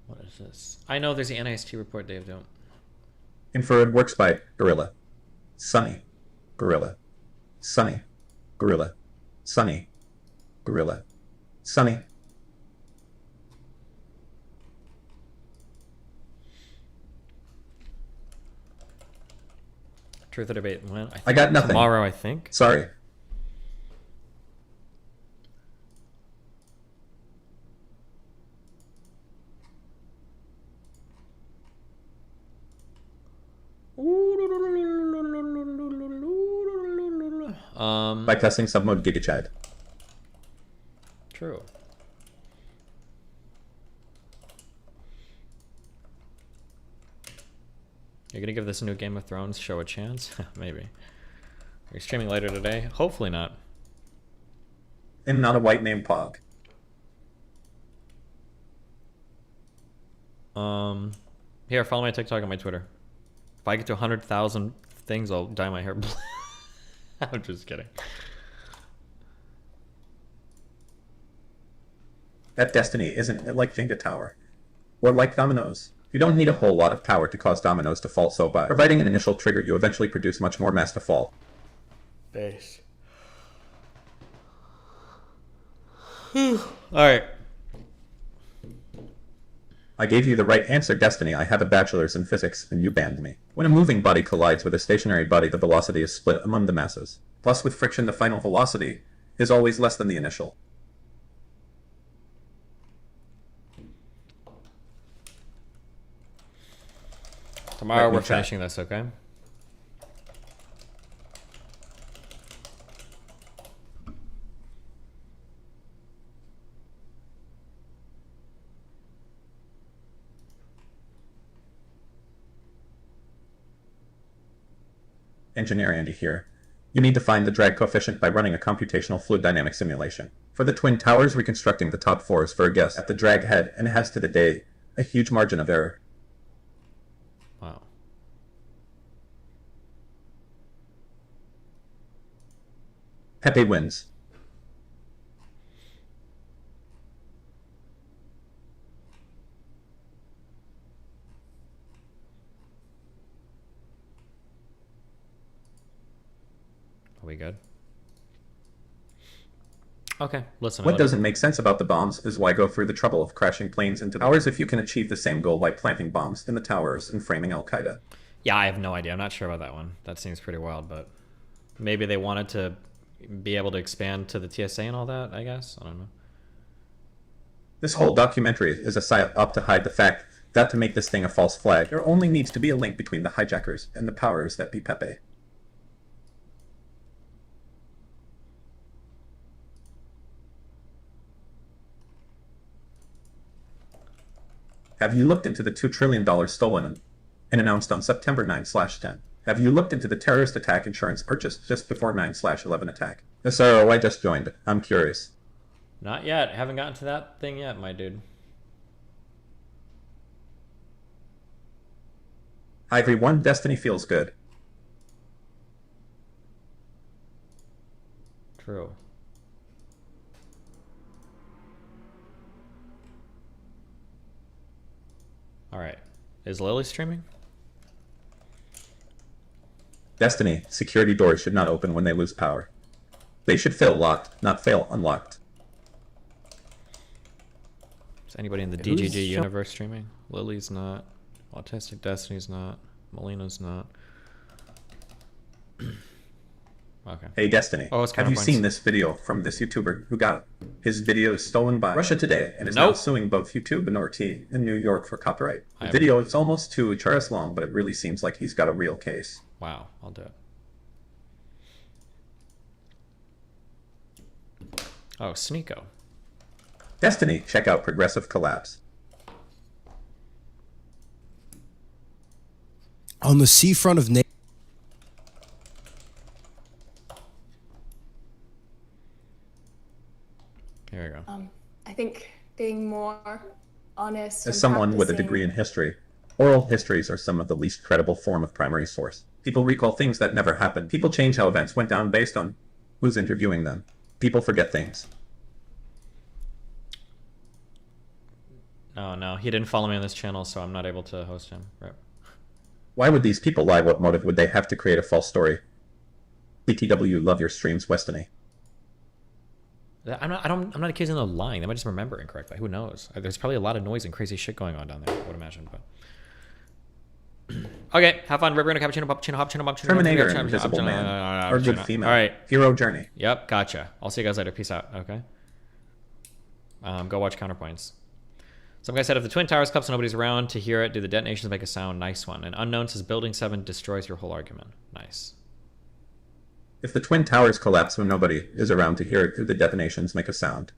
What is this? I know there's the NIST report, Dave, don't. Infrared works by Gorilla. Sunny. Gorilla. Sunny. Gorilla. Sunny. Gorilla. Sunny. Truth or debate? When? I got nothing. Tomorrow, I think. Sorry. By testing submode GigaChad. True. You're gonna give this new Game of Thrones show a chance? Maybe. Are you streaming later today? Hopefully not. And not a white name Pog. Here, follow my TikTok and my Twitter. If I get to 100,000 things, I'll dye my hair blue. I'm just kidding. That Destiny isn't like Jenga Tower. Or like dominoes. You don't need a whole lot of power to cause dominoes to fall, so by providing an initial trigger, you eventually produce much more mass to fall. Base. Alright. I gave you the right answer, Destiny. I have a bachelor's in physics, and you banned me. When a moving body collides with a stationary body, the velocity is split among the masses. Plus, with friction, the final velocity is always less than the initial. Tomorrow we're finishing this, okay? Engineer Andy here. You need to find the drag coefficient by running a computational fluid dynamics simulation. For the Twin Towers, reconstructing the top floors for a guess at the drag head, and it has to today a huge margin of error. Wow. Pepe wins. Are we good? Okay, listen. What doesn't make sense about the bombs is why go through the trouble of crashing planes into towers if you can achieve the same goal by planting bombs in the towers and framing Al-Qaeda. Yeah, I have no idea. I'm not sure about that one. That seems pretty wild, but maybe they wanted to be able to expand to the TSA and all that, I guess. I don't know. This whole documentary is a psyop to hide the fact that to make this thing a false flag, there only needs to be a link between the hijackers and the powers that be Pepe. Have you looked into the $2 trillion stolen and announced on September 9/10? Have you looked into the terrorist attack insurance purchased just before 9/11 attack? SRO, I just joined. I'm curious. Not yet. Haven't gotten to that thing yet, my dude. Hi everyone, Destiny feels good. True. Alright. Is Lily streaming? Destiny, security doors should not open when they lose power. They should fail locked, not fail unlocked. Is anybody in the DGG universe streaming? Lily's not. Autistic Destiny's not. Melina's not. Okay. Hey Destiny, oh, it's have you seen this video from this YouTuber who got his videos stolen by Russia Today and is now suing both YouTube and RT in New York for copyright? The video is almost 2 HRS long, but it really seems like he's got a real case. Wow, I'll do it. Oh, Sneeko. Destiny, check out Progressive Collapse. On the seafront of Here we go. I think being more honest. As someone with a degree in history, Oral histories are some of the least credible form of primary source. People recall things that never happened. People change how events went down based on who's interviewing them. People forget things. No, he didn't follow me on this channel, so I'm not able to host him. Right. Why would these people lie? What motive would they have to create a false story? BTW, love your streams, Westony. I'm not accusing them of lying. They might just remember incorrectly. Who knows? There's probably a lot of noise and crazy shit going on down there, I would imagine. But okay, have fun. River and cappuccino, cappuccino. Terminator, Invisible Man, or Good Female. All right. Hero Journey. Yep, gotcha. I'll see you guys later. Peace out. Okay. Go watch Counterpoints. Some guy said if the Twin Towers collapse and nobody's around to hear it, do the detonations make a sound? Nice one. And Unknown says Building 7 destroys your whole argument. Nice. If the Twin Towers collapse when nobody is around to hear it, do the detonations make a sound?